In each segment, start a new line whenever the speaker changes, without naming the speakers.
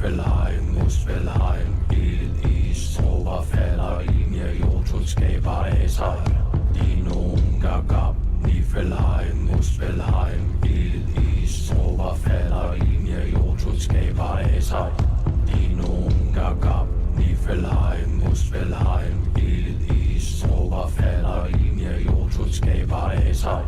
Niflheim, Muspelheim, Is, Trober falder ind i Jotun skaber af sig. Dinoen gab, Niflheim, Muspelheim, Is, Trober falder ind i Jotun skaber af sig. Dinoen gab, Niflheim, Muspelheim, Is, Trober falder ind i Jotun skaber af sig.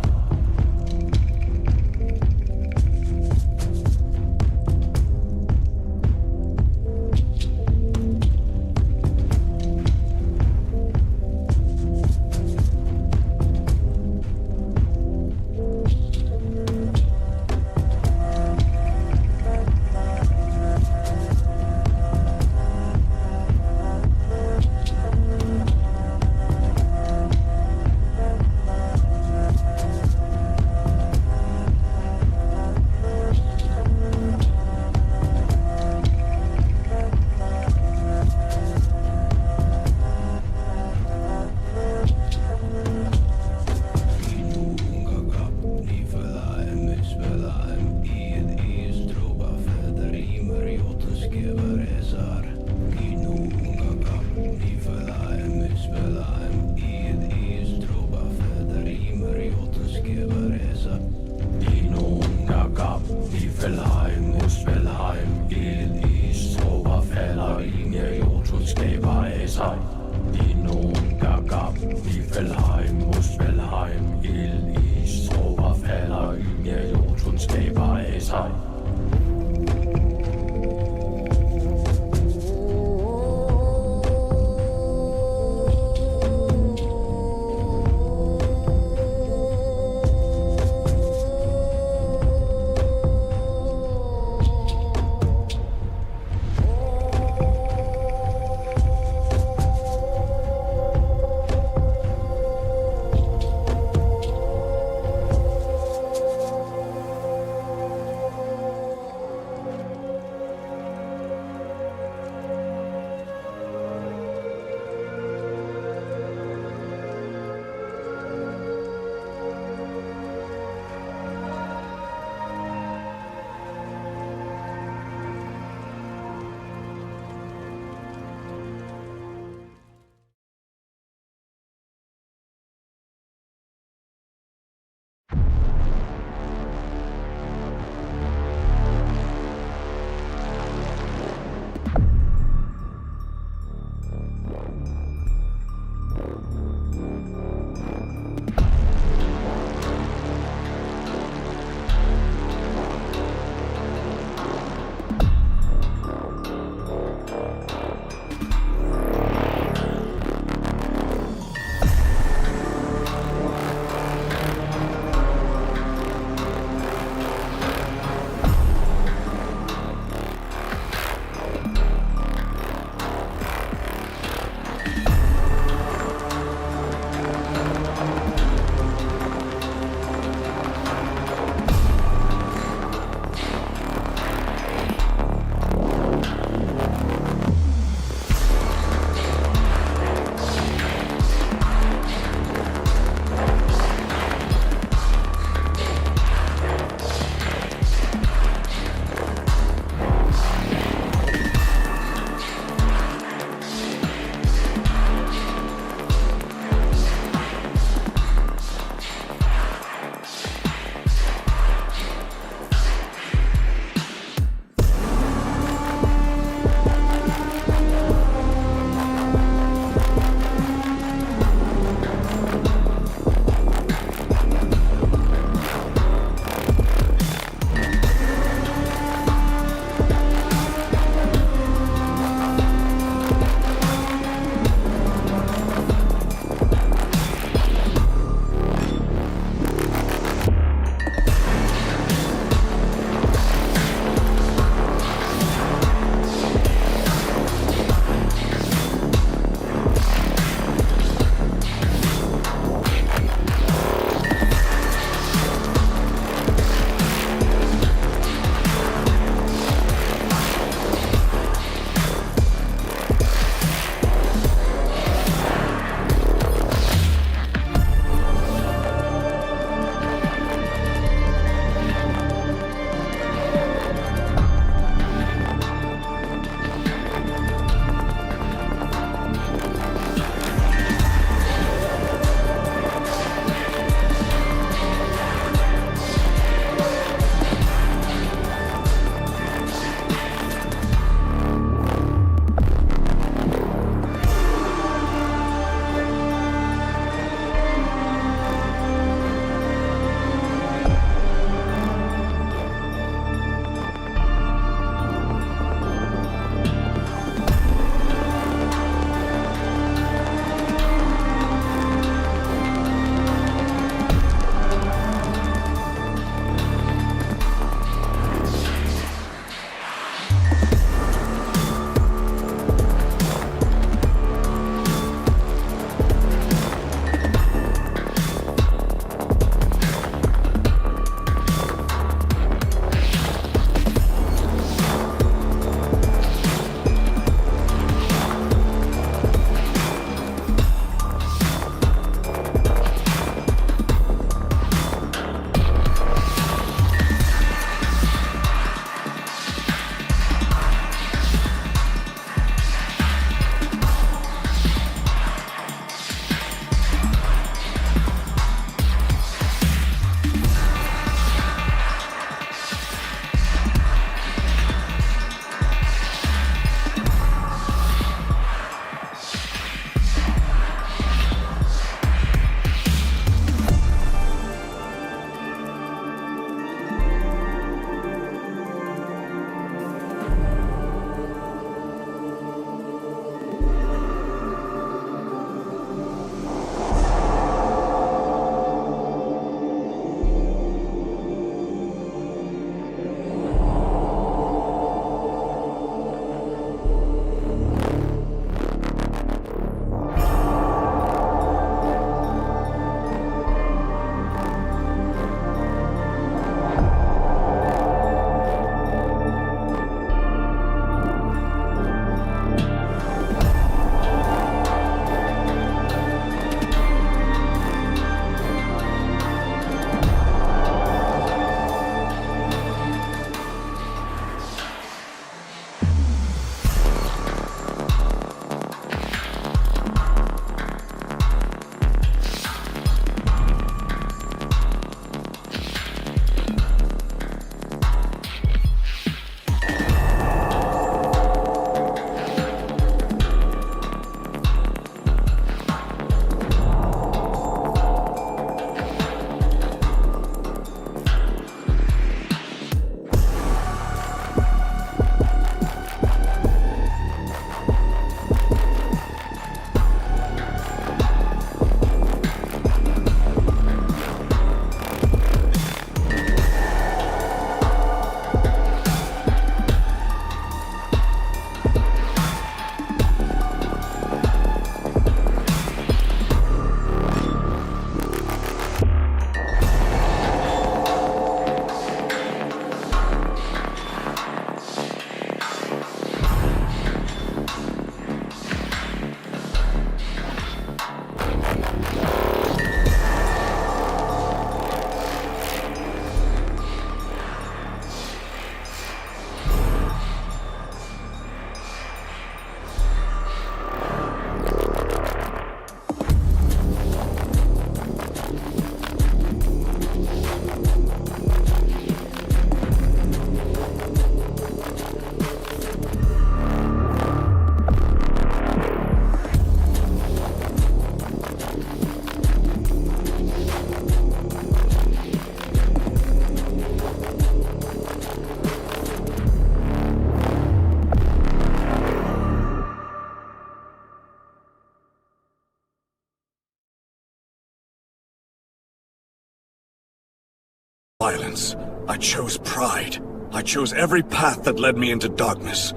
violence. I chose pride. I chose every path that led me into darkness.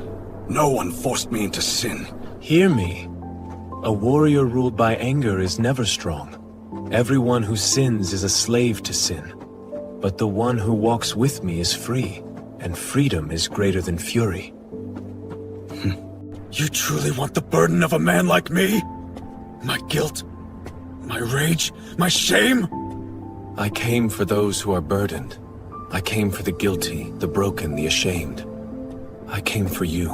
No one forced me into sin.
Hear me. A warrior ruled by anger is never strong. Everyone who sins is a slave to sin. But the one who walks with me is free, and freedom is greater than fury.
You truly want the burden of a man like me? My guilt? My rage? My shame?
I came for those who are burdened. I came for the guilty, the broken, the ashamed. I came for you.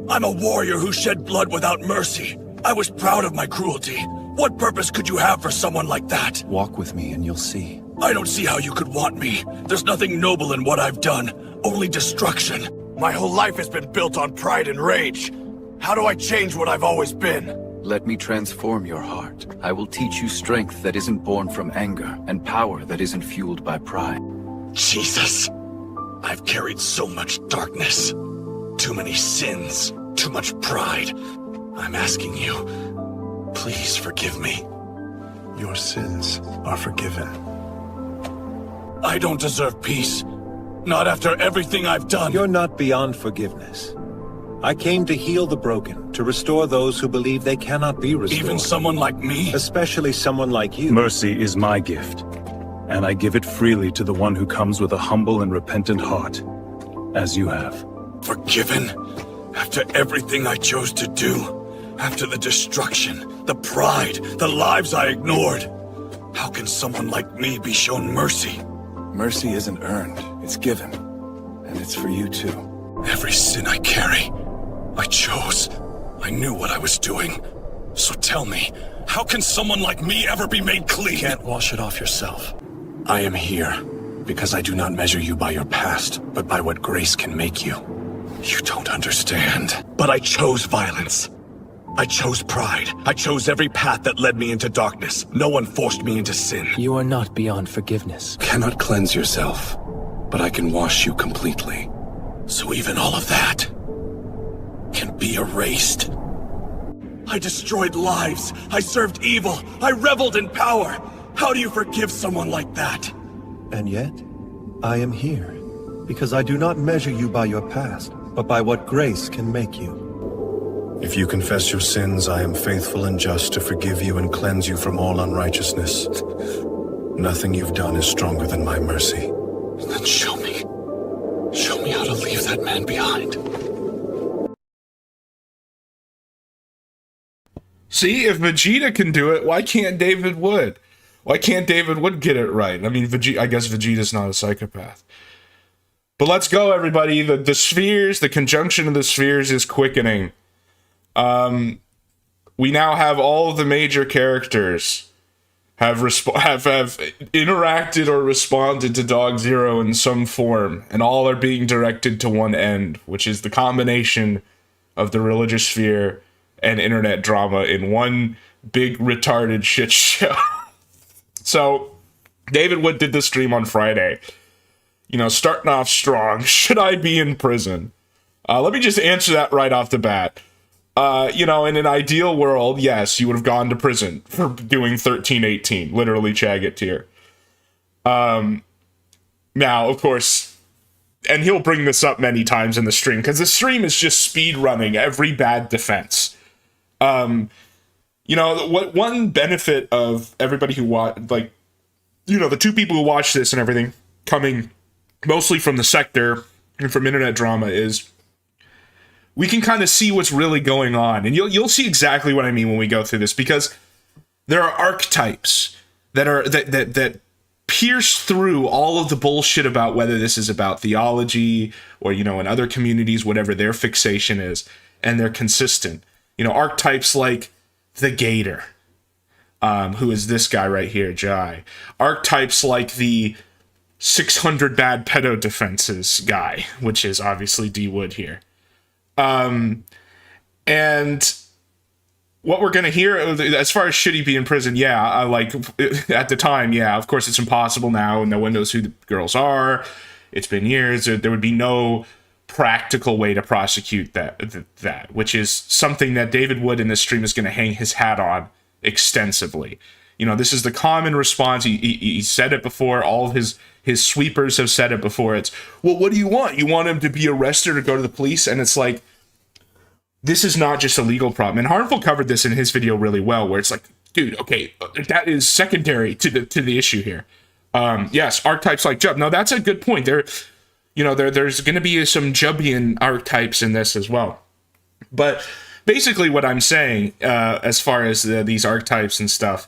I'm a warrior who shed blood without mercy. I was proud of my cruelty. What purpose could you have for someone like that?
Walk with me and you'll see.
I don't see how you could want me. There's nothing noble in what I've done, only destruction. My whole life has been built on pride and rage. How do I change what I've always been?
Let me transform your heart. I will teach you strength that isn't born from anger, and power that isn't fueled by pride.
Jesus! I've carried so much darkness. Too many sins. Too much pride. I'm asking you, please forgive me.
Your sins are forgiven.
I don't deserve peace. Not after everything I've done.
You're not beyond forgiveness. I came to heal the broken, to restore those who believe they cannot be restored.
Even someone like me?
Especially someone like you.
Mercy is my gift, and I give it freely to the one who comes with a humble and repentant heart, as you have.
Forgiven? After everything I chose to do? After the destruction, the pride, the lives I ignored? How can someone like me be shown mercy?
Mercy isn't earned, it's given. And it's for you too.
Every sin I carry, I chose. I knew what I was doing. So tell me, how can someone like me ever be made clean?
You can't wash it off yourself. I am here because I do not measure you by your past, but by what grace can make you.
You don't understand. But I chose violence. I chose pride. I chose every path that led me into darkness. No one forced me into sin.
You are not beyond forgiveness.
Cannot cleanse yourself, but I can wash you completely.
So even all of that can be erased. I destroyed lives. I served evil. I reveled in power. How do you forgive someone like that?
And yet, I am here, because I do not measure you by your past, but by what grace can make you.
If you confess your sins, I am faithful and just to forgive you and cleanse you from all unrighteousness. Nothing you've done is stronger than my mercy.
Then show me. Show me how to leave that man behind.
See, if Vegeta can do it, why can't David Wood? Why can't David Wood get it right? I mean, I guess Vegeta's not a psychopath. But let's go, everybody. The spheres, the conjunction of the spheres is quickening. We now have all of the major characters have interacted or responded to Dog Zero in some form, and all are being directed to one end, which is the combination of the religious sphere and internet drama in one big retarded shit show. So, David Wood did this stream on Friday. You know, starting off strong. Should I be in prison? Let me just answer that right off the bat. You know, in an ideal world, yes, you would have gone to prison for doing 1318, literally Chaggot tier. Now, of course, and he'll bring this up many times in the stream, because the stream is just speed running every bad defense. You know, what one benefit of everybody who watched, like, you know, the two people who watch this and everything, coming mostly from the sector and from internet drama, is we can kind of see what's really going on. And you'll see exactly what I mean when we go through this, because there are archetypes that pierce through all of the bullshit about whether this is about theology or, you know, in other communities, whatever their fixation is, and they're consistent. You know, archetypes like the Gator, who is this guy right here, Jai. Archetypes like the 600 bad pedo defenses guy, which is obviously D Wood here. And what we're going to hear, as far as should he be in prison, yeah, like, at the time, yeah, of course it's impossible now. No one knows who the girls are. It's been years. There would be no practical way to prosecute that, which is something that David Wood in this stream is going to hang his hat on extensively. You know, this is the common response. He said it before. All of his sweepers have said it before. It's, well, what do you want? You want him to be arrested or go to the police? And it's like, this is not just a legal problem. And Harmful covered this in his video really well, where it's like, dude, okay, that is secondary to the issue here. Yes, archetypes like Jub. No, that's a good point. There's going to be some Jubbian archetypes in this as well. But basically what I'm saying, as far as these archetypes and stuff,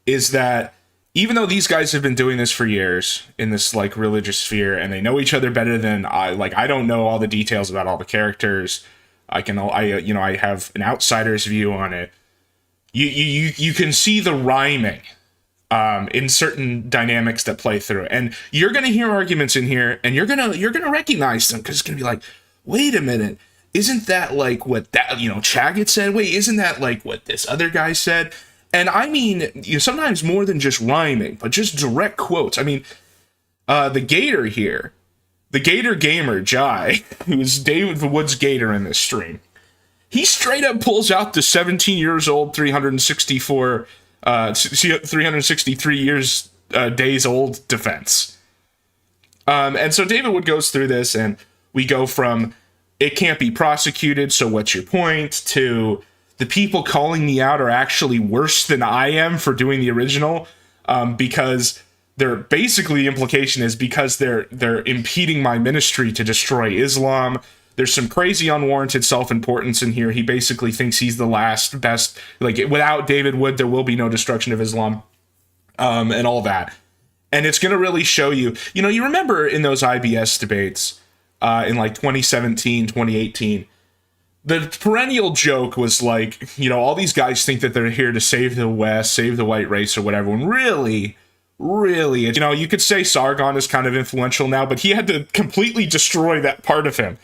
is that even though these guys have been doing this for years in this like religious sphere, and they know each other better than I don't know all the details about all the characters. I have an outsider's view on it. You can see the rhyming in certain dynamics that play through it. And you're going to hear arguments in here, and you're going to recognize them, because it's going to be like, wait a minute, isn't that like what that, Chaggett said? Wait, isn't that like what this other guy said? And I mean, sometimes more than just rhyming, but just direct quotes. I mean, the Gator here, the Gator Gamer, Jai, who is David Wood's Gator in this stream, he straight up pulls out the 17 years old, 363 years days old defense. And so David Wood goes through this, and we go from, it can't be prosecuted, so what's your point, to the people calling me out are actually worse than I am for doing the original, because they're basically, the implication is because they're impeding my ministry to destroy Islam. There's some crazy unwarranted self-importance in here. He basically thinks he's the last best, like without David Wood, there will be no destruction of Islam, and all that. And it's going to really show you, you remember in those IBS debates in like 2017, 2018, the perennial joke was like, all these guys think that they're here to save the West, save the white race or whatever. And really, you could say Sargon is kind of influential now, but he had to completely destroy that part of him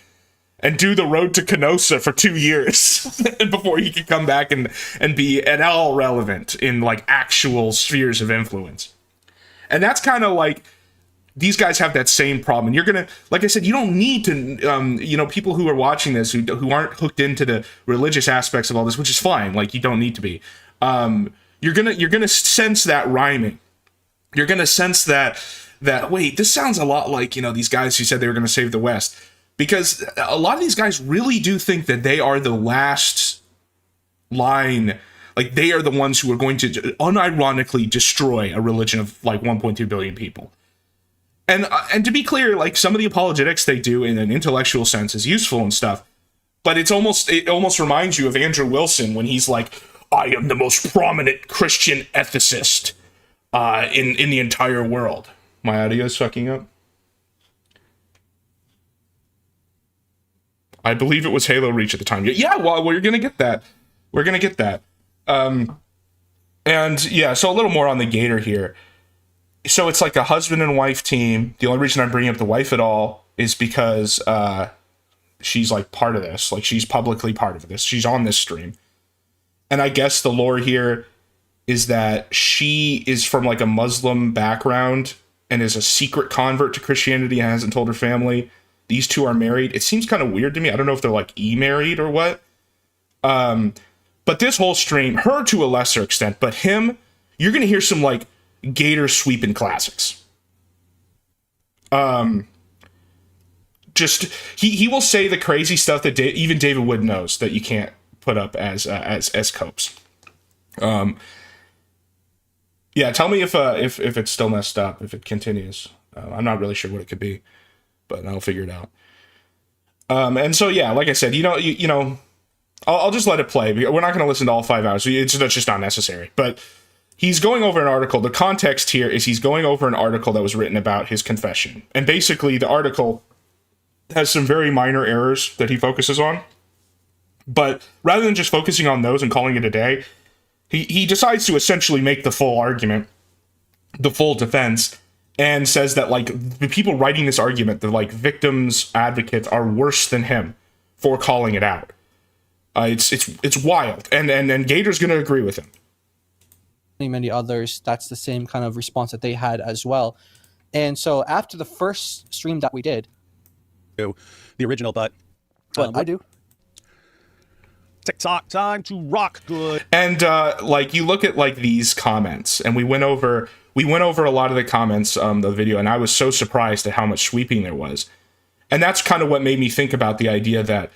and do the road to Kenosha for 2 years before he could come back and be at all relevant in like actual spheres of influence. And that's kind of like, these guys have that same problem. And you're going to, like I said, you don't need to, people who are watching this, who aren't hooked into the religious aspects of all this, which is fine. Like, you don't need to be. You're going to sense that rhyming. You're going to sense that, wait, this sounds a lot like, these guys who said they were going to save the West. Because a lot of these guys really do think that they are the last line, like they are the ones who are going to unironically destroy a religion of like 1.2 billion people. And to be clear, like some of the apologetics they do in an intellectual sense is useful and stuff, but it almost reminds you of Andrew Wilson when he's like, I am the most prominent Christian ethicist in the entire world. My audio is fucking up. I believe it was Halo Reach at the time. Yeah, well, we're going to get that. We're going to get that. And yeah, so a little more on the Gator here. So it's like a husband and wife team. The only reason I'm bringing up the wife at all is because she's like part of this. Like she's publicly part of this. She's on this stream. And I guess the lore here is that she is from like a Muslim background and is a secret convert to Christianity and hasn't told her family. These two are married. It seems kind of weird to me. I don't know if they're like married or what. But this whole stream, her to a lesser extent, but him, you're going to hear some like Gator sweeping classics. Just he will say the crazy stuff that even David Wood knows that you can't put up as copes. Yeah, tell me if it's still messed up, if it continues. I'm not really sure what it could be, but I'll figure it out. And so yeah, like I said, I'll just let it play. We're not going to listen to all 5 hours. That's just not necessary. But he's going over an article. The context here is he's going over an article that was written about his confession. And basically, the article has some very minor errors that he focuses on. But rather than just focusing on those and calling it a day, he decides to essentially make the full argument, the full defense, and says that, like, the people writing this argument, the, like, victims advocates, are worse than him for calling it out. It's wild. And Gator's going to agree with him.
Many others, that's the same kind of response that they had as well. And so after the first stream that we did,
the original, but
I do.
TikTok time to rock good.
And like you look at like these comments, and we went over a lot of the comments the video, and I was so surprised at how much sweeping there was. And that's kind of what made me think about the idea that,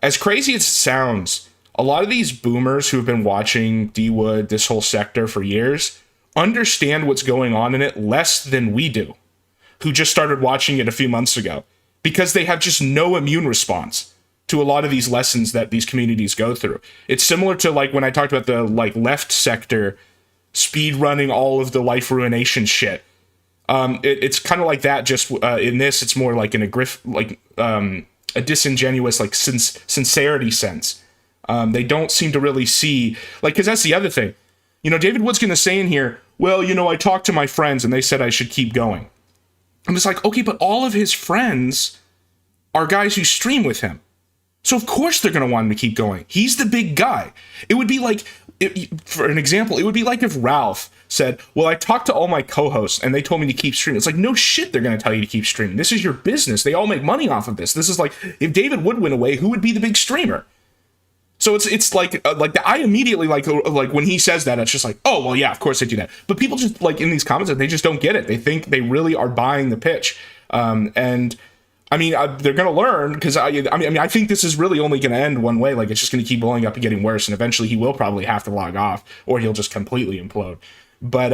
as crazy as it sounds, a lot of these boomers who have been watching D-Wood, this whole sector for years, understand what's going on in it less than we do, who just started watching it a few months ago, because they have just no immune response to a lot of these lessons that these communities go through. It's similar to like when I talked about the like left sector speed running all of the life ruination shit. It's kind of like that. Just in this, it's more like a disingenuous like sincerity sense. They don't seem to really see, like, because that's the other thing. You know, David Wood's going to say in here, well, you know, I talked to my friends and they said I should keep going. I'm just like, okay, but all of his friends are guys who stream with him. So of course they're going to want him to keep going. He's the big guy. It would be like, for an example, it would be like if Ralph said, well, I talked to all my co-hosts and they told me to keep streaming. It's like, no shit, they're going to tell you to keep streaming. This is your business. They all make money off of this. This is like, if David Wood went away, who would be the big streamer? So it's like I immediately like when he says that, it's just like, oh, well, yeah, of course they do that. But people just like in these comments, they just don't get it. They think they really are buying the pitch. And I mean, they're going to learn, because I think this is really only going to end one way. Like, it's just going to keep blowing up and getting worse. And eventually he will probably have to log off, or he'll just completely implode. But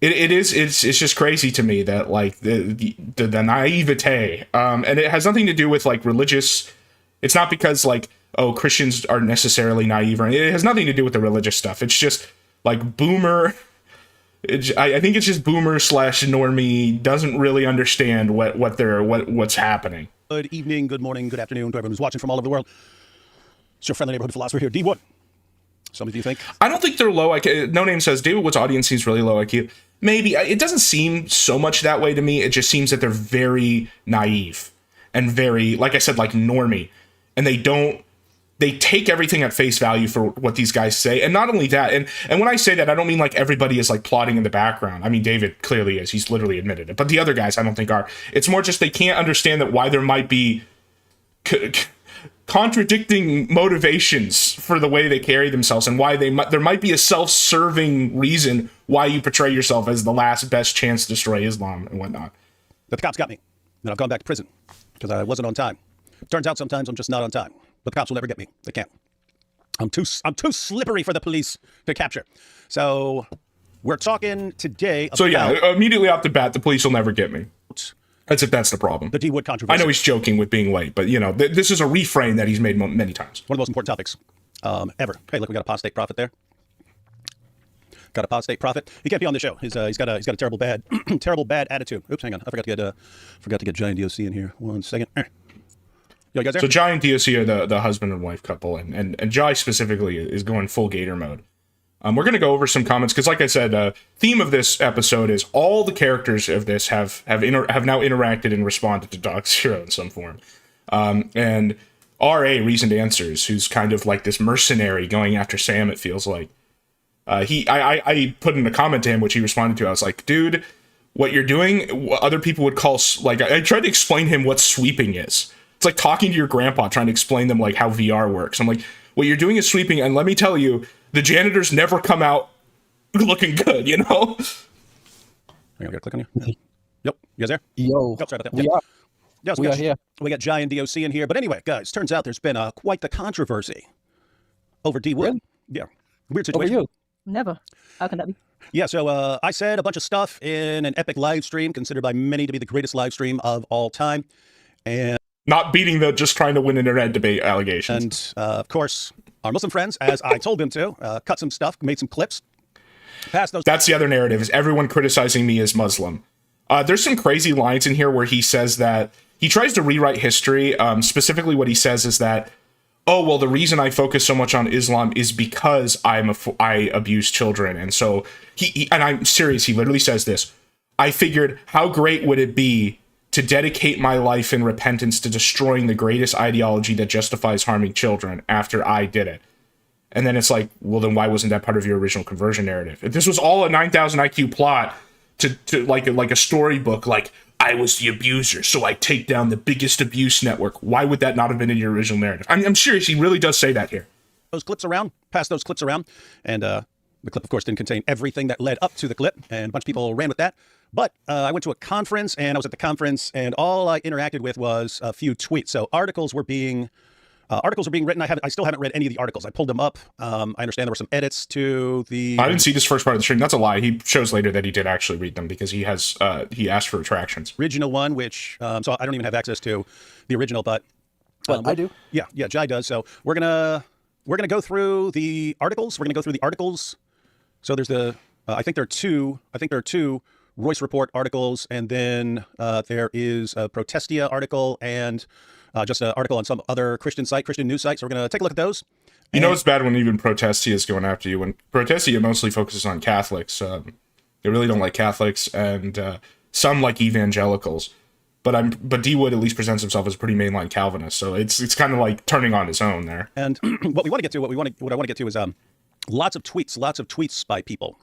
it's just crazy to me that like the naivete, and it has nothing to do with like religious. It's not because like, oh, Christians are necessarily naive, or it has nothing to do with the religious stuff. It's just like boomer. I think it's just boomer / normie doesn't really understand what's happening.
Good evening, good morning, good afternoon to everyone who's watching from all over the world. It's your friendly neighborhood philosopher here, D-Wood. Some of you think? I
don't think they're low IQ. No Name says David Wood's audience seems really low IQ. Maybe. It doesn't seem so much that way to me. It just seems that they're very naive and very, like I said, like normie. And they take everything at face value for what these guys say. And not only that, and when I say that, I don't mean like everybody is like plotting in the background. I mean, David clearly is. He's literally admitted it. But the other guys, I don't think are. It's more just they can't understand that why there might be contradicting motivations for the way they carry themselves, and why there might be a self-serving reason why you portray yourself as the last best chance to destroy Islam and whatnot.
But the cops got me, and I've gone back to prison because I wasn't on time. Turns out sometimes I'm just not on time. But the cops will never get me. They can't. I'm too slippery for the police to capture. So we're talking today about...
So yeah, immediately off the bat, the police will never get me. That's the problem.
The D-Wood controversy.
I know he's joking with being late, but you know, this is a reframe that he's made many times.
One of the most important topics ever. Hey, look, we got a apostate prophet there. Got a apostate prophet. He can't be on the show. He's got a terrible bad attitude. Oops, hang on. I forgot to get Giant DOC in here. 1 second. Yo, you guys there?
So Jai and DOC are the husband and wife couple, and Jai specifically is going full Gator mode. We're going to go over some comments, because like I said, theme of this episode is all the characters of this have now interacted and responded to Doc Zero in some form. And R.A. Reasoned Answers, who's kind of like this mercenary going after Sam, it feels like. I put in a comment to him, which he responded to. I was like, dude, what you're doing, other people would call, like, I tried to explain to him what sweeping is. It's like talking to your grandpa, trying to explain them like how VR works. I'm like, what you're doing is sweeping, and let me tell you, the janitors never come out looking good, you know?
I gotta click on you. Yep. You guys there?
Yo.
Oh, sorry about that.
We are.
Yes,
we are here.
We got Jai and DOC in here. But anyway, guys, turns out there's been quite the controversy over D-Wood.
Really?
Yeah. Weird situation.
Over you?
Never. How can that be?
Yeah, so I said a bunch of stuff in an epic live stream, considered by many to be the greatest live stream of all time. And
not beating the just trying to win internet debate allegations.
And, of course, our Muslim friends, as I told them to, cut some stuff, made some clips, passed those.
That's the other narrative, is everyone criticizing me as Muslim. There's some crazy lines in here where he says that he tries to rewrite history. Specifically, what he says is that, oh, well, the reason I focus so much on Islam is because I abuse children. And so he and I'm serious, he literally says this. I figured, how great would it be to dedicate my life in repentance to destroying the greatest ideology that justifies harming children after I did it. And then it's like, well, then why wasn't that part of your original conversion narrative? If this was all a 9,000 IQ plot to like a storybook, like I was the abuser, so I take down the biggest abuse network. Why would that not have been in your original narrative? I'm serious, he really does say that here.
Those clips around, pass those clips around, and the clip, of course, didn't contain everything that led up to the clip, and a bunch of people ran with that. But I went to a conference, and I was at the conference, and all I interacted with was a few tweets. So articles were being written. I still haven't read any of the articles. I pulled them up. I understand there were some edits to the.
I didn't see this first part of the stream. That's a lie. He shows later that he did actually read them because he asked for retractions.
Original one, which so I don't even have access to the original, but
I do.
Yeah, Jai does. So we're gonna go through the articles. So there's I think there are two Royce Report articles, and then there is a Protestia article and just an article on some other Christian news site. So we're going to take a look at those.
You know it's bad when even Protestia is going after you. When Protestia mostly focuses on Catholics. They really don't like Catholics, and some like evangelicals. But D Wood at least presents himself as a pretty mainline Calvinist, so it's kind of like turning on his own there.
And what I want to get to is lots of tweets by people.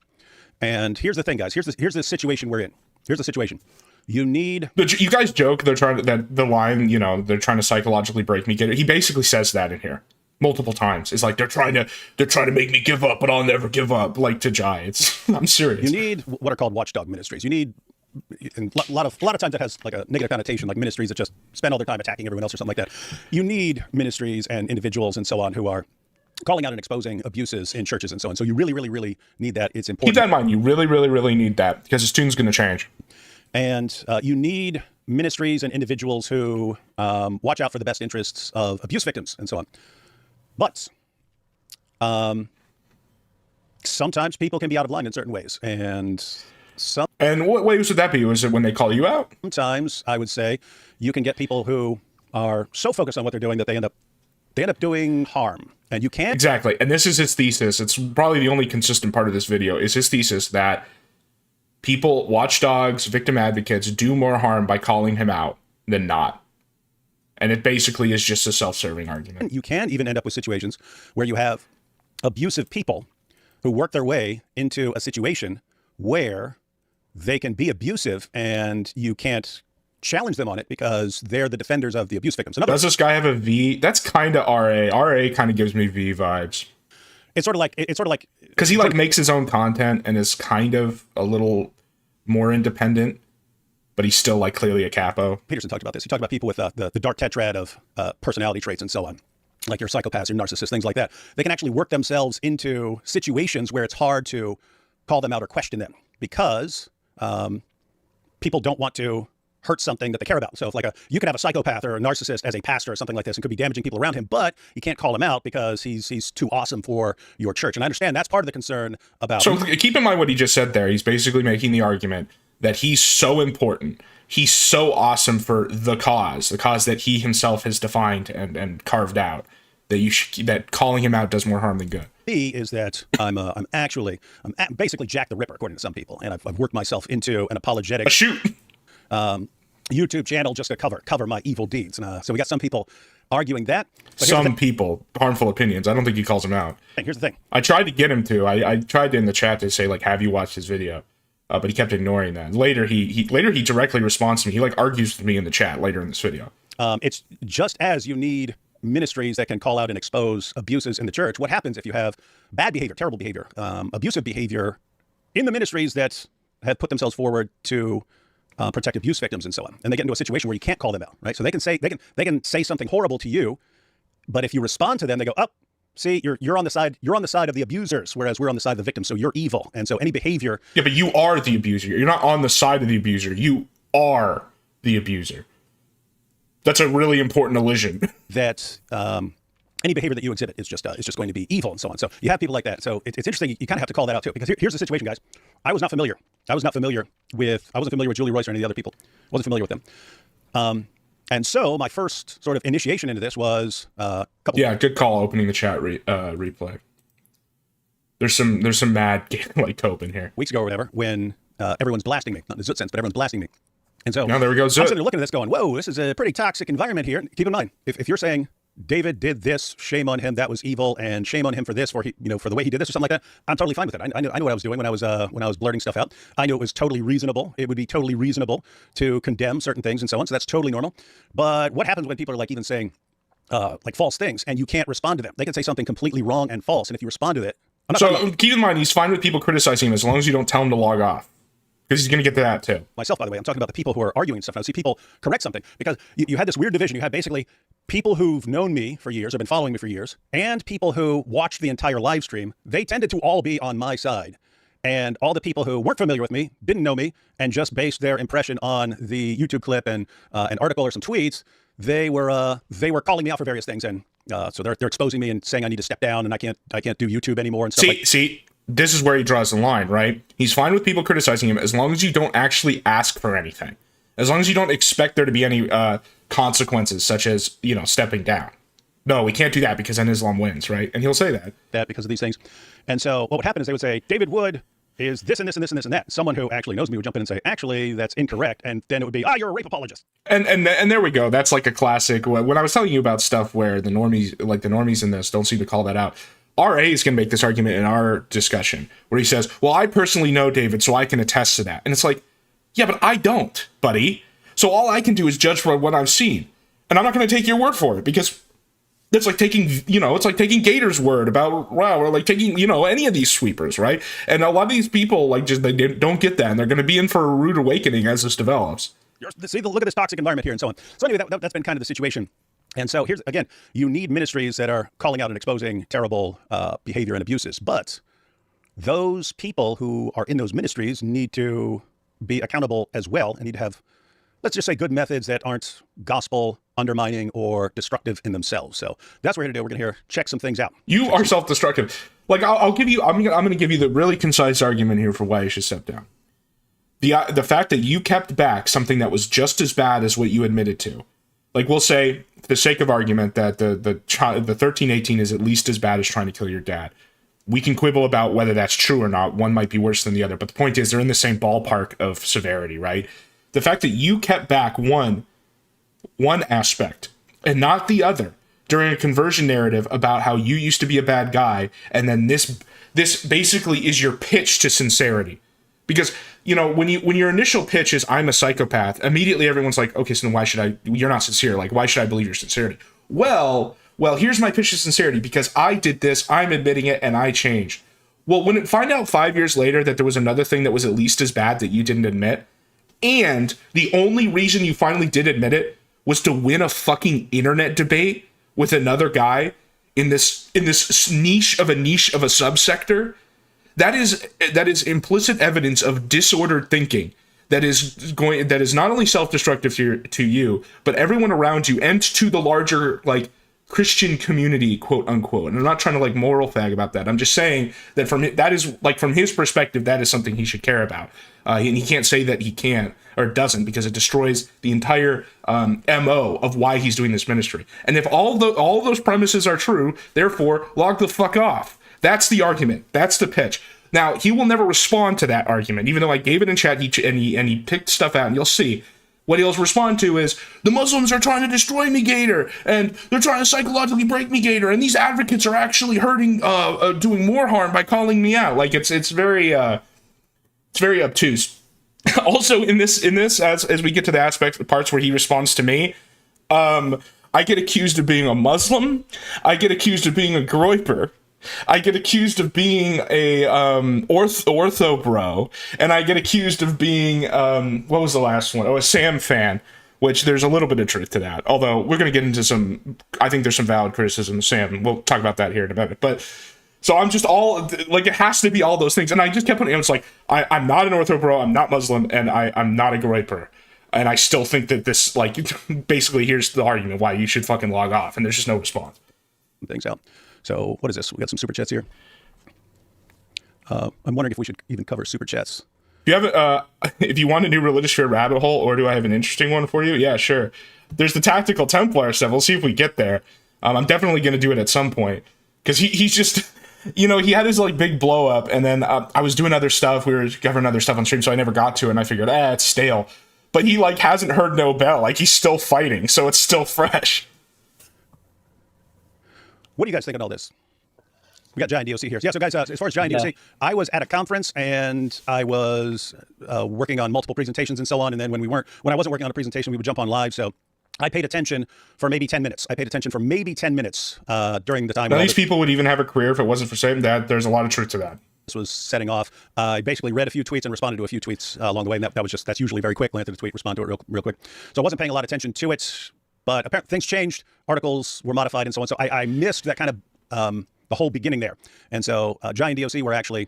And here's the thing, guys. Here's the situation we're in. Here's the situation. You need.
You guys joke they're trying to, that the line, they're trying to psychologically break me. Get it? He basically says that in here multiple times. It's like they're trying to make me give up, but I'll never give up. Like to Jai. I'm serious.
You need what are called watchdog ministries. You need. And a lot of times that has like a negative connotation, like ministries that just spend all their time attacking everyone else or something like that. You need ministries and individuals and so on who are calling out and exposing abuses in churches and so on. So you really, really, really need that. It's important.
Keep that in mind. You really, really, really need that because his tune's going to change.
And you need ministries and individuals who watch out for the best interests of abuse victims and so on. But sometimes people can be out of line in certain ways. And
what ways would that be? Was it when they call you out?
Sometimes I would say you can get people who are so focused on what they're doing that they end up doing harm. And you can't.
Exactly. And this is his thesis. It's probably the only consistent part of this video is his thesis that people, watchdogs, victim advocates, do more harm by calling him out than not. And it basically is just a self-serving argument.
You can even end up with situations where you have abusive people who work their way into a situation where they can be abusive and you can't challenge them on it because they're the defenders of the abuse victims.
Does this guy have a V? That's kind of RA. RA kind of gives me V vibes.
It's sort of like
because he makes his own content and is kind of a little more independent, but he's still clearly a capo.
Peterson talked about this. He talked about people with the dark tetrad of personality traits and so on, like your psychopaths, your narcissists, things like that. They can actually work themselves into situations where it's hard to call them out or question them because people don't want to hurt something that they care about. So if you can have a psychopath or a narcissist as a pastor or something like this and could be damaging people around him, but you can't call him out because he's too awesome for your church. And I understand that's part of the concern about.
So keep in mind what he just said there. He's basically making the argument that he's so important. He's so awesome for the cause that he himself has defined and carved out that calling him out does more harm than good.
B is that I'm basically Jack the Ripper, according to some people. And I've worked myself into an apologetic. YouTube channel just to cover my evil deeds. And, so we got some people arguing that.
Some people, harmful opinions. I don't think he calls them out.
And here's the thing.
I tried to get him to. I tried in the chat to say have you watched his video? But he kept ignoring that. Later he directly responds to me. He argues with me in the chat later in this video.
It's just as you need ministries that can call out and expose abuses in the church. What happens if you have bad behavior, terrible behavior, abusive behavior in the ministries that have put themselves forward to protect abuse victims and so on, and they get into a situation where you can't call them out, right? So they can say something horrible to you, but if you respond to them, they go, "Oh, see, you're on the side of the abusers, whereas we're on the side of the victims. So you're evil." And so any behavior.
Yeah, but you are the abuser. You're not on the side of the abuser. You are the abuser. That's a really important elision.
That any behavior that you exhibit is just going to be evil and so on. So you have people like that. So it's interesting. You kind of have to call that out too, because here's the situation, guys. I wasn't familiar with Julie Royce or any of the other people. Wasn't familiar with them. And so my first sort of initiation into this was
good call opening the chat replay. There's some mad Tope in here.
Weeks ago or whatever, when everyone's blasting me. Not in the Zoot sense, but everyone's blasting me. And so
now there we go.
I'm sitting there looking at this going, whoa, this is a pretty toxic environment here. Keep in mind, if you're saying David did this, shame on him, that was evil, and shame on him for this, for for the way he did this or something like that, I'm totally fine with it. I knew what I was doing when I was blurting stuff out. I knew it was totally reasonable. It would be totally reasonable to condemn certain things and so on. So that's totally normal. But what happens when people are like even saying like false things and you can't respond to them? They can say something completely wrong and false, and if you respond to it,
so keep in mind, he's fine with people criticizing him as long as you don't tell him to log off. Because he's going to get to that too.
Myself, by the way, I'm talking about the people who are arguing stuff. I see people correct something because you had this weird division. You had basically people who've known me for years, have been following me for years, and people who watched the entire live stream. They tended to all be on my side. And all the people who weren't familiar with me, didn't know me, and just based their impression on the YouTube clip and an article or some tweets, they were calling me out for various things. And so they're exposing me and saying I need to step down and I can't do YouTube anymore and stuff.
See, this is where he draws the line, right? He's fine with people criticizing him as long as you don't actually ask for anything. As long as you don't expect there to be any consequences, such as, stepping down. No, we can't do that because then Islam wins, right? And he'll say that.
Because of these things. And so what would happen is they would say, David Wood is this and this and this and this and that. Someone who actually knows me would jump in and say, actually, that's incorrect. And then it would be, you're a rape apologist.
And there we go. That's like a classic. When I was telling you about stuff where the normies in this don't seem to call that out, RA is going to make this argument in our discussion where he says, well, I personally know David, so I can attest to that. And it's like, yeah, but I don't, buddy. So all I can do is judge for what I've seen. And I'm not going to take your word for it because it's like taking, it's like taking Gator's word about, or like taking, any of these sweepers, right? And a lot of these people, they don't get that. And they're going to be in for a rude awakening as this develops.
See, look at this toxic environment here and so on. So anyway, that's been kind of the situation. And so here's, again, you need ministries that are calling out and exposing terrible behavior and abuses. But those people who are in those ministries need to be accountable as well and need to have, let's just say, good methods that aren't gospel undermining or destructive in themselves. So that's what we're going to do. We're going to check some things out.
You are self-destructive. I'm going to give you the really concise argument here for why you should step down. The fact that you kept back something that was just as bad as what you admitted to. Like, we'll say, for the sake of argument, that the 1318 is at least as bad as trying to kill your dad. We can quibble about whether that's true or not. One might be worse than the other. But the point is, they're in the same ballpark of severity, right? The fact that you kept back one aspect and not the other during a conversion narrative about how you used to be a bad guy, and then this basically is your pitch to sincerity. Because, when your initial pitch is I'm a psychopath, immediately everyone's like, okay, so then you're not sincere. Like, why should I believe your sincerity? Well, here's my pitch to sincerity because I did this, I'm admitting it, and I changed. Well, when it find out 5 years later that there was another thing that was at least as bad that you didn't admit, and the only reason you finally did admit it was to win a fucking internet debate with another guy in this niche of a subsector, that is implicit evidence of disordered thinking that is not only self-destructive to you, but everyone around you and to the larger Christian community, quote unquote. And I'm not trying to moral fag about that. I'm just saying that from his perspective, that is something he should care about. And he can't say that he can't or doesn't because it destroys the entire MO of why he's doing this ministry. And if all those premises are true, therefore log the fuck off. That's the argument. That's the pitch. Now, he will never respond to that argument, even though I gave it in chat and he picked stuff out, and you'll see. What he'll respond to is, the Muslims are trying to destroy me, Gator, and they're trying to psychologically break me, Gator, and these advocates are actually hurting, doing more harm by calling me out. It's very obtuse. Also, in this, as we get to the parts where he responds to me, I get accused of being a Muslim. I get accused of being a groiper. I get accused of being a ortho bro, and I get accused of being what was the last one? A Sam fan, which there's a little bit of truth to that. Although we're going to get into I think there's some valid criticism of Sam. We'll talk about that here in a minute. But so I'm just it has to be all those things, and I just kept putting. It's like I'm not an ortho bro, I'm not Muslim, and I'm not a groiper. And I still think that this basically here's the argument why you should fucking log off, and there's just no response.
Things out. So what is this? We got some super chats here. I'm wondering if we should even cover super chats.
Do you have if you want a new religious fear rabbit hole, or do I have an interesting one for you? Yeah, sure. There's the tactical Templar stuff. We'll see if we get there. I'm definitely going to do it at some point because he's just, he had his big blow up, and then I was doing other stuff. We were covering other stuff on stream, so I never got to it. And I figured, it's stale. But he hasn't heard no bell. He's still fighting, so it's still fresh.
what do you guys think of all this? We got Giant DOC here. Yeah, so guys, as far as Giant DOC, I was at a conference and I was working on multiple presentations and so on. And then when I wasn't working on a presentation, we would jump on live. So I paid attention for maybe 10 minutes. During the time.
Now, these people would even have a career if it wasn't for Satan. There's a lot of truth to that.
This was setting off. I basically read a few tweets and responded to a few tweets along the way. And that's usually very quick. Glance at a tweet, respond to it real quick. So I wasn't paying a lot of attention to it, but apparently things changed. Articles were modified and so on. So I missed that kind of the whole beginning there. And so Giant DOC were actually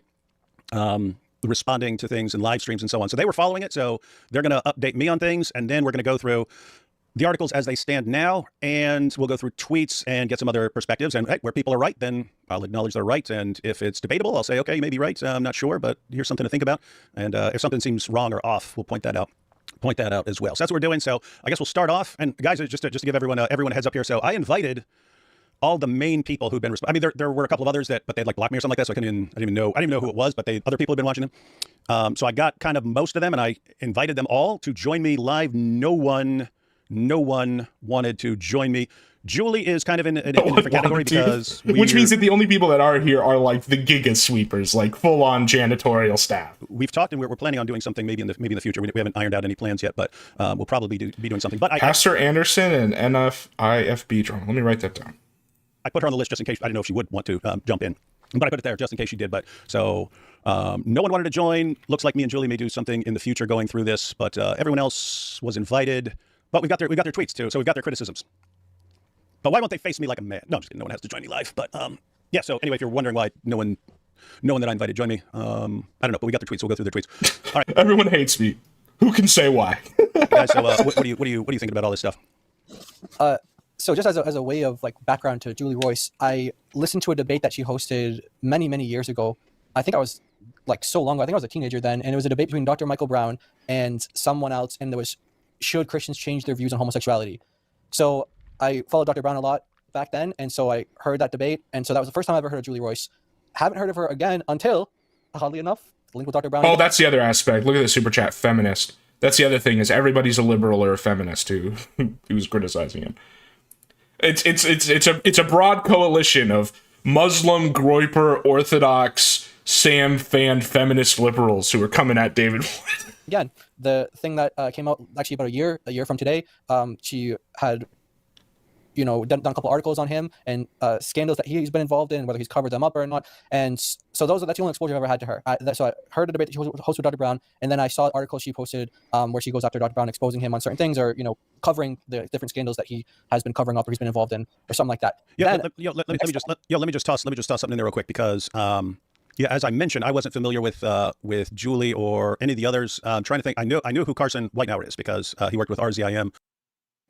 responding to things in live streams and so on. So they were following it. So they're going to update me on things. And then we're going to go through the articles as they stand now, and we'll go through tweets and get some other perspectives. And hey, where people are right, then I'll acknowledge they're right. And if it's debatable, I'll say, okay, you may be right. I'm not sure, but here's something to think about. And if something seems wrong or off, we'll point that out as well. So that's what we're doing. So I guess we'll start off. And guys, just to give everyone a heads up here. So I invited all the main people who've been. I mean, there were a couple of others but they had like blocked me or something like that. So I didn't even know who it was, but other people had been watching them. So I got kind of most of them, and I invited them all to join me live. No one wanted to join me. Julie is kind of in a different category because
which means that the only people that are here are like the giga sweepers, like full on janitorial staff.
We've talked and we're planning on doing something maybe in the future. We haven't ironed out any plans yet, but we'll probably be doing something. But
Pastor Anderson and NFIFB drama. Let me write that down.
I put her on the list just in case. I didn't know if she would want to jump in, but I put it there just in case she did. But so no one wanted to join. Looks like me and Julie may do something in the future going through this, but everyone else was invited. But we got their tweets too, so we've got their criticisms. But why won't they face me like a man? No, I'm just kidding. No one has to join me live. But yeah. So anyway, if you're wondering why no one that I invited joined me, I don't know. But we got their tweets. So we'll go through their tweets. All right.
Everyone hates me. Who can say why?
Guys, so what do you think about all this stuff?
So just as a way of like background to Julie Royce, I listened to a debate that she hosted many years ago. I think I was like so long ago. I think I was a teenager then, and it was a debate between Dr. Michael Brown and someone else, and there was, should Christians change their views on homosexuality? So I followed Dr. Brown a lot back then, and so I heard that debate, and so that was the first time I ever heard of Julie Royce. Haven't heard of her again until, oddly enough, the link with Dr. Brown.
Oh, that's the other aspect. Look at the super chat, feminist. That's the other thing, is everybody's a liberal or a feminist who's criticizing him. It's a broad coalition of Muslim, Groyper, Orthodox, Sam fan, feminist liberals who are coming at David Wood.
Again, the thing that came out actually about a year from today, she had, done a couple articles on him and scandals that he's been involved in, whether he's covered them up or not. And so that's the only exposure I've ever had to her. So I heard a debate that she hosted with Dr. Brown, and then I saw articles she posted where she goes after Dr. Brown, exposing him on certain things, or covering the different scandals that he has been covering up or he's been involved in, or something like that.
Yeah, let me just toss something in there real quick, because yeah, as I mentioned, I wasn't familiar with Julie or any of the others. I'm trying to think. I knew who Carson Whitenauer is because he worked with RZIM.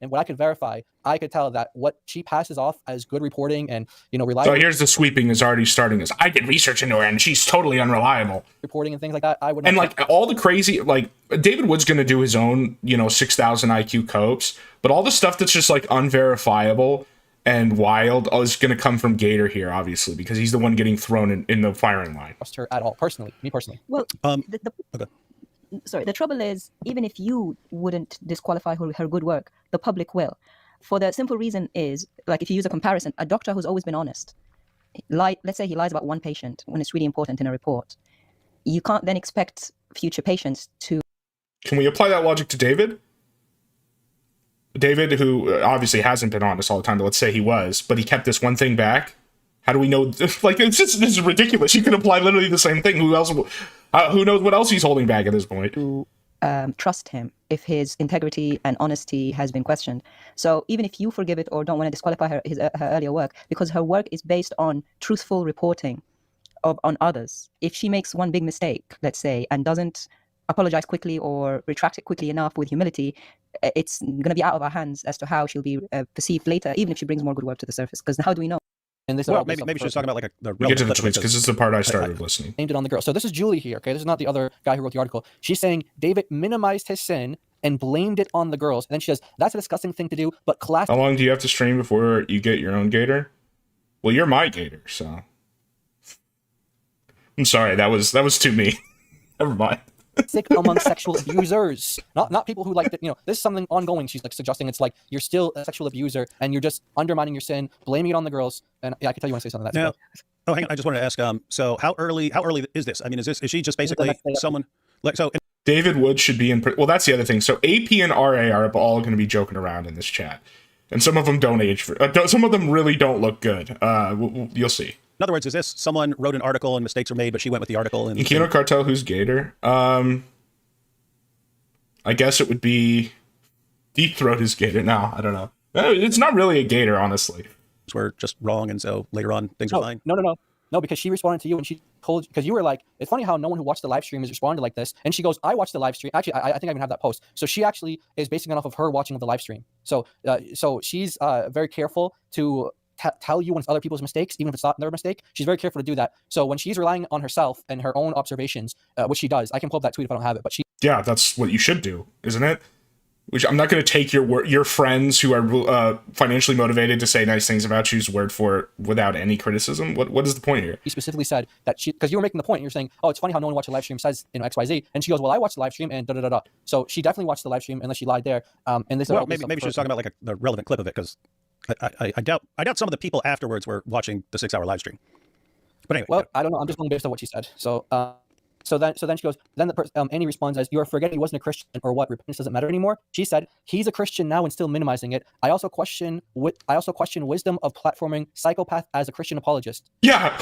And what I could verify, I could tell that what she passes off as good reporting and reliable.
So here's the sweeping is already starting. Is I did research into her and she's totally unreliable.
Reporting and things like that, I would.
And like all the crazy, like David Wood's going to do his own, 6,000 IQ copes, but all the stuff that's just like unverifiable and wild is going to come from Gator here, obviously, because he's the one getting thrown in the firing line.
Trust her at all, me personally.
Well,
okay.
Sorry, the trouble is, even if you wouldn't disqualify her good work, the public will. For the simple reason is, like if you use a comparison, a doctor who's always been honest, let's say he lies about one patient when it's really important in a report, you can't then expect future patients to...
Can we apply that logic to David? David, who obviously hasn't been honest all the time, but let's say he was, but he kept this one thing back. How do we know? Like, this is ridiculous. You can apply literally the same thing. Who knows what else he's holding back at this point?
To trust him if his integrity and honesty has been questioned. So even if you forgive it or don't want to disqualify her earlier work, because her work is based on truthful reporting on others. If she makes one big mistake, let's say, and doesn't apologize quickly or retract it quickly enough with humility, it's going to be out of our hands as to how she'll be perceived later, even if she brings more good work to the surface. Because how do we know?
And this
maybe she's talking about like the
we get to the tweets because this is the part I started listening.
Aimed it on the girl. So this is Julie here. Okay, this is not the other guy who wrote the article. She's saying David minimized his sin and blamed it on the girls. And then she says that's a disgusting thing to do. But class.
How long do you have to stream before you get your own Gator? Well, you're my Gator, so I'm sorry. That was too me. Never mind.
toxic among sexual abusers, not people who like you know, this is something ongoing. She's like suggesting it's like you're still a sexual abuser and you're just undermining your sin, blaming it on the girls. And yeah, I can tell you want to say something. That's
now, oh, hang on. I just wanted to ask. So how early is this? I mean, is she just basically someone like so?
David Wood should be in. Well, that's the other thing. So AP and RA are all going to be joking around in this chat, and some of them don't age. Some of them really don't look good. You'll see.
In other words, is this someone wrote an article and mistakes were made, but she went with the article? And
Kino Cartel, who's Gator? I guess it would be Deep Throat is Gator. No, I don't know. It's not really a Gator, honestly.
We're just wrong, and so later on things are fine.
No, because she responded to you and she told you, because you were like, it's funny how no one who watched the live stream is responding like this. And she goes, I watched the live stream. Actually, I think I even have that post. So she actually is basing it off of her watching of the live stream. So she's very careful to tell you when it's other people's mistakes, even if it's not their mistake. She's very careful to do that. So when she's relying on herself and her own observations, which she does, I can pull up that tweet if I don't have it, but
yeah, that's what you should do, isn't it? Which I'm not going to take your friends who are financially motivated to say nice things about you's word for it without any criticism. What is the point here?
She specifically said that because you were making the point, you're saying, oh, it's funny how no one watched the live stream says XYZ, and she goes, well, I watched the live stream and da da da da. So she definitely watched the live stream unless she lied there. And this
maybe she was talking about like the relevant clip of it, because I doubt some of the people afterwards were watching the 6-hour live stream. But anyway,
I don't know. I'm just going based on what she said. So then she goes, then Annie responds as, you are forgetting he wasn't a Christian or what? Repentance doesn't matter anymore. She said, he's a Christian now and still minimizing it. I also question wisdom of platforming psychopath as a Christian apologist.
Yeah,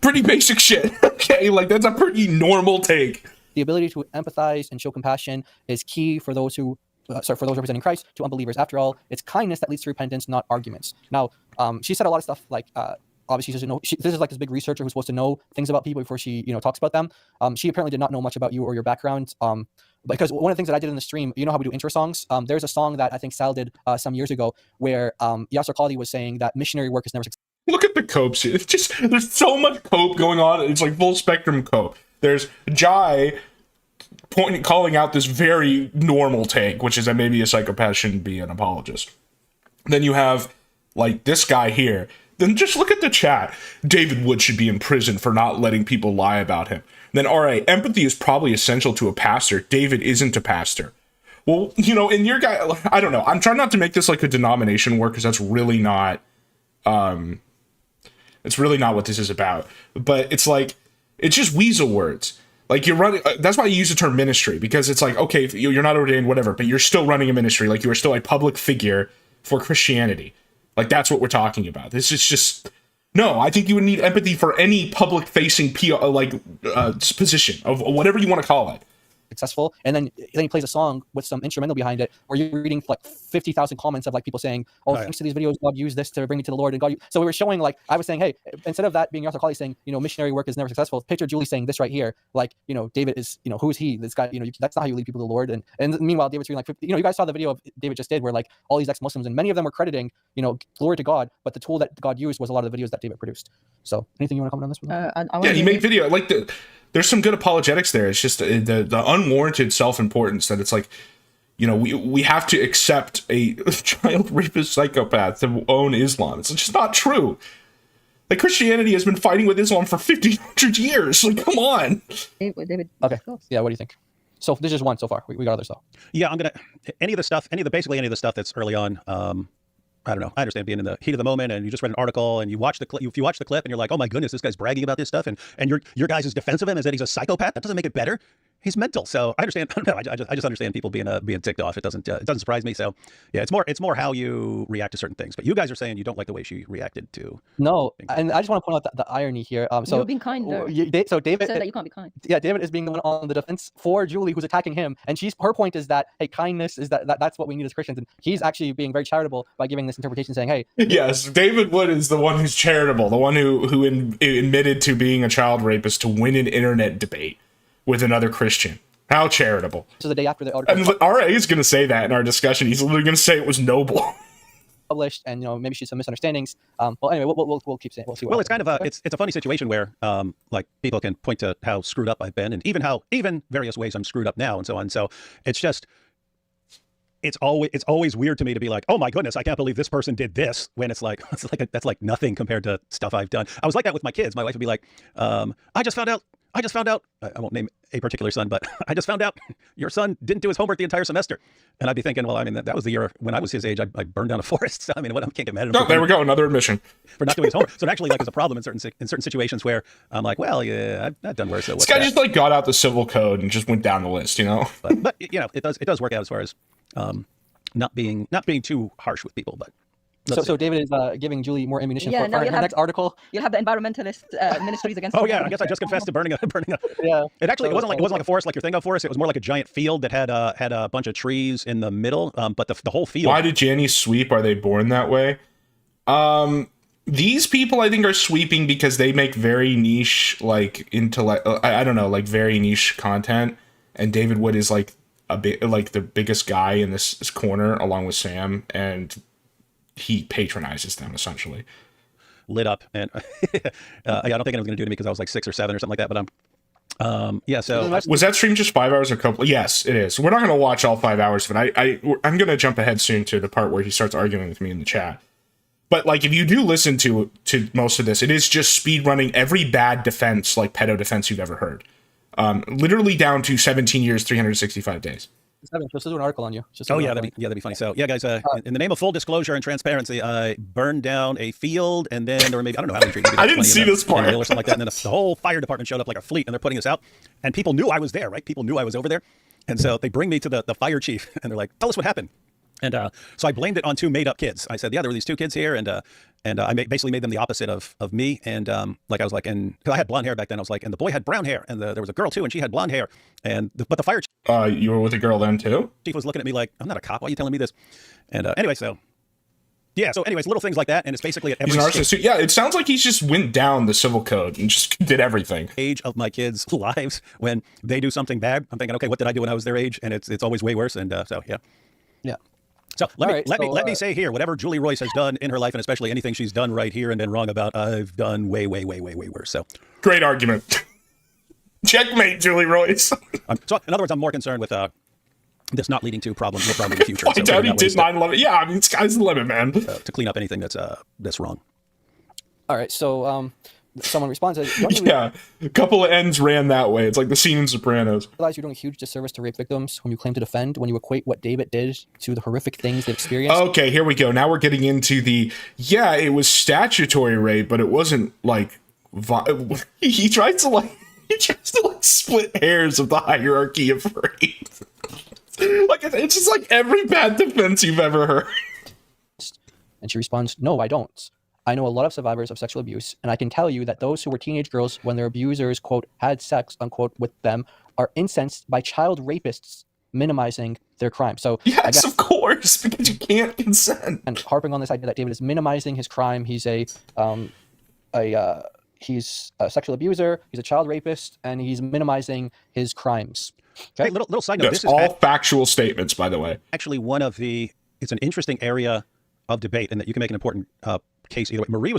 pretty basic shit. Okay, like that's a pretty normal take.
The ability to empathize and show compassion is key for those who for those representing Christ to unbelievers. After all, it's kindness that leads to repentance, not arguments. Now, she said a lot of stuff like, obviously, she doesn't know. This is like this big researcher who's supposed to know things about people before she, talks about them. She apparently did not know much about you or your background. Because one of the things that I did in the stream, you know how we do intro songs. There's a song that I think Sal did some years ago where Yasser Qadi was saying that missionary work is never successful.
Look at the copes here. It's just there's so much cope going on. It's like full spectrum cope. There's Jai calling out this very normal take, which is that maybe a psychopath shouldn't be an apologist. Then you have like this guy here. Then just look at the chat. David Wood should be in prison for not letting people lie about him. Then, all right, empathy is probably essential to a pastor. David isn't a pastor. Well, in your guy, I don't know. I'm trying not to make this like a denomination war because that's really not, it's really not what this is about. But it's like, it's just weasel words. Like you're running, that's why you use the term ministry, because it's like, okay, you're not ordained, whatever, but you're still running a ministry. Like you are still a public figure for Christianity. Like, that's what we're talking about. This is just... No, I think you would need empathy for any public-facing position of whatever you want to call it.
Successful, and then he plays a song with some instrumental behind it, or you're reading like 50,000 comments of like people saying, thanks to these videos, God used this to bring me to the Lord, and God. So we were showing, like, I was saying, hey, instead of that being Yasser Qadi saying, missionary work is never successful, picture Julie saying this right here, like, David is, who is he? This guy, that's not how you lead people to the Lord. And meanwhile, David's reading like, you guys saw the video of David just did, where like all these ex-Muslims and many of them were crediting, glory to God, but the tool that God used was a lot of the videos that David produced. So, anything you want to comment on this?
He made video like there's some good apologetics there. It's just the unwarranted self-importance that it's like, we have to accept a child rapist psychopath to own Islam. It's just not true. Like, Christianity has been fighting with Islam for 1,500 years. Like, come on.
David.
Okay. Yeah, what do you think? So this is one so far. We got others though.
Yeah, I'm gonna basically any of the stuff that's early on. I don't know. I understand being in the heat of the moment, and you just read an article, and you watch the clip. If you watch the clip, and you're like, "Oh my goodness, this guy's bragging about this stuff," and your guys' defense of him is that he's a psychopath. That doesn't make it better. He's mental. So I understand. I just understand people being ticked off. It doesn't surprise me. So yeah, it's more how you react to certain things. But you guys are saying you don't like the way she reacted to.
No, and I just want to point out the irony here. So
you're being kind.
So David
said that you can't be kind.
Yeah, David is being the one on the defense for Julie, who's attacking him, and her point is that, hey, kindness is that's what we need as Christians, and he's actually being very charitable by giving this interpretation, saying, hey.
Yes, David Wood is the one who's charitable, the one who admitted to being a child rapist to win an internet debate with another Christian. How charitable.
So the day after the article.
And RA is going to say that in our discussion. He's literally going to say it was noble.
Published, and maybe she's some misunderstandings. Well, anyway, we'll keep saying. We'll see.
Well, it's kind of it's a funny situation where like people can point to how screwed up I've been, and even various ways I'm screwed up now, and so on. So it's just it's always weird to me to be like, oh my goodness, I can't believe this person did this, when it's like that's like nothing compared to stuff I've done. I was like that with my kids. My wife would be like, I just found out I just found out, I won't name a particular son, but I just found out your son didn't do his homework the entire semester. And I'd be thinking, well, I mean, that was the year when I was his age, I burned down a forest. So, I mean, I can't get mad at him.
No, there we go. Another admission.
For not doing his homework. So it actually like is a problem in certain situations where I'm like, well, yeah, I've done worse. So
this guy just like got out the civil code and just went down the list, you know?
But you know, it does work out as far as not being too harsh with people, but.
So David is giving Julie more ammunition for her next article.
You'll have the environmentalist ministries against.
Oh yeah, I guess I just confessed to burning a.
Yeah.
It wasn't like a forest like you're thinking of forest. It was more like a giant field that had a bunch of trees in the middle. But the whole field.
Why did Janny sweep? Are they born that way? These people I think are sweeping because they make very niche like intellect. I don't know, like very niche content. And David Wood is like a bit like the biggest guy in this corner, along with Sam and. He patronizes them essentially.
Lit up, and I don't think it was going to do to me because I was like 6 or 7 or something like that. But yeah. So
was that stream just 5 hours or couple? Yes, it is. We're not going to watch all 5 hours, but I'm going to jump ahead soon to the part where he starts arguing with me in the chat. But like, if you do listen to most of this, it is just speed running every bad defense, like pedo defense you've ever heard, literally down to 17 years, 365 days.
Just do an article on you.
That'd be funny. So yeah, guys, in the name of full disclosure and transparency, I burned down a field, and then there were maybe, I don't know how many trees.
I didn't see this part.
Or something like that. And then the whole fire department showed up like a fleet, and they're putting us out. And people knew I was there, right? People knew I was over there. And so they bring me to the fire chief, and they're like, tell us what happened. And so I blamed it on 2 made-up kids. I said, yeah, there were these 2 kids here, and I basically made them the opposite of me. And like I was like, and because I had blonde hair back then, I was like, and the boy had brown hair, and there was a girl too, and she had blonde hair. But the fire chief,
you were with a girl then too?
Chief was looking at me like, I'm not a cop. Why are you telling me this? And anyway, so yeah. So anyways, little things like that, and it's basically at every
stage. Yeah, it sounds like he just went down the civil code and just did everything.
Age of my kids' lives, when they do something bad, I'm thinking, okay, what did I do when I was their age? And it's always way worse. And so yeah.
Yeah.
So let me say here, whatever Julie Royce has done in her life, and especially anything she's done right here and been wrong about, I've done way worse. So
great argument. Checkmate, Julie Royce.
So in other words, I'm more concerned with this not leading to problems in the future.
I doubt he did 9/11. Yeah, I mean, sky's the limit, man.
To clean up anything that's wrong.
All right, so someone responds,
yeah, a couple of ends ran that way. It's like the scene in Sopranos.
Realize you're doing a huge disservice to rape victims whom you claim to defend when you equate what David did to the horrific things they've experienced.
Okay, here we go. Now we're getting into it was statutory rape, but it wasn't like he tries to split hairs of the hierarchy of rape. Like it's just like every bad defense you've ever heard.
And she responds, "No, I don't. I know a lot of survivors of sexual abuse, and I can tell you that those who were teenage girls when their abusers, quote, had sex, unquote, with them are incensed by child rapists minimizing their crime." So
yes, of course, because you can't consent.
And harping on this idea that David is minimizing his crime. He's he's a sexual abuser, he's a child rapist, and he's minimizing his crimes.
Okay, little side note.
Yes, this is all factual statements, by the way.
Actually, it's an interesting area of debate, and that you can make an important case either way. Marie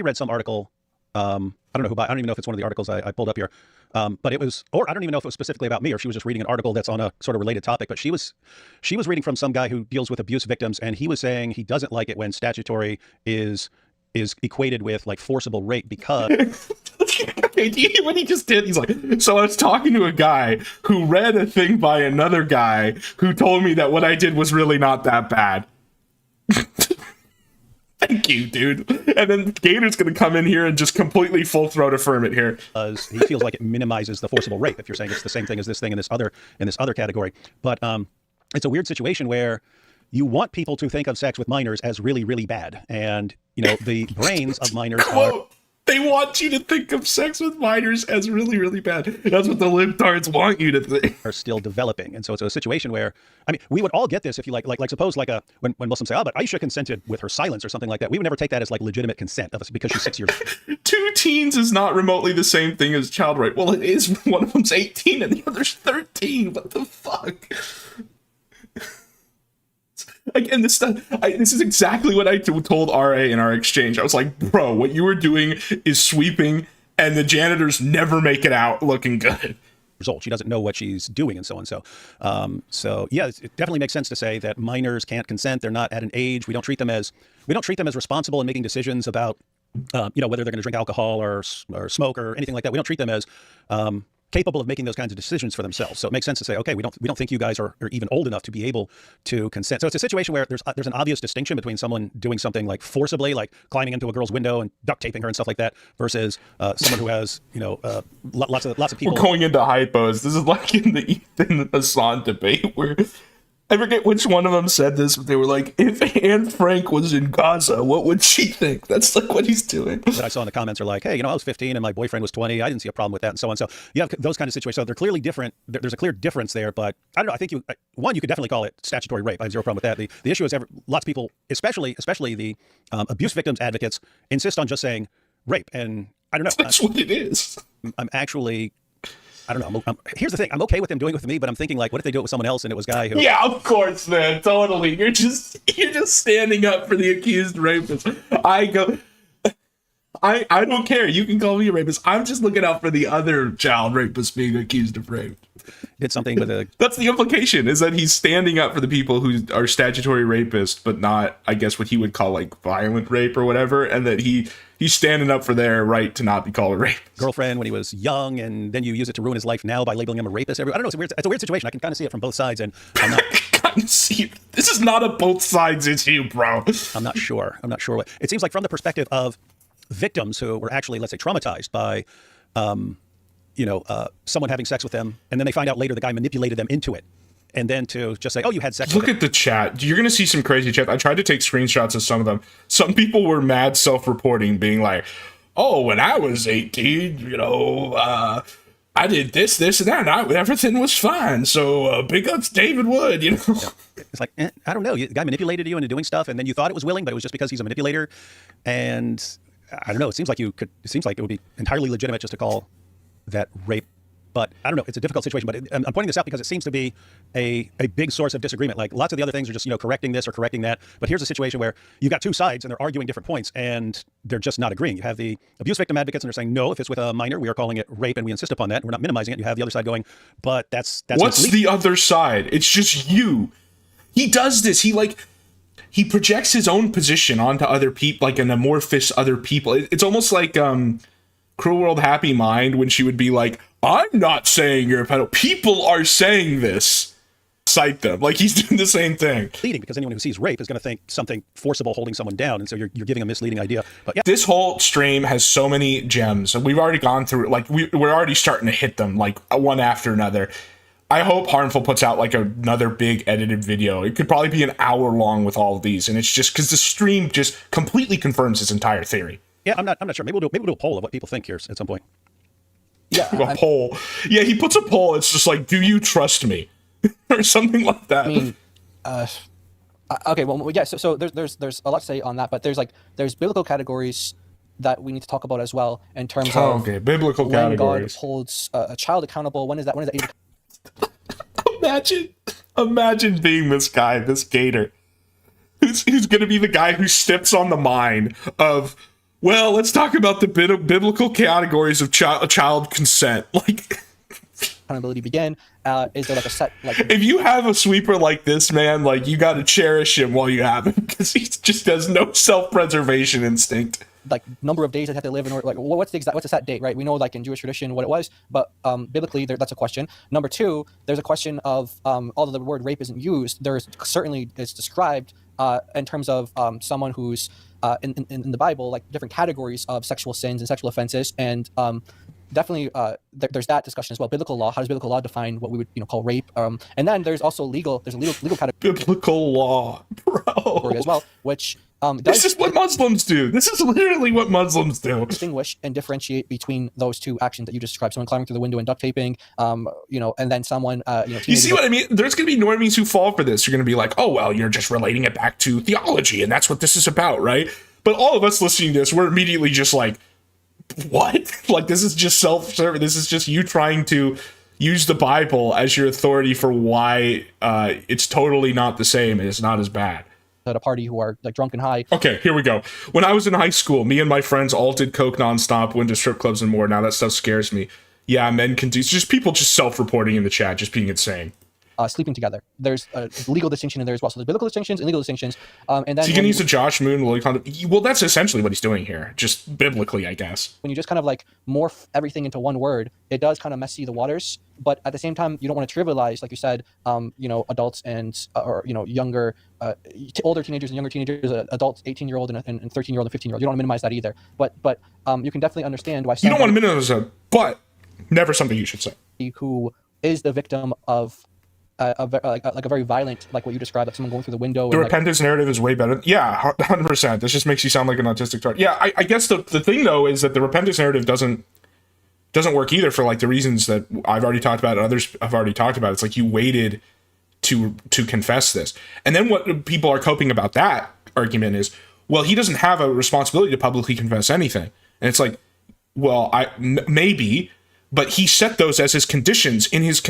read some article. I don't know I don't even know if it's one of the articles I pulled up here. But it was, or I don't even know if it was specifically about me, or she was just reading an article that's on a sort of related topic. But she was reading from some guy who deals with abuse victims, and he was saying he doesn't like it when statutory is equated with like forcible rape because.
Okay, do you hear what he just did? He's like, so I was talking to a guy who read a thing by another guy who told me that what I did was really not that bad. Thank you, dude. And then Gator's going to come in here and just completely full throat affirm it here.
He feels like it minimizes the forcible rape if you're saying it's the same thing as this thing in this other category. But it's a weird situation where you want people to think of sex with minors as really, really bad. And, the brains of minors are...
They want you to think of sex with minors as really, really bad. That's what the libtards want you to think.
Are still developing. And so it's a situation where, I mean, we would all get this if you like suppose when Muslims say, oh, but Aisha consented with her silence or something like that. We would never take that as like legitimate consent of us because she's 6 years old.
2 teens is not remotely the same thing as child rape. Well, it is. One of them's 18 and the other's 13. What the fuck? Again, this is exactly what I told RA in our exchange. I was like, bro, what you were doing is sweeping, and the janitors never make it out looking good.
Result. She doesn't know what she's doing and so on. So yeah, it definitely makes sense to say that minors can't consent. They're not at an age. We don't treat them as responsible in making decisions about whether they're going to drink alcohol or smoke or anything like that. We don't treat them as capable of making those kinds of decisions for themselves. So it makes sense to say, okay, we don't think you guys are even old enough to be able to consent. So it's a situation where there's an obvious distinction between someone doing something like forcibly, like climbing into a girl's window and duct taping her and stuff like that, versus someone who has lots of people.
We're going into hypos. This is like in the Ethan Hassan debate where I forget which one of them said this, but they were like, if Anne Frank was in Gaza, what would she think? That's like what he's doing.
That I saw in the comments are like, hey, I was 15 and my boyfriend was 20. I didn't see a problem with that, and so on. So you have those kind of situations. So they're clearly different. There's a clear difference there, but I don't know. I think you could definitely call it statutory rape. I have zero problem with that. The issue is lots of people, especially the abuse victims advocates, insist on just saying rape, and I don't know.
That's what it is.
I'm actually. I don't know. Here's the thing. I'm okay with them doing it with me, but I'm thinking like, what if they do it with someone else and it was a guy who...
Yeah, of course, man. Totally. You're just standing up for the accused rapist. I don't care. You can call me a rapist. I'm just looking out for the other child rapist being accused of rape.
Did something with a...
That's the implication, is that he's standing up for the people who are statutory rapists, but not, I guess, what he would call like violent rape or whatever, and that he's standing up for their right to not be called a rapist.
Girlfriend when he was young, and then you use it to ruin his life now by labeling him a rapist. I don't know. It's a weird situation. I can kind of see it from both sides, and I'm not...
This is not a both sides issue, bro.
I'm not sure. What it seems like from the perspective of victims who were actually, let's say, traumatized by... someone having sex with them, and then they find out later the guy manipulated them into it. And then to just say, oh, you had sex with
Look at the chat. You're going to see some crazy chat. I tried to take screenshots of some of them. Some people were mad self-reporting, being like, oh, when I was 18, I did this, and that, and everything was fine. So big ups David Wood,
Yeah. It's like, I don't know. The guy manipulated you into doing stuff, and then you thought it was willing, but it was just because he's a manipulator. And I don't know. It seems like it would be entirely legitimate just to call that rape, but I don't know. It's a difficult situation, but I'm pointing this out because it seems to be a big source of disagreement. Like lots of the other things are just, correcting this or correcting that. But here's a situation where you've got two sides and they're arguing different points and they're just not agreeing. You have the abuse victim advocates and they're saying, no, if it's with a minor, we are calling it rape and we insist upon that. We're not minimizing it. You have the other side going, but that's
what's the other side? It's just you. He does this. He projects his own position onto other people, like an amorphous other people. It's almost like, Cruel World Happy Mind when she would be like, I'm not saying you're a pedo. People are saying this. Cite them. Like he's doing the same thing.
Leading, because anyone who sees rape is going to think something forcible holding someone down. And so you're giving a misleading idea. But yeah.
This whole stream has so many gems. We've already gone through it. Like we're already starting to hit them like one after another. I hope Harmful puts out like another big edited video. It could probably be an hour long with all of these. And it's just because the stream just completely confirms his entire theory.
Yeah, I'm not sure. Maybe we'll do a poll of what people think here at some point.
Yeah, a poll. Yeah, he puts a poll. It's just like, do you trust me, or something like that.
I mean, okay. Well, yeah. So there's a lot to say on that, but there's biblical categories that we need to talk about as well in terms of
biblical
when
categories.
God holds a child accountable. When is that?
Imagine being this guy, this gator, who's going to be the guy who steps on the mine of. Well, let's talk about the biblical categories of child consent. Like,
accountability begin? Is there like a set like?
If you have a sweeper like this, man, like you got to cherish him while you have him because he just has no self-preservation instinct.
Like number of days they have to live in order. Like, what's a set date, right? We know like in Jewish tradition what it was, but biblically that's a question. Number two, there's a question of although the word rape isn't used, there's certainly it's described in terms of someone who's in the Bible, like different categories of sexual sins and sexual offenses, and definitely there's that discussion as well. Biblical law, how does biblical law define what we would call rape? And then there's also legal category.
Biblical law, bro,
as well, which
this is what Muslims do. This is literally what Muslims do.
Distinguish and differentiate between those two actions that you just described. Someone climbing through the window and duct taping, and then someone,
You see what I mean? There's going to be normies who fall for this. You're going to be like, oh, well, you're just relating it back to theology, and that's what this is about, right? But all of us listening to this, we're immediately just like, what? Like, this is just self-serving. This is just you trying to use the Bible as your authority for why it's totally not the same and it's not as bad.
At a party who are like drunk and high.
Okay, here we go. When I was in high school, me and my friends all did coke nonstop, went to strip clubs and more. Now that stuff scares me. Yeah, men can do. It's just people just self-reporting in the chat, just being insane.
sleeping together. There's a legal distinction in there as well. So there's biblical distinctions and legal distinctions. And then
so you can use the Josh Moon. Well, that's essentially what he's doing here, just biblically, I guess.
When you just kind of like morph everything into one word, it does kind of messy the waters. But at the same time, you don't want to trivialize, like you said, adults and or younger, older teenagers and younger teenagers, adults, 18-year-old and 13-year-old and 15-year-old. You don't want to minimize that either. But you can definitely understand why
you don't want to minimize it, but never something you should say.
Who is the victim of a very violent, like what you described, like someone going through the window.
The repentance narrative is way better. Yeah, 100%. This just makes you sound like an autistic tart. Yeah, I guess the thing though is that the repentance narrative doesn't work either for like the reasons that I've already talked about and others have already talked about. It's like you waited to confess this. And then what people are coping about that argument is, well, he doesn't have a responsibility to publicly confess anything. And it's like, well, maybe, but he set those as his conditions in his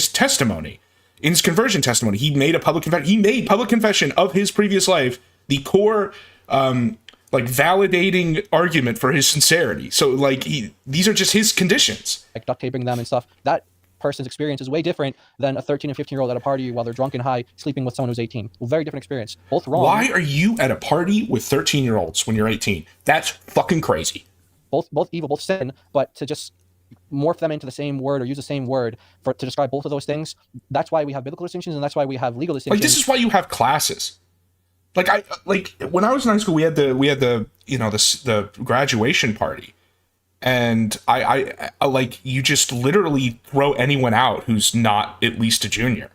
testimony, in his conversion testimony. He made a public confession. He made public confession of his previous life, the core, validating argument for his sincerity. So like these are just his conditions.
Like duct taping them and stuff. That person's experience is way different than a 13 and 15-year-old at a party while they're drunk and high sleeping with someone who's 18. Well, very different experience. Both wrong.
Why are you at a party with 13-year-olds when you're 18? That's fucking crazy.
Both evil, both sin, but to just morph them into the same word or use the same word to describe both of those things, that's why we have biblical distinctions and that's why we have legal distinctions.
Like this is why you have classes. Like when I was in high school, we had the graduation party, and I like you just literally throw anyone out who's not at least a junior,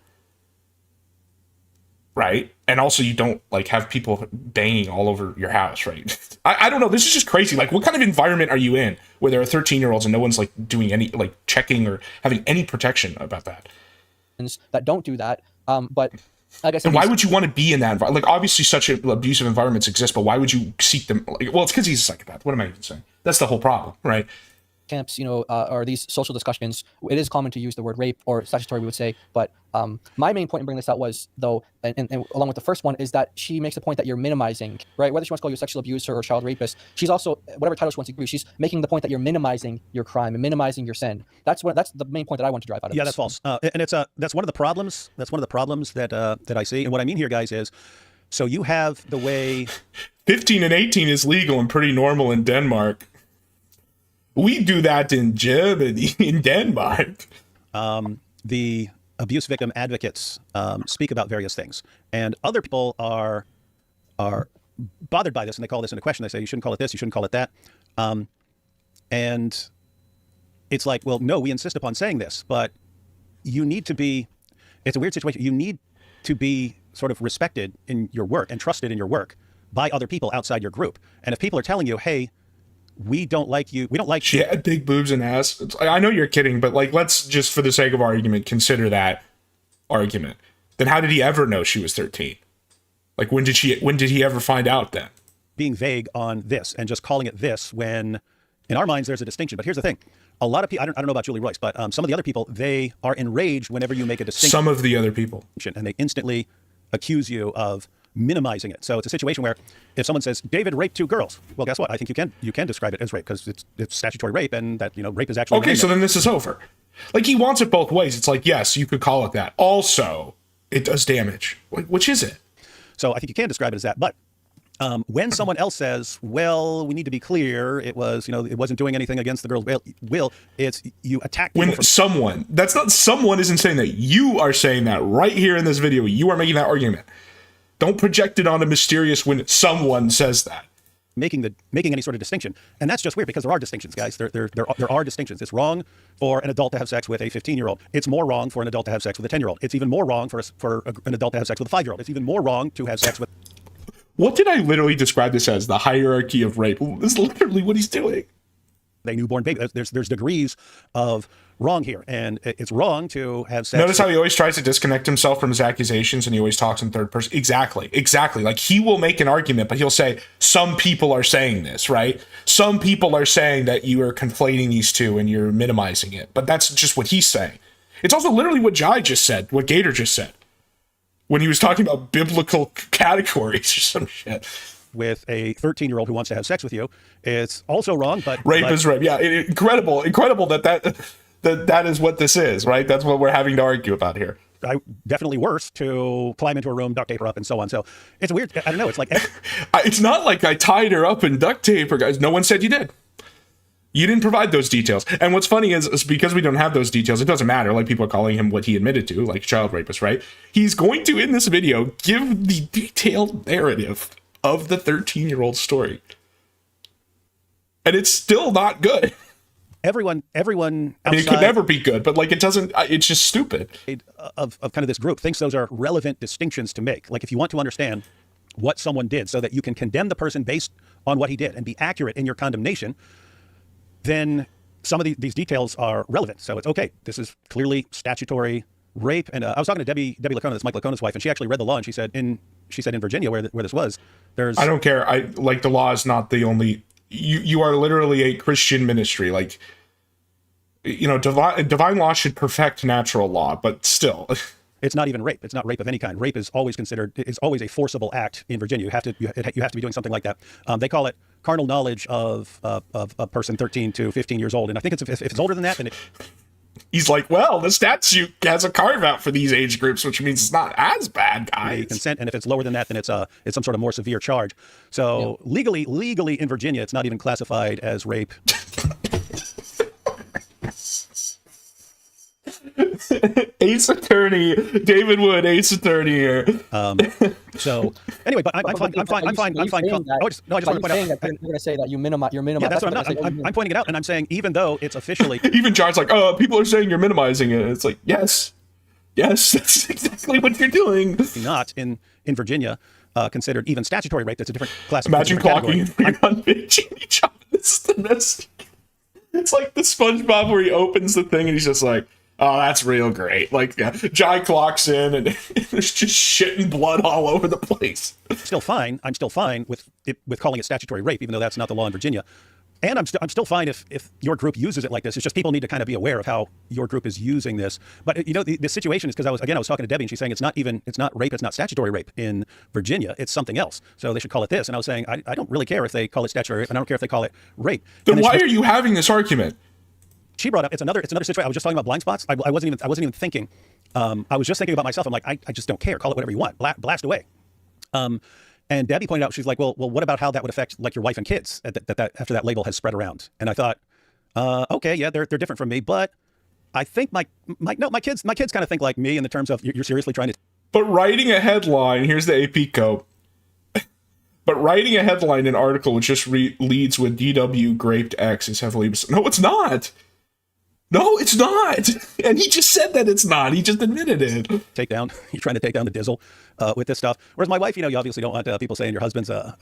right? And also you don't like have people banging all over your house, right? I don't know. This is just crazy. Like, what kind of environment are you in where there are 13-year-olds and no one's like doing any like checking or having any protection about that?
That don't do that, but. Like I said,
and why would you want to be in that environment? Like, obviously, such abusive environments exist, but why would you seek them? Like, well, it's because he's a psychopath. What am I even saying? That's the whole problem, right?
Camps, or these social discussions, it is common to use the word rape or statutory, we would say. But my main point in bringing this out was, though, and along with the first one, is that she makes the point that you're minimizing, right? Whether she wants to call you a sexual abuser or child rapist, she's also, whatever title she wants to give you, she's making the point that you're minimizing your crime and minimizing your sin. That's the main point that I want to drive out of this.
Yeah, that's false. And that's one of the problems. That's one of the problems that I see. And what I mean here, guys, is so you have the way
15 and 18 is legal and pretty normal in Denmark. We do that in Germany, in Denmark.
The abuse victim advocates speak about various things, and other people are bothered by this, and they call this into question. They say you shouldn't call it this, you shouldn't call it that, and it's like, well, no, we insist upon saying this, but you need to be. It's a weird situation. You need to be sort of respected in your work and trusted in your work by other people outside your group. And if people are telling you, hey, we don't like you. We don't like
she had big boobs and ass. I know you're kidding, but like, let's just, for the sake of argument, consider that argument. Then how did he ever know she was 13? Like, when did he ever find out then?
Being vague on this and just calling it this when, in our minds, there's a distinction. But here's the thing: a lot of people. I don't know about Julie Royce, but some of the other people, they are enraged whenever you make a distinction.
Some of the other people,
and they instantly accuse you of minimizing it. So it's a situation where if someone says David raped 2 girls, well, guess what? I think you can describe it as rape because it's statutory rape, and that rape is actually
okay. So then this is over. Like, he wants it both ways. It's like, yes, you could call it that. Also, it does damage. Which is it?
So I think you can describe it as that. But when someone else says, well, we need to be clear, it was it wasn't doing anything against the girl's will. It's you attack
when someone. That's not someone isn't saying that. You are saying that right here in this video. You are making that argument. Don't project it on a mysterious when someone says that.
Making any sort of distinction. And that's just weird because there are distinctions, guys. There are distinctions. It's wrong for an adult to have sex with a 15-year-old. It's more wrong for an adult to have sex with a 10-year-old. It's even more wrong for an adult to have sex with a 5-year-old. It's even more wrong to have sex with...
What did I literally describe this as? The hierarchy of rape. This is literally what he's doing.
A newborn baby. There's degrees of wrong here, and it's wrong to have sex.
Notice how he always tries to disconnect himself from his accusations, and he always talks in third person. Exactly. Like, he will make an argument, but he'll say, some people are saying this, right? Some people are saying that you are conflating these two and you're minimizing it, but that's just what he's saying. It's also literally what Jai just said, what Gator just said, when he was talking about biblical categories or some shit.
With a 13-year-old who wants to have sex with you, it's also wrong, but...
Rape is rape. Yeah, incredible that is what this is, right? That's what we're having to argue about here.
definitely worse to climb into a room, duct tape her up, and so on. So it's weird. I don't know. It's like
it's not like I tied her up in duct tape, or guys. No one said you did. You didn't provide those details. And what's funny is because we don't have those details, it doesn't matter. Like, people are calling him what he admitted to, like child rapist, right? He's going to, in this video, give the detailed narrative of the 13-year-old story. And it's still not good.
Everyone outside,
I mean, it could never be good, but like, it doesn't, it's just stupid.
Of kind of this group thinks those are relevant distinctions to make. Like, if you want to understand what someone did so that you can condemn the person based on what he did and be accurate in your condemnation, then some of these details are relevant. So it's okay. This is clearly statutory rape. And I was talking to Debbie Lacona, that's Mike Lacona's wife, and she actually read the law, and she said in Virginia, where this was, there's.
I don't care. The law is not the only. You are literally a Christian ministry. Like, divine law should perfect natural law, but still.
It's not even rape. It's not rape of any kind. Rape is always a forcible act in Virginia. You have to be doing something like that. They call it carnal knowledge of a person 13 to 15 years old. And I think if it's older than that, then
he's like, well, the statute has a carve out for these age groups, which means it's not as bad, guys.
Consent, and if it's lower than that, then it's some sort of more severe charge. So legally in Virginia, it's not even classified as rape.
Ace Attorney, David Wood, Ace Attorney here.
So anyway, but I'm fine. No, I just want to point out.
You're going to say that you're minimizing.
Yeah, that's what I'm pointing it out, and I'm saying even though it's officially.
Even John's like, oh, people are saying you're minimizing it. It's like, yes, that's exactly what you're doing.
Not in Virginia considered even statutory rape. That's a different class.
Imagine clocking on each other. This is the best. It's like the SpongeBob where he opens the thing and he's just like, oh, that's real great. Like, Jai clocks in and there's just shit and blood all over the place.
Still fine. I'm still fine with calling it statutory rape, even though that's not the law in Virginia. And I'm still fine if your group uses it like this. It's just people need to kind of be aware of how your group is using this. But the situation is because I was talking to Debbie, and she's saying it's not rape, it's not statutory rape in Virginia. It's something else. So they should call it this. And I was saying I don't really care if they call it statutory rape, and I don't care if they call it rape.
Then why are you having this argument?
She brought up it's another situation. I was just talking about blind spots. I wasn't even thinking. I was just thinking about myself. I'm like, I just don't care. Call it whatever you want. Blast away. And Debbie pointed out, she's like, well, what about how that would affect like your wife and kids that after that label has spread around? And I thought, okay, yeah, they're different from me, but I think my kids kind of think like me in the terms of you're seriously trying to.
But writing a headline, here's the AP code. But writing a headline in an article which just leads with DW Graped X is heavily. No, it's not. No, it's not. And he just said that it's not. He just admitted it.
You're trying to take down the Dizzle with this stuff. Whereas my wife, you obviously don't want people saying your husband's a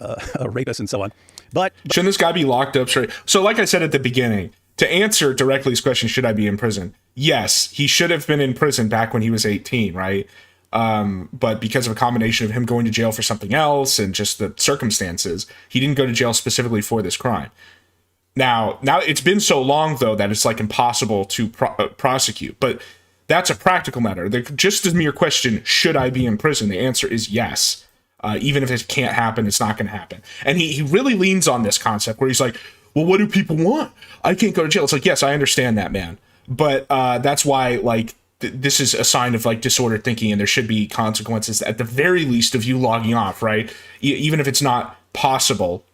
rapist and so on. But
shouldn't this guy be locked up straight? So like I said at the beginning, to answer directly his question, should I be in prison? Yes, he should have been in prison back when he was 18, right? But because of a combination of him going to jail for something else and just the circumstances, he didn't go to jail specifically for this crime. Now it's been so long, though, that it's like impossible to prosecute. But that's a practical matter. Just as mere question, should I be in prison? The answer is yes. Even if it can't happen, it's not going to happen. And he really leans on this concept where he's like, well, what do people want? I can't go to jail. It's like, yes, I understand that, man. But that's why, like, this is a sign of, like, disordered thinking, and there should be consequences at the very least of you logging off, right? Even if it's not possible.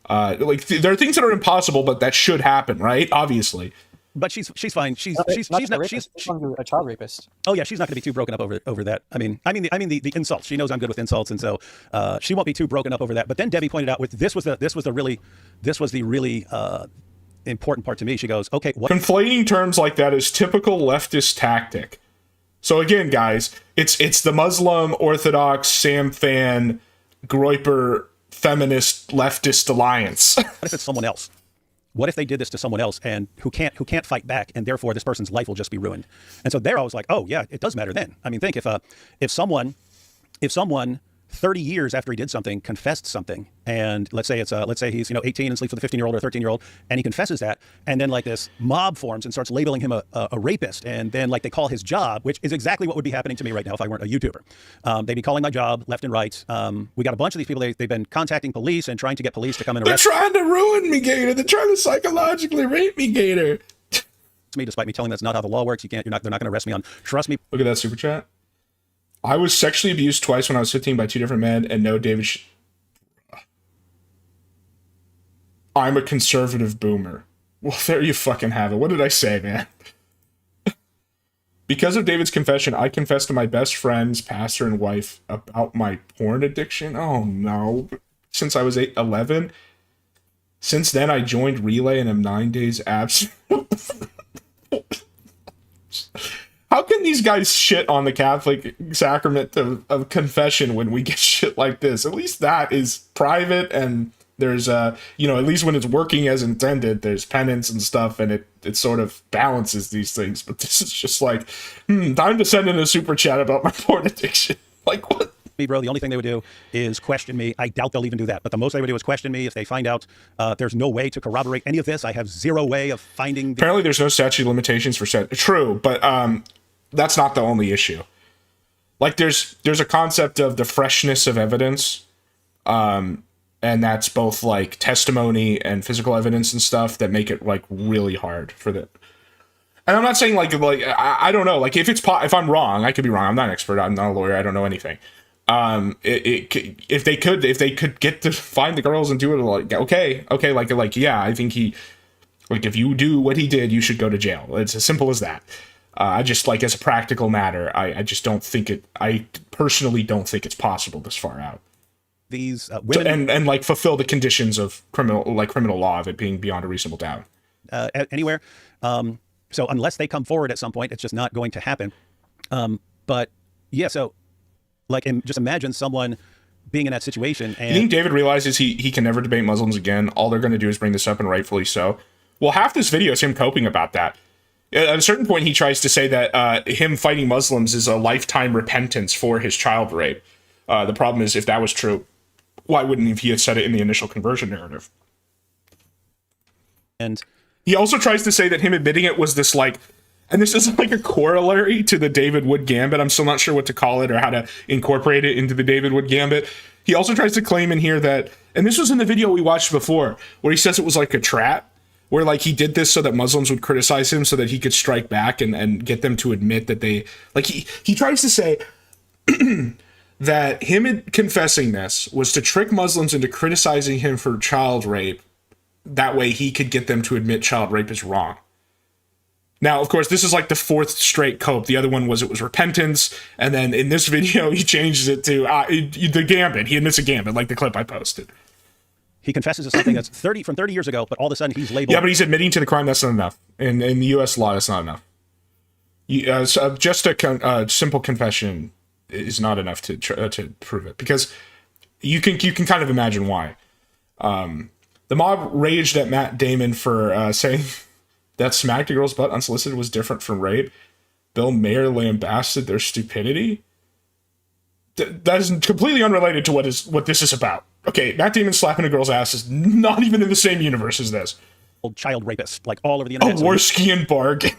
There are things that are impossible, but that should happen, right? Obviously.
But she's fine. She's
a child rapist.
Oh yeah, she's not going to be too broken up over that. I mean the insults. She knows I'm good with insults, and so she won't be too broken up over that. But then Debbie pointed out this was the really important part to me. She goes, okay,
conflating terms like that is typical leftist tactic. So again, guys, it's the Muslim Orthodox Sam Fan Groyper feminist leftist alliance.
What if it's someone else? What if they did this to someone else and who can't fight back, and therefore this person's life will just be ruined? And so there I was like, oh yeah, it does matter then. I mean, think if someone 30 years after he did something confessed something, and let's say he's 18 and sleeps with a 15-year-old or a 13-year-old, and he confesses that, and then like this mob forms and starts labeling him a rapist, and then like they call his job, which is exactly what would be happening to me right now if I weren't a YouTuber. They'd be calling my job left and right. We got a bunch of these people. They've been contacting police and trying to get police to come and arrest.
They're trying to ruin me, Gator. They're trying to psychologically rape me, Gator.
Me, despite me telling them that's not how the law works. They're not going to arrest me on. Trust me.
Look at that super chat. I was sexually abused twice when I was 15 by 2 different men, and no, David. I'm a conservative boomer. Well, there you fucking have it. What did I say, man? Because of David's confession, I confessed to my best friend's pastor and wife about my porn addiction. Oh no. Since I was 11. Since then, I joined Relay and am 9 days absent. How can these guys shit on the Catholic sacrament of confession when we get shit like this? At least that is private, and there's at least when it's working as intended, there's penance and stuff, and it sort of balances these things. But this is just like, time to send in a super chat about my porn addiction. Like, what?
Me, bro, the only thing they would do is question me. I doubt they'll even do that, but the most they would do is question me. If they find out there's no way to corroborate any of this, I have zero way of finding.
Apparently, there's no statute of limitations for True, but that's not the only issue. Like, there's a concept of the freshness of evidence, and that's both like testimony and physical evidence and stuff that make it like really hard for the. And I'm not saying like I don't know, like if I'm wrong, I could be wrong. I'm not an expert. I'm not a lawyer. I don't know anything. If they could get to find the girls and do it, like okay, like yeah, I think if you do what he did, you should go to jail. It's as simple as that. I just, like, as a practical matter, I just don't think I personally don't think it's possible this far out.
These women
and like fulfill the conditions of criminal law of it being beyond a reasonable doubt.
Anywhere. So unless they come forward at some point, it's just not going to happen. But yeah, so like, just imagine someone being in that situation. And
you think David realizes he can never debate Muslims again? All they're going to do is bring this up, and rightfully so. Well, half this video is him coping about that. At a certain point, he tries to say that him fighting Muslims is a lifetime repentance for his child rape. The problem is, if that was true, why wouldn't he have said it in the initial conversion narrative?
And
he also tries to say that him admitting it was this like, and this is like a corollary to the David Wood Gambit. I'm still not sure what to call it or how to incorporate it into the David Wood Gambit. He also tries to claim in here that, and this was in the video we watched before, where he says it was like a trap, where like he did this so that Muslims would criticize him so that he could strike back and get them to admit that they, like he tries to say that him confessing this was to trick Muslims into criticizing him for child rape. That way he could get them to admit child rape is wrong. Now, of course, this is like the fourth straight cope. The other one was it was repentance. And then in this video, he changes it to the gambit. He admits a gambit, like the clip I posted.
He confesses to something that's 30 years ago, but all of a sudden he's labeled.
Yeah, but he's admitting to the crime. That's not enough. In the U.S. law, that's not enough. Just a simple confession is not enough to prove it, because you can kind of imagine why. The mob raged at Matt Damon for saying that smacked a girl's butt unsolicited was different from rape. Bill Mayer lambasted their stupidity. That is completely unrelated to what this is about. Okay, Matt Damon slapping a girl's ass is not even in the same universe as this.
Old child rapist, like all over the internet.
A Warski and Barg.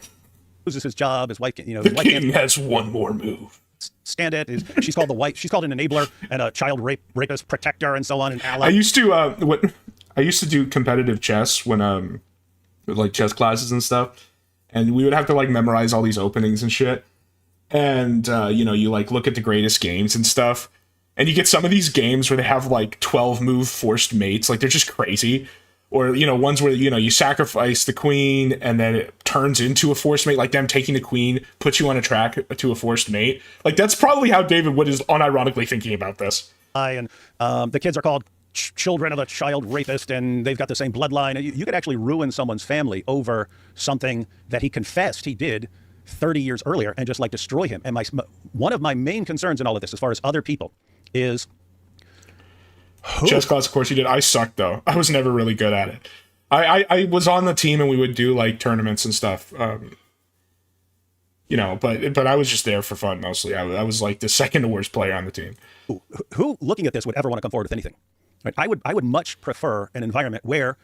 Loses his job. His wife,
the king has one more move.
Stand it. She's called the wife. She's called an enabler and a child rapist protector and so on. And ally.
I used to do competitive chess when like chess classes and stuff, and we would have to like memorize all these openings and shit. And you like look at the greatest games and stuff, and you get some of these games where they have like 12 move forced mates, like they're just crazy. Or, ones where, you sacrifice the queen and then it turns into a forced mate, like them taking the queen, puts you on a track to a forced mate. Like, that's probably how David Wood is unironically thinking about this.
And the kids are called children of a child rapist, and they've got the same bloodline. You could actually ruin someone's family over something that he confessed he did 30 years earlier and just like destroy him. And one of my main concerns in all of this, as far as other people, is...
Chess class, of course you did. I sucked though. I was never really good at it. I was on the team and we would do like tournaments and stuff. But I was just there for fun mostly. I was like the second worst player on the team.
Who looking at this would ever want to come forward with anything? Right? I would much prefer an environment where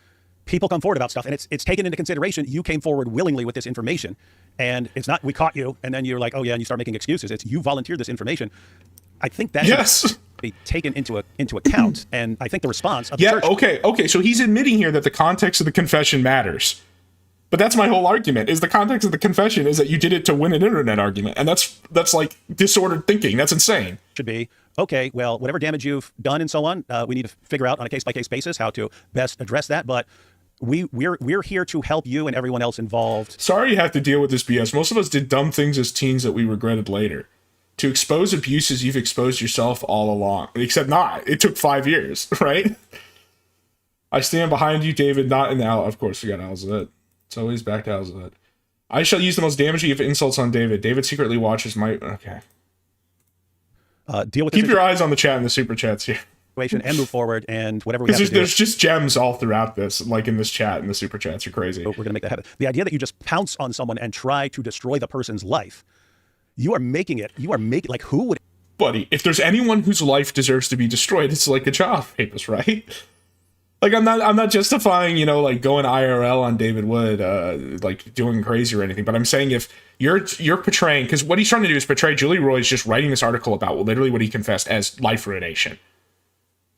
people come forward about stuff and it's taken into consideration. You came forward willingly with this information, and it's not we caught you and then you're like, oh yeah, and you start making excuses. It's you volunteered this information. I think that should be taken into account, and I think the response of the church...
Okay, so he's admitting here that the context of the confession matters. But that's my whole argument, is the context of the confession is that you did it to win an internet argument. And that's like disordered thinking. That's insane.
Should be, okay, well, whatever damage you've done and so on, we need to figure out on a case-by-case basis how to best address that. But we're here to help you and everyone else involved.
Sorry you have to deal with this BS. Most of us did dumb things as teens that we regretted later. To expose abuses, you've exposed yourself all along. Except not. It took 5 years, right? I stand behind you, David, not in the Al. Of course, we got Alzette. It's always back to Alzette. I shall use the most damaging of insults on David. David secretly watches my... Okay.
Deal with
Keep your eyes on the chat and the super chats here.
And move forward, and whatever we have to do.
There's just gems all throughout this, like in this chat and the super chats. You're crazy.
We're going to make that happen. The idea that you just pounce on someone and try to destroy the person's life, you are making, like, who would...
Buddy, if there's anyone whose life deserves to be destroyed, it's like a child rapist, right? Like, I'm not justifying, you know, like going IRL on David Wood, like doing crazy or anything. But I'm saying if you're portraying, because what he's trying to do is portray Julie Roy's just writing this article about literally what he confessed as life ruination.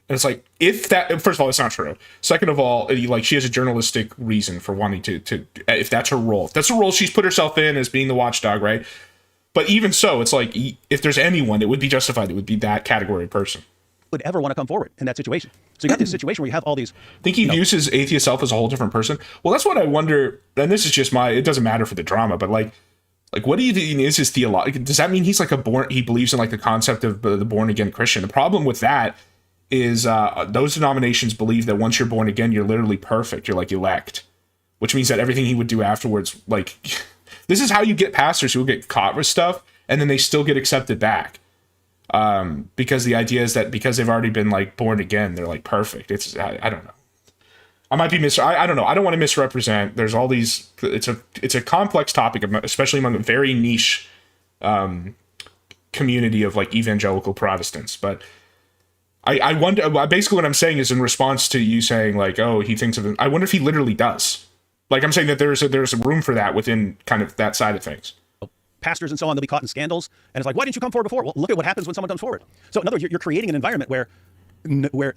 And it's like, if that, first of all, it's not true. Second of all, like, she has a journalistic reason for wanting to if that's her role. If that's the role she's put herself in as being the watchdog, right? But even so, it's like, if there's anyone, it would be justified. It would be that category of person.
Would ever want to come forward in that situation. So you got this situation where you have all these...
I think he views his atheist self as a whole different person. Well, that's what I wonder, and this is just it doesn't matter for the drama, but like what do you think is his theology? Does that mean he's like he believes in like the concept of the born again Christian? The problem with that is those denominations believe that once you're born again, you're literally perfect. You're like elect, which means that everything he would do afterwards, like, this is how you get pastors who get caught with stuff and then they still get accepted back. Because the idea is that because they've already been like born again, they're like perfect. I don't know. I might be I don't know. I don't want to misrepresent. There's all these. It's a complex topic, especially among a very niche community of like evangelical Protestants. But I wonder. Basically, what I'm saying is in response to you saying like, oh, he thinks of it. I wonder if he literally does. Like, I'm saying that there's a room for that within kind of that side of things.
Pastors and so on, they'll be caught in scandals, and it's like, why didn't you come forward before? Well, look at what happens when someone comes forward. So in other words, you're creating an environment where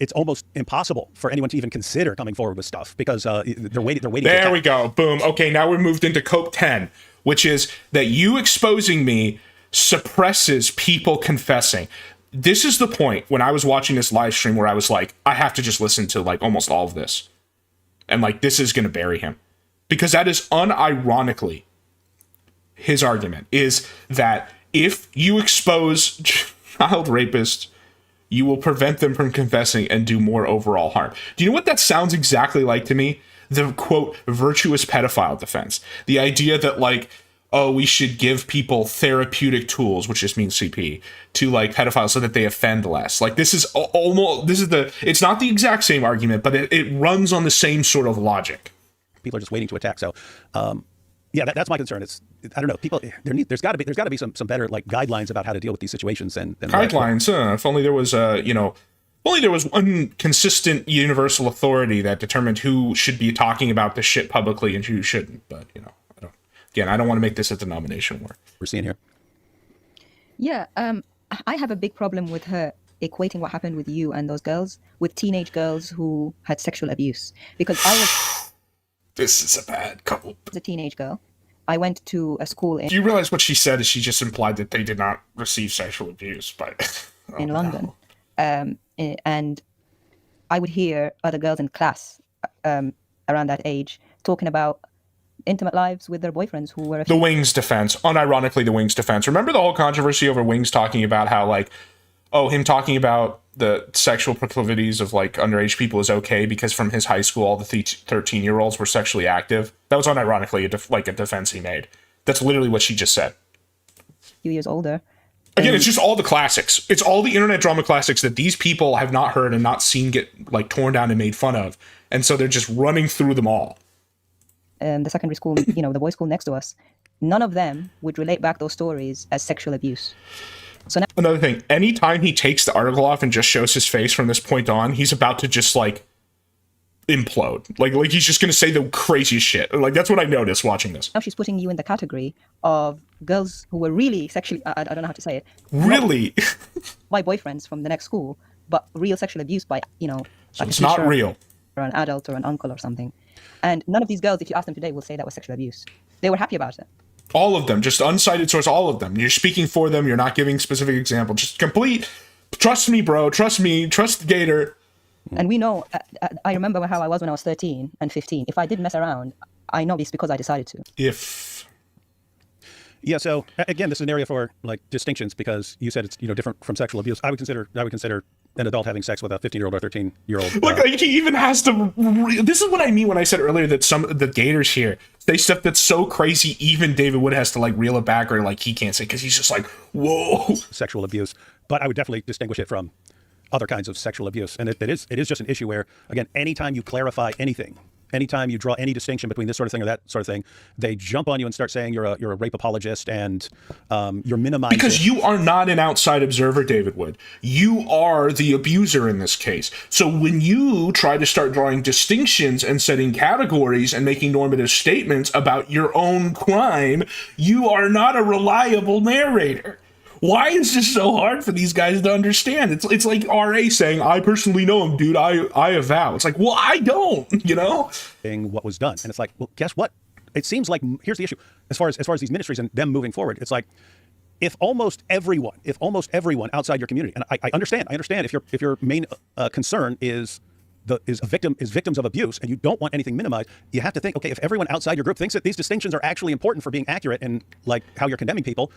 it's almost impossible for anyone to even consider coming forward with stuff because they're waiting.
There we go. Boom. Okay, now we're moved into Cope 10, which is that you exposing me suppresses people confessing. This is the point when I was watching this live stream where I was like, I have to just listen to like almost all of this. And like, this is going to bury him. Because that is unironically his argument, is that if you expose child rapists, you will prevent them from confessing and do more overall harm. Do you know what that sounds exactly like to me? The, quote, virtuous pedophile defense. The idea that, like, oh, we should give people therapeutic tools, which just means CP, to, like, pedophiles so that they offend less. Like, this is almost, it's not the exact same argument, but it runs on the same sort of logic.
People are just waiting to attack. So, yeah, that's my concern. I don't know. People, there's got to be some better like guidelines about how to deal with these situations than
guidelines. If only there was only there was one consistent universal authority that determined who should be talking about this shit publicly and who shouldn't. But I don't want to make this a denomination war.
We're seeing here.
Yeah, I have a big problem with her equating what happened with you and those girls with teenage girls who had sexual abuse, because I was.
This is a bad couple.
As a teenage girl, I went to a school in...
Do you realize what she said is she just implied that they did not receive sexual abuse
in London. And I would hear other girls in class around that age talking about intimate lives with their boyfriends who were...
The Wings defense. Unironically, the Wings defense. Remember the whole controversy over Wings talking about how, like, him talking about the sexual proclivities of like underage people is okay because from his high school all the 13-year-olds were sexually active. That was unironically a defense he made. That's literally what she just said.
A few years older.
Again, it's just all the classics. It's all the internet drama classics that these people have not heard and not seen get like torn down and made fun of, and so they're just running through them all.
The secondary school, the boys' school next to us, none of them would relate back those stories as sexual abuse. So now,
another thing, anytime he takes the article off and just shows his face from this point on, he's about to just like implode. Like he's just going to say the craziest shit. Like that's what I noticed watching this.
Now she's putting you in the category of girls who were really sexually, I don't know how to say it.
Really?
By boyfriends from the next school, but real sexual abuse by,
So it's not real.
or an adult or an uncle or something. And none of these girls, if you ask them today, will say that was sexual abuse. They were happy about it.
All of them, just uncited source, all of them. You're speaking for them. You're not giving specific example. Just complete. Trust me, bro. Trust me. Trust Gator.
And we know, I remember how I was when I was 13 and 15. If I did mess around, I know this because I decided to.
Yeah, so again, this is an area for like distinctions because you said it's different from sexual abuse. I would consider an adult having sex with a 15-year-old or 13-year-old.
Like he even has to. This is what I mean when I said earlier that some of the Gators here say stuff that's so crazy. Even David Wood has to like reel it back or like he can't say because he's just like whoa.
Sexual abuse, but I would definitely distinguish it from other kinds of sexual abuse, and it is just an issue where again, anytime you clarify anything. Anytime you draw any distinction between this sort of thing or that sort of thing, they jump on you and start saying you're a rape apologist and you're minimizing.
Because you are not an outside observer, David Wood. You are the abuser in this case. So when you try to start drawing distinctions and setting categories and making normative statements about your own crime, you are not a reliable narrator. Why is this so hard for these guys to understand? It's like RA saying, I personally know him, dude. I avow. It's like, well, I don't,
what was done. And it's like, well, guess what? It seems like here's the issue. As far as these ministries and them moving forward, it's like if almost everyone outside your community, and I understand if your main concern is victims of abuse and you don't want anything minimized, you have to think, okay, if everyone outside your group thinks that these distinctions are actually important for being accurate and like how you're condemning people,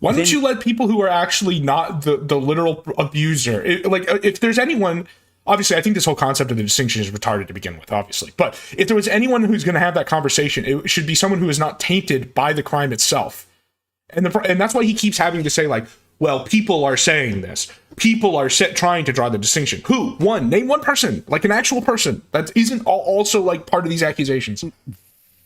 why don't you let people who are actually not the literal abuser, if there's anyone, obviously I think this whole concept of the distinction is retarded to begin with, obviously, but if there was anyone who's going to have that conversation, it should be someone who is not tainted by the crime itself. And that's why he keeps having to say like, well, people are saying this. People are trying to draw the distinction. Who? Name one person, like an actual person that isn't also like part of these accusations.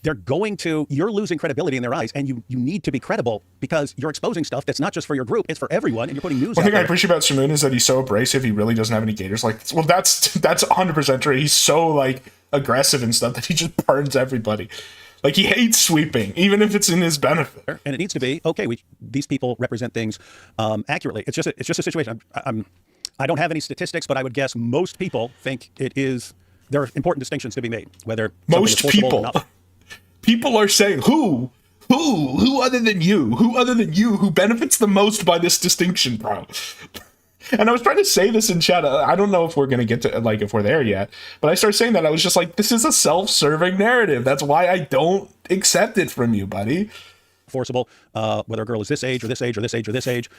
You're losing credibility in their eyes, and you need to be credible because you're exposing stuff that's not just for your group, it's for everyone, and you're putting news out there.
One thing I appreciate about Samoon is that he's so abrasive, he really doesn't have any Gators like this. Well, that's 100% true. He's so, like, aggressive and stuff that he just burns everybody. Like, he hates sweeping, even if it's in his benefit.
And it needs to be, okay, these people represent things accurately. It's just a situation. I don't have any statistics, but I would guess most people think there are important distinctions to be made, whether
most people. Or not. People are saying, who other than you? Who other than you who benefits the most by this distinction, bro? And I was trying to say this in chat. I don't know if we're going to get to, like, if we're there yet. But I started saying that. I was just like, this is a self-serving narrative. That's why I don't accept it from you, buddy.
Forcible, whether a girl is this age or this age or this age or this age.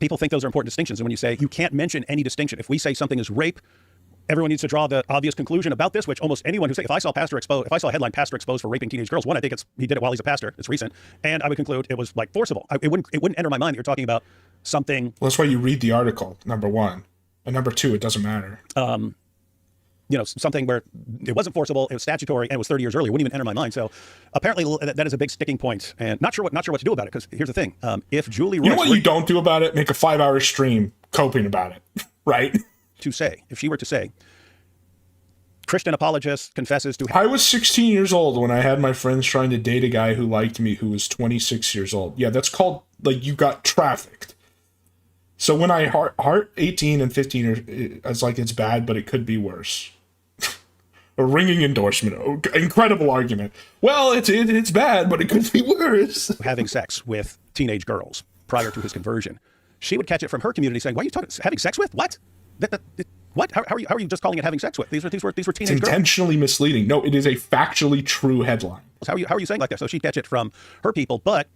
People think those are important distinctions. And when you say, you can't mention any distinction. If we say something is rape, everyone needs to draw the obvious conclusion about this, which almost anyone who say, if I saw a headline pastor exposed for raping teenage girls, one, I think he did it while he's a pastor. It's recent. And I would conclude it was like forcible. It wouldn't enter my mind that you're talking about something.
Well, that's why you read the article, number one. And number two, it doesn't matter.
Something where it wasn't forcible, it was statutory, and it was 30 years earlier. It wouldn't even enter my mind. So apparently that is a big sticking point. And not sure what to do about it, because here's the thing. If Julie Royce...
You know what you don't do about it? Make a 5-hour stream coping about it, right?
If she were to say, Christian apologist confesses to...
I was 16 years old when I had my friends trying to date a guy who liked me who was 26 years old. Yeah, that's called, like, you got trafficked. So when I heart 18 and 15, it's like it's bad, but it could be worse. A ringing endorsement. Incredible argument. Well, it's bad, but it could be worse.
Having sex with teenage girls prior to his conversion. She would catch it from her community saying, "Why are you talking having sex with? What? What? How are you just calling it having sex with? These were teenage girls." It's
intentionally misleading. No, it is a factually true headline.
How are you saying like that? So she'd catch it from her people, but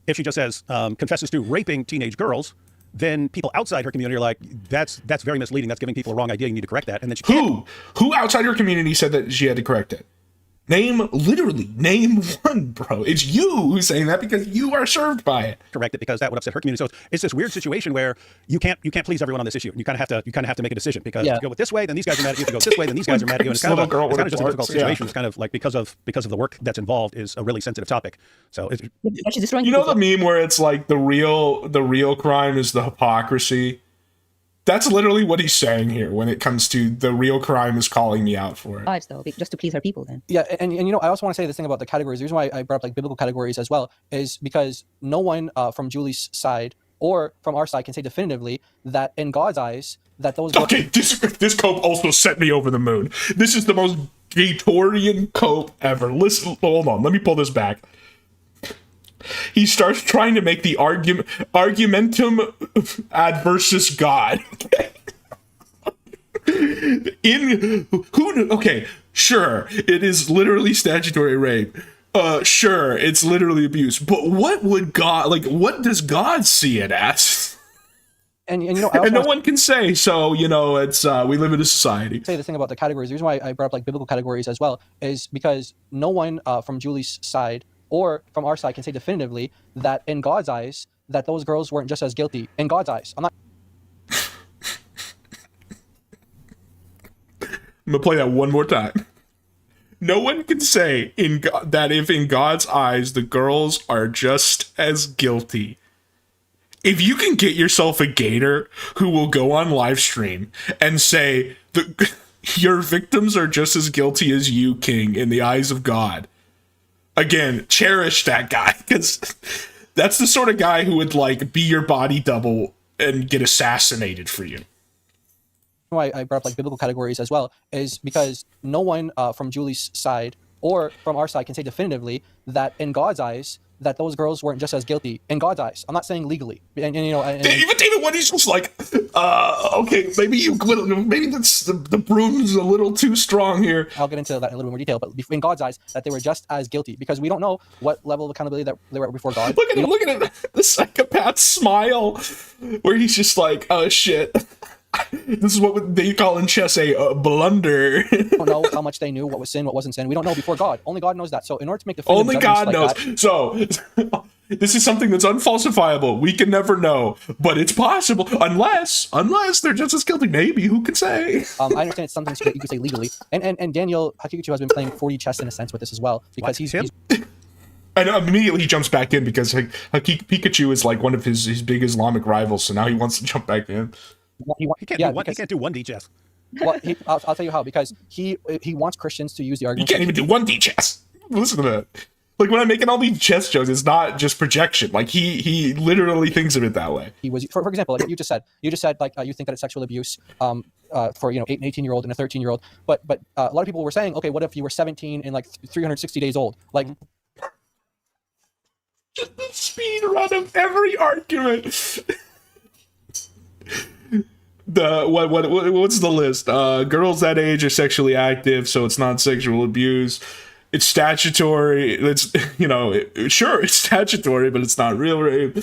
if she just says confesses to raping teenage girls, then people outside her community are like, that's very misleading. That's giving people a wrong idea. You need to correct that. And then
who outside her community said that she had to correct it? Name one, bro. It's you who's saying that because you are served by it.
Correct it because that would upset her community. So it's this weird situation where you can't please everyone on this issue. You kind of have to make a decision because if you go with this way, then these guys are mad at you. If you go this way, then these guys are mad at you. And it's kind of just a difficult situation. It's kind of like because of the work that's involved is a really sensitive topic. So
you know the meme where it's like the real crime is the hypocrisy. That's literally what he's saying here when it comes to the real crime is calling me out for it.
Lives, though, just to please her people then.
Yeah, and I also want to say this thing about the categories. The reason why I brought up like biblical categories as well is because no one from Julie's side or from our side can say definitively that in God's eyes, that those
Okay, this cope also set me over the moon. This is the most Gatorian cope ever. Listen, hold on, let me pull this back. He starts trying to make the argumentum adversus God. Okay, sure, it is literally statutory rape. Sure, it's literally abuse. But what would God, like, what does God see it as?
And you know,
and no one can say. So, you know, it's we live in a society.
Say this thing about the categories. The reason why I brought up like biblical categories as well is because no one from Julie's side or from our side can say definitively that in God's eyes that those girls weren't just as guilty. In God's eyes, I'm
gonna play that one more time. No one can say that if in God's eyes the girls are just as guilty. If you can get yourself a gator who will go on live stream and say your victims are just as guilty as you, King, in the eyes of God, again, cherish that guy, because that's the sort of guy who would like be your body double and get assassinated for you.
why I brought up like biblical categories as well is because no one from Julie's side or from our side can say definitively that in God's eyes that those girls weren't just as guilty. In God's eyes, I'm not saying legally. And you know,
even David Woody's just like, okay, maybe that's the broom's a little too strong here.
I'll get into that in a little bit more detail, but in God's eyes, that they were just as guilty because we don't know what level of accountability that they were at before God.
Look at him, the psychopath smile, where he's just like, oh shit. This is what they call in chess a blunder.
We don't know how much they knew, what was sin, what wasn't sin. We don't know before God. Only God knows that. So in order to make the
only God knows. So this is something that's unfalsifiable. We can never know, but it's possible unless they're just as guilty. Maybe, who can say?
I understand it's something that you could say legally. And Daniel Hakikuchi has been playing 4D chess in a sense with this as well because he's
and immediately he jumps back in because Pikachu is like one of his big Islamic rivals. So now he wants to jump back in.
He can't do 1D chess.
Well, I'll tell you how, because he wants Christians to use the argument.
You can't even do 1D chess. Listen to that. Like when I'm making all these chess jokes, it's not just projection. Like he literally thinks of it that way.
He was, for example, like you just said like you think that it's sexual abuse for an 18-year-old and a 13-year-old, but a lot of people were saying, okay, what if you were 17 and like 360 days old? Like
just the speed run of every argument. What's the list? Girls that age are sexually active, so it's not sexual abuse. It's statutory. It's sure it's statutory, but it's not real rape.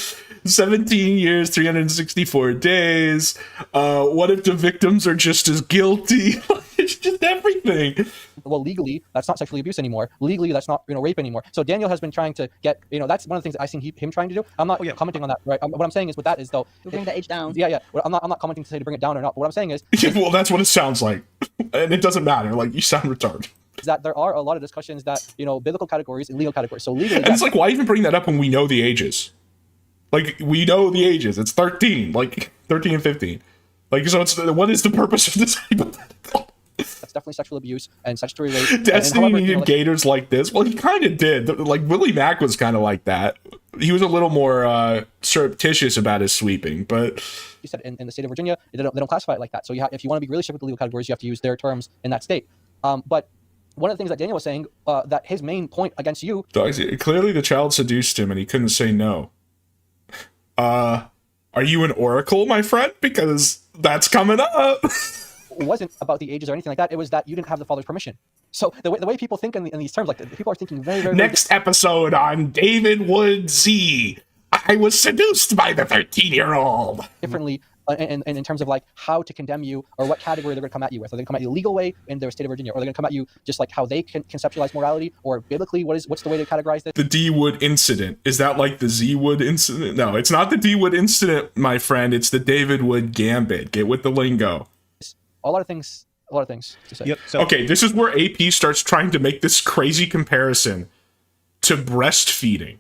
17 years, 364 days. What if the victims are just as guilty? It's just everything.
Well, legally, that's not sexually abuse anymore. Legally, that's not rape anymore. So Daniel has been trying to get that's one of the things that I've seen him trying to do. I'm not commenting on that, right? What I'm saying is with that is though
to bring the age down.
Yeah. I'm not commenting to say to bring it down or not. But what I'm saying is
well, that's what it sounds like, and it doesn't matter. Like you sound retarded.
Is that there are a lot of discussions that biblical categories and legal categories. So legally,
and it's like, why even bring that up when we know the ages? Like we know the ages. It's 13, like 13 and 15. Like so, what is the purpose of this hypothetical?
That's definitely sexual abuse and statutory rape.
Destiny needed gators like this. Well, he kind of did. Like Willie Mack was kind of like that. He was a little more surreptitious about his sweeping, but
you said in the state of Virginia, they don't classify it like that. So if you want to be really strict with the legal categories, you have to use their terms in that state. But one of the things that Daniel was saying, that his main point against you,
clearly the child seduced him and he couldn't say no. Are you an oracle, my friend? Because that's coming up.
Wasn't about the ages or anything like that. It was that you didn't have the father's permission. So the way people think in these terms, like people are thinking very, very
next episode on David Wood Z. I was seduced by the 13-year-old.
Differently, and in terms of like how to condemn you or what category they're going to come at you with. Are they going to come at you the legal way in their state of Virginia, or are they going to come at you just like how they can conceptualize morality, or biblically? What's the way to categorize this?
The D Wood incident, is that like the Z Wood incident? No, it's not the D Wood incident, my friend. It's the David Wood gambit. Get with the lingo.
A lot of things to say.
Yep.
Okay, this is where AP starts trying to make this crazy comparison to breastfeeding.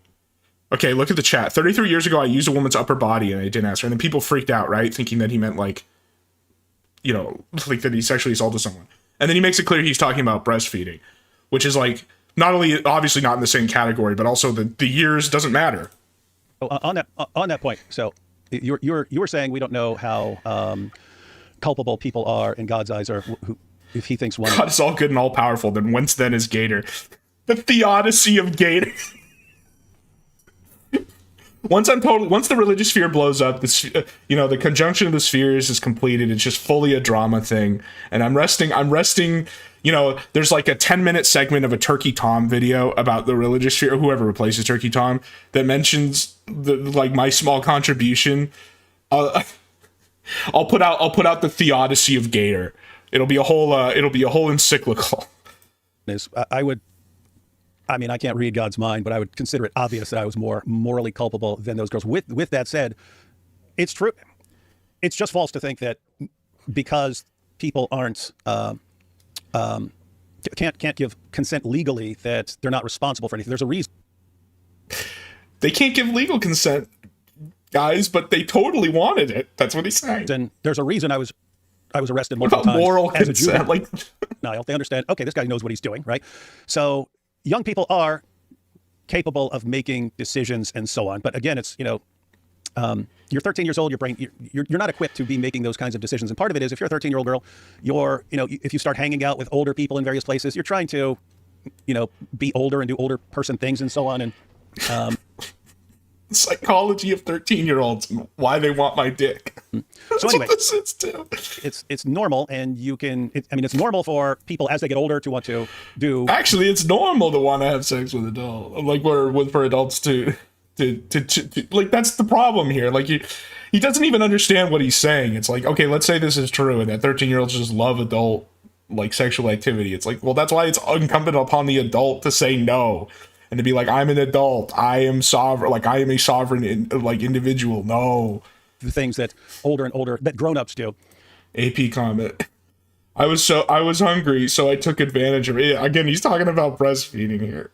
Okay, look at the chat. 33 years ago, I used a woman's upper body and I didn't ask her. And then people freaked out, right? Thinking that he meant like that he sexually assaulted someone. And then he makes it clear he's talking about breastfeeding, which is like not only obviously not in the same category, but also the years doesn't matter.
On that point, so you were saying we don't know how culpable people are in God's eyes, or who, if he thinks one.
God is all good and all powerful. Then whence then is Gator? The theodicy of Gator. Once the religious sphere blows up, the conjunction of the spheres is completed. It's just fully a drama thing, and I'm resting. There's like a 10-minute segment of a Turkey Tom video about the religious sphere, or whoever replaces Turkey Tom, that mentions my small contribution. I'll put out the theodicy of Gator. It'll be a whole encyclical.
I can't read God's mind, but I would consider it obvious that I was more morally culpable than those girls. With that said, it's true. It's just false to think that because people aren't can't give consent legally that they're not responsible for anything. There's a reason.
They can't give legal consent, guys, but they totally wanted it. That's what he's saying.
And there's a reason I was arrested multiple times.
Moral
as
consent,
a juvenile. Niall, they understand. Okay, this guy knows what he's doing, right? So young people are capable of making decisions and so on. But again, it's you're 13 years old. Your brain, you're not equipped to be making those kinds of decisions. And part of it is if you're a 13-year-old girl, if you start hanging out with older people in various places, you're trying to, be older and do older person things and so on. And
psychology of 13-year-olds, why they want my dick.
So anyway,
what this is too.
It's normal, and it's normal for people as they get older to want to do.
Actually, it's normal to want to have sex with adults, for adults to that's the problem here. He doesn't even understand what he's saying. It's like, okay, let's say this is true, and that 13-year-olds just love adult sexual activity. It's like, well, that's why it's incumbent upon the adult to say no. And to be like, I'm an adult. I am sovereign. I am a sovereign, individual. No.
The things that that grown-ups do.
AP comment. I was hungry, so I took advantage of it. Again, he's talking about breastfeeding here.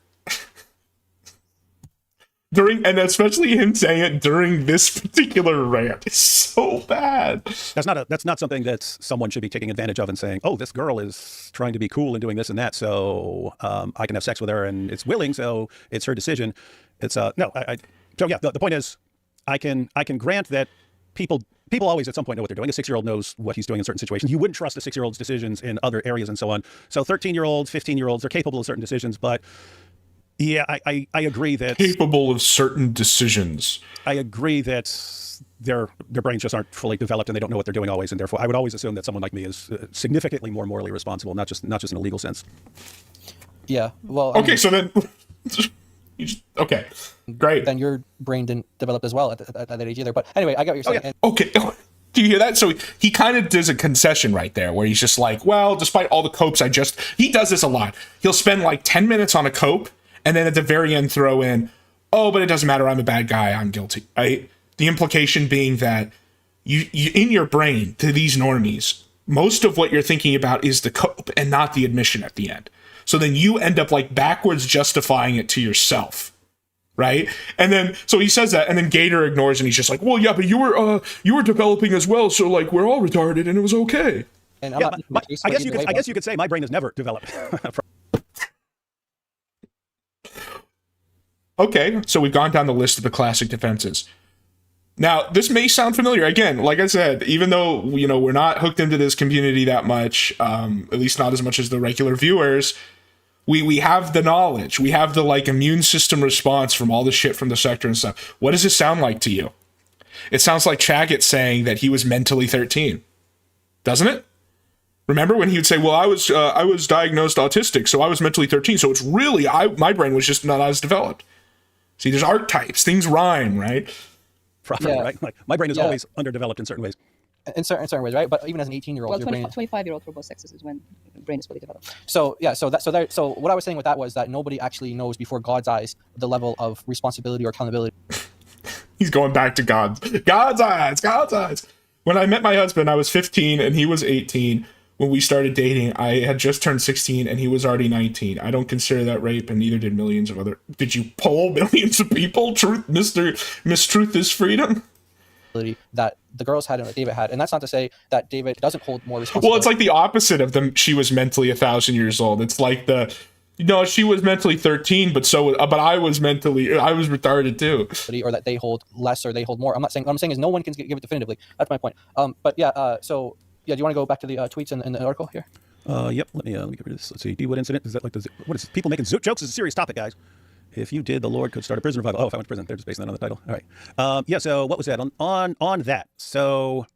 And especially him saying it during this particular rant is so bad.
That's not something that someone should be taking advantage of and saying, oh, this girl is trying to be cool and doing this and that, so I can have sex with her and it's willing, so it's her decision. It's no. The point is, I can grant that people always at some point know what they're doing. A 6-year-old knows what he's doing in certain situations. You wouldn't trust a 6-year-old's decisions in other areas and so on. So 13-year-olds, 15-year-olds are capable of certain decisions, but yeah, I agree that
capable of certain decisions.
I agree that their brains just aren't fully developed and they don't know what they're doing always, and therefore I would always assume that someone like me is significantly more morally responsible, not just in a legal sense.
Yeah. Well.
Okay, so then. Okay. Great.
Then your brain didn't develop as well at that age either. But anyway, I got what you're saying.
Okay. Do you hear that? So he kind of does a concession right there where he's just like, well, despite all the copes he does this a lot. He'll spend 10 minutes on a cope. And then at the very end, throw in, oh, but it doesn't matter. I'm a bad guy. I'm guilty. Right? The implication being that you in your brain, to these normies, most of what you're thinking about is the cope and not the admission at the end. So then you end up backwards justifying it to yourself. Right? And then, so he says that, and then Gator ignores, and he's just like, well, yeah, but you were developing as well. So we're all retarded and it was okay.
And
I guess you could say my brain has never developed.
Okay, so we've gone down the list of the classic defenses. Now, this may sound familiar. Again, like I said, even though we're not hooked into this community that much, at least not as much as the regular viewers, we have the knowledge. We have the immune system response from all the shit from the sector and stuff. What does it sound like to you? It sounds like Chaggett saying that he was mentally 13, doesn't it? Remember when he would say, well, I was diagnosed autistic, so I was mentally 13, so it's really my brain was just not as developed. See, there's archetypes. Things rhyme, right?
Probably, right? My brain is always underdeveloped in certain ways.
In certain ways, right? But even as an 18-year-old, your brain...
25-year-old for both sexes is when the brain is fully developed.
So what I was saying with that was that nobody actually knows before God's eyes the level of responsibility or accountability.
He's going back to God's eyes. When I met my husband, I was 15 and he was 18. When we started dating, I had just turned 16 and he was already 19. I don't consider that rape, and neither did millions of other... Did you poll millions of people? Miss Truth is freedom?
That the girls had and that David had. And that's not to say that David doesn't hold more responsibility.
Well, it's like the opposite of them. She was mentally 1,000 years old. It's like No, she was mentally 13, but I was retarded too.
Or that they hold less or they hold more. I'm not saying. What I'm saying is no one can give it definitively. That's my point. But yeah. So yeah, do you want to go back to the tweets in the article here?
Yep. Let me get rid of this. Let's see. D-Wood incident. Is that like what is people making jokes? Is a serious topic, guys. If you did, the Lord could start a prison revival. Oh, if I went to prison, they're just basing that on the title. All right. Yeah. So what was that on that? So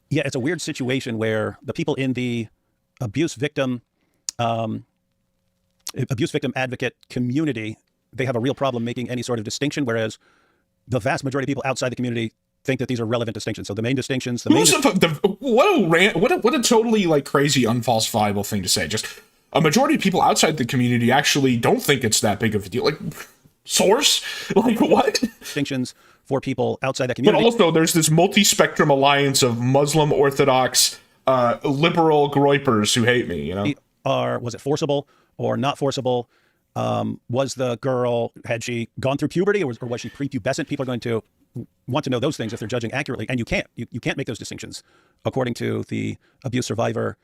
yeah, it's a weird situation where the people in the abuse victim advocate community, they have a real problem making any sort of distinction, whereas the vast majority of people outside the community think that these are relevant distinctions. So the main distinctions,
what a totally like crazy unfalsifiable thing to say. Just a majority of people outside the community actually don't think it's that big of a deal. Like, source? Like, what?
Distinctions for people outside that community.
But also, there's this multi-spectrum alliance of Muslim Orthodox liberal groypers who hate me, you know?
Was it forcible or not forcible? Was the girl, had she gone through puberty, or was she prepubescent? People are going to want to know those things if they're judging accurately, and you can't make those distinctions according to the abuse survivor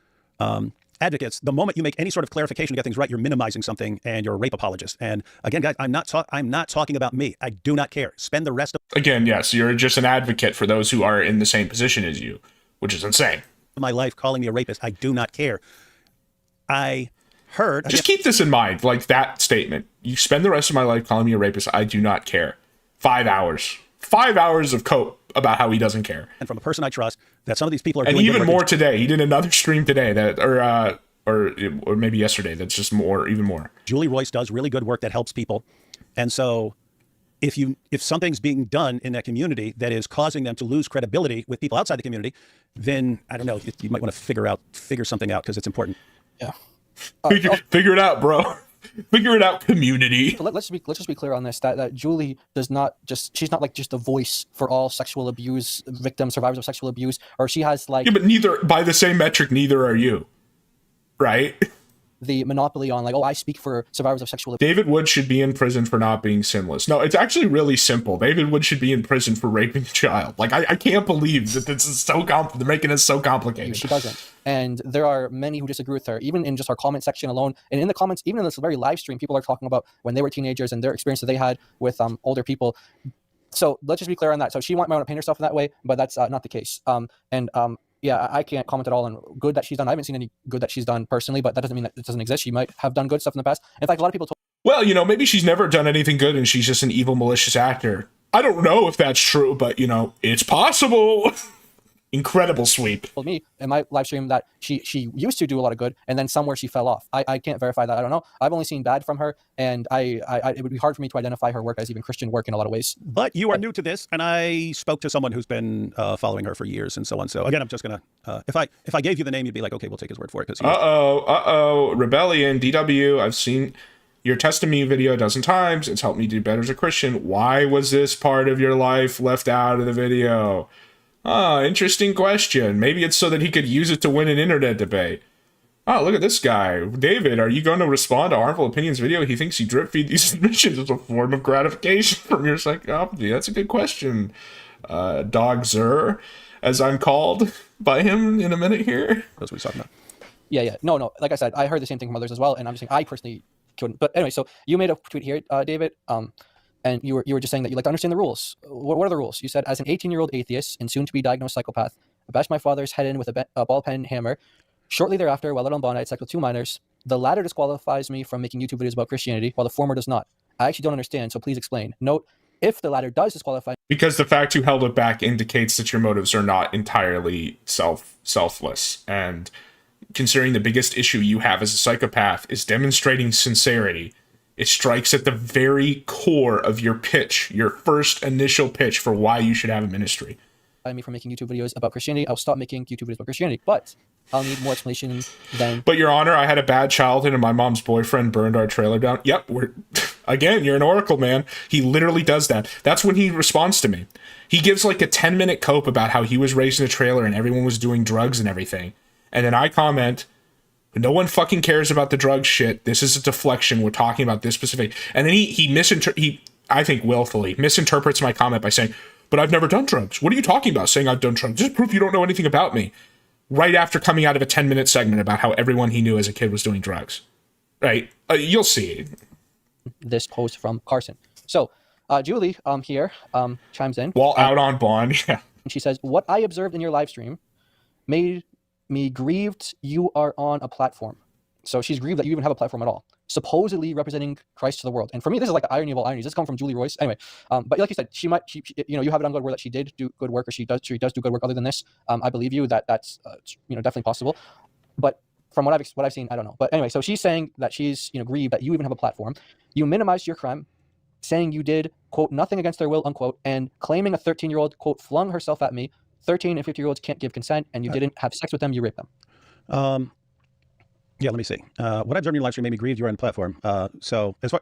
advocates. The moment you make any sort of clarification to get things right, you're minimizing something, and you're a rape apologist. And again, guys, I'm not talking about me. I do not care. Spend the rest of
yes, you're just an advocate for those who are in the same position as you, which is insane.
My life calling me a rapist. I do not care. I heard.
Just keep this in mind, like that statement. You spend the rest of my life calling me a rapist. I do not care. 5 hours. 5 hours of cope about how he doesn't care.
And from a person I trust, that some of these people are
and
doing
even more today. He did another stream today that, or maybe yesterday. That's just even more.
Julie Royce does really good work that helps people, and so if something's being done in that community that is causing them to lose credibility with people outside the community, then I don't know. You might want to figure something out, because it's important.
Yeah.
Figure it out, bro. Figure it out, community.
So let's just be clear on this, that Julie she's not like just a voice for all sexual abuse victims, survivors of sexual abuse, or she has like...
Yeah, but neither, by the same metric, neither are you. Right?
The monopoly on like, oh, I speak for survivors of sexual abuse.
David Wood should be in prison for not being sinless. No, it's actually really simple. David Wood should be in prison for raping a child. Like, I can't believe that this is so they're making it so complicated.
She doesn't. And there are many who disagree with her, even in just our comment section alone. And in the comments, even in this very live stream, people are talking about when they were teenagers and their experience that they had with older people. So let's just be clear on that. So she might want to paint herself in that way, but that's not the case. Yeah, I can't comment at all on good that she's done. I haven't seen any good that she's done personally, but that doesn't mean that it doesn't exist. She might have done good stuff in the past. In fact, a lot of people
well, you know, maybe she's never done anything good and she's just an evil, malicious actor. I don't know if that's true, but, you know, it's possible. Incredible sweep.
Told me in my live stream that she used to do a lot of good, and then somewhere she fell off. I can't verify that. I don't know. I've only seen bad from her, and it would be hard for me to identify her work as even Christian work in a lot of ways.
But you are new to this, and I spoke to someone who's been following her for years and so on. So again, I'm just gonna if I gave you the name, you'd be like, okay, we'll take his word for it.
Rebellion, DW. I've seen your testimony video a dozen times. It's helped me do better as a Christian. Why was this part of your life left out of the video? Interesting question. Maybe it's so that he could use it to win an internet debate. Oh, look at this guy. David, are you going to respond to Harmful Opinions video? He thinks you drip feed these submissions as a form of gratification from your psychopathy. That's a good question. Dog Zer, as I'm called by him in a minute here.
That's what he's talking about.
Yeah. No. Like I said, I heard the same thing from others as well, and I'm just saying I personally couldn't. But anyway, so you made a tweet here, David. And you were just saying that you like to understand the rules. What are the rules? You said, as an 18-year-old atheist and soon-to-be diagnosed psychopath, I bashed my father's head in with a ball pen hammer. Shortly thereafter, while out on bond, I had sex with 2 minors. The latter disqualifies me from making YouTube videos about Christianity, while the former does not. I actually don't understand, so please explain. Note, if the latter does disqualify...
Because the fact you held it back indicates that your motives are not entirely selfless. And considering the biggest issue you have as a psychopath is demonstrating sincerity, it strikes at the very core of your pitch, your first initial pitch for why you should have a ministry.
Me from making YouTube videos about Christianity, I'll stop making YouTube videos about Christianity, but I'll need more explanation than...
But Your Honor, I had a bad childhood and my mom's boyfriend burned our trailer down. Yep, again, you're an oracle, man. He literally does that. That's when he responds to me. He gives like a 10-minute cope about how he was raised in a trailer and everyone was doing drugs and everything. And then I comment... No one fucking cares about the drug shit. This is a deflection. We're talking about this specific. And then he I think willfully misinterprets my comment by saying, but I've never done drugs. What are you talking about saying I've done drugs? Just proof you don't know anything about me. Right after coming out of a 10-minute segment about how everyone he knew as a kid was doing drugs. right? You'll see.
This post from Carson. So Julie here chimes in.
While out on bond, yeah.
She says, what I observed in your live stream made me grieved you are on a platform. So she's grieved that you even have a platform at all, supposedly representing Christ to the world. And for me, this is like the irony of all ironies. This comes from Julie Royce. Anyway, but like you said, she you have it on good word that she did do good work, or she does do good work other than this. I believe you that's definitely possible. But from what I've seen, I don't know. But anyway, so she's saying that she's grieved that you even have a platform. You minimized your crime, saying you did, quote, nothing against their will, unquote, and claiming a 13-year-old, quote, flung herself at me. 13 and 50-year-olds can't give consent, and you didn't have sex with them, you raped them.
Yeah, let me see. What I observed in your live stream made me grieve you were on the platform. So as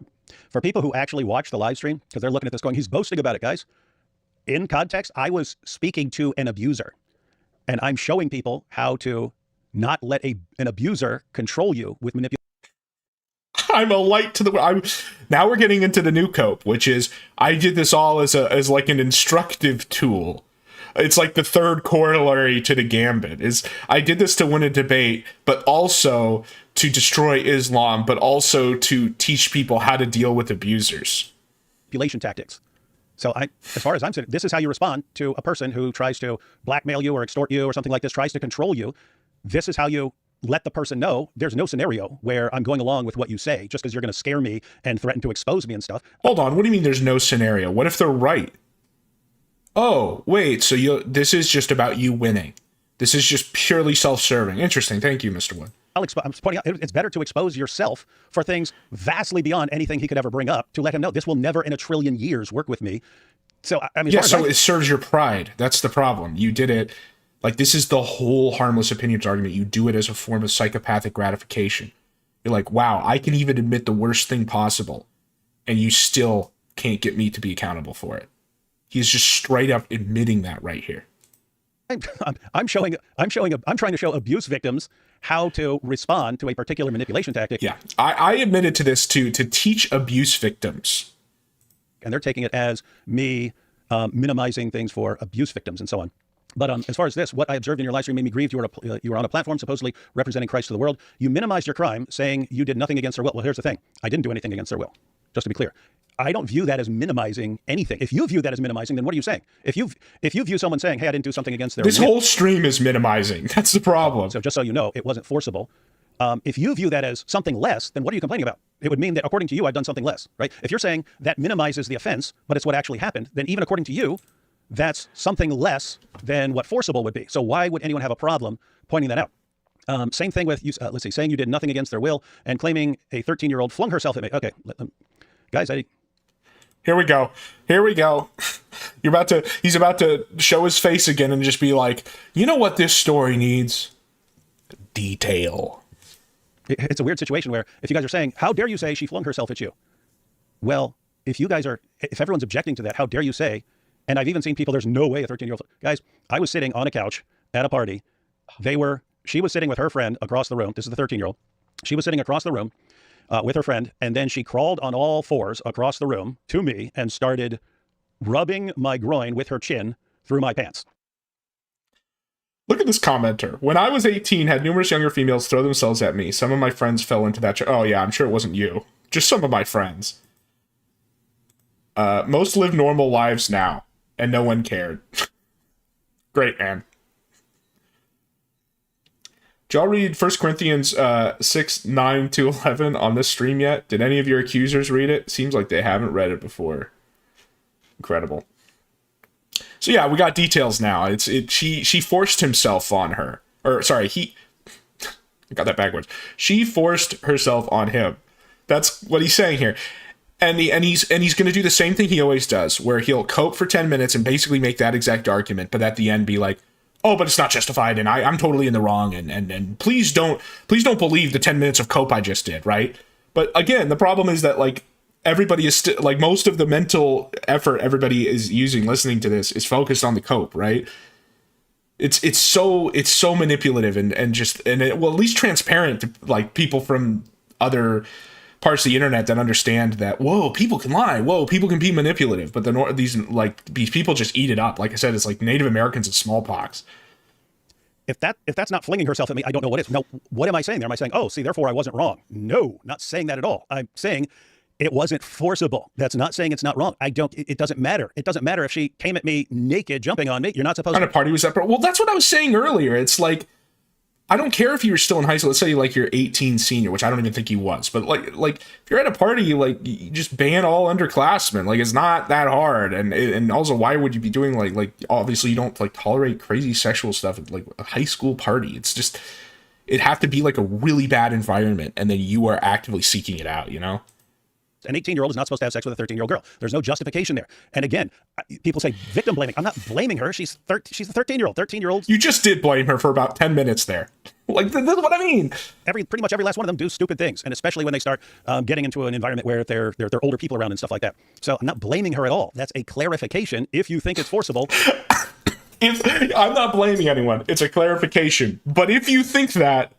for people who actually watch the live stream, because they're looking at this going, he's boasting about it, guys. In context, I was speaking to an abuser, and I'm showing people how to not let an abuser control you with manipulation.
I'm a light to the. Now we're getting into the new cope, which is I did this all as like an instructive tool. It's like the third corollary to the gambit. Is I did this to win a debate, but also to destroy Islam, but also to teach people how to deal with abusers.
Manipulation tactics. So as far as I'm saying, this is how you respond to a person who tries to blackmail you or extort you or something like this, tries to control you. This is how you let the person know there's no scenario where I'm going along with what you say just because you're going to scare me and threaten to expose me and stuff.
Hold on. What do you mean there's no scenario? What if they're right? Oh, wait. So this is just about you winning. This is just purely self-serving. Interesting. Thank you, Mr. Wood.
I'm pointing out it's better to expose yourself for things vastly beyond anything he could ever bring up to let him know this will never in a trillion years work with me. So, I mean,
yeah, so it serves your pride. That's the problem. You did it. Like, this is the whole harmless opinions argument. You do it as a form of psychopathic gratification. You're like, wow, I can even admit the worst thing possible, and you still can't get me to be accountable for it. He's just straight up admitting that right here.
I'm trying to show abuse victims how to respond to a particular manipulation tactic.
Yeah, I admitted to this too, to teach abuse victims.
And they're taking it as me minimizing things for abuse victims and so on. But as far as this, what I observed in your live stream made me grieve. You were on a platform supposedly representing Christ to the world. You minimized your crime, saying you did nothing against their will. Well, here's the thing. I didn't do anything against their will, just to be clear. I don't view that as minimizing anything. If you view that as minimizing, then what are you saying? If you view someone saying, hey, I didn't do something against their will.
This whole stream is minimizing. That's the problem.
So just so you know, it wasn't forcible. If you view that as something less, then what are you complaining about? It would mean that according to you, I've done something less, right? If you're saying that minimizes the offense, but it's what actually happened, then even according to you, that's something less than what forcible would be. So why would anyone have a problem pointing that out? Same thing with, let's see, saying you did nothing against their will and claiming a 13-year-old flung herself at me. Okay, guys,
Here we go. He's about to show his face again and just be like, you know what this story needs? Detail.
It's a weird situation where if you guys are saying, how dare you say she flung herself at you? Well, if everyone's objecting to that, how dare you say, and I've even seen people, there's no way a 13-year-old, guys, I was sitting on a couch at a party. She was sitting with her friend across the room. This is the 13-year-old. She was sitting across the room with her friend, and then she crawled on all fours across the room to me and started rubbing my groin with her chin through my pants.
Look at this commenter. When I was 18, had numerous younger females throw themselves at me. Some of my friends fell into that. Oh yeah, I'm sure it wasn't you. Just some of my friends. Most live normal lives now, and no one cared. Great, man. Did y'all read 1 Corinthians 6, 9 to 11 on this stream yet? Did any of your accusers read it? Seems like they haven't read it before. Incredible. So yeah, we got details now. She forced himself on her. Or sorry, I got that backwards. She forced herself on him. That's what he's saying here. And he's going to do the same thing he always does, where he'll cope for 10 minutes and basically make that exact argument, but at the end be like, oh, but it's not justified, and I'm totally in the wrong, and please don't believe the 10 minutes of cope I just did, right? But again, the problem is that like everybody is still like most of the mental effort everybody is using listening to this is focused on the cope, right? It's so manipulative and at least transparent to like people from other parts of the internet that understand that, whoa, people can lie, whoa, people can be manipulative, but these people just eat it up. Like I said, it's like Native Americans and smallpox.
If that's not flinging herself at me, I don't know what is. No, what am I saying there? Am I saying, oh, see, therefore I wasn't wrong? No, not saying that at all. I'm saying it wasn't forcible. That's not saying it's not wrong. It doesn't matter. It doesn't matter if she came at me naked, jumping on me. You're not supposed to.
What kind of party was that? Well, that's what I was saying earlier. It's like, I don't care if you were still in high school. Let's say like you're 18 senior, which I don't even think he was. But like if you're at a party, like you just ban all underclassmen. Like it's not that hard. And also, why would you be doing like obviously you don't like tolerate crazy sexual stuff at like a high school party. It's just, it'd have to be like a really bad environment, and then you are actively seeking it out, you know?
An 18-year-old is not supposed to have sex with a 13-year-old girl. There's no justification there. And again, people say victim blaming. I'm not blaming her. She's a 13-year-old. 13-year-olds.
You just did blame her for about 10 minutes there. Like, this is what I mean.
Pretty much every last one of them do stupid things, and especially when they start getting into an environment where they're older people around and stuff like that. So I'm not blaming her at all. That's a clarification. If you think it's forcible,
I'm not blaming anyone. It's a clarification. But if you think that,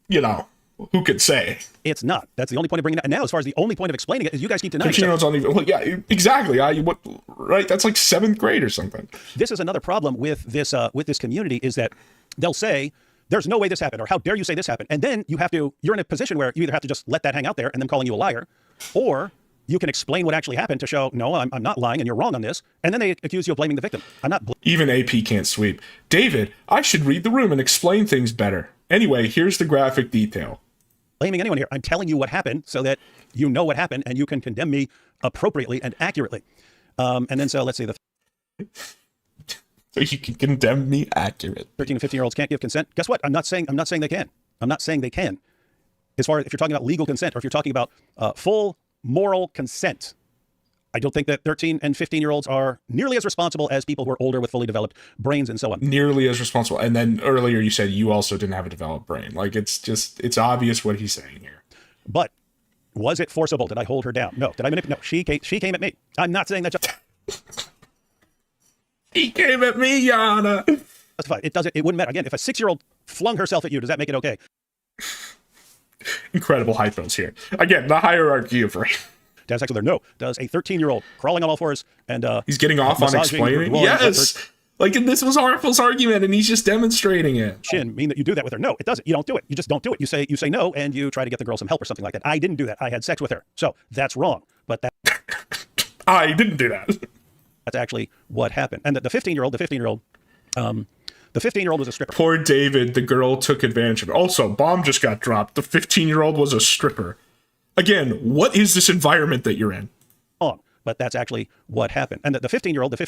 you know, who could say?
It's not. That's the only point of bringing it up. And now, as far as the only point of explaining it is you guys keep denying it.
Well, yeah, exactly. Right? That's like 7th grade or something.
This is another problem with this community, is that they'll say, there's no way this happened, or how dare you say this happened? And then you're in a position where you either have to just let that hang out there and them calling you a liar, or you can explain what actually happened to show, no, I'm not lying and you're wrong on this. And then they accuse you of blaming the victim. I'm not.
Even AP can't sweep. David, I should read the room and explain things better. Anyway, here's the graphic detail.
Blaming anyone here. I'm telling you what happened so that you know what happened and you can condemn me appropriately and accurately. And then so let's see.
So you can condemn me accurate.
13 and 15-year-olds can't give consent. Guess what? I'm not saying they can. I'm not saying they can. As far as if you're talking about legal consent, or if you're talking about full moral consent, I don't think that 13 and 15-year-olds are nearly as responsible as people who are older with fully developed brains and so on.
Nearly as responsible. And then earlier you said you also didn't have a developed brain. Like, it's obvious what he's saying here.
But was it forcible? Did I hold her down? No. Did I manipulate? No. She came at me. I'm not saying that.
He came at me, Yana.
That's fine. It wouldn't matter. Again, if a 6-year-old flung herself at you, does that make it okay?
Incredible hypos here. Again, the hierarchy of race.
To have sex with her? No. Does a 13-year-old crawling on all fours and
he's getting off on explaining? Yes. Like, this was Harful's argument, and he's just demonstrating it.
Shin mean that you do that with her? No, it doesn't. You don't do it. You just don't do it. You say no, and you try to get the girl some help or something like that. I didn't do that. I had sex with her, so that's wrong. But that
I didn't do that.
That's actually what happened. And the 15-year-old was a stripper.
Poor David. The girl took advantage of it. Also, bomb just got dropped. The 15-year-old was a stripper. Again, what is this environment that you're in?
But that's actually what happened. And the 15-year-old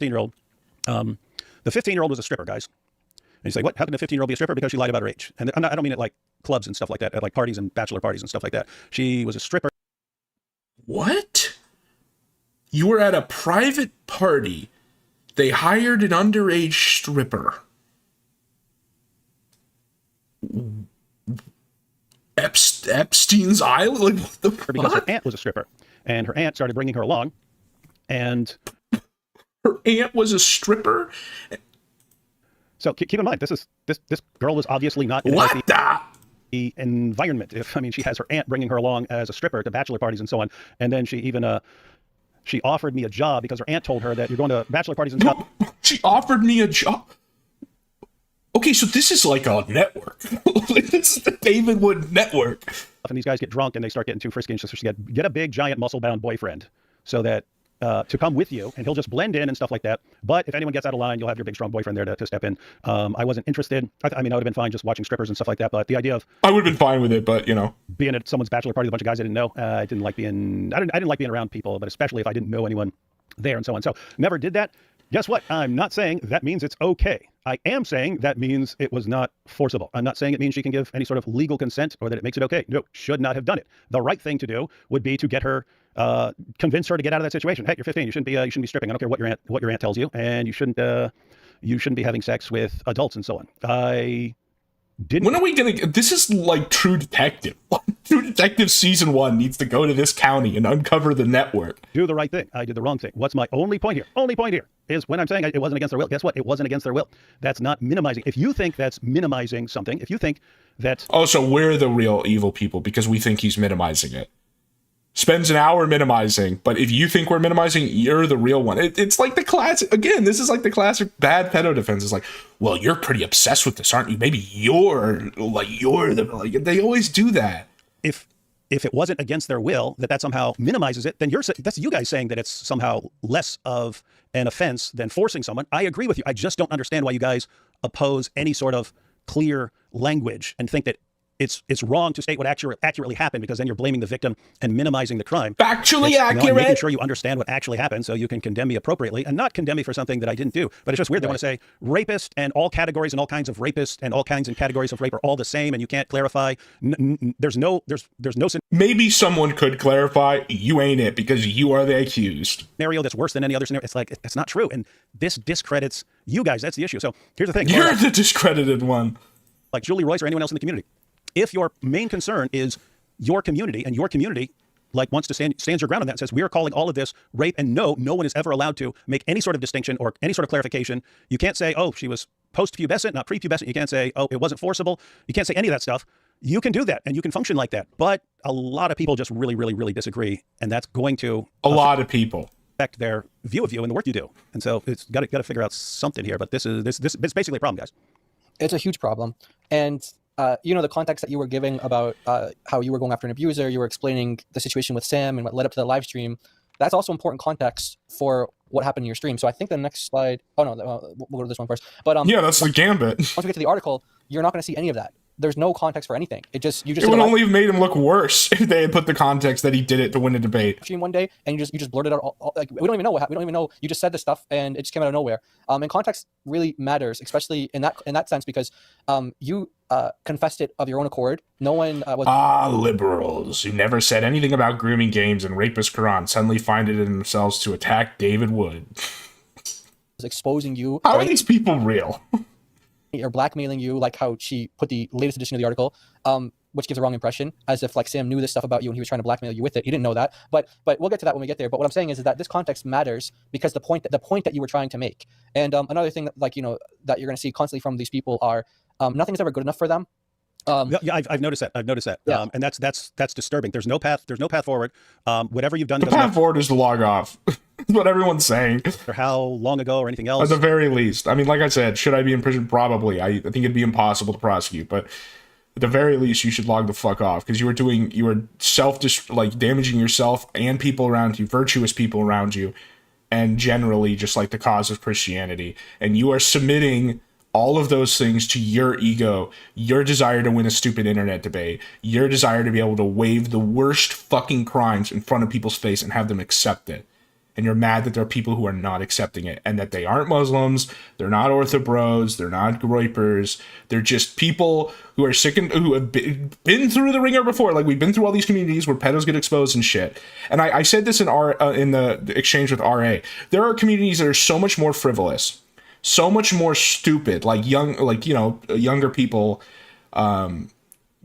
was a stripper, guys. And you say, what? How can a 15-year-old be a stripper? Because she lied about her age. And I don't mean it like clubs and stuff like that, at like parties and bachelor parties and stuff like that. She was a stripper.
What? You were at a private party. They hired an underage stripper. Epstein's Island? Like, what the fuck?
Because her aunt was a stripper. And her aunt started bringing her along. And
her aunt was a stripper?
So keep in mind, this girl was obviously not in the environment. She has her aunt bringing her along as a stripper to bachelor parties and so on. And then she even she offered me a job because her aunt told her that you're going to bachelor parties and stuff.
She offered me a job. Okay, so this is like a network. This is the David Wood network.
And these guys get drunk and they start getting too frisky, and so she get a big, giant, muscle-bound boyfriend so that to come with you, and he'll just blend in and stuff like that. But if anyone gets out of line, you'll have your big, strong boyfriend there to step in. I wasn't interested. I would have been fine just watching strippers and stuff like that. But the idea of
I would have been fine with it, but
being at someone's bachelor party with a bunch of guys I didn't know, I didn't like being around people, but especially if I didn't know anyone there and so on. So never did that. Guess what? I'm not saying that means it's okay. I am saying that means it was not forcible. I'm not saying it means she can give any sort of legal consent or that it makes it okay. No, should not have done it. The right thing to do would be to get her, convince her to get out of that situation. Hey, you're 15. You shouldn't be stripping. I don't care what your aunt tells you, and you shouldn't be having sex with adults and so on. I didn't.
When are we gonna? This is like True Detective. True Detective season 1 needs to go to this county and uncover the network.
Do the right thing. I did the wrong thing. What's my only point here? Only point here is when I'm saying it wasn't against their will. Guess what? It wasn't against their will. That's not minimizing. If you think that's minimizing something, if you think that
so we're the real evil people because we think he's minimizing it. spends an hour minimizing, but if you think we're minimizing, you're the real one. It's like the classic, again, this is like the classic bad pedo defense. It's like, well, you're pretty obsessed with this, aren't you? Maybe you're the, like, they always do that.
If it wasn't against their will, that somehow minimizes it, then that's you guys saying that it's somehow less of an offense than forcing someone. I agree with you. I just don't understand why you guys oppose any sort of clear language and think that it's wrong to state what accurately happened, because then you're blaming the victim and minimizing the crime.
Factually accurate.
I'm making sure you understand what actually happened so you can condemn me appropriately and not condemn me for something that I didn't do. But it's just weird. They want to say rapist and all categories and all kinds of rapists and all kinds and categories of rape are all the same, and you can't clarify. There's no.
Maybe someone could clarify. You ain't it, because you are the accused.
Scenario that's worse than any other scenario. It's like, that's not true, and this discredits you guys. That's the issue. So here's the thing.
You're the discredited one.
Like Julie Royce or anyone else in the community. If your main concern is your community, and your community like wants to stands your ground on that and says, we are calling all of this rape, and no one is ever allowed to make any sort of distinction or any sort of clarification. You can't say, oh, she was post-pubescent, not pre-pubescent. You can't say, oh, it wasn't forcible. You can't say any of that stuff. You can do that, and you can function like that. But a lot of people just really, really, really disagree, and that's going to
a lot of people
affect their view of you and the work you do. And so it's got to figure out something here. But this it's basically a problem, guys.
It's a huge problem, and the context that you were giving about how you were going after an abuser, you were explaining the situation with Sam and what led up to the live stream. That's also important context for what happened in your stream. So I think the next slide. Oh no, we'll go to this one first. But
yeah, that's the gambit.
Once we get to the article, you're not going to see any of that. There's no context for anything. It
would only have made him look worse if they had put the context that he did it to win a debate.
Stream one day, and you just blurted out like, we don't even know what happened. We don't even know. You just said this stuff, and it just came out of nowhere. And context really matters, especially in that sense, because you confessed it of your own accord. No one was
liberals who never said anything about grooming games and rapist Quran suddenly find it in themselves to attack David Wood.
Exposing you.
How are these people real?
Or blackmailing you, like how she put the latest edition of the article, which gives a wrong impression, as if like Sam knew this stuff about you and he was trying to blackmail you with it. He didn't know that, but we'll get to that when we get there. But what I'm saying is that this context matters, because the point that you were trying to make. And another thing that that you're going to see constantly from these people are nothing is ever good enough for them.
Yeah, I've noticed that.
Yeah.
And that's disturbing. There's no path forward. Whatever you've done,
the path forward is to log off. That's what everyone's saying.
Or how long ago or anything else.
At the very least. I mean, like I said, should I be in prison? Probably. I think it'd be impossible to prosecute, but at the very least, you should log the fuck off, because you were damaging yourself and people around you, virtuous people around you, and generally just like the cause of Christianity. And you are submitting all of those things to your ego, your desire to win a stupid internet debate, your desire to be able to wave the worst fucking crimes in front of people's face and have them accept it. And you're mad that there are people who are not accepting it, and that they aren't Muslims, they're not orthobros, they're not groypers, they're just people who are sick and who have been through the ringer before. Like, we've been through all these communities where pedos get exposed and shit. And I said this in the exchange with RA. There are communities that are so much more frivolous, so much more stupid, like younger people,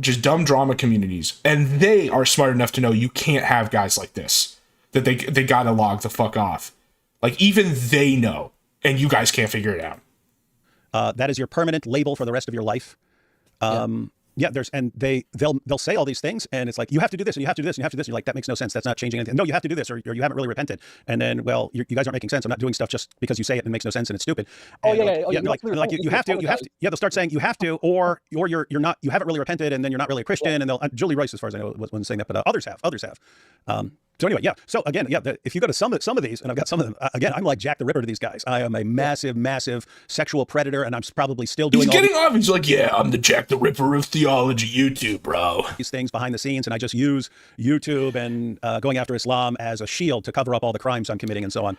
just dumb drama communities, and they are smart enough to know you can't have guys like this, that they gotta log the fuck off. Like, even they know, and you guys can't figure it out.
That is your permanent label for the rest of your life. Yeah, they'll say all these things, and it's like, you have to do this, and you have to do this, and you have to do this. And you're like, that makes no sense. That's not changing anything. No, you have to do this, or you haven't really repented. And then, well, you guys aren't making sense. I'm not doing stuff just because you say it and it makes no sense and it's stupid. And you have to. Yeah, they'll start saying you have to, or you're not. You haven't really repented, and then you're not really a Christian. And they'll Julie Royce, as far as I know, wasn't saying that, but others have. So anyway, yeah. So again, yeah. If you go to some of these, and I've got some of them. Again, I'm like Jack the Ripper to these guys. I am a massive sexual predator, and I'm probably still doing.
He's getting off. He's like, yeah, I'm the Jack the Ripper of theology, YouTube, bro.
These things behind the scenes, and I just use YouTube and going after Islam as a shield to cover up all the crimes I'm committing and so on.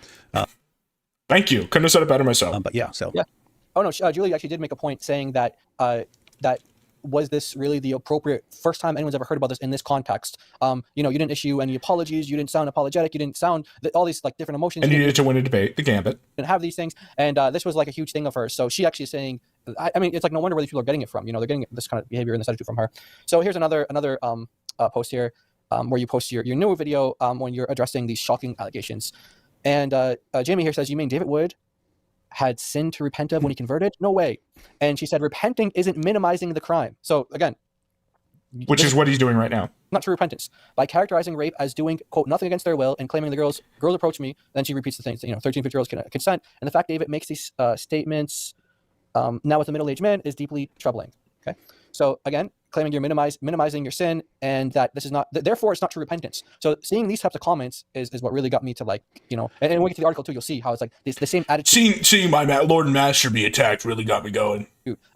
Thank you. Couldn't have said it better myself.
But yeah, so
yeah. Oh no, Julie actually did make a point saying that was this really the appropriate first time anyone's ever heard about this in this context? You didn't issue any apologies, you didn't sound apologetic, you didn't sound all these like different emotions.
And you needed to win a debate, the gambit.
And have these things, and this was like a huge thing of hers. So she actually is saying, I mean, it's like no wonder where these people are getting it from. They're getting this kind of behavior and this attitude from her. So here's another post here where you post your new video when you're addressing these shocking allegations. And Jamie here says, you mean David Wood had sinned to repent of when he converted? No way. And she said, repenting isn't minimizing the crime. So again,
Which is what he's doing right now.
Not true repentance. By characterizing rape as doing, quote, nothing against their will and claiming the girls approach me, then she repeats the things, 13, 15-year-olds can consent. And the fact David makes these statements now with a middle-aged man is deeply troubling. Okay. So again, claiming you're minimizing your sin and that this is not, therefore it's not true repentance. So seeing these types of comments is what really got me to like, and when we get to the article too, you'll see how it's like the same attitude.
Seeing my Lord and Master be attacked really got me going.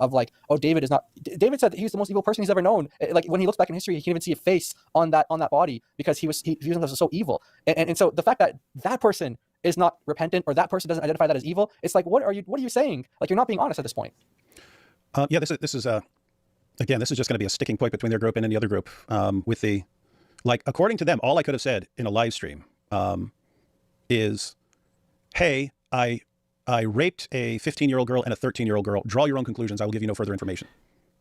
Of like, oh, David said that he's the most evil person he's ever known. Like when he looks back in history, he can't even see a face on that body because he was so evil. And so the fact that that person is not repentant or that person doesn't identify that as evil, it's like, what are you saying? Like you're not being honest at this point.
Yeah, this is again, this is just going to be a sticking point between their group and any other group. With the, like, according to them, all I could have said in a live stream is, hey, I raped a 15-year-old girl and a 13-year-old girl. Draw your own conclusions. I will give you no further information.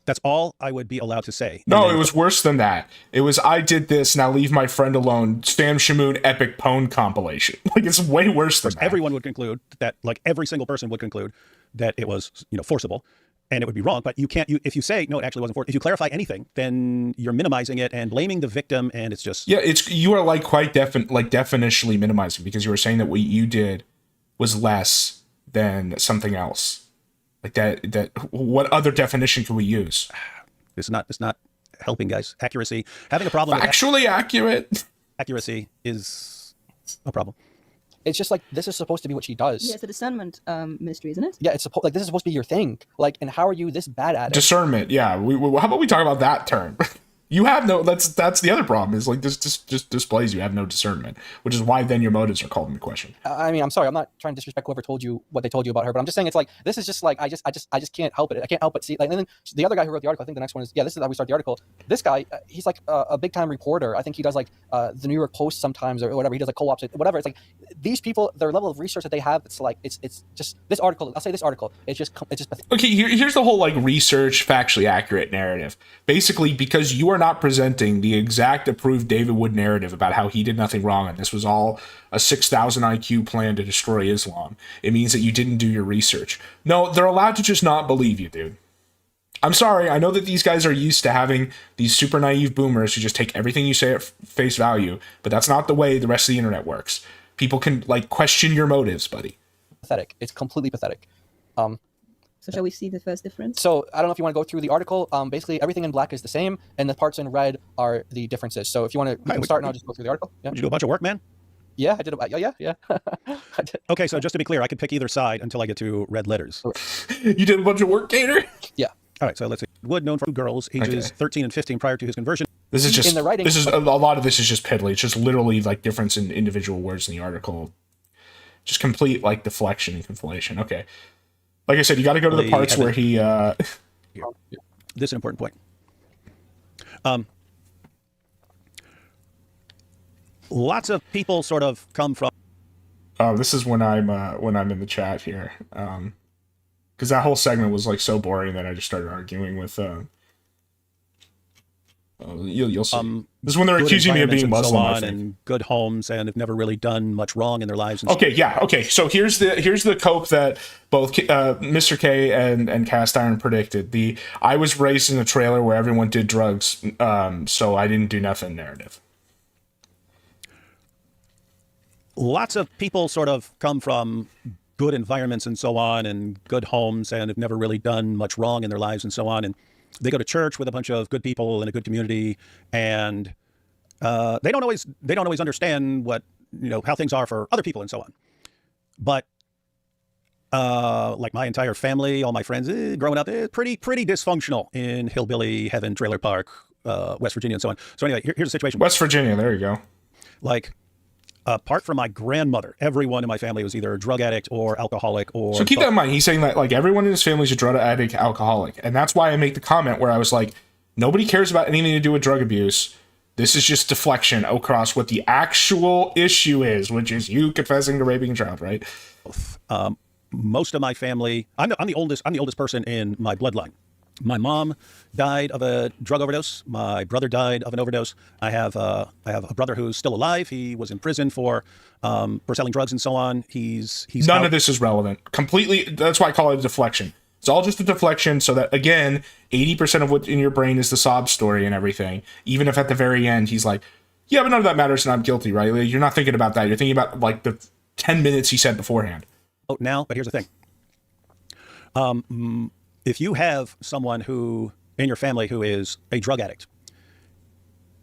That's all I would be allowed to say.
No, it was worse than that. It was, I did this, now leave my friend alone. Sam Shamoon epic pwn compilation. Like, it's way worse than that.
Everyone would conclude that, like, every single person would conclude that it was, forcible. And it would be wrong, but you can't. If you say no, it actually wasn't forced. If you clarify anything, then you're minimizing it and blaming the victim, and it's just
you are like quite definitionally minimizing because you were saying that what you did was less than something else. Like that. What other definition can we use?
It's not helping, guys. Accuracy. Having a problem.
Actually accurate.
Accuracy is a problem.
It's just like, this is supposed to be what she does.
Yeah, it's a discernment ministry, isn't it?
Yeah, it's like, this is supposed to be your thing. Like, and how are you this bad at it?
Discernment, yeah. How about we talk about that term? You have no, that's the other problem is like this just displays you have no discernment, which is why then your motives are called into question.
I mean, I'm sorry, I'm not trying to disrespect whoever told you what they told you about her, but I'm just saying it's like, this is just like, I just can't help it. I can't help but see, like, and then this other guy who wrote the article, I think the next one is, this is how we start the article. This guy, he's like a big time reporter. I think he does like the New York Post sometimes or whatever. He does like co-ops, whatever. It's like these people, their level of research that they have, it's like, it's just this article. I'll say this article. It's just
okay. Here's the whole like research, factually accurate narrative. Basically, because you are not presenting the exact approved David Wood narrative about how he did nothing wrong and this was all a 6,000 IQ plan to destroy Islam, it means that you didn't do your research. No, they're allowed to just not believe you, dude. I'm sorry. I know that these guys are used to having these super naive boomers who just take everything you say at face value, but that's not the way the rest of the internet works. People can like question your motives, buddy.
Pathetic. It's completely pathetic.
So shall we see the first difference?
So I don't know if you want to go through the article. Basically, everything in black is the same, and the parts in red are the differences. So if you want to start, and I'll just go through the article. Yeah.
Did you do a bunch of work, man?
Yeah, I did. Yeah. I did.
Okay, so just to be clear, I could pick either side until I get to red letters.
You did a bunch of work, Gator?
Yeah.
All right, so let's see. Wood, known for two girls, ages 13 and 15 prior to his conversion.
This is just
in the writing.
This is a lot of this is just piddly. It's just literally like difference in individual words in the article. Just complete like deflection and conflation. Okay. Like I said, you got to go to the parts where he.
Here. This is an important point. Lots of people sort of come from.
Oh, this is when I'm in the chat here, because that whole segment was like so boring that I just started arguing with. You'll see. This is when they're accusing me of being Muslim,
so and good homes, and have never really done much wrong in their lives.
Okay, yeah, okay. So here's the cope that both Mr. K and Cast Iron predicted. I was raised in a trailer where everyone did drugs, so I didn't do nothing narrative.
Lots of people sort of come from good environments and so on, and good homes, and have never really done much wrong in their lives and so on, and they go to church with a bunch of good people in a good community, and they don't always understand what, how things are for other people and so on. But like my entire family, all my friends, growing up, pretty dysfunctional in hillbilly heaven, trailer park, West Virginia, and so on. So anyway, here's the situation.
West Virginia, there you go.
Like, apart from my grandmother, everyone in my family was either a drug addict or alcoholic or...
So keep that in mind. He's saying that like everyone in his family is a drug addict, alcoholic. And that's why I make the comment where I was like, nobody cares about anything to do with drug abuse. This is just deflection across what the actual issue is, which is you confessing to raping a child, right?
Most of my family... I'm the oldest person in my bloodline. My mom died of a drug overdose. My brother died of an overdose. I have a brother who's still alive. He was in prison for selling drugs and so on. He's
none of this is relevant. Completely. That's why I call it a deflection. It's all just a deflection so that, again, 80% of what's in your brain is the sob story and everything. Even if at the very end he's like, yeah, but none of that matters and I'm guilty, right? You're not thinking about that. You're thinking about like the 10 minutes he said beforehand.
Oh, now, but here's the thing. If you have someone who in your family who is a drug addict,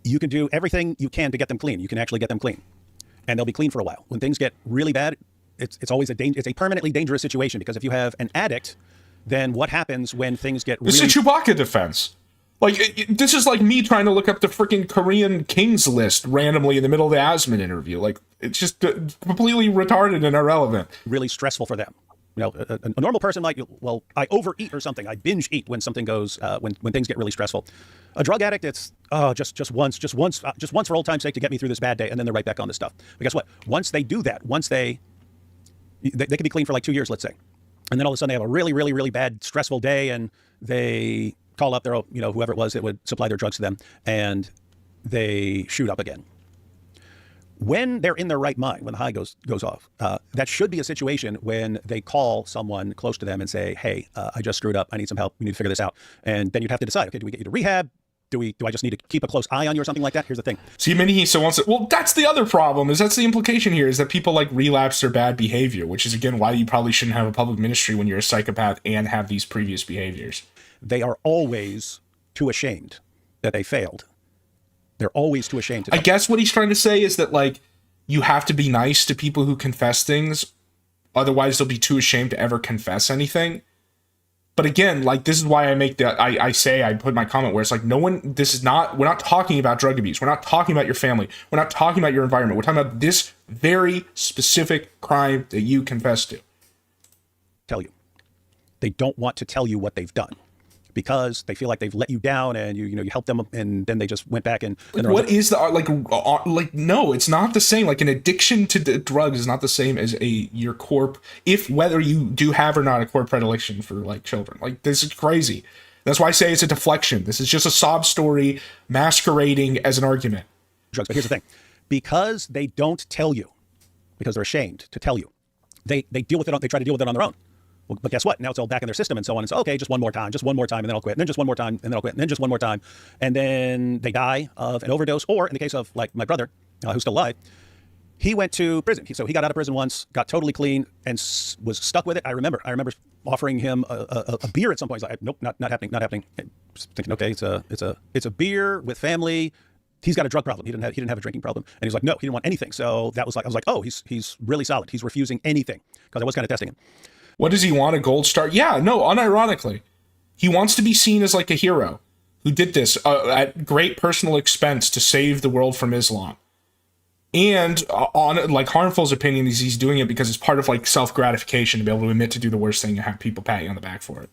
you can do everything you can to get them clean. You can actually get them clean, and they'll be clean for a while. When things get really bad, it's always it's a permanently dangerous situation, because if you have an addict, then what happens when things get really...
It's a Chewbacca defense. Like, this is like me trying to look up the freaking Korean kings list randomly in the middle of the Asman interview. Like, it's just completely retarded and irrelevant.
Really stressful for them. You know, a normal person might, well, I overeat or something. I binge eat when something goes, when things get really stressful. A drug addict, it's just once for old time's sake to get me through this bad day, and then they're right back on this stuff. But guess what? Once they do that, once they can be clean for like 2 years, let's say, and then all of a sudden they have a really, really, really bad, stressful day, and they call up their, whoever it was that would supply their drugs to them, and they shoot up again. When they're in their right mind, when the high goes off, that should be a situation when they call someone close to them and say, hey, I just screwed up. I need some help. We need to figure this out. And then you'd have to decide, okay, do we get you to rehab? Do I just need to keep a close eye on you or something like that? Here's the thing.
See, he so wants to, well, that's the other problem, that's the implication here, is that people like relapse their bad behavior, which is, again, why you probably shouldn't have a public ministry when you're a psychopath and have these previous behaviors.
They are always too ashamed that they failed. They're always too ashamed to.
I guess what he's trying to say is that, like, you have to be nice to people who confess things, otherwise they'll be too ashamed to ever confess anything. But again, like, this is why I make that, I put my comment where it's like, we're not talking about drug abuse. We're not talking about your family. We're not talking about your environment. We're talking about this very specific crime that you confessed to.
Tell you. They don't want to tell you what they've done, because they feel like they've let you down, and you helped them, and then they just went back and
what is the no, it's not the same. Like, an addiction to the drugs is not the same as your core, whether you do have or not a core predilection for like children. Like, this is crazy. That's why I say it's a deflection. This is just a sob story masquerading as an argument.
Drugs. But here's the thing, because they don't tell you, because they're ashamed to tell you, they deal with it. They try to deal with it on their own. Well, but guess what? Now it's all back in their system and so on. And so, okay, just one more time, and then I'll quit. And then just one more time, and then I'll quit. And then just one more time. And then they die of an overdose. Or in the case of like my brother, who's still alive, he went to prison. So he got out of prison once, got totally clean, and was stuck with it. I remember offering him a beer at some point. He's like, nope, not happening. Just thinking, okay, it's a beer with family. He's got a drug problem. He didn't have a drinking problem. And he's like, no, he didn't want anything. So I was like, oh, he's really solid. He's refusing anything, because I was kind of testing him.
What does he want? A gold star? Yeah, no, unironically. He wants to be seen as like a hero who did this at great personal expense to save the world from Islam. And on like Harmful's opinion is he's doing it because it's part of like self-gratification to be able to admit to do the worst thing and have people pat you on the back for it.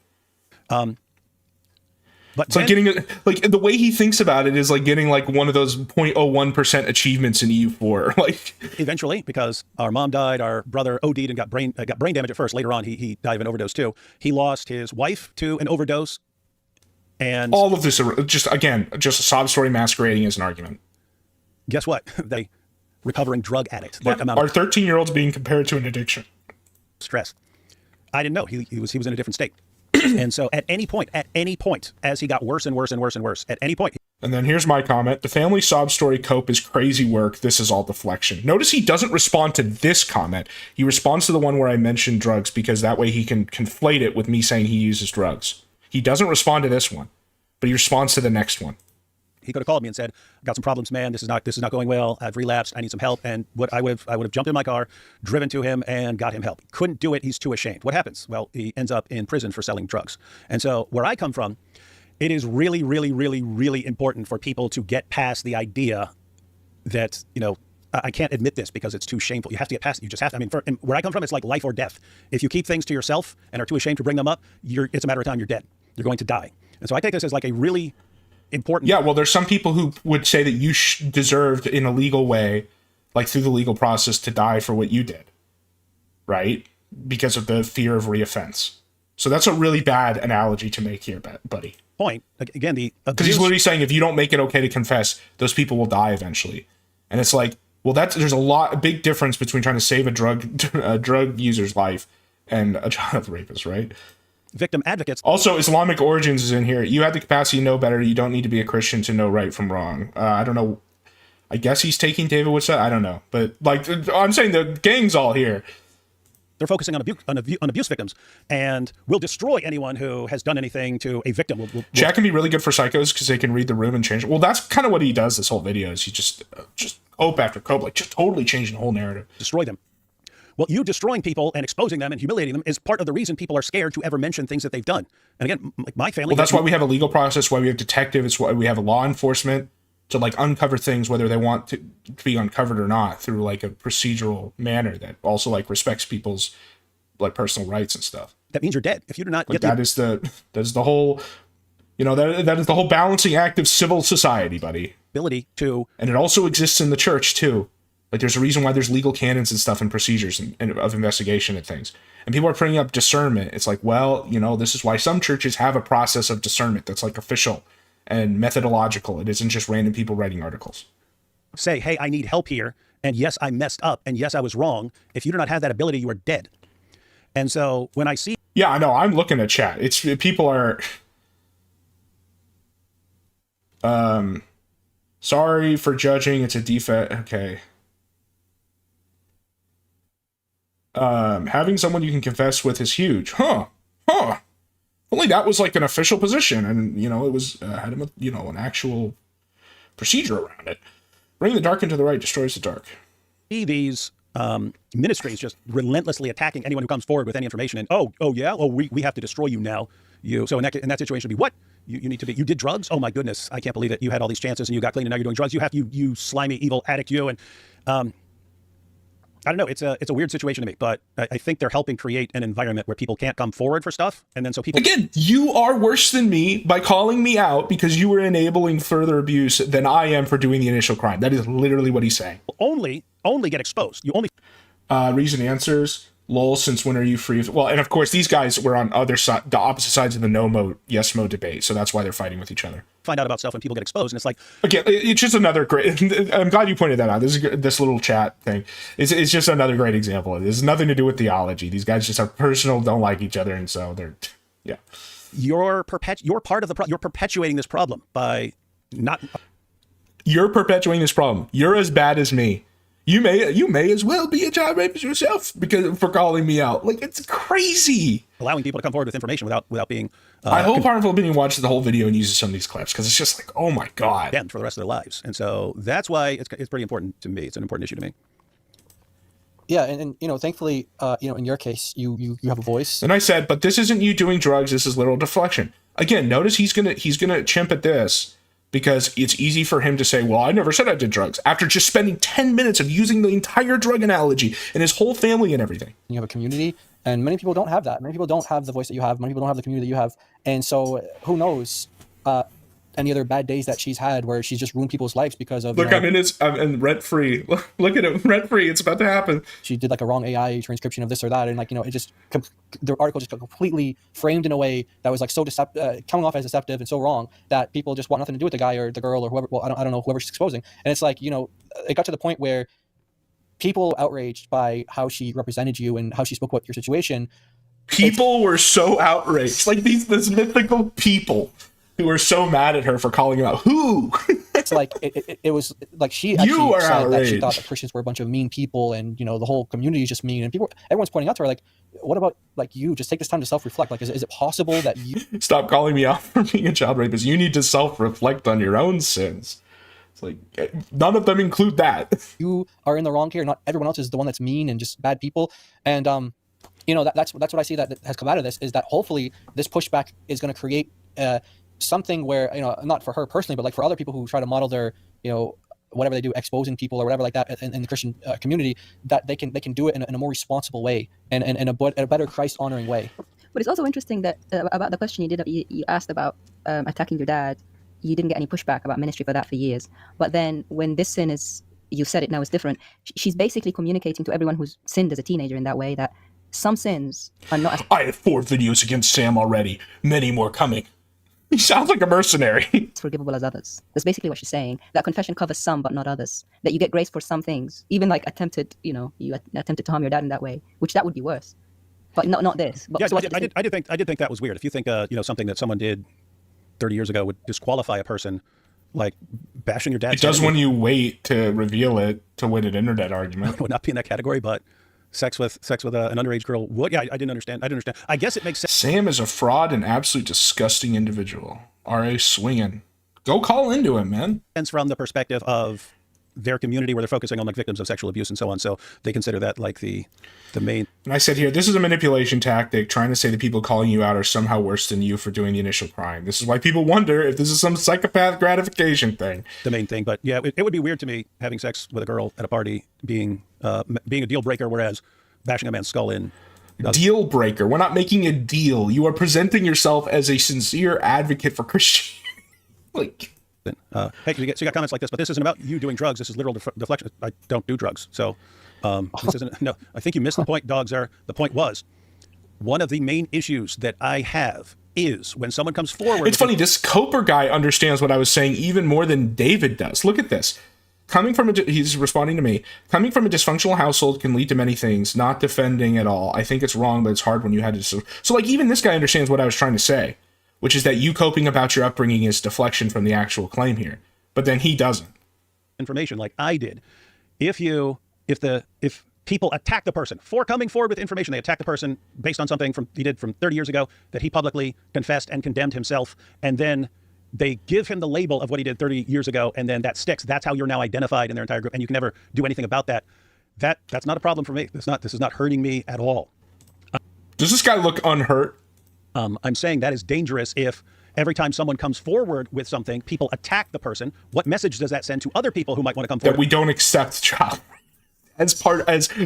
But
it's like getting like the way he thinks about it is like getting like one of those 0.01% achievements in EU4. Like,
eventually, because our mom died, our brother OD'd and got brain damage at first. Later on, he died of an overdose too. He lost his wife to an overdose, and
all of this are just a sob story masquerading as an argument.
Guess what? They recovering drug addict.
That amount our 13-year-old's being compared to an addiction.
Stress. I didn't know he was in a different state. And so at any point, as he got worse and worse and worse and worse, at any point.
And then here's my comment. The family sob story cope is crazy work. This is all deflection. Notice he doesn't respond to this comment. He responds to the one where I mentioned drugs, because that way he can conflate it with me saying he uses drugs. He doesn't respond to this one, but he responds to the next one.
He could have called me and said, "I've got some problems, man. This is not going well. I've relapsed. I need some help." And I would have jumped in my car, driven to him, and got him help. Couldn't do it. He's too ashamed. What happens? Well, he ends up in prison for selling drugs. And so where I come from, it is really, really, really, really important for people to get past the idea that, I can't admit this because it's too shameful. You have to get past it. You just have to. I mean, where I come from, it's like life or death. If you keep things to yourself and are too ashamed to bring them up, it's a matter of time you're dead. You're going to die. And so I take this as like a really important.
Yeah, well, there's some people who would say that you deserved in a legal way, like through the legal process, to die for what you did, right? Because of the fear of reoffense. So that's a really bad analogy to make here, buddy.
Point again,
because he's literally saying if you don't make it okay to confess, those people will die eventually, and it's like, well, there's a big difference between trying to save a drug user's life and a child rapist, right?
victim advocates.
Also, Islamic origins is in here. You have the capacity to know better. You don't need to be a Christian to know right from wrong. I don't know. I guess he's taking David Wood's side. I don't know. But, like, I'm saying the gang's all here.
They're focusing on abuse victims, and will destroy anyone who has done anything to a victim.
Chat can be really good for psychos because they can read the room and change it. Well, that's kind of what he does this whole video, is he just cope after cope, like just totally changing the whole narrative.
Destroy them. Well, you destroying people and exposing them and humiliating them is part of the reason people are scared to ever mention things that they've done. And again, like my family...
Well, that's why we have a legal process, why we have detectives, it's why we have a law enforcement to, like, uncover things, whether they want to be uncovered or not, through, like, a procedural manner that also, like, respects people's, like, personal rights and stuff.
That means you're dead. If you do not
like,
get
that is the whole, you know, that is the whole balancing act of civil society, buddy.
Ability to...
And it also exists in the church, too. Like, there's a reason why there's legal canons and stuff and procedures and of investigation and things. And people are bringing up discernment. It's like, well, you know, this is why some churches have a process of discernment that's, like, official and methodological. It isn't just random people writing articles.
Say, hey, I need help here. And yes, I messed up. And yes, I was wrong. If you do not have that ability, you are dead. And so when I see...
Yeah, I know. I'm looking at chat. It's people are... Sorry for judging. It's a defect. Okay. Having someone you can confess with is huge. Huh. Only that was like an official position, and, you know, it was had a, you know, an actual procedure around it. Bring the dark into the light destroys the dark.
These ministries just relentlessly attacking anyone who comes forward with any information, and we have to destroy you now. So in that situation, it'd be what? You need to be. You did drugs? Oh my goodness! I can't believe it. You had all these chances and you got clean, and now you're doing drugs. You slimy evil addict, you. And I don't know. It's a weird situation to me, but I think they're helping create an environment where people can't come forward for stuff, and then so people...
Again, you are worse than me by calling me out because you were enabling further abuse than I am for doing the initial crime. That is literally what he's saying.
Only get exposed. You only...
Reason answers. Lol, since when are you free? Well, and of course, these guys were on the opposite sides of the no mode, yes mode debate, so that's why they're fighting with each other.
Find out about stuff when people get exposed, and it's like...
Again, it's just another great... I'm glad you pointed that out. This little chat thing. It's just another great example. It has nothing to do with theology. These guys just have don't like each other, and so they're... Yeah.
You're part of the problem. You're perpetuating this problem by not...
You're perpetuating this problem. You're as bad as me. You may as well be a child rapist yourself for calling me out. Like, it's crazy.
Allowing people to come forward with information without being...
I hope Powerful Opinion watches the whole video and uses some of these clips, because it's just like, oh my God.
Condemned for the rest of their lives. And so that's why it's pretty important to me. It's an important issue to me.
Yeah, and you know, thankfully, you know, in your case, you have a voice.
And I said, but this isn't you doing drugs. This is literal deflection. Again, notice he's gonna chimp at this, because it's easy for him to say, well, I never said I did drugs, after just spending 10 minutes of using the entire drug analogy and his whole family and everything.
You have a community, and many people don't have that. Many people don't have the voice that you have. Many people don't have the community that you have. And so who knows any other bad days that she's had where she's just ruined people's lives because of...
Look, I'm in rent-free. Look at it, rent-free. It's about to happen.
She did like a wrong AI transcription of this or that. And like, you know, it just... The article just got completely framed in a way that was like so coming off as deceptive and so wrong that people just want nothing to do with the guy or the girl or whoever. Well, I don't know, whoever she's exposing. And it's like, you know, it got to the point where people outraged by how she represented you and how she spoke about your situation.
People were so outraged. Like this mythical people who were so mad at her for calling him out. Who?
It's like it was like she actually said
outraged.
that she thought that Christians were a bunch of mean people, and you know the whole community is just mean. And everyone's pointing out to her like, what about like you? Just take this time to self-reflect. Like, is it possible that you
stop calling me out for being a child rapist? You need to self-reflect on your own sins. It's like none of them include that.
You are in the wrong here. Not everyone else is the one that's mean and just bad people. And you know that's what I see that has come out of this is that hopefully this pushback is going to create something where, you know, not for her personally, but like for other people who try to model their, you know, whatever they do, exposing people or whatever like that in the Christian community, that they can do it in a more responsible way and in a better Christ honoring way.
But it's also interesting that about the question you asked about attacking your dad, you didn't get any pushback about ministry for that for years. But then when this sin is, you said it now is different. She's basically communicating to everyone who's sinned as a teenager in that way that some sins are not as...
I have 4 videos against Sam already. Many more coming. He sounds like a mercenary.
Forgivable as others. That's basically what she's saying. That confession covers some, but not others. That you get grace for some things. Even like you attempted to harm your dad in that way, which that would be worse. but not this. But
Yeah,
so
I did think that was weird. If you think something that someone did 30 years ago would disqualify a person, like bashing your dad's
It does
head
when you wait to reveal it to win an internet argument.
would not be in that category, but sex with an underage girl would. Yeah, I didn't understand. I guess it makes sense.
Sam is a fraud and absolute disgusting individual. R.A. swinging. Go call into him, man.
From the perspective of their community, where they're focusing on like victims of sexual abuse and so on. So they consider that like the main.
And I said here, this is a manipulation tactic trying to say the people calling you out are somehow worse than you for doing the initial crime. This is why people wonder if this is some psychopath gratification thing.
The main thing, but yeah, it would be weird to me having sex with a girl at a party being a deal breaker, whereas bashing a man's skull in.
Deal breaker. We're not making a deal. You are presenting yourself as a sincere advocate for Christianity. Like.
Hey, so you got comments like this, but this isn't about you doing drugs. This is literal deflection. I don't do drugs. So this isn't, no, I think you missed the point, Dogzer. The point was, one of the main issues that I have is when someone comes forward.
It's funny, this Coper guy understands what I was saying even more than David does. Look at this. He's responding to me. Coming from a dysfunctional household can lead to many things, not defending at all. I think it's wrong, but it's hard when you had to. So like, even this guy understands what I was trying to say, which is that you coping about your upbringing is deflection from the actual claim here. But then he doesn't.
Information like I did. If people attack the person for coming forward with information, they attack the person based on something he did from 30 years ago that he publicly confessed and condemned himself, and then they give him the label of what he did 30 years ago, and then that sticks. That's how you're now identified in their entire group, and you can never do anything about that. That's not a problem for me. This is not hurting me at all.
Does this guy look unhurt?
I'm saying that is dangerous if every time someone comes forward with something, people attack the person. What message does that send to other people who might want to come forward?
That we don't accept child as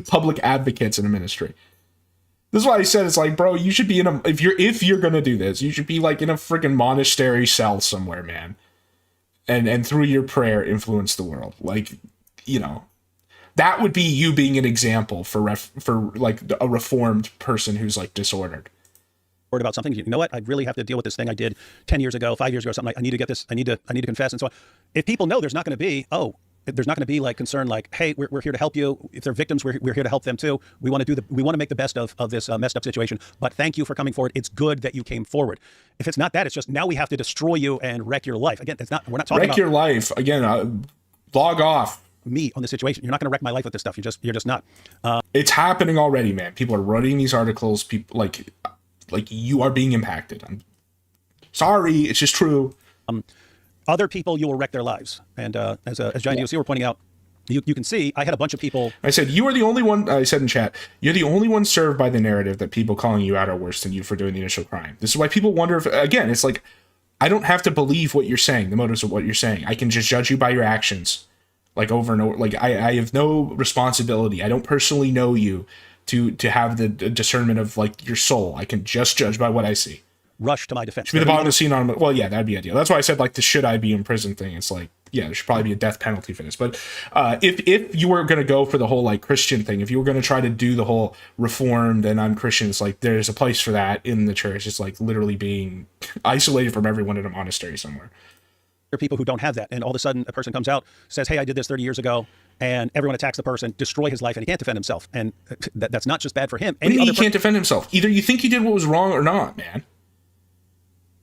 public advocates in a ministry. This is why I said it's like, bro, you should be if you're gonna do this, you should be like in a freaking monastery cell somewhere, man. And through your prayer influence the world. Like, you know, that would be you being an example for like a reformed person who's like disordered.
About something, you know what? I really have to deal with this thing I did 10 years ago, 5 years ago, something like I need to get this, I need to confess and so on. If people know there's not going to be like concern like, hey, we're here to help you. If they're victims, we're here to help them too. We want to make the best of this messed up situation, but thank you for coming forward. It's good that you came forward. If it's not that, it's just now we have to destroy you and wreck your life. Again, we're not talking about
your life. Again, log off.
Me on the situation. You're not going to wreck my life with this stuff. You're just not.
It's happening already, man. People are writing these articles. People like you are being impacted. I'm sorry, it's just true.
Other people, you will wreck their lives. And as Giant DOC were pointing out, you can see I had a bunch of people.
I said, you are the only one, I said in chat, you're the only one served by the narrative that people calling you out are worse than you for doing the initial crime. This is why people wonder if, again, it's like, I don't have to believe what you're saying, the motives of what you're saying. I can just judge you by your actions, like over and over. Like I have no responsibility. I don't personally know you to have the discernment of like your soul. I can just judge by what I see.
Rush to my defense.
Should be the bottom of the scene on. Well, yeah, that'd be ideal. That's why I said like the should I be in prison thing. It's like, yeah, there should probably be a death penalty for this. But if you were going to go for the whole like Christian thing, if you were going to try to do the whole reformed and I'm Christian, it's like there's a place for that in the church. It's like literally being isolated from everyone in a monastery somewhere.
There are people who don't have that, and all of a sudden a person comes out, says, hey, I did this 30 years ago, and everyone attacks the person, destroy his life, and he can't defend himself. And that's not just bad for him.
He can't defend himself. Either you think he did what was wrong or not, man.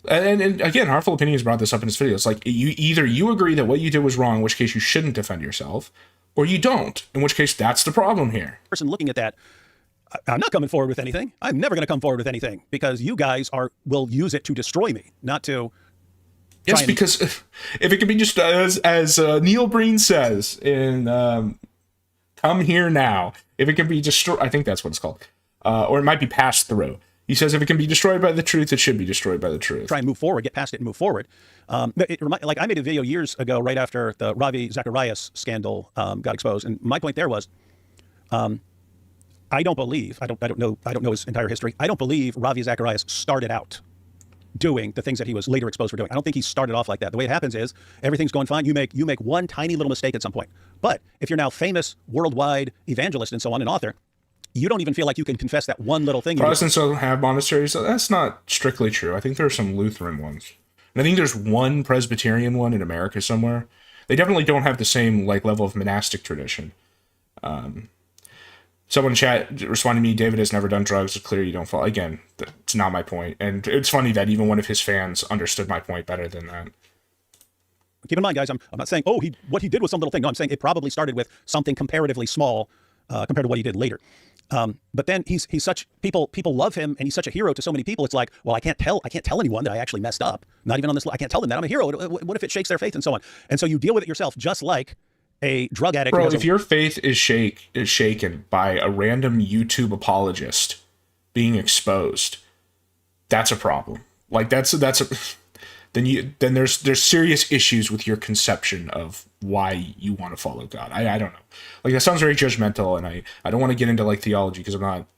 And again, Harmful Opinions brought this up in his video. It's like you agree that what you did was wrong, in which case you shouldn't defend yourself, or you don't, in which case that's the problem here.
Person looking at that, I'm not coming forward with anything. I'm never going to come forward with anything because you guys will use it to destroy me, not to.
Yes, because if it could be just as Neil Breen says in Come Here Now, if it can be destroyed, I think that's what it's called, or it might be passed through. He says if it can be destroyed by the truth, it should be destroyed by the truth.
Try and move forward, get past it and move forward. Like I made a video years ago, right after the Ravi Zacharias scandal got exposed, and my point there was, I don't know his entire history. I don't believe Ravi Zacharias started out doing the things that he was later exposed for doing. I don't think he started off like that. The way it happens is everything's going fine. You make one tiny little mistake at some point. But if you're now famous, worldwide evangelist and so on, an author, you don't even feel like you can confess that one little thing.
Protestants don't have monasteries. That's not strictly true. I think there are some Lutheran ones. And I think there's one Presbyterian one in America somewhere. They definitely don't have the same like level of monastic tradition. Someone in chat responded to me, David has never done drugs. It's clear you don't fall. Again, that's not my point. And it's funny that even one of his fans understood my point better than that.
Keep in mind, guys, I'm not saying, oh, what he did was some little thing. No, I'm saying it probably started with something comparatively small compared to what he did later. But then he's such, people love him, and he's such a hero to so many people. It's like, well, I can't tell anyone that I actually messed up. Not even on this. I can't tell them that I'm a hero. What if it shakes their faith and so on? And so you deal with it yourself, just like a drug addict.
Bro, if your faith is shaken by a random YouTube apologist being exposed, that's a problem. Like then there's serious issues with your conception of why you want to follow God. I don't know. Like, that sounds very judgmental, and I don't want to get into like theology because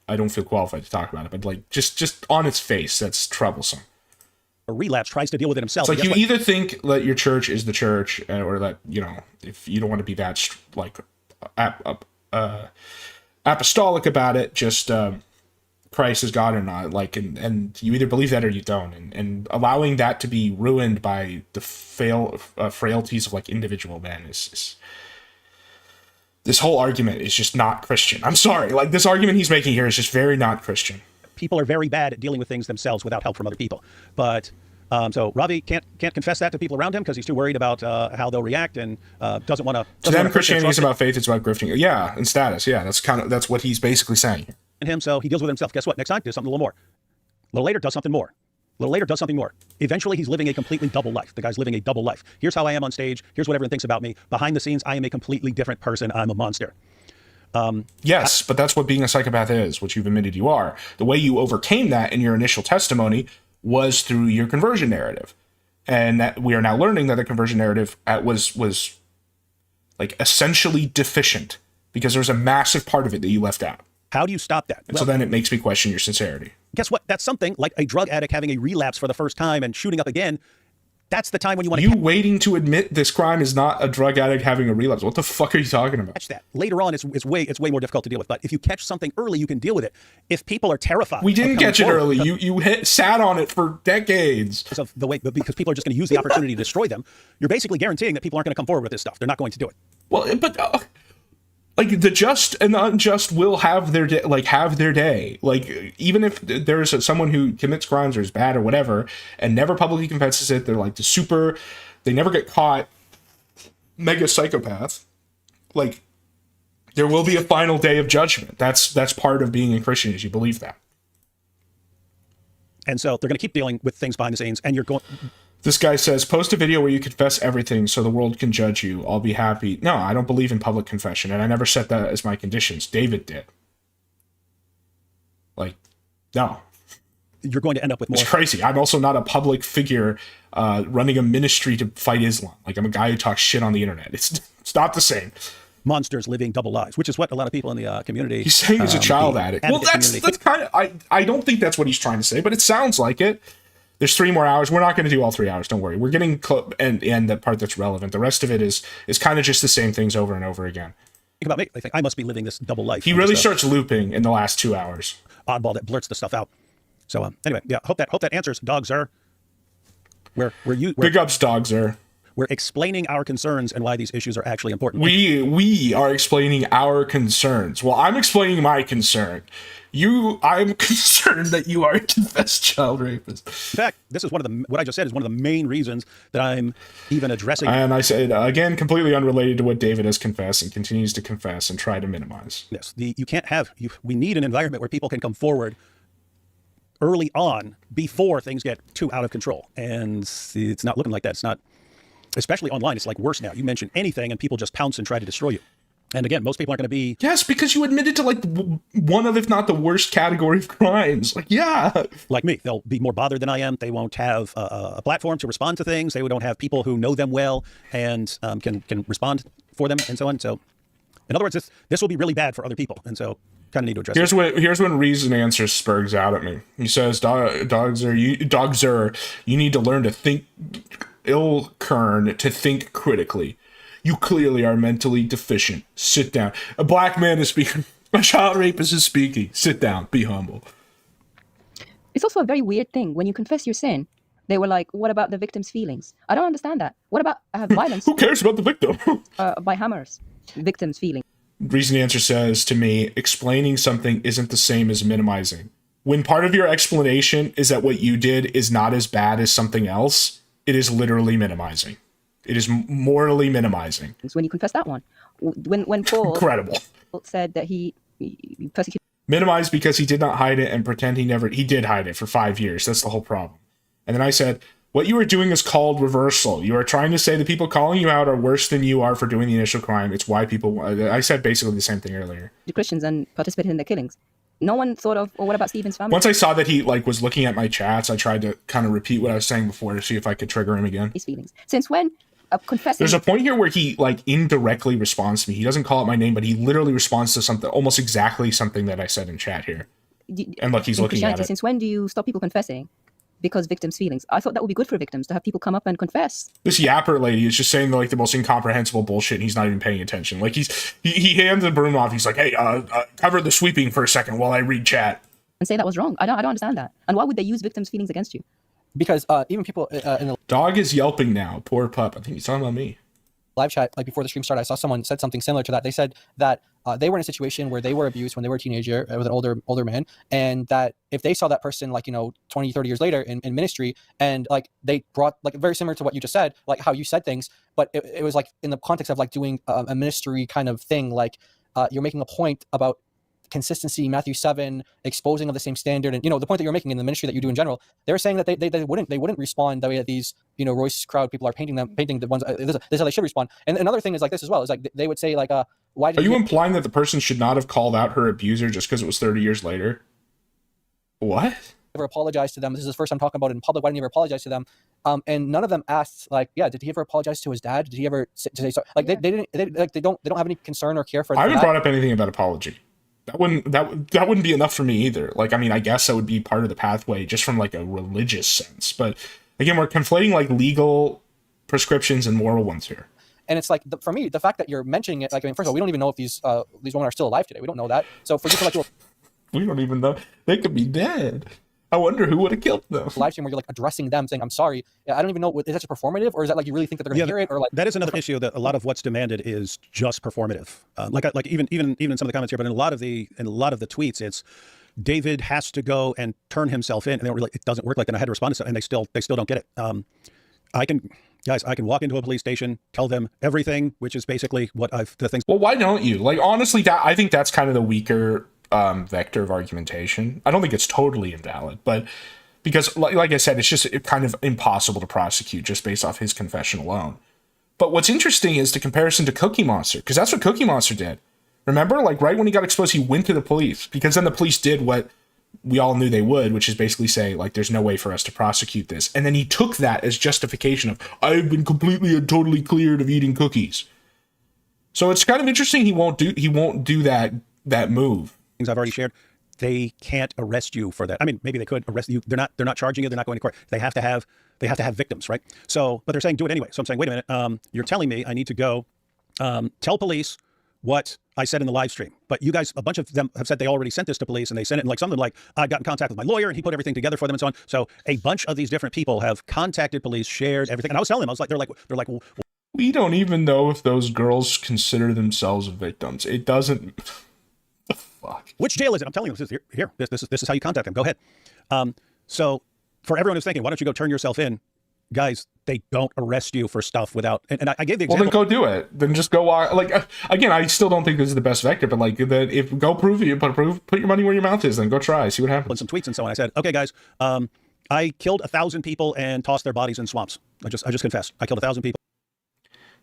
I don't feel qualified to talk about it. But like, just on its face, that's troublesome.
A relapse tries to deal with it himself.
It's like, you either think that your church is the church, or that, you know, if you don't want to be that like apostolic about it, just Christ is God or not. Like, and you either believe that or you don't. And allowing that to be ruined by the frailties of like individual men is this whole argument is just not Christian. I'm sorry. Like, this argument he's making here is just very not Christian.
People are very bad at dealing with things themselves without help from other people. But so Ravi can't confess that to people around him because he's too worried about how they'll react, and doesn't want to.
To them, Christianity is about faith. It's about grifting. Yeah, and status. Yeah, that's what he's basically saying.
And him, so he deals with himself. Guess what? Next time, do something a little more. A little later, does something more. A little later, does something more. Eventually, he's living a completely double life. The guy's living a double life. Here's how I am on stage. Here's what everyone thinks about me. Behind the scenes, I am a completely different person. I'm a monster.
Yes, but that's what being a psychopath is, which you've admitted you are. The way you overcame that in your initial testimony was through your conversion narrative. And that we are now learning that the conversion narrative was like essentially deficient because there's a massive part of it that you left out.
How do you stop that?
And so then it makes me question your sincerity.
Guess what? That's something like a drug addict having a relapse for the first time and shooting up again. That's the time when you want to...
You waiting to admit this crime is not a drug addict having a relapse. What the fuck are you talking about?
Catch that. Later on, it's way more difficult to deal with. But if you catch something early, you can deal with it. If people are terrified...
We didn't catch it early. You sat on it for decades.
Because people are just going to use the opportunity to destroy them. You're basically guaranteeing that people aren't going to come forward with this stuff. They're not going to do it.
Well, but... like, the just and the unjust will have their day. Like, even if there's someone who commits crimes or is bad or whatever and never publicly confesses it, they're like they never get caught, mega psychopath. Like, there will be a final day of judgment. That's part of being a Christian, is you believe that.
And so they're going to keep dealing with things behind the scenes, and you're going...
This guy says, post a video where you confess everything so the world can judge you. I'll be happy. No, I don't believe in public confession, and I never set that as my conditions. David did. Like, no.
You're going to end up with more...
It's crazy. I'm also not a public figure running a ministry to fight Islam. Like, I'm a guy who talks shit on the internet. It's not the same.
Monsters living double lives, which is what a lot of people in the community...
He's saying he's a child addict. Well, that's kind of... I don't think that's what he's trying to say, but it sounds like it. There's 3 more hours. We're not going to do all 3 hours. Don't worry. We're getting and the part that's relevant. The rest of it is kind of just the same things over and over again.
Think about me. I think I must be living this double life.
He really starts looping in the last 2 hours.
Oddball that blurts the stuff out. So anyway, yeah. Hope that answers. Dogs are. Big ups, Dogs are. We're explaining our concerns and why these issues are actually important.
We are explaining our concerns. Well, I'm explaining my concern. I'm concerned that you are a confessed child rapist.
In fact, this is what I just said is one of the main reasons that I'm even addressing.
And I said, again, completely unrelated to what David has confessed and continues to confess and try to minimize.
Yes, we need an environment where people can come forward early on before things get too out of control. And it's not looking like that. It's not, especially online, it's like worse now. You mention anything and people just pounce and try to destroy you. And again, most people aren't going to be...
Yes, because you admitted to, like, one of, if not the worst category of crimes. Like, yeah.
Like me. They'll be more bothered than I am. They won't have a platform to respond to things. They don't have people who know them well and can respond for them and so on. So, in other words, this will be really bad for other people. And so, kind of need to address it.
Here's when Reason Answers spurgs out at me. He says, Dogs are, you need to learn to think... Kern to think critically. You clearly are mentally deficient. Sit down. A black man is speaking. A child rapist is speaking. Sit down. Be humble.
It's also a very weird thing. When you confess your sin, they were like, what about the victim's feelings? I don't understand that. What about violence?
Who cares about the victim?
By hammers. Victim's feelings.
Reason Answer says to me, explaining something isn't the same as minimizing. When part of your explanation is that what you did is not as bad as something else, it is literally minimizing. It is morally minimizing.
It's when you confess that one. When Paul
Incredible.
said that he persecuted.
Minimize because he did not hide it and pretend he did hide it for 5 years. That's the whole problem. And then I said, what you are doing is called reversal. You are trying to say the people calling you out are worse than you are for doing the initial crime. It's why people, I said basically the same thing earlier.
Christians and participated in their killings. No one thought of, what about Stephen's family?
Once I saw that he was looking at my chats, I tried to kind of repeat what I was saying before to see if I could trigger him again.
His feelings. Since when confessing...
There's a point here where he indirectly responds to me. He doesn't call out my name, but he literally responds to something, almost exactly something that I said in chat here. And look, he's looking at it.
Since when do you stop people confessing? Because victims' feelings. I thought that would be good for victims to have people come up and confess.
This yapper lady is just saying the most incomprehensible bullshit, and he's not even paying attention. Like he hands the broom off. He's like, "Hey, cover the sweeping for a second while I read chat."
And say that was wrong. I don't understand that. And why would they use victims' feelings against you?
Because even people in the
dog is yelping now. Poor pup. I think he's talking about me.
Live chat, before the stream started, I saw someone said something similar to that. They said that they were in a situation where they were abused when they were a teenager with an older man, and that if they saw that person 20, 30 years later in ministry, and they brought very similar to what you just said, like how you said things, but it was in the context of doing a ministry kind of thing, you're making a point about consistency, Matthew 7, exposing of the same standard, and the point that you're making in the ministry that you do in general. They were saying that they wouldn't respond the way that these Royce crowd people are painting the ones. This is how they should respond. And another thing is this as well, is they would say why did
are you implying that the person should not have called out her abuser just because it was 30 years later? What?
Ever apologize to them? This is the first time talking about it in public. Why didn't he ever apologize to them? And none of them asked did he ever apologize to his dad? Did he ever say sorry? They don't have any concern or care for.
I haven't brought up anything about apology. That wouldn't be enough for me either. I guess that would be part of the pathway just from a religious sense. But again, we're conflating legal prescriptions and moral ones here.
And it's for me, the fact that you're mentioning it, first of all, we don't even know if these women are still alive today. We don't know that. So for you to
we don't even know. They could be dead. I wonder who would have killed them.
Live stream where you're addressing them, saying, "I'm sorry." I don't even know. Is that just performative, or is that you really think that they're going to hear it, or
that is another issue that a lot of what's demanded is just performative. Even in some of the comments here, but in a lot of the tweets, it's David has to go and turn himself in, and they don't really. It doesn't work like that. And I had to respond to something, and they still don't get it. I can walk into a police station, tell them everything, which is basically what the things.
Well, why don't you? Honestly, I think that's kind of the weaker vector of argumentation. I don't think it's totally invalid, but because like I said, it's just kind of impossible to prosecute just based off his confession alone. But what's interesting is the comparison to Cookie Monster, because that's what Cookie Monster did. Remember, right when he got exposed, he went to the police, because then the police did what we all knew they would, which is basically say, there's no way for us to prosecute this. And then he took that as justification of, I've been completely and totally cleared of eating cookies. So it's kind of interesting he won't do that move.
Things I've already shared, they can't arrest you for that. I mean, maybe they could arrest you. They're not charging you. They're not going to court. They have to have victims, right? So, but they're saying do it anyway. So I'm saying, wait a minute. You're telling me I need to go tell police what I said in the live stream. But you guys, a bunch of them have said they already sent this to police, and they sent it, and something I got in contact with my lawyer, and he put everything together for them, and so on. So a bunch of these different people have contacted police, shared everything, and I was telling them, they're like, well,
we don't even know if those girls consider themselves victims. It doesn't. Fuck.
Which jail is it? I'm telling you, this is how you contact them. Go ahead. So for everyone who's thinking, why don't you go turn yourself in? Guys, they don't arrest you for stuff without, and I gave the example.
Well, then go do it. Then just go, again, I still don't think this is the best vector, but if go prove it, put your money where your mouth is, then go try, see what happens.
And some tweets and so on. I said, okay, guys, I killed 1,000 people and tossed their bodies in swamps. I just confessed. I killed 1,000 people.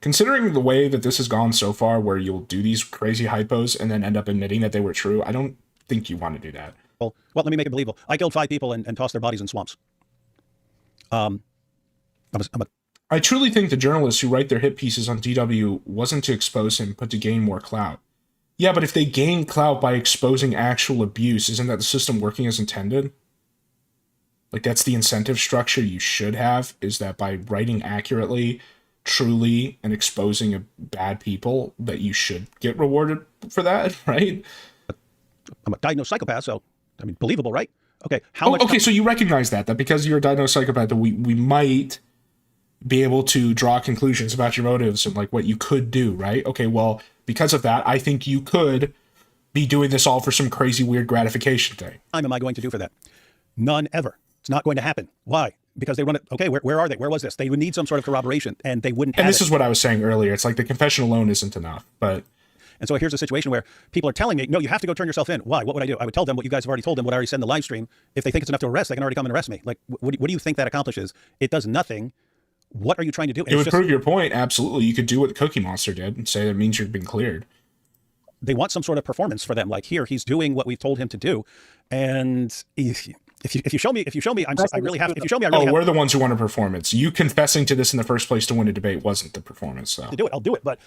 Considering the way that this has gone so far, where you'll do these crazy hypos and then end up admitting that they were true, I don't think you want to do that.
Well, let me make it believable. I killed 5 people and tossed their bodies in swamps.
I truly think the journalists who write their hit pieces on DW wasn't to expose him, but to gain more clout. Yeah, but if they gain clout by exposing actual abuse, isn't that the system working as intended? That's the incentive structure you should have, is that by writing accurately, truly, and exposing bad people, that you should get rewarded for that, right?
I'm a diagnosed psychopath, so, believable, right? Okay,
so you recognize that because you're a diagnosed psychopath, that we might be able to draw conclusions about your motives and what you could do, right? Okay, well, because of that, I think you could be doing this all for some crazy, weird gratification thing.
Am I going to do for that? None ever. It's not going to happen. Why? Because they run it. Okay, where are they? Where was this? They would need some sort of corroboration, and they wouldn't.
And this is what I was saying earlier. It's like the confession alone isn't enough. But
and so here's a situation where people are telling me, no, you have to go turn yourself in. Why? What would I do? I would tell them what you guys have already told them, what I already said in the live stream. If they think it's enough to arrest, they can already come and arrest me. Like, what do you think that accomplishes? It does nothing. What are you trying to do? And
it would prove your point. Absolutely. You could do what Cookie Monster did and say it means you've been cleared.
They want some sort of performance for them. Like, here, he's doing what we've told him to do. And if you show me, I really have to. If you show me, I really have
we're the ones who want a performance. You confessing to this in the first place to win a debate wasn't the performance, though.
To do it, I'll do it. But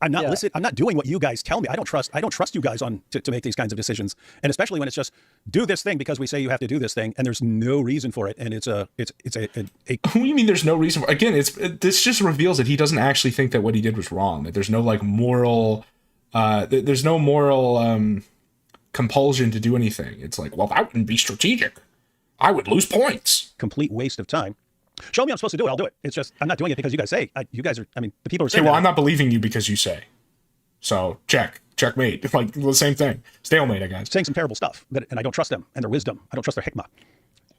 I'm not listening. I'm not doing what you guys tell me. I don't trust you guys to make these kinds of decisions. And especially when it's just do this thing because we say you have to do this thing, and there's no reason for it. And it's a.
What do you mean there's no reason for? Again, this just reveals that he doesn't actually think that what he did was wrong. That there's no like moral. There's no moral compulsion to do anything. It's like, well, that wouldn't be strategic. I would lose points.
Complete waste of time. Show me I'm supposed to do it. I'll do it. It's just I'm not doing it because you guys say. You guys are. I mean, the people are saying.
Okay, well, I'm not believing you because you say. So checkmate. Like the same thing. Stalemate, I guess.
Saying some terrible stuff, and I don't trust them and their wisdom. I don't trust their hikmah.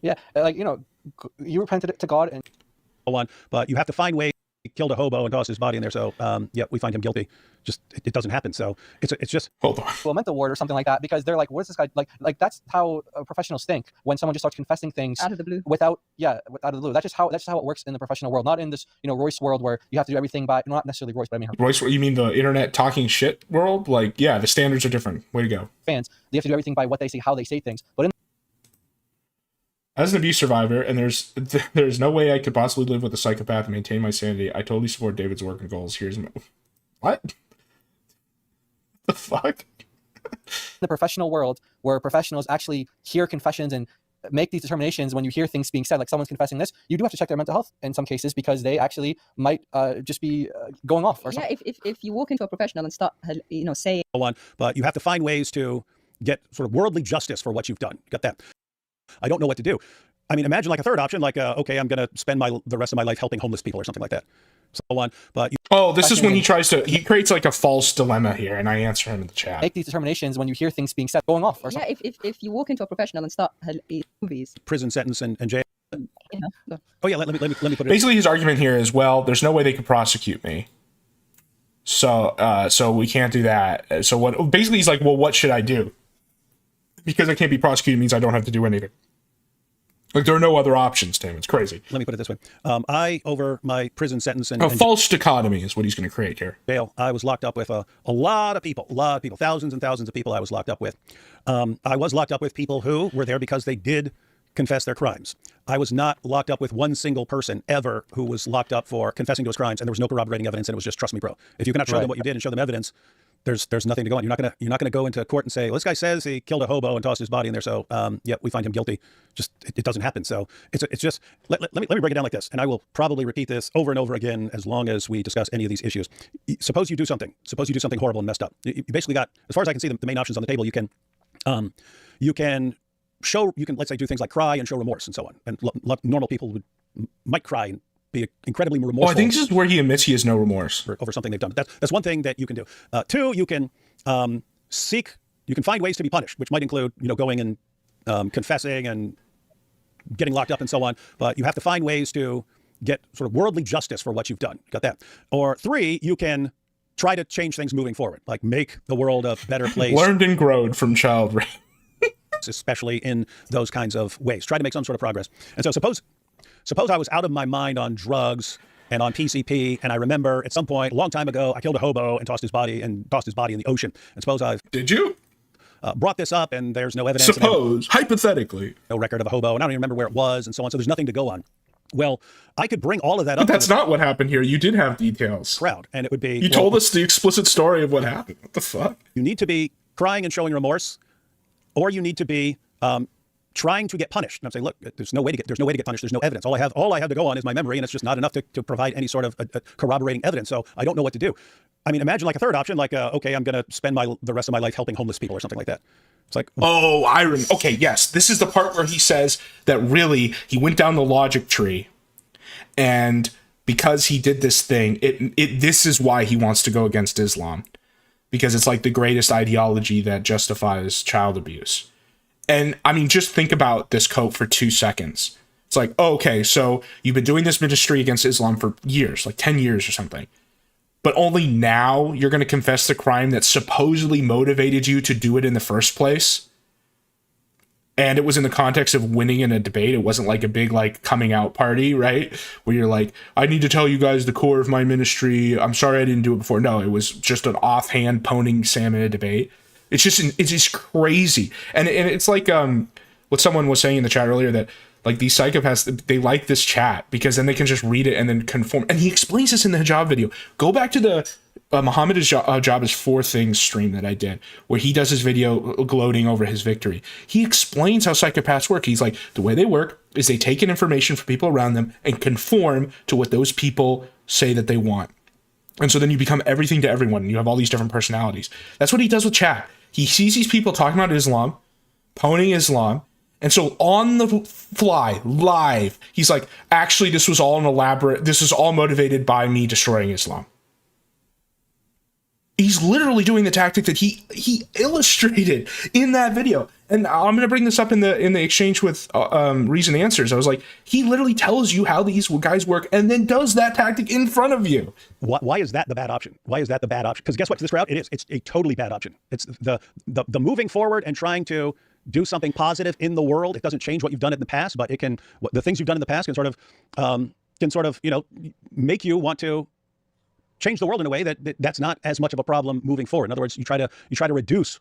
Yeah, like you repented to God and.
One, but you have to find ways. He killed a hobo and tossed his body in there. So yeah, we find him guilty. Just it doesn't happen. So it's just
hold on.
Well, mental ward or something like that because they're like, what is this guy like? That's how professionals think when someone just starts confessing things
out of the blue.
Out of the blue. That's just how it works in the professional world, not in this Royce world where you have to do everything by not necessarily Royce, but I mean
Royce. You mean the internet talking shit world? Like yeah, the standards are different. Way to go.
Fans, they have to do everything by what they say, how they say things, but in
as an abuse survivor, and there's no way I could possibly live with a psychopath and maintain my sanity. I totally support David's work and goals. Here's my... What? The fuck?
The professional world, where professionals actually hear confessions and make these determinations when you hear things being said, like someone's confessing this, you do have to check their mental health in some cases because they actually might just be going off or something.
Yeah, if you walk into a professional and start, saying...
One, but you have to find ways to get sort of worldly justice for what you've done. Got that? I don't know what to do. I mean, imagine like a third option, like, okay, I'm going to spend the rest of my life helping homeless people or something like that. So on, but
this is when he creates like a false dilemma here, and I answer him in the chat.
Make these determinations when you hear things being said, going off or something.
Yeah, if you walk into a professional and start movies,
prison sentence and jail. Oh yeah, let me put it.
Basically, his argument here is, well, there's no way they could prosecute me, so we can't do that. So what? Basically, he's like, well, what should I do? Because I can't be prosecuted means I don't have to do anything. Like, there are no other options, Tim. It's crazy.
Let me put it this way. Over my prison sentence and...
A false dichotomy is what he's going to create here.
Jail. I was locked up with a lot of people, thousands and thousands of people I was locked up with. I was locked up with people who were there because they did confess their crimes. I was not locked up with one single person ever who was locked up for confessing to his crimes, and there was no corroborating evidence, and it was just, trust me, bro. If you cannot show them what you did and show them evidence, there's nothing to go on. You're not gonna go into court and say, well, this guy says he killed a hobo and tossed his body in there, so yeah, we find him guilty. Just it doesn't happen. So it's just let me break it down like this, and I will probably repeat this over and over again as long as we discuss any of these issues. Suppose you do something horrible and messed up. You basically got, as far as I can see, the main options on the table. You can let's say do things like cry and show remorse and so on. And normal people might cry and be incredibly remorseful.
Well, I think this is where he admits he has no remorse
over something they've done. That's one thing that you can do. Two, you can find ways to be punished, which might include, going and confessing and getting locked up and so on. But you have to find ways to get sort of worldly justice for what you've done. Got that? Or three, you can try to change things moving forward, like make the world a better place.
Learned and growed from child rape.
Especially in those kinds of ways. Try to make some sort of progress. And so suppose I was out of my mind on drugs and on PCP, and I remember at some point a long time ago I killed a hobo and tossed his body in the ocean. And suppose I've brought this up and there's no evidence.
Suppose, hypothetically,
no record of a hobo, and I don't even remember where it was, and so on. So there's nothing to go on. Well, I could bring all of that up.
But that's not what happened here. You did have details.
Crowd, and it would be.
You told us the explicit story of what happened. What the fuck?
You need to be crying and showing remorse, or you need to be trying to get punished. And I'm saying, look, there's no way to get punished. There's no evidence. All I have to go on is my memory, and it's just not enough to provide any sort of corroborating evidence. So I don't know what to do. I mean, imagine like a third option, like, okay, I'm going to spend the rest of my life helping homeless people or something like that. It's like,
okay, yes. This is the part where he says that really he went down the logic tree, and because he did this thing, this is why he wants to go against Islam. because it's like the greatest ideology that justifies child abuse. And I mean, just think about this quote for 2 seconds. It's like, oh, okay, so you've been doing this ministry against Islam for years, like 10 years or something. But only now you're going to confess the crime that supposedly motivated you to do it in the first place. And it was in the context of winning in a debate. It wasn't like a big like coming out party, right? Where you're like, I need to tell you guys the core of my ministry. I'm sorry I didn't do it before. No, it was just an offhand poning Sam in a debate. It's just crazy. And it's like what someone was saying in the chat earlier, that like these psychopaths, they like this chat because then they can just read it and then conform. And he explains this in the hijab video. Go back to the Muhammad Hijab is 4 things stream that I did, where he does his video gloating over his victory. He explains how psychopaths work. He's like, the way they work is they take in information from people around them and conform to what those people say that they want. And so then you become everything to everyone, and you have all these different personalities. That's what he does with chat. He sees these people talking about Islam, pwning Islam, and so on the fly, live, he's like, actually, this was all motivated by me destroying Islam. He's literally doing the tactic that he illustrated in that video. And I'm going to bring this up in the exchange with Reason Answers. I was like, he literally tells you how these guys work and then does that tactic in front of you.
Why is that the bad option? Why is that the bad option? Because guess what? This route, it's a totally bad option. It's the moving forward and trying to do something positive in the world. It doesn't change what you've done in the past, but the things you've done in the past can sort of make you want to change the world in a way that's not as much of a problem moving forward. In other words, you try to reduce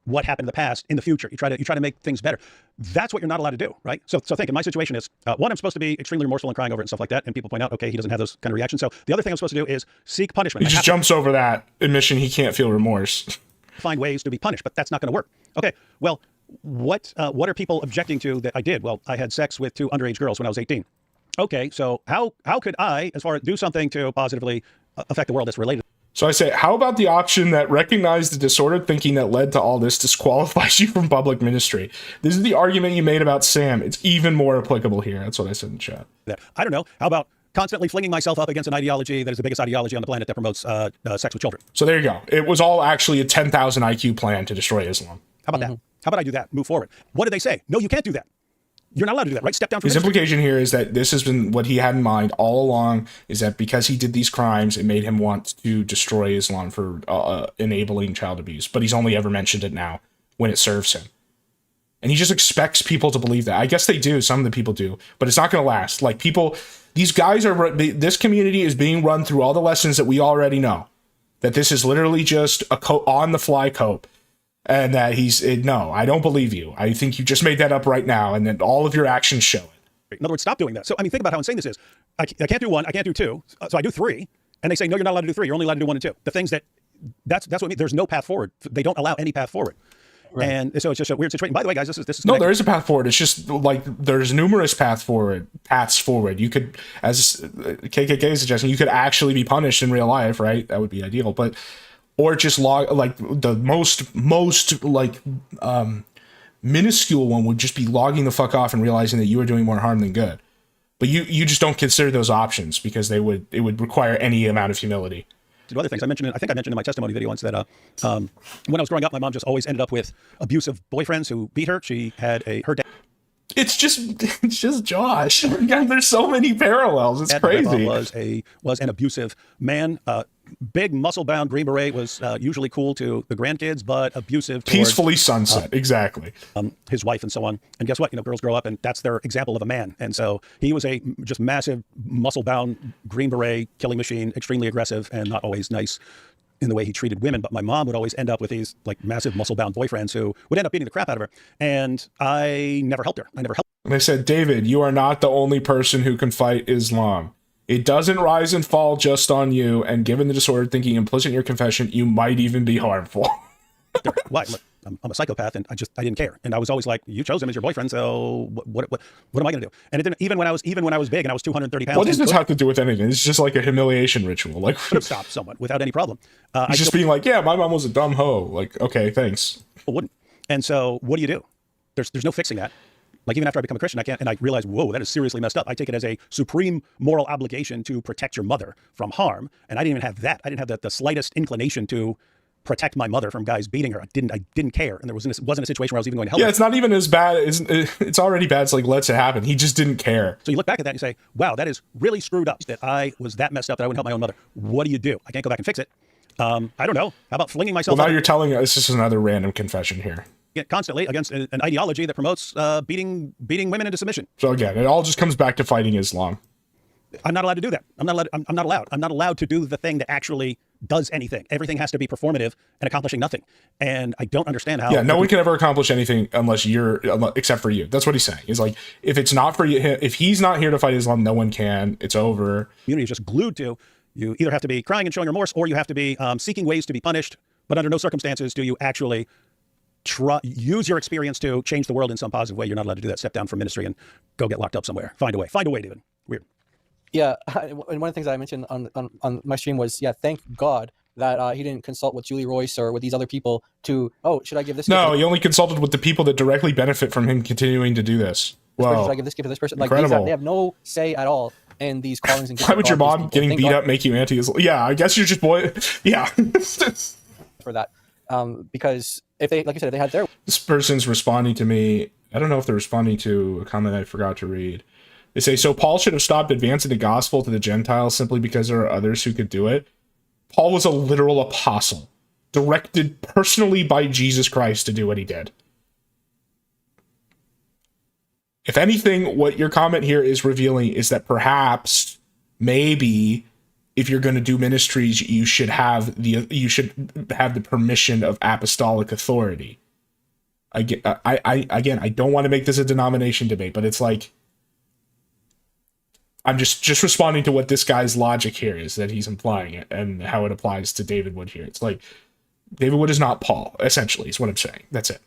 what happened in the past in the future. You try to make things better. That's what you're not allowed to do, right? So think, in my situation is, one, I'm supposed to be extremely remorseful and crying over it and stuff like that, and people point out, okay, he doesn't have those kind of reactions. So the other thing I'm supposed to do is seek punishment.
He just jumps over that admission he can't feel remorse.
Find ways to be punished, but that's not going to work. Okay, well, what are people objecting to that I did? Well, I had sex with 2 underage girls when I was 18. Okay, so how could I, as far as do something to positively affect the world that's related?
So I say, how about the option that recognized the disordered thinking that led to all this disqualifies you from public ministry? This is the argument you made about Sam. It's even more applicable here. That's what I said in chat.
I don't know. How about constantly flinging myself up against an ideology that is the biggest ideology on the planet that promotes sex with children?
So there you go. It was all actually a 10,000 IQ plan to destroy Islam.
How about that? How about I do that? Move forward. What did they say? No, you can't do that. You're not allowed to do that, right? Step down from
his implication here is that this has been what he had in mind all along, is that because he did these crimes, it made him want to destroy Islam for enabling child abuse. But he's only ever mentioned it now when it serves him. And he just expects people to believe that. I guess they do. Some of the people do. But it's not going to last. Like these guys this community is being run through all the lessons that we already know. That this is literally just a on-the-fly cope. And that no, I don't believe you. I think you just made that up right now, and then all of your actions show it.
In other words, stop doing that. So, I mean, think about how insane this is. I can't do 1, I can't do 2, so I do 3, and they say, no, you're not allowed to do 3, you're only allowed to do 1 and 2. The things that's what I mean. There's no path forward. They don't allow any path forward. Right. And so it's just a weird situation. By the way, guys, this is
no, there is a path forward. It's just like there's numerous paths forward. You could, as KKK is suggesting, you could actually be punished in real life, right? That would be ideal, but. Or just like the most minuscule one would just be logging the fuck off and realizing that you are doing more harm than good. But you just don't consider those options because it would require any amount of humility.
To do other things, I think I mentioned in my testimony video once that when I was growing up, my mom just always ended up with abusive boyfriends who beat her. She had her dad.
It's just Josh. God, there's so many parallels. It's crazy.
Was an abusive man. Big muscle-bound Green Beret, was usually cool to the grandkids, but abusive towards,
peacefully sunset. Exactly.
His wife and so on. And guess what? Girls grow up, and that's their example of a man. And so he was a just massive muscle-bound Green Beret killing machine, extremely aggressive and not always nice in the way he treated women. But my mom would always end up with these like massive muscle-bound boyfriends who would end up beating the crap out of her. And I never helped her. And
they said, David, you are not the only person who can fight Islam. It doesn't rise and fall just on you, and given the disordered thinking implicit in your confession, you might even be harmful.
Why? Look, I'm a psychopath, and I didn't care. And I was always like, you chose him as your boyfriend, so what am I going to do? And it didn't, even when I was big and I was 230 pounds.
What does this have to do with anything? It's just like a humiliation ritual. Like,
could have stopped someone without any problem.
He's just being like, yeah, my mom was a dumb hoe. Like, okay, thanks.
Wouldn't. And so what do? There's no fixing that. Like, even after I become a Christian, I can't, and I realize, whoa, that is seriously messed up. I take it as a supreme moral obligation to protect your mother from harm. And I didn't even have that. I didn't have the slightest inclination to protect my mother from guys beating her. I didn't care, and wasn't a situation where I was even going to help.
Yeah,
her.
it's not even as bad. It's already bad. It's like, lets it happen. He just didn't care.
So you look back at that and you say, wow, that is really screwed up. That I was that messed up that I wouldn't help my own mother. What do you do? I can't go back and fix it. I don't know. How about flinging myself?
Well, now you're telling us this is another random confession here.
Constantly against an ideology that promotes beating women into submission.
So again, it all just comes back to fighting Islam.
I'm not allowed to do that. I'm not allowed to do the thing that actually does anything. Everything has to be performative and accomplishing nothing. And I don't understand how.
Yeah, no one can ever accomplish anything except for you. That's what he's saying. He's like, if it's not for you, if he's not here to fight Islam, no one can. It's over.
Community is just glued to. You either have to be crying and showing remorse, or you have to be seeking ways to be punished. But under no circumstances do you actually use your experience to change the world in some positive way. You're not allowed to do that. Step down from ministry and go get locked up somewhere. Find a way. Find a way, David. Weird.
Yeah, and one of the things that I mentioned on my stream was, thank God that he didn't consult with Julie Royce or with these other people to, should I give this?
No, he only consulted with the people that directly benefit from him continuing to do this.
Should I give this gift to this person? Like, they have no say at all in these callings and gifts.
Why would your mom getting beat up make you anti-Islam? Yeah, I guess you're just yeah.
For that, because if they, like you said, if they had their...
This person's responding to me. I don't know if they're responding to a comment I forgot to read. They say, so Paul should have stopped advancing the gospel to the Gentiles simply because there are others who could do it. Paul was a literal apostle, directed personally by Jesus Christ to do what he did. If anything, what your comment here is revealing is that perhaps, maybe, if you're going to do ministries, you should have the permission of apostolic authority. Again, I don't want to make this a denomination debate, but it's like, I'm just responding to what this guy's logic here is, that he's implying it and how it applies to David Wood here. It's like, David Wood is not Paul, essentially, is what I'm saying. That's it.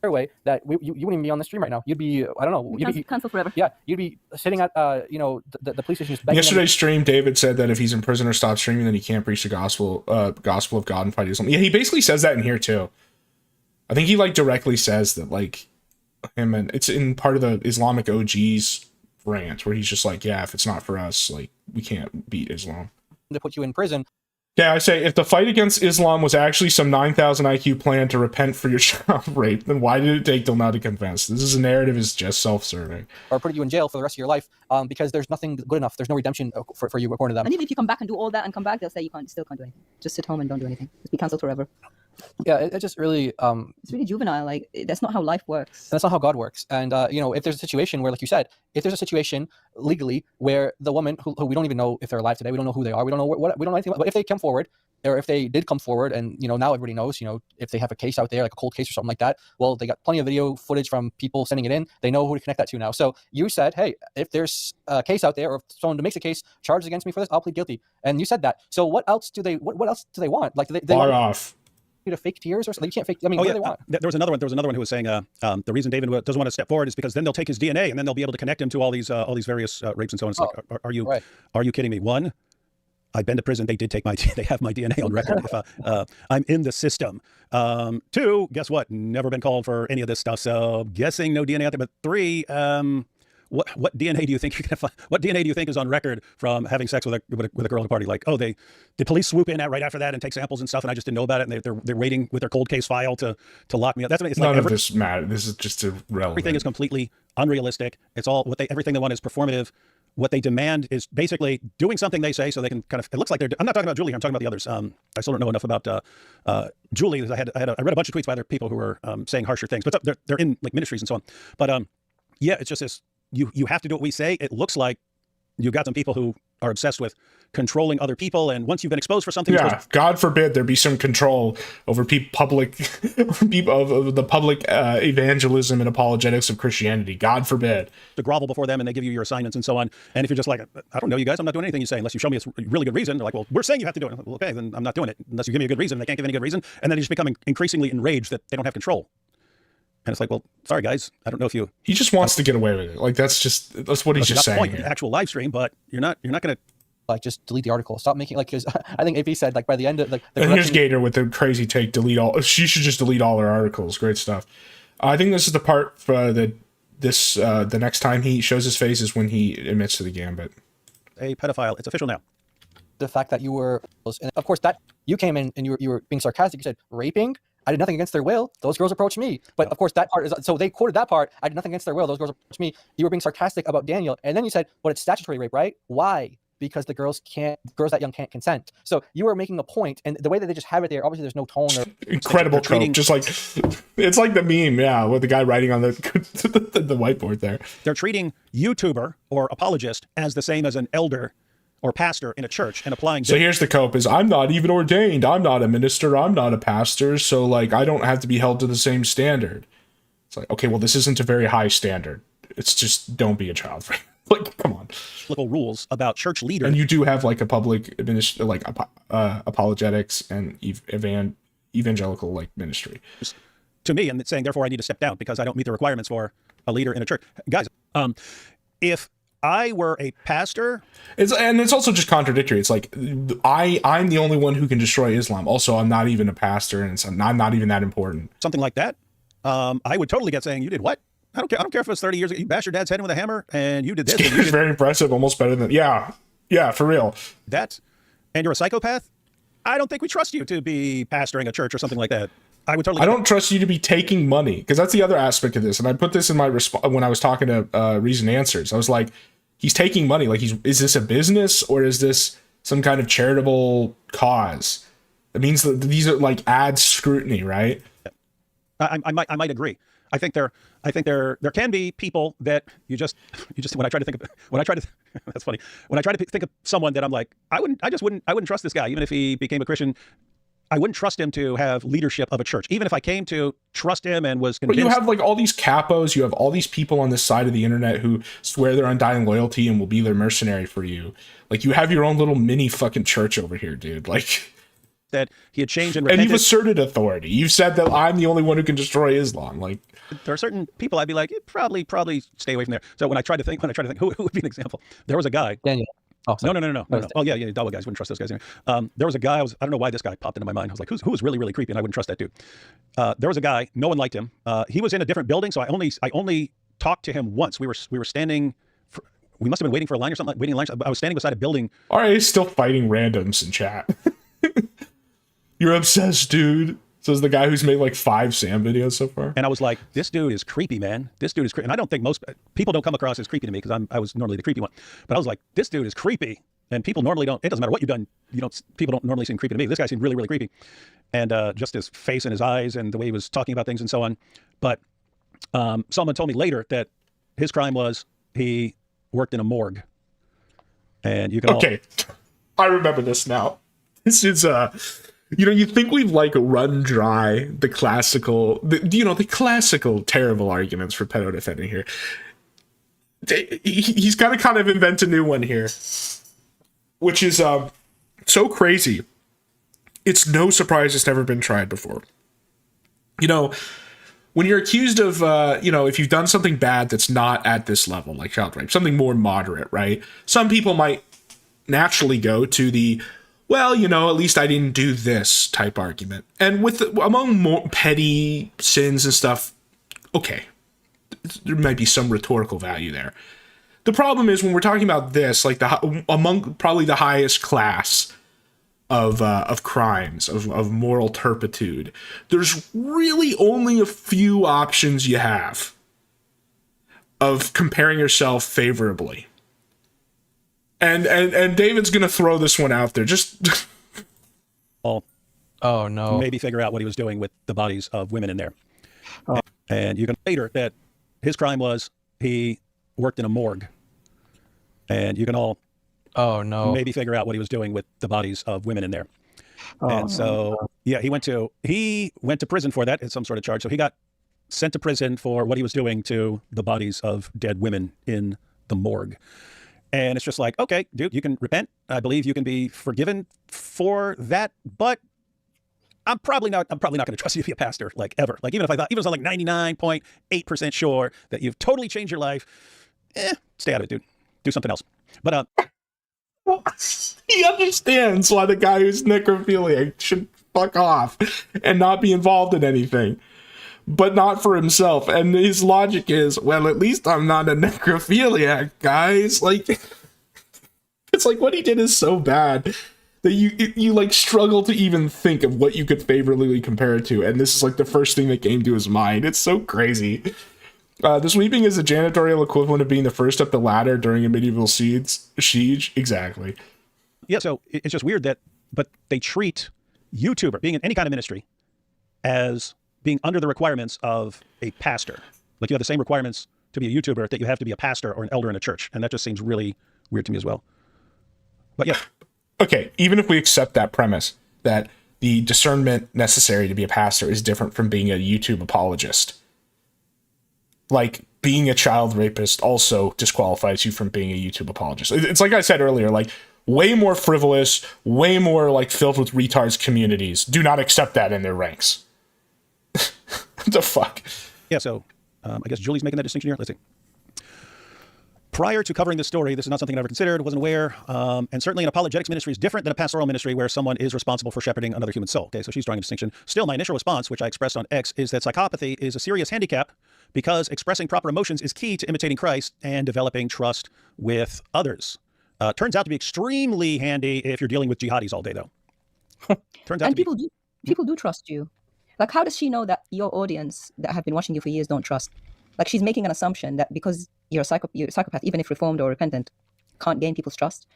Way that you wouldn't even be on the stream right now. You'd be, I don't know, you'd be
cancelled forever.
Yeah, you'd be sitting at the police station. Just
Yesterday's stream, David said that if he's in prison or stops streaming, then he can't preach the gospel of God and fight Islam. Yeah, he basically says that in here too. I think he directly says that him, and it's in part of the Islamic OG's rant where he's just like, yeah, if it's not for us, we can't beat Islam.
To put you in prison.
Yeah, I say, if the fight against Islam was actually some 9,000 IQ plan to repent for your child rape, then why did it take till now to confess? This is a narrative is just self-serving.
Or put you in jail for the rest of your life because there's nothing good enough. There's no redemption for you according to them.
And even if you come back and do all that and come back, they'll say you still can't do anything. Just sit home and don't do anything. Just be cancelled forever.
Yeah, it just really...
it's really juvenile. That's not how life works.
That's not how God works. And, if there's a situation where, like you said, if there's a situation legally where the woman who we don't even know if they're alive today, we don't know who they are, we don't know we don't know anything about, but if they come forward, or if they did come forward and, now everybody knows, if they have a case out there, like a cold case or something like that, well, they got plenty of video footage from people sending it in. They know who to connect that to now. So you said, hey, if there's a case out there or if someone makes a case charged against me for this, I'll plead guilty. And you said that. So what else do they want? Like, they
Far off.
To fake tears or something? You can't fake. I mean, what do they want?
There was another one who was saying the reason David doesn't want to step forward is because then they'll take his DNA and then they'll be able to connect him to all these various rapes and so on. It's like, are you kidding me? One, I've been to prison. They did take they have my DNA on record. If I'm in the system. Two, guess what? Never been called for any of this stuff. So guessing no DNA out there. But three, what DNA do you think you're gonna find? What DNA do you think is on record from having sex with a girl at a party? Like, the police swoop in right after that and take samples and stuff, and I just didn't know about it. And they're waiting with their cold case file to lock me up. That's it's
none of this matter. This is just irrelevant.
Everything is completely unrealistic. It's all everything they want is performative. What they demand is basically doing something they say so they can kind of. It looks like they're. I'm not talking about Julie. I'm talking about the others. I still don't know enough about Julie. I read a bunch of tweets by other people who were saying harsher things, but they're in ministries and so on. But yeah, it's just this. You have to do what we say. It looks like you've got some people who are obsessed with controlling other people, and once you've been exposed for something,
God forbid there be some control over public evangelism and apologetics of Christianity. God forbid.
To grovel before them, and they give you your assignments and so on. And if you're just like, I don't know you guys, I'm not doing anything you say unless you show me a really good reason. They're like, well, we're saying you have to do it. Well, okay, then I'm not doing it unless you give me a good reason. They can't give any good reason, and then they just become increasingly enraged that they don't have control. And it's like, well, sorry guys, I don't know if you.
He just wants to get away with it. That's what he's just saying.
Point, actual live stream, but you're not going to
just delete the article. Stop making because I think AP said by the end of
and here's Gator with the crazy take. Delete all. She should just delete all her articles. Great stuff. I think this is the part for the next time he shows his face is when he admits to the gambit.
A pedophile. It's official now.
the fact that you were, and of course that you came in and you were being sarcastic. You said raping. I did nothing against their will. Those girls approached me. But of course that part is, so they quoted that part. I did nothing against their will. Those girls approached me. You were being sarcastic about Daniel. And then you said, but it's statutory rape, right? Why? Because the girls that young can't consent. So you were making a point, and the way that they just have it there, obviously there's no tone or
incredible treating, just like it's like the meme, yeah, with the guy writing on the whiteboard there.
They're treating YouTuber or apologist as the same as an elder or pastor in a church and applying.
So here's the cope: is I'm not even ordained. I'm not a minister. I'm not a pastor. So like I don't have to be held to the same standard. It's like, okay, well, this isn't a very high standard. It's just don't be a child. Like, come on.
Local rules about church leaders.
And you do have like a public apologetics and evangelical like ministry.
To me, and saying therefore I need to step down because I don't meet the requirements for a leader in a church. Guys, if I were a pastor,
it's also just contradictory. It's like I'm the only one who can destroy Islam. Also, I'm not even a pastor, and I'm not even that important.
Something like that. I would totally get saying, you did what? I don't care if it was 30 years ago. You bashed your dad's head in with a hammer, and you did this.
It's very impressive, almost better than yeah, for real.
That, and you're a psychopath. I don't think we trust you to be pastoring a church or something like that. I would totally.
I don't trust you to be taking money, because that's the other aspect of this. And I put this in my when I was talking to Reason Answers. I was like, he's taking money. Like, is this a business or is this some kind of charitable cause? It means that these are like ad scrutiny, right?
I might agree. I think there can be people that you just when I try to that's funny. When I try to think of someone that I'm like, I wouldn't trust this guy, even if he became a Christian. I wouldn't trust him to have leadership of a church, even if I came to trust him and was convinced.
But you have like all these capos, you have all these people on this side of the internet who swear their undying loyalty and will be their mercenary for you. Like, you have your own little mini fucking church over here, dude. Like,
that he had changed and
repented. And you've asserted authority. You've said that I'm the only one who can destroy Islam. Like,
there are certain people I'd be like, probably stay away from there. So when I try to think, who would be an example? There was a guy.
Daniel. Oh,
no. Oh yeah, Dawa guys, wouldn't trust those guys anyway. There was a guy. I don't know why this guy popped into my mind. I was like, who was really, really creepy, and I wouldn't trust that dude. There was a guy. No one liked him. He was in a different building, so I only talked to him once. We were standing. We must have been waiting for a line or something. Like waiting in line. I was standing beside a building.
All right, he's still fighting randoms in chat. You're obsessed, dude. Says the guy who's made like 5 Sam videos so far.
And I was like, this dude is creepy, man. This dude is creepy. And I don't think most people don't come across as creepy to me because I was normally the creepy one. But I was like, this dude is creepy. And people normally don't. It doesn't matter what you've done. People don't normally seem creepy to me. This guy seemed really, really creepy. And just his face and his eyes and the way he was talking about things and so on. But someone told me later that his crime was he worked in a morgue. And you can
okay. I remember this now. This is you think we've like run dry the classical, the classical terrible arguments for pedo defending here. He's got to kind of invent a new one here, which is so crazy. It's no surprise it's never been tried before. When you're accused of, if you've done something bad that's not at this level, like child rape, something more moderate, right? Some people might naturally go to the, well, at least I didn't do this type argument. And among more petty sins and stuff, okay, there might be some rhetorical value there. The problem is when we're talking about this, like among probably the highest class of crimes, of moral turpitude, there's really only a few options you have of comparing yourself favorably. And David's gonna throw this one out there. Just
oh
no,
maybe figure out what he was doing with the bodies of women in there. And you can later that his crime was he worked in a morgue. And you can all maybe figure out what he was doing with the bodies of women in there. And so yeah, he went to prison for that. It's some sort of charge. So he got sent to prison for what he was doing to the bodies of dead women in the morgue. And it's just like, okay, dude, you can repent. I believe you can be forgiven for that, but I'm probably not going to trust you to be a pastor, like ever. Like even if I'm like 99.8% sure that you've totally changed your life, stay out of it, dude. Do something else. But
he understands why the guy who's necrophiliac should fuck off and not be involved in anything. But not for himself. And his logic is, well, at least I'm not a necrophiliac, guys. Like, It's like what he did is so bad that you like struggle to even think of what you could favorably compare it to, and this is like the first thing that came to his mind. It's so crazy. The sweeping is the janitorial equivalent of being the first up the ladder during a medieval siege. Exactly.
Yeah, so it's just weird but they treat YouTuber, being in any kind of ministry, as being under the requirements of a pastor. Like you have the same requirements to be a YouTuber that you have to be a pastor or an elder in a church. And that just seems really weird to me as well. But yeah.
Okay, even if we accept that premise, that the discernment necessary to be a pastor is different from being a YouTube apologist. Like, being a child rapist also disqualifies you from being a YouTube apologist. It's like I said earlier, like, way more frivolous, way more, like, filled with retards communities do not accept that in their ranks. What the fuck?
Yeah, so I guess Julie's making that distinction here. Let's see. Prior to covering this story, this is not something I ever considered, wasn't aware, and certainly an apologetics ministry is different than a pastoral ministry where someone is responsible for shepherding another human soul. Okay, so she's drawing a distinction. Still, my initial response, which I expressed on X, is that psychopathy is a serious handicap because expressing proper emotions is key to imitating Christ and developing trust with others. Turns out to be extremely handy if you're dealing with jihadis all day, though. Turns out
and people do trust you. Like, how does she know that your audience that have been watching you for years don't trust? Like, she's making an assumption that because you're a psychopath, even if reformed or repentant, can't gain people's trust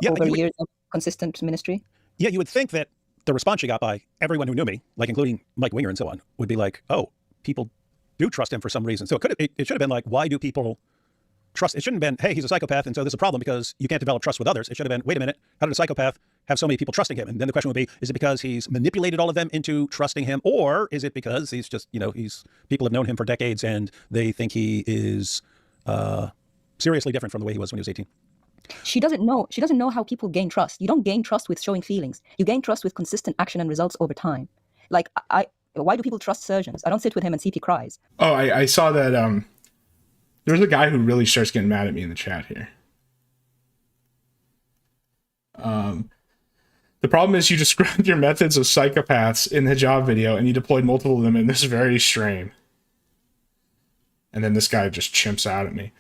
over years of consistent ministry.
Yeah, you would think that the response she got by everyone who knew me, like including Mike Winger and so on, would be like, oh, people do trust him for some reason. So it should have been like, why do people trust? It shouldn't have been, hey, he's a psychopath, and so there's a problem because you can't develop trust with others. It should have been, wait a minute, how did a psychopath have so many people trusting him? And then the question would be, is it because he's manipulated all of them into trusting him, or is it because he's just, people have known him for decades and they think he is seriously different from the way he was when he was 18?
She doesn't know how people gain trust. You don't gain trust with showing feelings. You gain trust with consistent action and results over time. Like, why do people trust surgeons? I don't sit with him and see if he cries.
Oh, I saw that there's a guy who really starts getting mad at me in the chat here. The problem is you described your methods of psychopaths in the hijab video and you deployed multiple of them in this very stream. And then this guy just chimps out at me.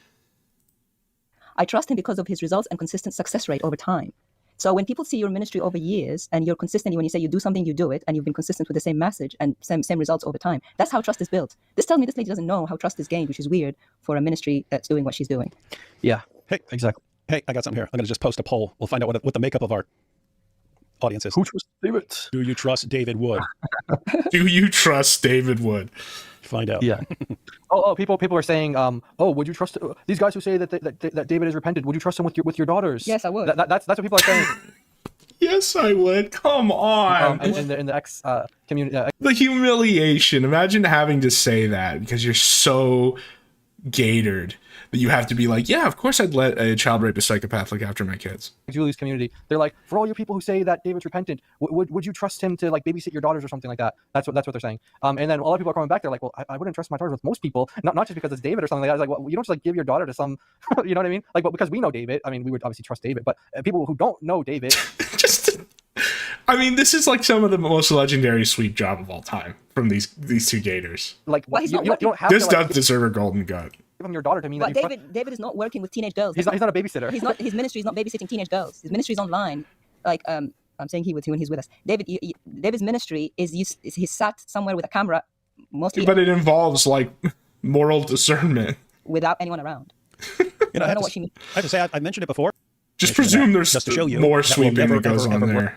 I trust him because of his results and consistent success rate over time. So when people see your ministry over years and you're consistent, when you say you do something, you do it, and you've been consistent with the same message and same results over time, that's how trust is built. This tells me this lady doesn't know how trust is gained, which is weird for a ministry that's doing what she's doing.
Yeah,
hey,
exactly.
Hey, I got something here. I'm going to just post a poll. We'll find out what the makeup of our audience is.
Who trusts David?
Do you trust David Wood?
Do you trust David Wood?
Find out.
Yeah. People are saying, would you trust these guys who say that David is repented? Would you trust him with your daughters?
Yes, I would.
That's what people are saying.
Yes, I would. Come on.
In the X community.
The humiliation. Imagine having to say that because you're so gatered that you have to be like, yeah, of course I'd let a child rapist psychopath look after my kids.
Julie's community, they're like, for all you people who say that David's repentant, would you trust him to like babysit your daughters or something like that? That's what they're saying. And then a lot of people are coming back. They're like, well, I wouldn't trust my daughters with most people, not just because it's David or something like that. It's like, well, you don't just like give your daughter to some, you know what I mean? Like, but because we know David, I mean, we would obviously trust David, but people who don't know David,
this is like some of the most legendary sweep job of all time from these two gators.
Like,
well,
you don't have
this
to,
does deserve a golden gut.
Give him your daughter to me.
But David is not working with teenage girls.
He's not a babysitter.
His ministry is not babysitting teenage girls. His ministry is online. Like I'm saying, when he's with us. David's ministry is he's sat somewhere with a camera, mostly.
But it involves like moral discernment
without anyone around.
I don't know what she means. I have to say, I mentioned it before.
Just presume there's
just to show you
more sweeping that goes on there.
Work.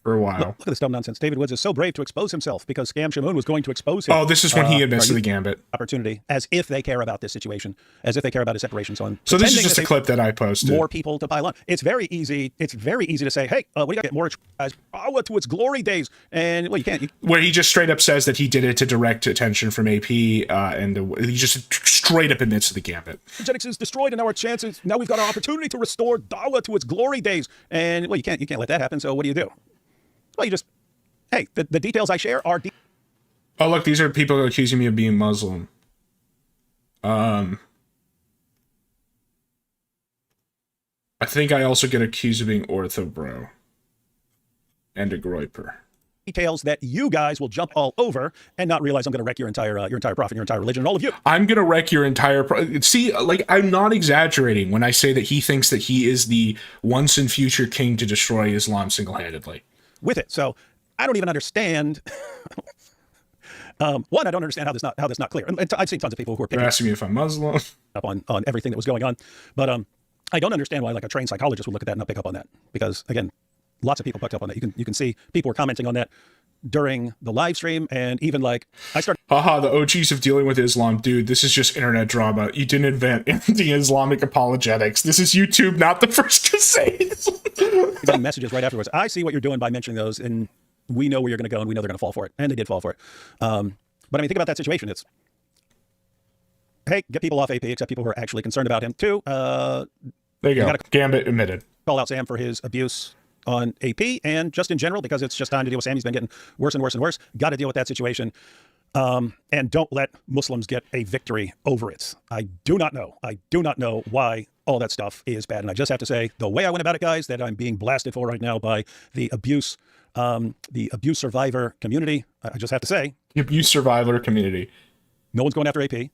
For a while.
Look at this dumb nonsense. David Woods is so brave to expose himself because Scam Shamoon was going to expose him.
Oh, this is when he admits to the gambit.
Opportunity, as if they care about this situation, as if they care about his separation. So
this is just a clip that I posted.
More people to pile on. It's very easy. It's very easy to say, hey, what do you got to get more guys? To its glory days. And well, you can't.
Where he just straight up says that he did it to direct attention from AP, and he just straight up admits to the gambit.
Genetics is destroyed, and now our chances. Now we've got our opportunity to restore Dawa to its glory days. And well, you can't let that happen. So what do? Well, you just, hey, the details I share are...
Oh, look, these are people accusing me of being Muslim. I think I also get accused of being ortho bro. And a groiper.
details that you guys will jump all over and not realize I'm going to wreck your entire prophet, your entire religion, and all of you.
I'm going to wreck your entire... See, like, I'm not exaggerating when I say that he thinks that he is the once and future king to destroy Islam single-handedly.
With it. So I don't even understand... one, I don't understand how that's not clear. And I've seen tons of people who are picking
asking me if I'm Muslim
up on everything that was going on. But I don't understand why like a trained psychologist would look at that and not pick up on that. Because, again, lots of people picked up on that. You can see people were commenting on that during the live stream, and even like I started.
Haha, the OGs of dealing with Islam, dude. This is just internet drama. You didn't invent anti-Islamic apologetics. This is YouTube, not the first to say it.
Getting messages right afterwards. I see what you're doing by mentioning those, and we know where you're going to go, and we know they're going to fall for it, and they did fall for it. But I mean, think about that situation. It's hey, get people off AP, except people who are actually concerned about him too.
There you go. Gambit admitted.
Call out Sam for his abuse on AP and just in general, because it's just time to deal with Sam. He's been getting worse and worse and worse. Got to deal with that situation. And don't let Muslims get a victory over it. I do not know why all that stuff is bad. And I just have to say, the way I went about it, guys, that I'm being blasted for right now by the abuse survivor community. I just have to say.
The abuse survivor community.
No one's going after AP.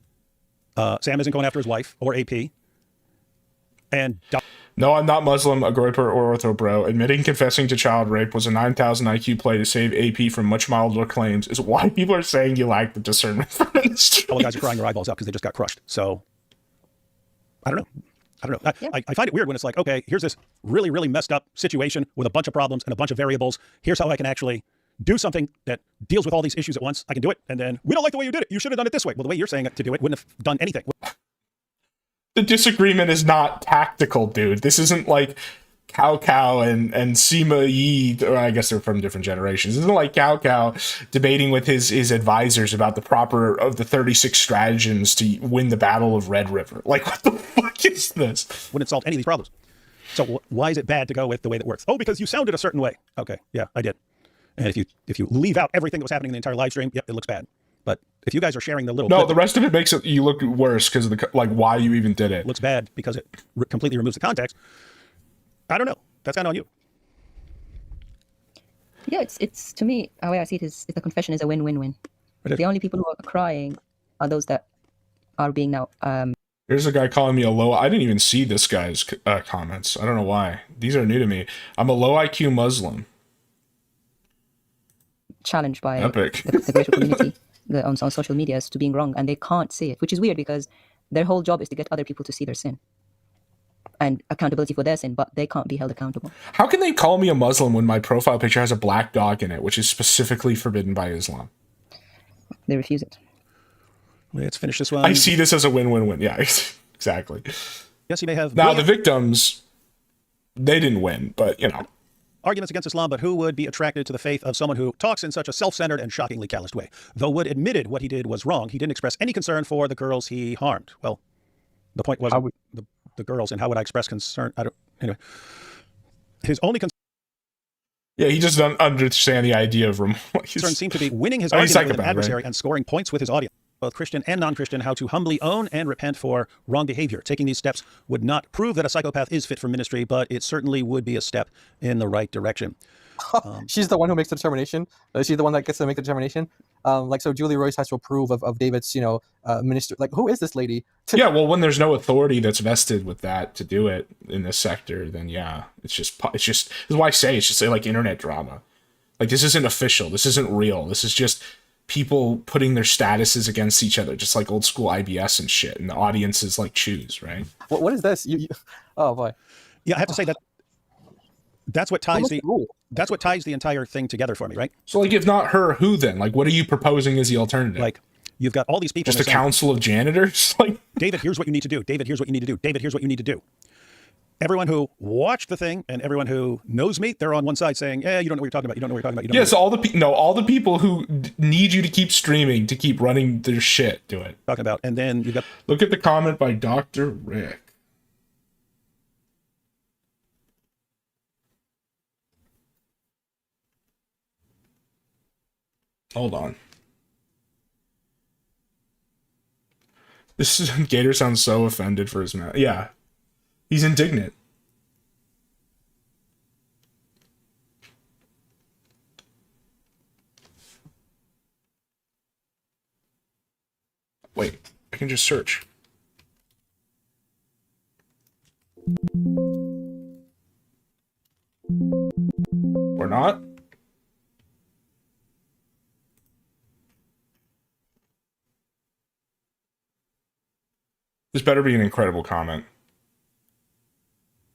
Sam isn't going after his wife or AP. And
no, I'm not Muslim, a groper, or ortho bro. Admitting confessing to child rape was a 9,000 IQ play to save AP from much milder claims is why people are saying you lack the discernment for ministry.
All the guys are crying their eyeballs out because they just got crushed. So, I don't know. I find it weird when it's like, okay, here's this really, really messed up situation with a bunch of problems and a bunch of variables. Here's how I can actually do something that deals with all these issues at once. I can do it. And then, we don't like the way you did it. You should have done it this way. Well, the way you're saying it to do it wouldn't have done anything.
The disagreement is not tactical, dude. This isn't like Cao and Sima Yi, or I guess they're from different generations. This isn't like Cao debating with his advisors about the proper of the 36 stratagems to win the Battle of Red River. Like, what the fuck is this?
Wouldn't solve any of these problems. So why is it bad to go with the way that works? Oh, because you sounded a certain way. Okay, yeah, I did. And if you leave out everything that was happening in the entire live stream, yep, it looks bad. But if you guys are sharing the little
no, the rest of it makes it you look worse because of the like why you even did it.
Looks bad because it completely removes the context. I don't know. That's kind of on you.
Yeah, it's to me, the way I see it is the confession is a win-win-win. The only people who are crying are those that are being now.
There's a guy calling me a low. I didn't even see this guy's comments. I don't know why. These are new to me. I'm a low IQ Muslim.
Challenged by
Epic.
the greater community. On social media as to being wrong, and they can't see it, which is weird because their whole job is to get other people to see their sin and accountability for their sin, but they can't be held accountable.
How can they call me a Muslim when my profile picture has a black dog in it, which is specifically forbidden by Islam?
They refuse it.
Let's finish this one.
I see this as a win-win-win. Yeah, exactly.
Yes, you may have.
Now, the victims, they didn't win, but, you know.
Arguments against Islam, but who would be attracted to the faith of someone who talks in such a self-centered and shockingly calloused way? Though Wood admitted what he did was wrong, he didn't express any concern for the girls he harmed. Well, the point was the girls, and how would I express concern? Anyway, his only concern.
Yeah, he just doesn't understand the idea of
concern seemed to be winning his argument with an adversary and scoring points with his audience. Both Christian and non-Christian, how to humbly own and repent for wrong behavior. Taking these steps would not prove that a psychopath is fit for ministry, but it certainly would be a step in the right direction.
She's the one who makes the determination. She's the one that gets to make the determination. So Julie Royce has to approve of David's, minister. Like, who is this lady?
Yeah, well, when there's no authority that's vested with that to do it in this sector, then yeah, it's just this is why I say it's just like internet drama. Like, this isn't official. This isn't real. This is just people putting their statuses against each other, just like old school IBS and shit, and the audiences like choose, right?
What is this? Oh boy.
Yeah, I have to say that's what ties the entire thing together for me, right?
So, like, if not her, who then? Like, what are you proposing as the alternative?
Like, you've got all these people.
Just a council of janitors? Like,
David, here's what you need to do. David, here's what you need to do. David, here's what you need to do. Everyone who watched the thing and everyone who knows me, they're on one side saying, "Yeah, you don't know what you're talking about. You don't know what you're talking about."
Yes, all the people who need you to keep streaming, to keep running their shit, do it.
Talking about, and then you got.
Look at the comment by Dr. Rick. Hold on. Gator sounds so offended for his mouth. Yeah. He's indignant. Wait, I can just search. Or not? This better be an incredible comment.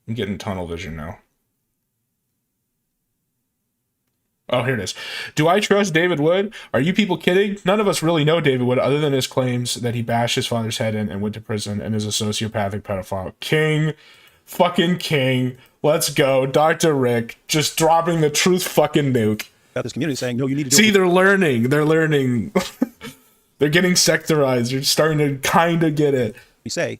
I'm getting tunnel vision now. Oh, here it is. Do I trust David Wood? Are you people kidding? None of us really know David Wood other than his claims that he bashed his father's head in and went to prison and is a sociopathic pedophile. King. Fucking king. Let's go. Dr. Rick just dropping the truth fucking nuke.
About this community saying, no, you need to do
See, they're learning. They're learning. They're getting sectorized. You're starting to kind of get it.
We say,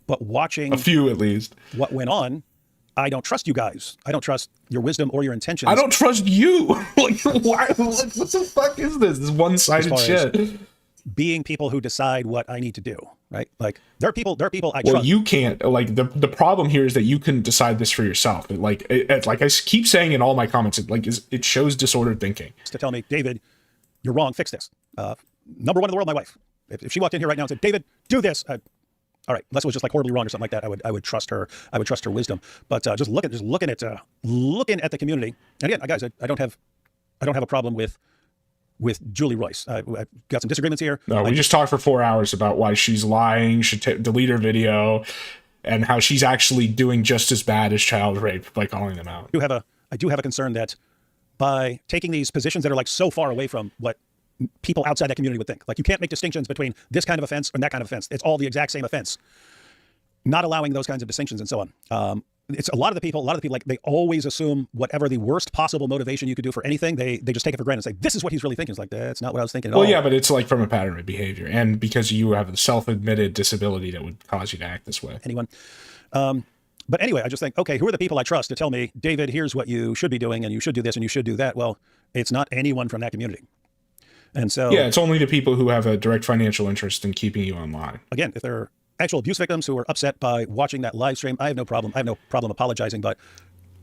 but watching
a few at least
what went on, I don't trust you guys. I don't trust your wisdom or your intentions.
I don't trust you. Like, why? What the fuck is this? This one-sided shit.
Being people who decide what I need to do, right? Like there are people I trust.
Well, you can't. Like the problem here is that you can decide this for yourself. Like like I keep saying in all my comments, it shows disordered thinking.
To tell me, David, you're wrong. Fix this. Number one in the world, my wife. If she walked in here right now and said, David, do this. All right, unless it was just like horribly wrong or something like that, I would trust her. I would trust her wisdom. But just looking at the community. And again, guys, I don't have a problem with Julie Royce. I've got some disagreements here.
No, we just talked for 4 hours about why she's lying, should delete her video, and how she's actually doing just as bad as child rape by calling them out.
I do have a concern that by taking these positions that are like so far away from what people outside that community would think, like you can't make distinctions between this kind of offense and that kind of offense. It's all the exact same offense. Not allowing those kinds of distinctions and so on. It's a lot of the people like they always assume whatever the worst possible motivation you could do for anything, they just take it for granted and say, this is what he's really thinking. It's like, that's not what I was thinking at all.
Well, yeah, but it's like from a pattern of behavior. And because you have a self-admitted disability that would cause you to act this way.
Anyone. But anyway, I just think, okay, who are the people I trust to tell me, David, here's what you should be doing and you should do this and you should do that? Well, it's not anyone from that community. And so,
yeah, it's only the people who have a direct financial interest in keeping you online.
Again, if they're actual abuse victims who are upset by watching that live stream, I have no problem apologizing, but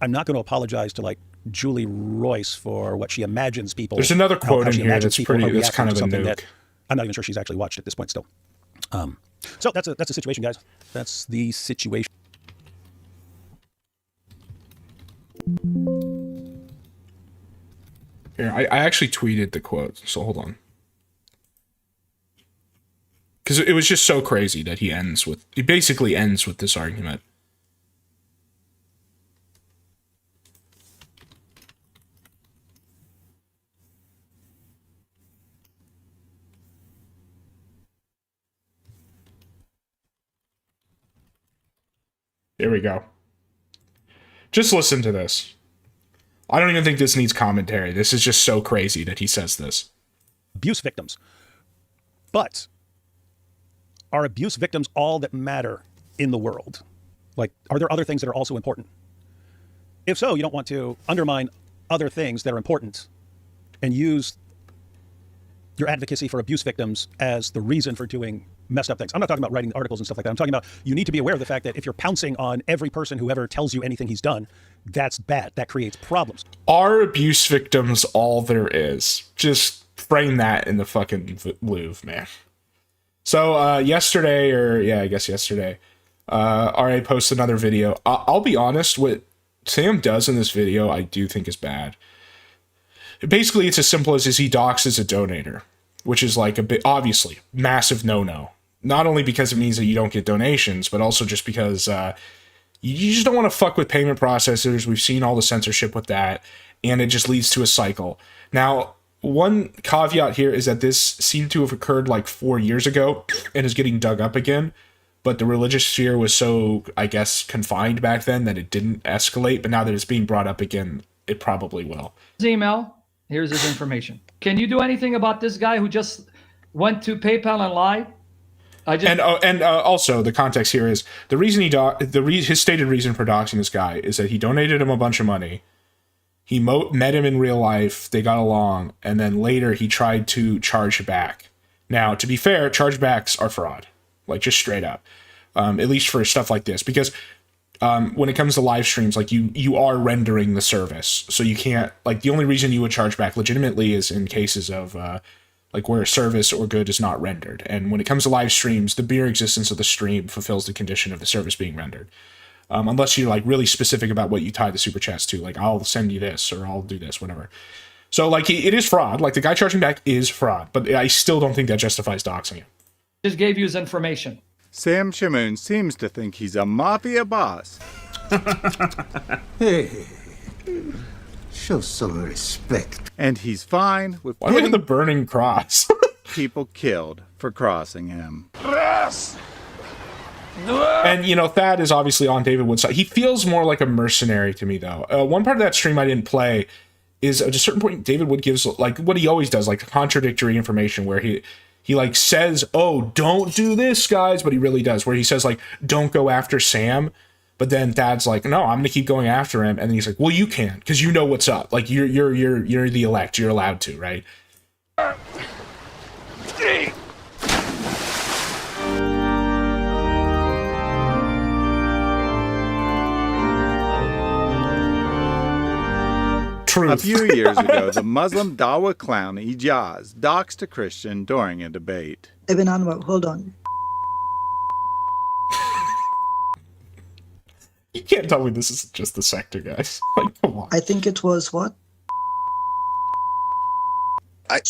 I'm not going to apologize to like Julie Royce for what she imagines people.
There's another quote in here that's kind of a nuke.
That I'm not even sure she's actually watched at this point still. So that's a situation, guys. That's the situation.
Here, I actually tweeted the quote, so hold on. Because it was just so crazy that he basically ends with this argument. Here we go. Just listen to this. I don't even think this needs commentary. This is just so crazy that he says this.
Abuse victims. But are abuse victims all that matter in the world? Like, are there other things that are also important? If so, you don't want to undermine other things that are important and use your advocacy for abuse victims as the reason for doing messed up things. I'm not talking about writing articles and stuff like that. I'm talking about you need to be aware of the fact that if you're pouncing on every person who ever tells you anything he's done, that's bad. That creates problems.
Are abuse victims all there is? Just frame that in the fucking Louvre, man. So yesterday, RA posted another video. I'll be honest, what Sam does in this video, I do think is bad. Basically, it's as simple as he doxes a donator, which is like a bit, obviously, massive no-no. Not only because it means that you don't get donations, but also just because you just don't want to fuck with payment processors. We've seen all the censorship with that, and it just leads to a cycle. Now, one caveat here is that this seemed to have occurred like 4 years ago and is getting dug up again. But the religious sphere was so, I guess, confined back then that it didn't escalate. But now that it's being brought up again, it probably will.
His email. Here's his information. Can you do anything about this guy who just went to PayPal and lied?
Also the context here is the reason his stated reason for doxing this guy is that he donated him a bunch of money. He met him in real life. They got along, and then later he tried to charge back. Now, to be fair, chargebacks are fraud, like just straight up. At least for stuff like this, because when it comes to live streams, like you are rendering the service, so you can't, like, the only reason you would charge back legitimately is in cases of like where service or good is not rendered. And when it comes to live streams, the mere existence of the stream fulfills the condition of the service being rendered. Unless you're like really specific about what you tie the super chats to, like I'll send you this or I'll do this, whatever. So like it is fraud. Like the guy charging back is fraud, but I still don't think that justifies doxing him.
Just gave you his information.
Sam Shamoon seems to think he's a mafia boss.
Hey, show some respect.
And he's fine with
Why getting the burning cross?
people killed for crossing him.
And, you know, Thad is obviously on David Wood's side. He feels more like a mercenary to me, though. One part of that stream I didn't play is at a certain point, David Wood gives, like, what he always does, like, contradictory information where he like, says, oh, don't do this, guys, but he really does. Where he says, like, don't go after Sam. But then Thad's like, no, I'm going to keep going after him. And then he's like, well, you can, because you know what's up. Like, you're the elect. You're allowed to, right?
Truth. A few years ago, the Muslim Dawa clown Ijaz doxed a Christian during a debate.
Ibn Anwar, hold on.
You can't tell me this is just the sector, guys. Like, come on.
I think it was what?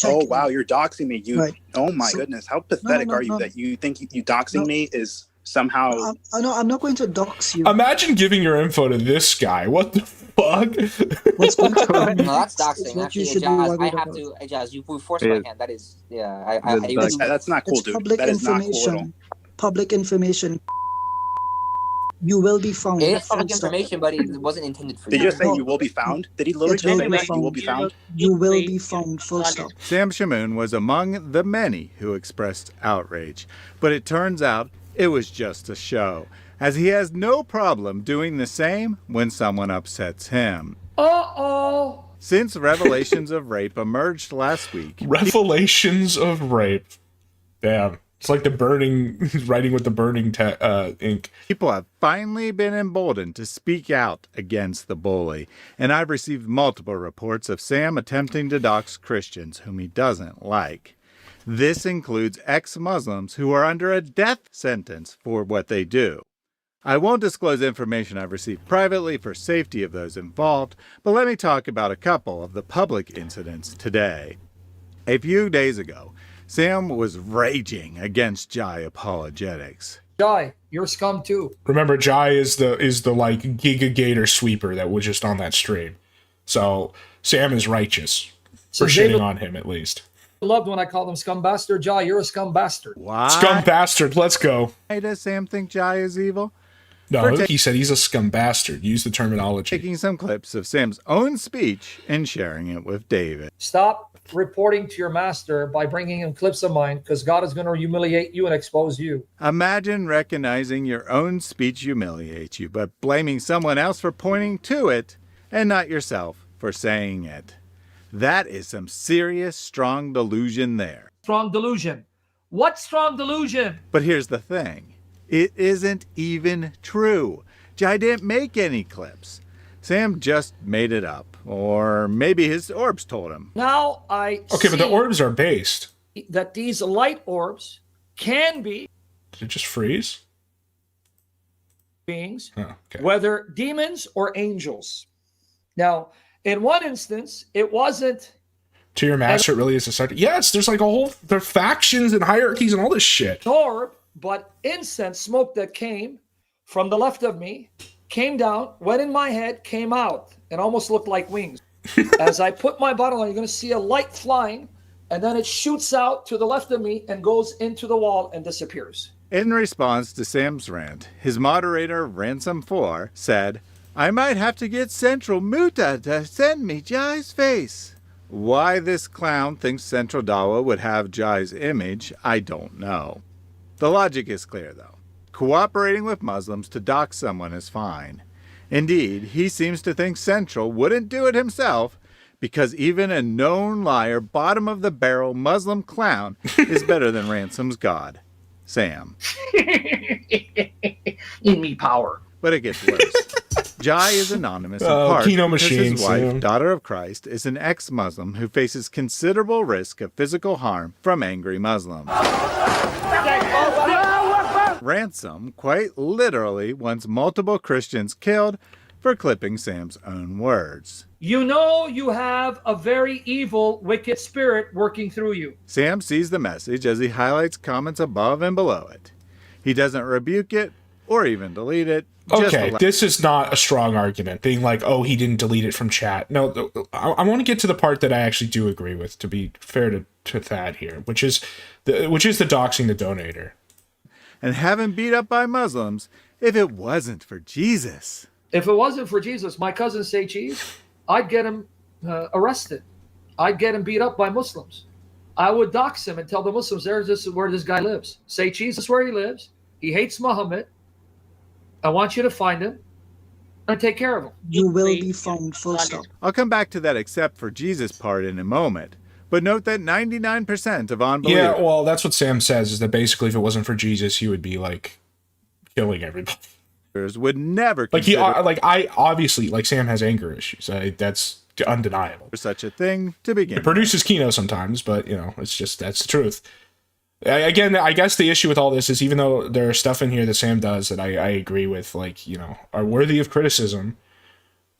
Oh wow, you're doxing me. You.
Right.
Oh my goodness, how pathetic are you that you think you doxing me is somehow?
No, I'm not going to dox you.
Imagine giving your info to this guy. What the fuck?
What's going to
No, that's doxing. Actually, Ijaz, I have to. Ijaz, you forced my hand. That is, yeah.
That's not cool, dude.
Public
That is not cool at all.
information. Public information. You will be found.
It is public information, but it wasn't intended for
Did
you.
you just say you will be found? Did he literally just say that you will be found?
You will be found, full stop.
Sam Shamoon was among the many who expressed outrage, but it turns out it was just a show, as he has no problem doing the same when someone upsets him.
Uh-oh!
Since revelations of rape emerged last week...
Revelations of rape. Damn. It's like the burning, writing with the burning ink.
People have finally been emboldened to speak out against the bully, and I've received multiple reports of Sam attempting to dox Christians whom he doesn't like. This includes ex-Muslims who are under a death sentence for what they do. I won't disclose information I've received privately for safety of those involved, but let me talk about a couple of the public incidents today. A few days ago, Sam was raging against Jai apologetics.
Jai, you're scum too.
Remember, Jai is the like Giga Gator sweeper that was just on that stream. So Sam is righteous for shitting on him, at least.
I loved when I called him scum bastard. Jai, you're a scum bastard.
Why?
Scum bastard, let's go.
Why does Sam think Jai is evil?
No, he said he's a scum bastard. Use the terminology.
Taking some clips of Sam's own speech and sharing it with David.
Stop reporting to your master by bringing him clips of mine, because God is going to humiliate you and expose you.
Imagine recognizing your own speech humiliates you, but blaming someone else for pointing to it and not yourself for saying it. That is some serious strong delusion there.
Strong delusion. What strong delusion?
But here's the thing. It isn't even true. Jai didn't make any clips. Sam just made it up. Or maybe his orbs told him.
Now I
Okay, but the orbs are based.
That these light orbs can be...
Did it just freeze?
Beings,
oh, okay.
Whether demons or angels. Now, in one instance, it wasn't...
To your master, it really is a sector. Yes, there's like there are factions and hierarchies and all this shit.
Orb, but incense, smoke that came from the left of me, came down, went in my head, came out, and almost looked like wings. As I put my bottle on, you're going to see a light flying, and then it shoots out to the left of me and goes into the wall and disappears.
In response to Sam's rant, his moderator, Ransom4, said, I might have to get Central Muta to send me Jai's face. Why this clown thinks Central Dawa would have Jai's image, I don't know. The logic is clear, though. Cooperating with Muslims to dox someone is fine. Indeed, he seems to think Central wouldn't do it himself because even a known liar, bottom-of-the-barrel Muslim clown is better than Ransom's god, Sam.
In me power.
But it gets worse. Jai is anonymous in
Oh,
part
Kino
because
machine,
his wife,
Sam.
daughter of Christ, is an ex-Muslim who faces considerable risk of physical harm from angry Muslims. Ransom quite literally wants multiple Christians killed for clipping Sam's own words.
You know you have a very evil, wicked spirit working through you.
Sam sees the message as he highlights comments above and below it. He doesn't rebuke it or even delete it.
Okay, this is not a strong argument, being like, oh, he didn't delete it from chat. No, I want to get to the part that I actually do agree with, to be fair to Thad here, which is the doxing the donator.
And having beat up by Muslims if it wasn't for Jesus.
If it wasn't for Jesus, my cousin Say Cheese, I'd get him arrested. I'd get him beat up by Muslims. I would dox him and tell the Muslims, this is where this guy lives. Say Cheese is where he lives. He hates Muhammad. I want you to find him and take care of him.
You will be found, full stop.
I'll come back to that except for Jesus part in a moment. But note that 99% of unbelievers...
Yeah, well, that's what Sam says, is that basically if it wasn't for Jesus, he would be, like, killing everybody.
...would never
like,
consider...
I obviously, like, Sam has anger issues. That's undeniable.
...such a thing to begin
It produces Kino sometimes, but, you know, it's just, that's the truth. Again, I guess the issue with all this is even though there are stuff in here that Sam does that I agree with, like, you know, are worthy of criticism,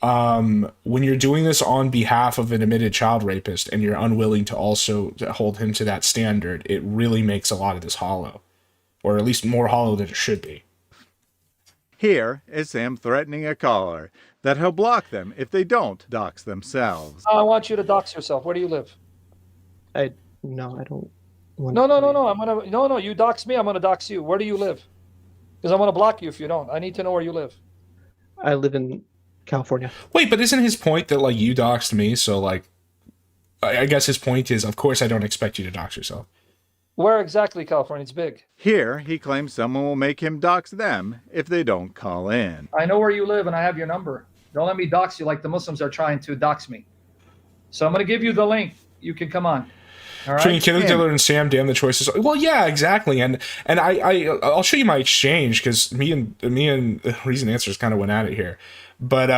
when you're doing this on behalf of an admitted child rapist and you're unwilling to also hold him to that standard, it really makes a lot of this hollow, or at least more hollow than it should be.
Here is Sam threatening a caller that he'll block them if they don't dox themselves.
I want you to dox yourself. Where do you live?
No, I don't.
No, you dox me, I'm gonna dox you. Where do you live? Because I'm gonna block you if you don't. I need to know where you live.
I live in California.
Wait, but isn't his point that, like, you doxed me, so, like, I guess his point is, of course I don't expect you to dox yourself.
Where exactly, California? It's big.
Here, he claims someone will make him dox them if they don't call in.
I know where you live and I have your number. Don't let me dox you like the Muslims are trying to dox me. So I'm gonna give you the link. You can come on. All right.
Between Killer Diller and Sam, damn the choices. Well, yeah, exactly. And I'll show you my exchange because me and Reason Answers kind of went at it here. But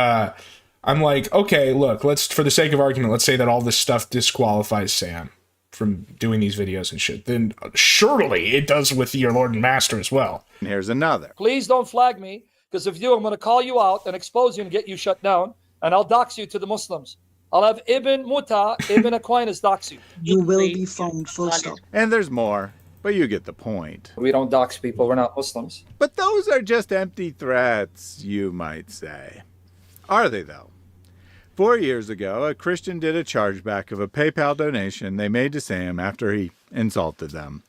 I'm like, okay, look, let's, for the sake of argument, let's say that all this stuff disqualifies Sam from doing these videos and shit. Then surely it does with your Lord and Master as well.
And here's another.
Please don't flag me, because if you do, I'm going to call you out and expose you and get you shut down, and I'll dox you to the Muslims. I'll have Ibn Muta, Ibn Aquinas dox you.
You will be found, full stop.
And there's more, but you get the point.
We don't dox people. We're not Muslims.
But those are just empty threats, you might say. Are they, though? 4 years ago, a Christian did a chargeback of a PayPal donation they made to Sam after he insulted them.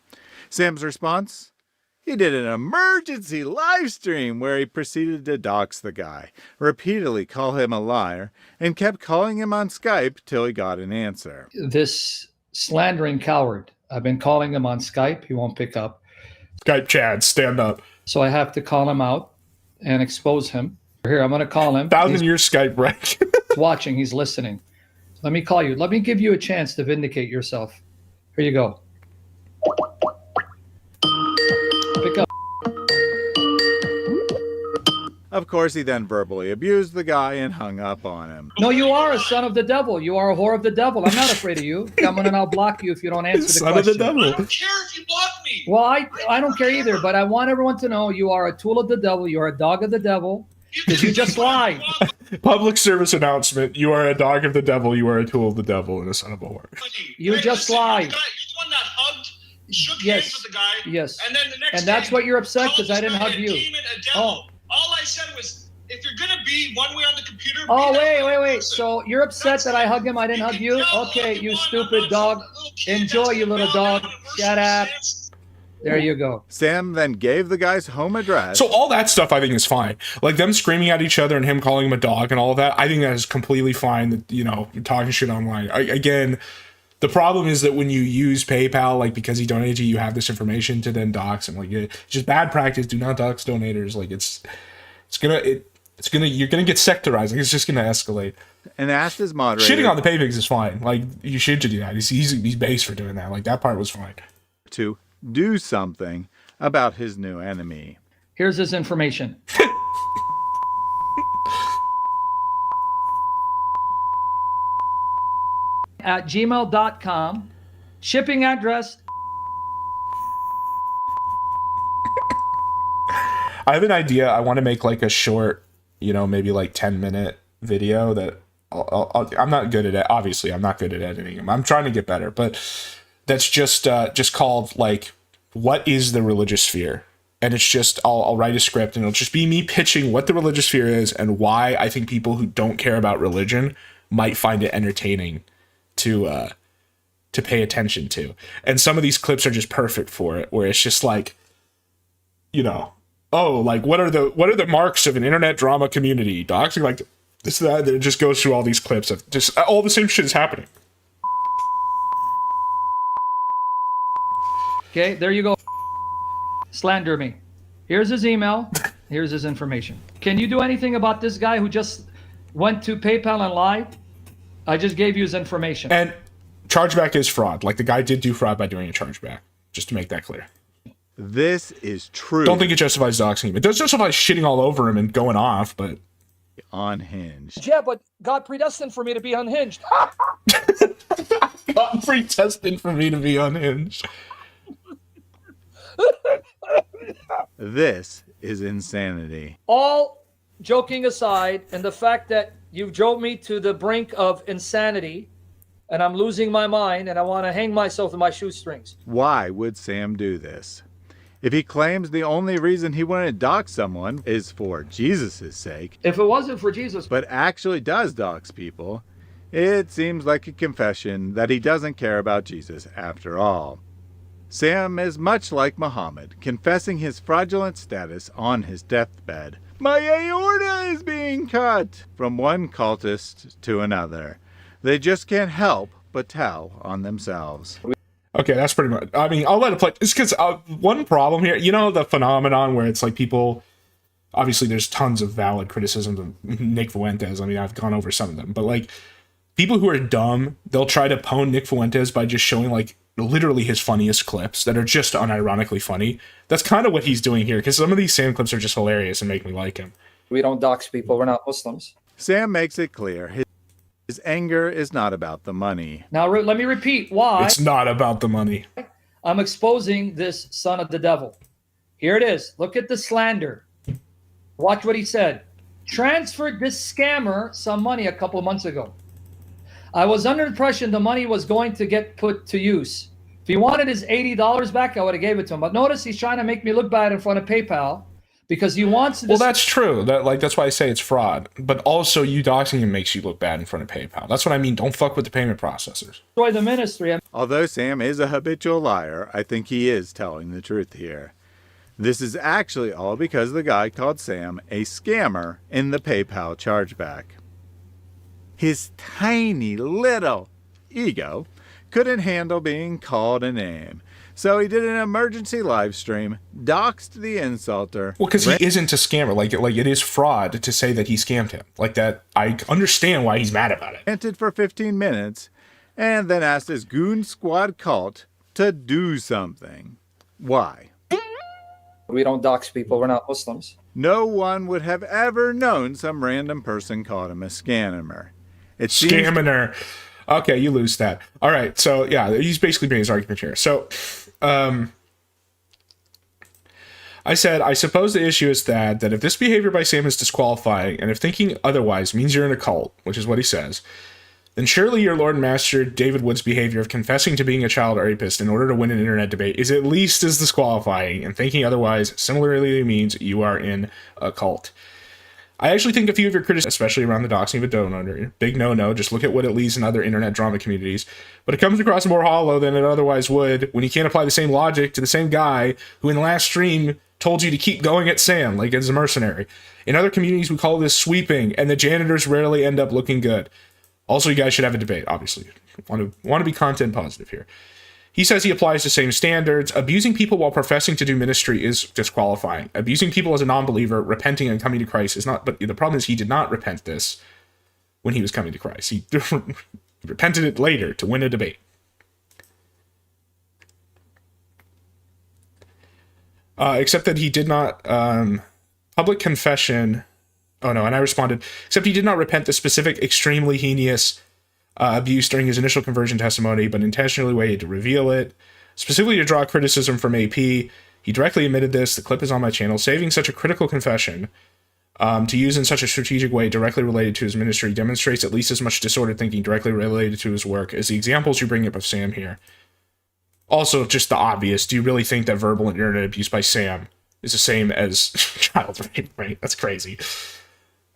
Sam's response? He did an emergency live stream where he proceeded to dox the guy, repeatedly call him a liar, and kept calling him on Skype till he got an answer.
This slandering coward. I've been calling him on Skype. He won't pick up.
Skype Chad, stand up.
So I have to call him out and expose him. Here, I'm going to call him.
1,000-year Skype rank.
He's watching. He's listening. Let me call you. Let me give you a chance to vindicate yourself. Here you go. Pick up.
Of course, he then verbally abused the guy and hung up on him.
No, you are a son of the devil. You are a whore of the devil. I'm not afraid of you. I'm going to now block you if you don't answer the
son
question.
Of the devil.
I don't care if you block me. Well, I don't care either, but I want everyone to know you are a tool of the devil. You are a dog of the devil. Because you just lied.
Public service announcement. You are a dog of the devil. You are a tool of the devil and a son of a whore.
You just lied.
You're the one that hugged, shook
Yes.
hands with the guy.
Yes.
And then the next
And that's
day,
what you're upset
called
because I
this
didn't
guy
hug
a
you.
demon, a devil. All I said was, if you're going to be one way on the computer...
Oh,
be that way.
wait. So you're upset that I hug him. I didn't hug you? Okay, you stupid dog. Enjoy, you little dog. Shut up. There you go.
Sam then gave the guy's home address.
So all that stuff I think is fine. Like them screaming at each other and him calling him a dog and all of that, I think that is completely fine. That, you know, talking shit online. Again, the problem is that when you use PayPal, like because he donated you, you have this information to then dox him. Like it's just bad practice. Do not dox donators. Like you're gonna get sectorized. Like it's just gonna escalate.
And asked his moderator.
Shitting on the paypigs is fine. Like you should do that. He's based for doing that. Like that part was fine.
To do something about his new enemy.
Here's his information. at gmail.com. Shipping address.
I have an idea. I want to make like a short, maybe like 10-minute video that I'm not good at it. Obviously, I'm not good at editing them. I'm trying to get better, but that's just called like, what is the religious sphere? And it's just, I'll write a script and it'll just be me pitching what the religious sphere is and why I think people who don't care about religion might find it entertaining to pay attention to. And some of these clips are just perfect for it, where it's just like, like what are the marks of an internet drama community? Doxing, like this, that. It just goes through all these clips of just all the same shit is happening.
Okay, there you go. Slander me. Here's his email. Here's his information. Can you do anything about this guy who just went to PayPal and lied? I just gave you his information.
And chargeback is fraud. Like the guy did do fraud by doing a chargeback. Just to make that clear.
This is true.
Don't think it justifies doxing him. It does justify shitting all over him and going off, but
unhinged.
Yeah, but God predestined for me to be unhinged.
God predestined for me to be unhinged.
This is insanity.
All joking aside, and the fact that you've drove me to the brink of insanity, and I'm losing my mind, and I want to hang myself in my shoestrings.
Why would Sam do this? If he claims the only reason he wanted to dox someone is for Jesus' sake,
if it wasn't for Jesus,
but actually does dox people, it seems like a confession that he doesn't care about Jesus after all. Sam is much like Muhammad, confessing his fraudulent status on his deathbed. My aorta is being cut! From one cultist to another. They just can't help but tell on themselves.
Okay, that's pretty much. I mean, I'll let it play. It's because one problem here, the phenomenon where it's like people. Obviously, there's tons of valid criticisms of Nick Fuentes. I mean, I've gone over some of them, but like people who are dumb, they'll try to pwn Nick Fuentes by just showing like literally his funniest clips that are just unironically funny. That's kind of what he's doing here, because some of these Sam clips are just hilarious and make me like him.
We don't dox people. We're not Muslims.
Sam makes it clear his anger is not about the money.
Now, let me repeat why.
It's not about the money.
I'm exposing this son of the devil. Here it is. Look at the slander. Watch what he said. Transferred this scammer some money a couple of months ago. I was under the impression the money was going to get put to use. If he wanted his $80 back, I would have gave it to him. But notice he's trying to make me look bad in front of PayPal because he wants to.
Well, that's true. That's why I say it's fraud. But also, you doxing him makes you look bad in front of PayPal. That's what I mean. Don't fuck with the payment processors.
Destroy the ministry.
Although Sam is a habitual liar, I think he is telling the truth here. This is actually all because the guy called Sam a scammer in the PayPal chargeback. His tiny little ego couldn't handle being called a name. So he did an emergency live stream, doxed the insulter.
Well, because he isn't a scammer. Like it is fraud to say that he scammed him. Like that, I understand why he's mad about it.
Ranted for 15 minutes, and then asked his Goon Squad cult to do something. Why?
We don't dox people. We're not Muslims.
No one would have ever known some random person called him a scammer.
Scammer. Okay, you lose that. All right, so yeah, he's basically making his argument here. So, I said, I suppose the issue is that if this behavior by Sam is disqualifying, and if thinking otherwise means you're in a cult, which is what he says, then surely your Lord and Master David Wood's behavior of confessing to being a child rapist in order to win an internet debate is at least as disqualifying, and thinking otherwise similarly means you are in a cult. I actually think a few of your critics, especially around the doxing of a donor, big no-no, just look at what it leads in other internet drama communities, but it comes across more hollow than it otherwise would when you can't apply the same logic to the same guy who in the last stream told you to keep going at Sam like it's a mercenary. In other communities, we call this sweeping, and the janitors rarely end up looking good. Also, you guys should have a debate, obviously. Want to be content positive here. He says he applies the same standards. Abusing people while professing to do ministry is disqualifying. Abusing people as a non-believer, repenting and coming to Christ is not, but the problem is he did not repent this when he was coming to Christ. He repented it later to win a debate. Except that he did not, public confession, oh no, and I responded, except he did not repent the specific, extremely heinous abuse during his initial conversion testimony, but intentionally waited to reveal it, specifically to draw criticism from AP. He directly admitted this. The clip is on my channel. Saving such a critical confession to use in such a strategic way directly related to his ministry demonstrates at least as much disordered thinking directly related to his work as the examples you bring up of Sam here. Also, just the obvious. Do you really think that verbal and internet abuse by Sam is the same as child rape? Right? That's crazy.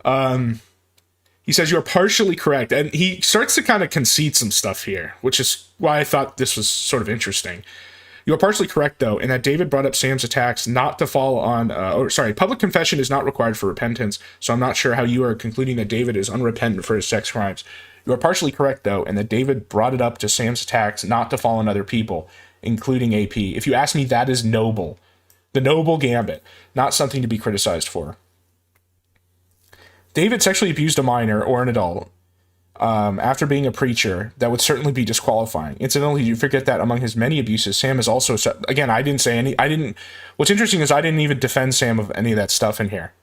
He says you're partially correct, and he starts to kind of concede some stuff here, which is why I thought this was sort of interesting. You are partially correct, though, in that David brought up Sam's attacks not to fall on, public confession is not required for repentance, so I'm not sure how you are concluding that David is unrepentant for his sex crimes. You are partially correct, though, in that David brought it up to Sam's attacks not to fall on other people, including AP. If you ask me, that is noble. The noble gambit, not something to be criticized for. David sexually abused a minor or an adult after being a preacher. That would certainly be disqualifying. Incidentally, you forget that among his many abuses, Sam is also, again, what's interesting is I didn't even defend Sam of any of that stuff in here.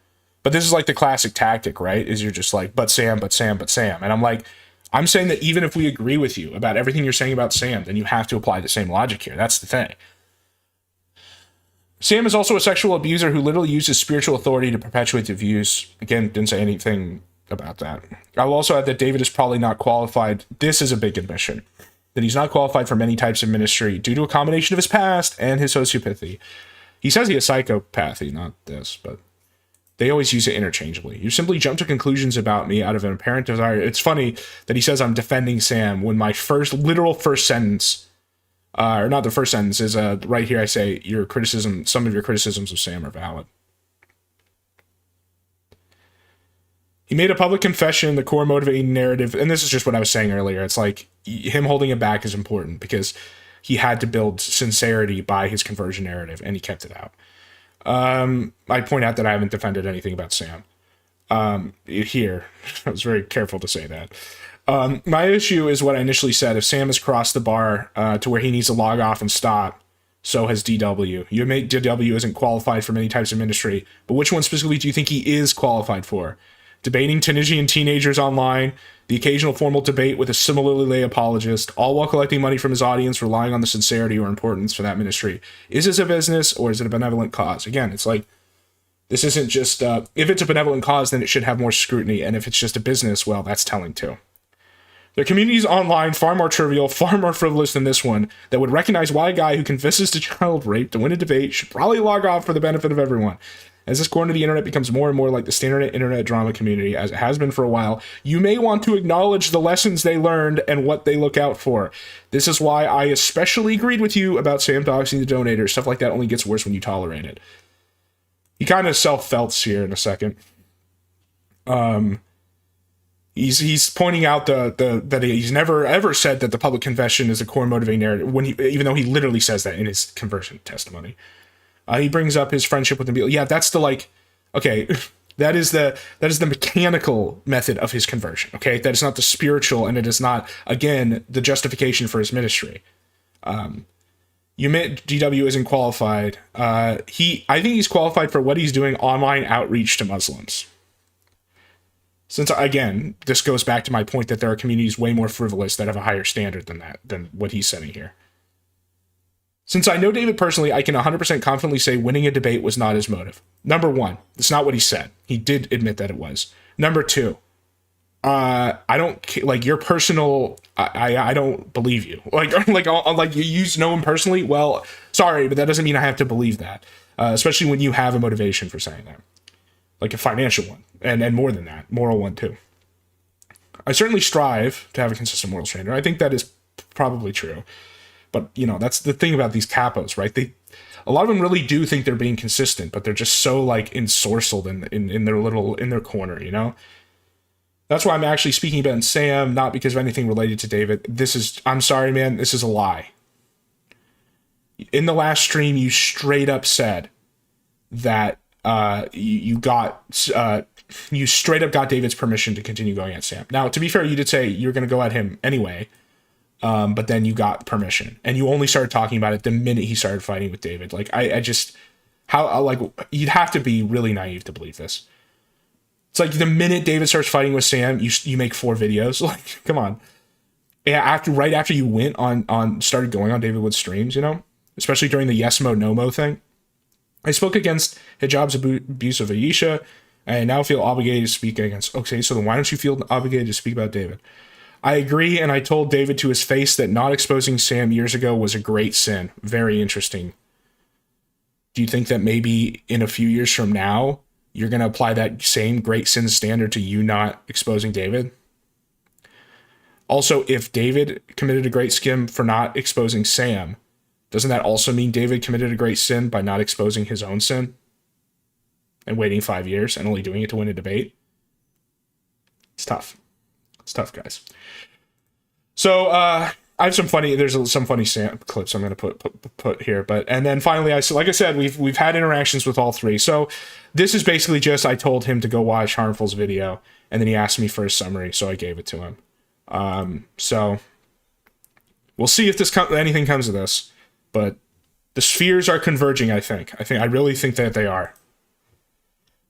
But this is like the classic tactic, right? Is you're just like, but Sam. And I'm like, I'm saying that even if we agree with you about everything you're saying about Sam, then you have to apply the same logic here. That's the thing. Sam is also a sexual abuser who literally uses spiritual authority to perpetuate the views. Again, didn't say anything about that. I will also add that David is probably not qualified. This is a big admission. That he's not qualified for many types of ministry due to a combination of his past and his sociopathy. He says he has psychopathy, not this, but they always use it interchangeably. You simply jump to conclusions about me out of an apparent desire. It's funny that he says I'm defending Sam when my literal first sentence, or not the first sentence, is right here I say some of your criticisms of Sam are valid. He made a public confession, the core motivating narrative, and this is just what I was saying earlier. It's like him holding it back is important because he had to build sincerity by his conversion narrative, and he kept it out. I point out that I haven't defended anything about Sam. Here, I was very careful to say that. My issue is what I initially said. If Sam has crossed the bar to where he needs to log off and stop, so has DW. You admit DW isn't qualified for many types of ministry, but which one specifically do you think he is qualified for? Debating Tunisian teenagers online, the occasional formal debate with a similarly lay apologist, all while collecting money from his audience, relying on the sincerity or importance for that ministry. Is this a business or is it a benevolent cause? Again, it's like, this isn't just, if it's a benevolent cause, then it should have more scrutiny. And if it's just a business, well, that's telling too. There are communities online far more trivial, far more frivolous than this one that would recognize why a guy who confesses to child rape to win a debate should probably log off for the benefit of everyone. As this corner of the internet becomes more and more like the standard internet drama community, as it has been for a while, you may want to acknowledge the lessons they learned and what they look out for. This is why I especially agreed with you about Sam doxing the donators. Stuff like that only gets worse when you tolerate it. He kind of self-felts here in a second. He's pointing out that he's never ever said that the public confession is the core motivating narrative, even though he literally says that in his conversion testimony. He brings up his friendship with Nabil. Yeah, that's that is the mechanical method of his conversion. Okay, that is not the spiritual, and it is not, again, the justification for his ministry. You admit DW isn't qualified. I think he's qualified for what he's doing online outreach to Muslims. Since, again, this goes back to my point that there are communities way more frivolous that have a higher standard than what he's setting here. Since I know David personally, I can 100% confidently say winning a debate was not his motive. Number one, it's not what he said. He did admit that it was. Number two, I don't like your personal. I don't believe you. Like you know him personally. Well, sorry, but that doesn't mean I have to believe that. Especially when you have a motivation for saying that, like a financial one, and more than that, moral one too. I certainly strive to have a consistent moral standard. I think that is probably true. But, that's the thing about these capos, right? A lot of them really do think they're being consistent, but they're just so, like, ensorcelled in their corner, That's why I'm actually speaking about Sam, not because of anything related to David. I'm sorry, man, this is a lie. In the last stream, you straight up said that you straight up got David's permission to continue going at Sam. Now, to be fair, you did say you're going to go at him anyway. But then you got permission, and you only started talking about it the minute he started fighting with David. Like, you'd have to be really naive to believe this. It's like the minute David starts fighting with Sam, you make 4 videos. Like, come on. Yeah, right after you went started going on David Wood's streams, you know, especially during the yes mo no mo thing. I spoke against hijab's abuse of Aisha, and I now feel obligated to speak against. Okay, so then why don't you feel obligated to speak about David? I agree, and I told David to his face that not exposing Sam years ago was a great sin. Very interesting. Do you think that maybe in a few years from now, you're going to apply that same great sin standard to you not exposing David? Also, if David committed a great sin for not exposing Sam, doesn't that also mean David committed a great sin by not exposing his own sin and waiting 5 years and only doing it to win a debate? It's tough. It's tough, guys. So I have some funny. There's some funny Sam clips I'm going to put here, and then finally, like I said, we've had interactions with all three. So this is basically just I told him to go watch Harmful's video, and then he asked me for a summary, so I gave it to him. So we'll see if anything comes of this, but the spheres are converging. I really think that they are.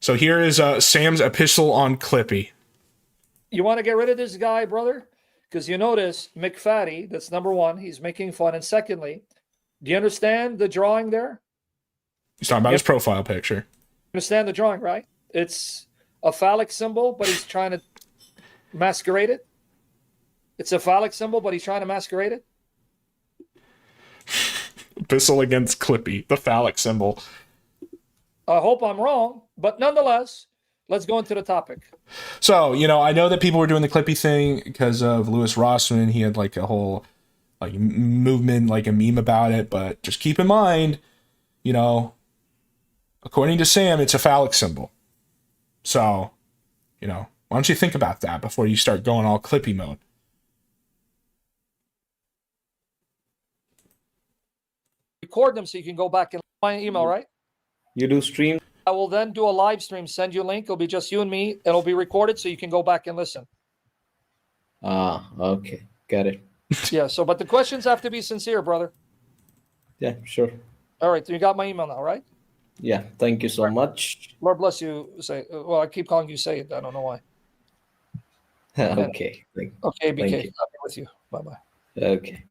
So here is Sam's epistle on Clippy.
You want to get rid of this guy, brother? Because you notice McFatty, that's number one, he's making fun. And secondly, do you understand the drawing there?
He's talking about his profile picture.
Understand the drawing, right? It's a phallic symbol, but he's trying to masquerade it. It's a phallic symbol, but he's trying to masquerade it.
Epistle against Clippy, the phallic symbol.
I hope I'm wrong, but nonetheless, let's go into the topic.
So, I know that people were doing the Clippy thing because of Louis Rossman. He had like a whole movement, like a meme about it. But just keep in mind, according to Sam, it's a phallic symbol. So, why don't you think about that before you start going all Clippy mode?
Record them so you can go back and my email, right?
You do stream?
I will then do a live stream, send you a link. It'll be just you and me. It'll be recorded so you can go back and listen.
Okay. Got it.
Yeah, but the questions have to be sincere, brother.
Yeah, sure.
All right, so you got my email now, right?
Yeah, thank you so much.
Lord bless you. Well, I keep calling you Sayed. I don't know why.
Okay.
Okay, BK.
Thank
I'll
you.
be with you. Bye-bye.
Okay.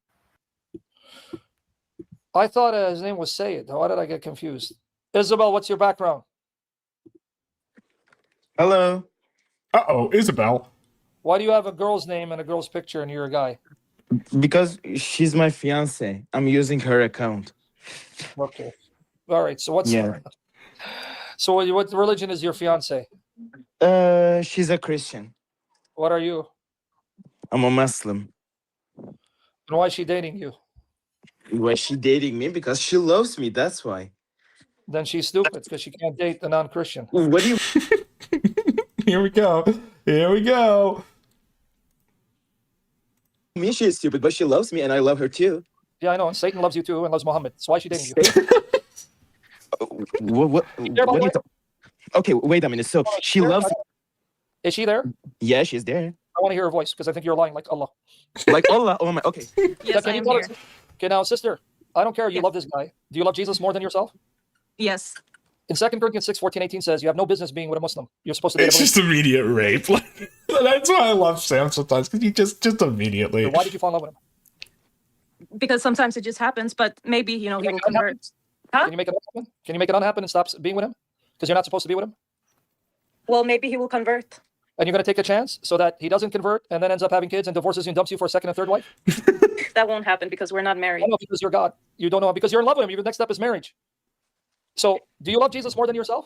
I thought his name was Sayed. Why did I get confused? Isabel, what's your background?
Hello.
Uh-oh, Isabel.
Why do you have a girl's name and a girl's picture and you're a guy?
Because she's my fiance. I'm using her account.
Okay. All right. So
Yeah.
So what religion is your fiance?
She's a Christian.
What are you?
I'm a Muslim.
And why is she dating you?
Why is she dating me? Because she loves me. That's why.
Then she's stupid because she can't date a non-Christian.
What do you?
Here we go.
Me, she is stupid, but she loves me, and I love her too.
Yeah, I know. And Satan loves you too, and loves Muhammad. So why is she dating you?
What do you okay, wait a minute. So she loves.
Is she there?
Yeah, she's there.
I want to hear her voice because I think you're lying like Allah.
Like Allah. Oh my. Okay.
Yes, I am here. Okay, now, sister, I don't care. You love this guy. Do you love Jesus more than yourself?
Yes.
In 2 Corinthians 6:14-18 says you have no business being with a Muslim. You're supposed to be.
It's just immediate rape. That's why I love Sam sometimes, because you just immediately.
Why did you fall in love with him?
Because sometimes it just happens, but maybe he will convert. Huh?
Can you make it unhappen? Can you make it unhappen and stop being with him? Because you're not supposed to be with him.
Well, maybe he will convert.
And you're going to take a chance so that he doesn't convert and then ends up having kids and divorces you and dumps you for a second and third wife?
That won't happen because we're not married.
I know, because you're God. You don't know because you're in love with him. Your next step is marriage. So, do you love Jesus more than yourself?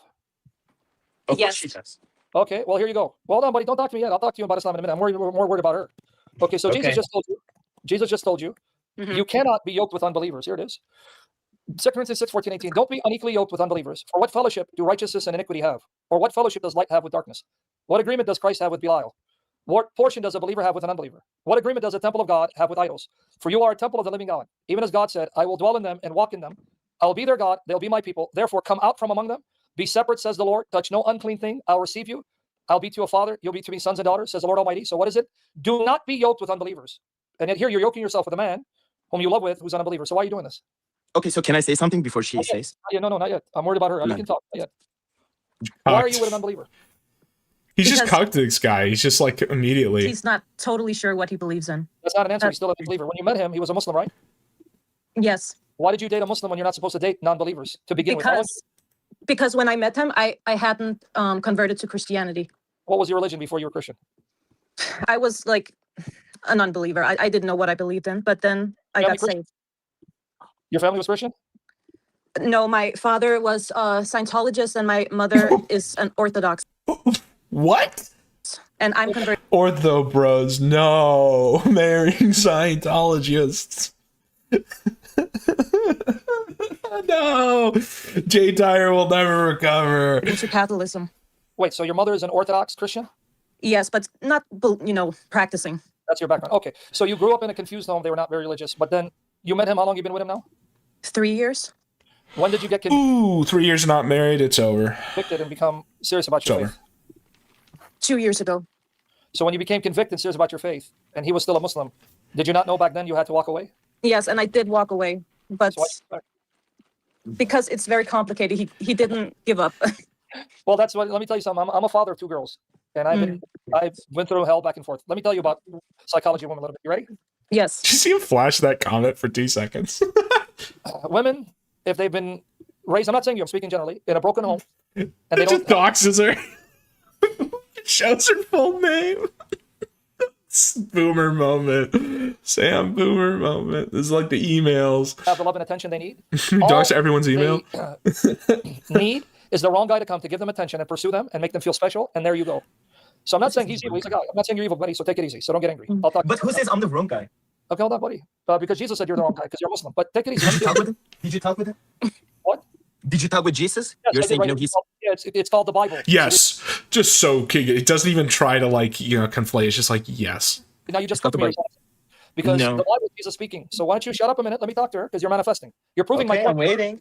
Yes. She does.
Okay, well, here you go. Well, hold on, buddy. Don't talk to me yet. I'll talk to you about Islam in a minute. I'm more worried about her. Okay, so
Okay.
Jesus just told you, you cannot be yoked with unbelievers. Here it is. 2 Corinthians 6:14-18. Don't be unequally yoked with unbelievers. For what fellowship do righteousness and iniquity have? Or what fellowship does light have with darkness? What agreement does Christ have with Belial? What portion does a believer have with an unbeliever? What agreement does a temple of God have with idols? For you are a temple of the living God. Even as God said, I will dwell in them and walk in them. I will be their God. They'll be my people. Therefore, come out from among them. Be separate, says the Lord. Touch no unclean thing. I'll receive you. I'll be to you a father. You'll be to me sons and daughters, says the Lord Almighty. So what is it? Do not be yoked with unbelievers. And yet here you're yoking yourself with a man whom you love with who's an unbeliever. So why are you doing this?
Okay, so can I say something before she says?
Yeah, no, not yet. I'm worried about her. You
No.
can talk. Not yet. Why are you with an unbeliever?
He's just
Because
cucked this guy. He's just like immediately.
he's not totally sure what he believes in.
That's not an answer. He's still a believer. When you met him, he was a Muslim, right?
Yes.
Why did you date a Muslim when you're not supposed to date non-believers to begin with?
Because when I met him, I hadn't converted to Christianity.
What was your religion before you were Christian?
I was like a non-believer. I didn't know what I believed in, but then I got saved.
Your family was Christian?
No, my father was a Scientologist and my mother is an Orthodox.
What?
And I'm converted.
Ortho bros, no. Marrying Scientologists. No. Jay Dyer will never recover.
Into Catholicism.
Wait, so your mother is an Orthodox Christian?
Yes, but not, practicing.
That's your background. Okay, so you grew up in a confused home. They were not very religious, but then you met him. How long you been with him now?
3 years.
When did you get
Ooh, 3 years not married, it's over.
convicted and become serious about your faith?
2 years ago.
So when you became convicted and serious about your faith, and he was still a Muslim, did you not know back then you had to walk away?
Yes, and I did walk away, but because it's very complicated, he didn't give up.
Well, that's what. Let me tell you something. I'm a father of 2 girls, and I've went through hell back and forth. Let me tell you about psychology of women a little bit. You ready?
Yes.
Did you see him flash that comment for 2 seconds?
Women, if they've been raised, I'm not saying you, I'm speaking generally, in a broken home, and they
It just doxes her. Shows her full name. Boomer moment. Sam Boomer moment. This is like the emails.
have the love and attention they need.
Dox everyone's email.
Need is the wrong guy to come to give them attention and pursue them and make them feel special, and there you go. So I'm not saying he's evil. He's a guy. I'm not saying you're evil, buddy. So take it easy. So don't get angry. I'll talk.
But who says I'm the wrong guy?
Okay, hold on, buddy. Because Jesus said you're the wrong guy because you're Muslim. But take it easy.
Did you talk with him? Did you talk with him?
What?
Did you talk with Jesus?
Yes,
You're
I did,
saying,
right?
he's...
Yeah, it's called the Bible.
Yes. Just so king. It doesn't even try to conflate. It's just like, yes.
Now you just cut me because
No.
the Bible is Jesus speaking. So why don't you shut up a minute? Let me talk to her because you're manifesting. You're proving my point.
I'm waiting.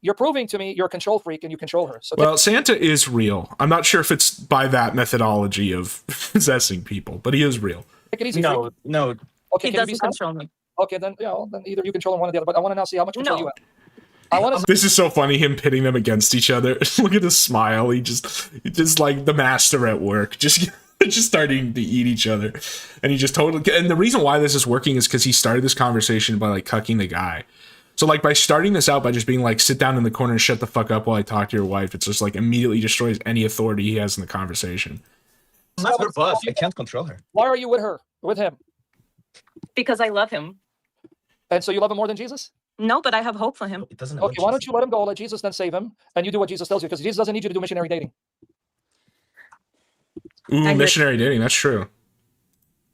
You're proving to me you're a control freak and you control her. So
Well, Santa is real. I'm not sure if it's by that methodology of possessing people, but he is real.
take it easy.
No,
freak.
no.
Okay,
He
can you be
doesn't control me.
Okay, then then either you control one or the other. But I want to now see how much control
No.
you have. I want to.
This is so funny, him pitting them against each other. Look at his smile. He just like the master at work, just starting to eat each other. And he just totally, and the reason why this is working is because he started this conversation by like cucking the guy. So like by starting this out by just being like, sit down in the corner and shut the fuck up while I talk to your wife, it's just like immediately destroys any authority he has in the conversation.
I'm not her boss. I can't control her.
Why are you with her? With him?
Because I love him.
And so you love him more than Jesus?
No, but I have hope for him.
It doesn't.
Okay, why don't you let him go? Let Jesus then save him, and you do what Jesus tells you, because Jesus doesn't need you to do missionary dating.
Ooh, missionary dating. That's true.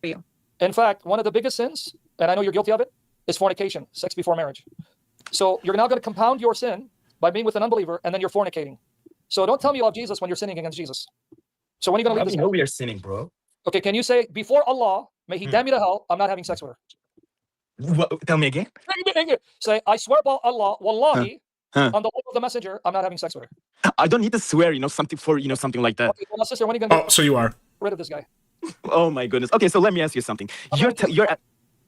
For you.
In fact, one of the biggest sins, and I know you're guilty of it, is fornication, sex before marriage. So you're now going to compound your sin by being with an unbeliever, and then you're fornicating. So don't tell me you love Jesus when you're sinning against Jesus. So when are you going to leave this?
You know we are sinning, bro.
Okay, can you say, before Allah, may he damn me to hell, I'm not having sex with her?
What, tell me again.
Say, I swear by Allah, wallahi, on the life of the messenger, I'm not having sex with her.
I don't need to swear, something for, something like that.
Okay, well, now, sister, when are you going to
Oh, so you are.
get rid of this guy?
Oh my goodness. Okay, so let me ask you something.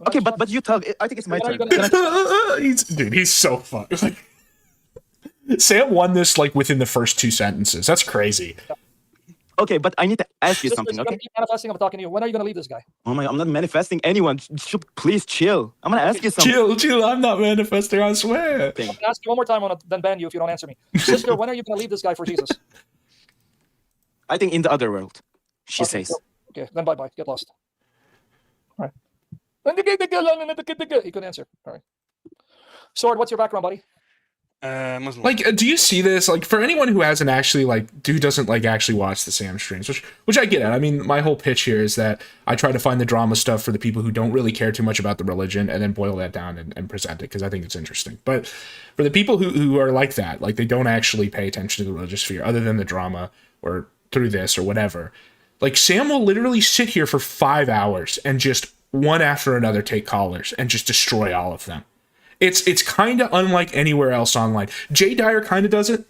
Okay, but you talk. I think it's my turn.
He's so fucked. Like, Sam won this like within the first 2 sentences. That's crazy.
Okay, but I need to ask you
Sister,
something.
you're gonna
Okay.
keep manifesting. I'm talking to you. When are you going to leave this guy?
Oh my, I'm not manifesting anyone. Please chill. I'm gonna ask you something.
Chill. I'm not manifesting. I swear.
I'm going to ask you one more time, then ban you if you don't answer me. Sister, when are you going to leave this guy for Jesus?
I think in the other world, she says.
Okay, then bye-bye. Get lost. All right. He couldn't answer. All right. Sword, what's your background, buddy?
Muslim.
Like, do you see this? Like, for anyone who hasn't actually, who doesn't, actually watch the Sam streams, which I get it. I mean, my whole pitch here is that I try to find the drama stuff for the people who don't really care too much about the religion and then boil that down and present it because I think it's interesting. But for the people who are like that, like, they don't actually pay attention to the religious sphere other than the drama or through this or whatever. Like, Sam will literally sit here for 5 hours and just one after another take callers and just destroy all of them. It's kind of unlike anywhere else online. Jay Dyer kind of does it,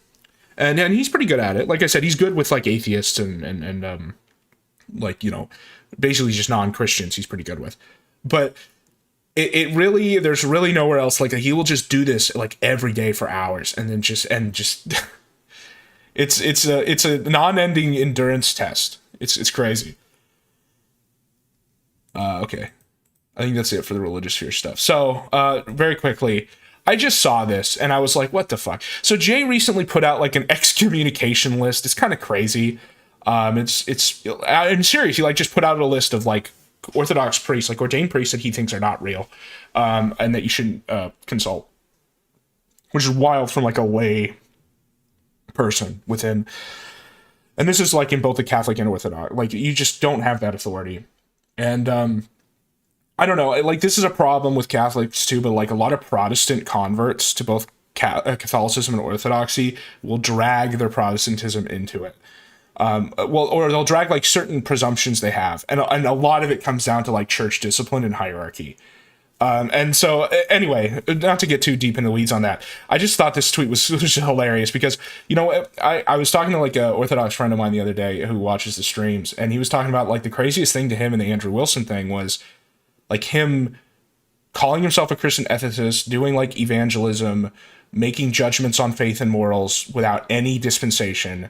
and he's pretty good at it. Like I said, he's good with like atheists and basically just non-Christians. He's pretty good with, but it really there's really nowhere else. Like he will just do this like every day for hours, and then just it's a non-ending endurance test. It's crazy. Okay. I think that's it for the religious fear stuff. So, very quickly, I just saw this and I was like, what the fuck? So Jay recently put out like an excommunication list. It's kind of crazy. I'm serious. He like just put out a list of like Orthodox priests, like ordained priests that he thinks are not real, and that you shouldn't consult, which is wild from like a lay person within. And this is like in both the Catholic and Orthodox. Like you just don't have that authority. And I don't know, like this is a problem with Catholics too, but like a lot of Protestant converts to both Catholicism and Orthodoxy will drag their Protestantism into it. Or they'll drag like certain presumptions they have. And a lot of it comes down to like church discipline and hierarchy. And so anyway, not to get too deep in the weeds on that, I just thought this tweet was hilarious because, you know, I was talking to like an Orthodox friend of mine the other day who watches the streams, and he was talking about like the craziest thing to him in the Andrew Wilson thing was like him calling himself a Christian ethicist, doing like evangelism, making judgments on faith and morals without any dispensation,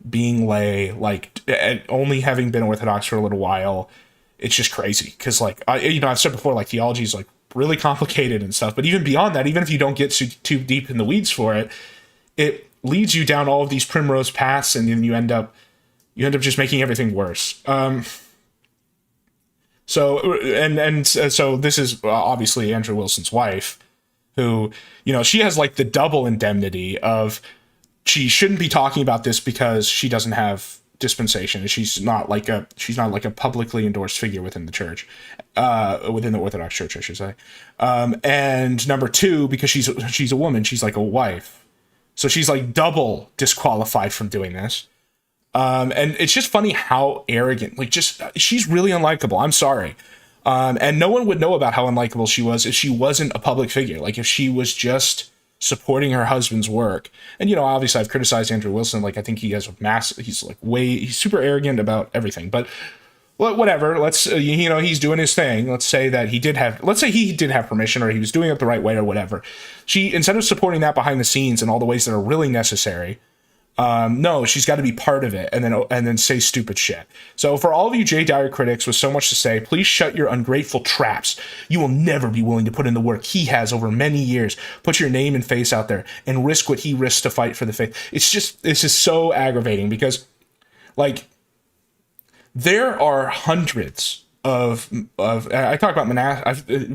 being lay, like only having been Orthodox for a little while. It's just crazy because like I've said before, like theology is like really complicated and stuff, but even beyond that, even if you don't get too deep in the weeds for it, it leads you down all of these primrose paths, and then you end up just making everything worse. So this is obviously Andrew Wilson's wife, who, you know, she has like the double indemnity of she shouldn't be talking about this because she doesn't have dispensation, and she's not like a publicly endorsed figure within the church, within the Orthodox Church, I should say. And number two, because she's a woman, she's like a wife, so she's like double disqualified from doing this. And it's just funny how arrogant, like just, she's really unlikable. I'm sorry. And no one would know about how unlikable she was if she wasn't a public figure. Like if she was just supporting her husband's work. And, you know, obviously I've criticized Andrew Wilson. Like I think he has he's super arrogant about everything, but whatever. Let's, he's doing his thing. Let's say he did have permission, or he was doing it the right way or whatever. She, instead of supporting that behind the scenes in all the ways that are really necessary, no, she's got to be part of it and then say stupid shit. So for all of you Jay Dyer critics with so much to say, please shut your ungrateful traps. You will never be willing to put in the work he has over many years. Put your name and face out there and risk what he risks to fight for the faith. It's just so aggravating because, like, there are hundreds of I talk about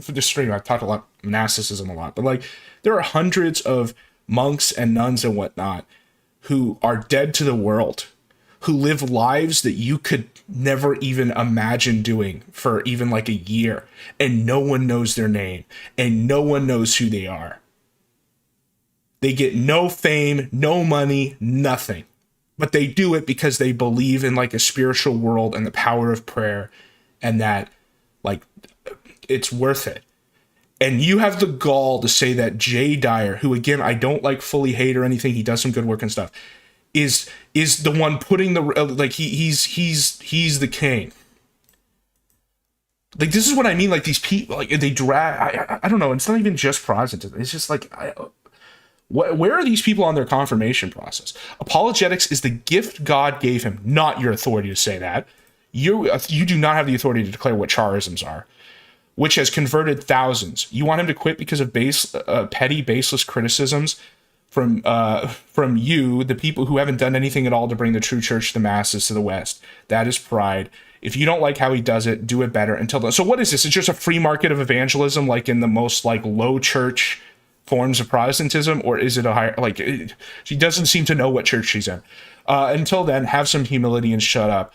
for this stream I've talked a lot monasticism a lot, but like there are hundreds of monks and nuns and whatnot who are dead to the world, who live lives that you could never even imagine doing for even like a year, and no one knows their name, and no one knows who they are. They get no fame, no money, nothing. But they do it because they believe in like a spiritual world and the power of prayer, and that like it's worth it. And you have the gall to say that Jay Dyer, who again I don't like fully hate or anything, he does some good work and stuff, is the one putting the like he's the king. Like this is what I mean. Like these people, like they drag. I don't know. It's not even just Protestantism. It's just like where are these people on their confirmation process? Apologetics is the gift God gave him, not your authority to say that. You do not have the authority to declare what charisms are, which has converted thousands. You want him to quit because of petty, baseless criticisms from you, the people who haven't done anything at all to bring the true church to the masses, to the West. That is pride. If you don't like how he does it, do it better. So what is this? It's just a free market of evangelism, like in the most like low church forms of Protestantism, or is it a higher? Like she doesn't seem to know what church she's in. Until then, have some humility and shut up.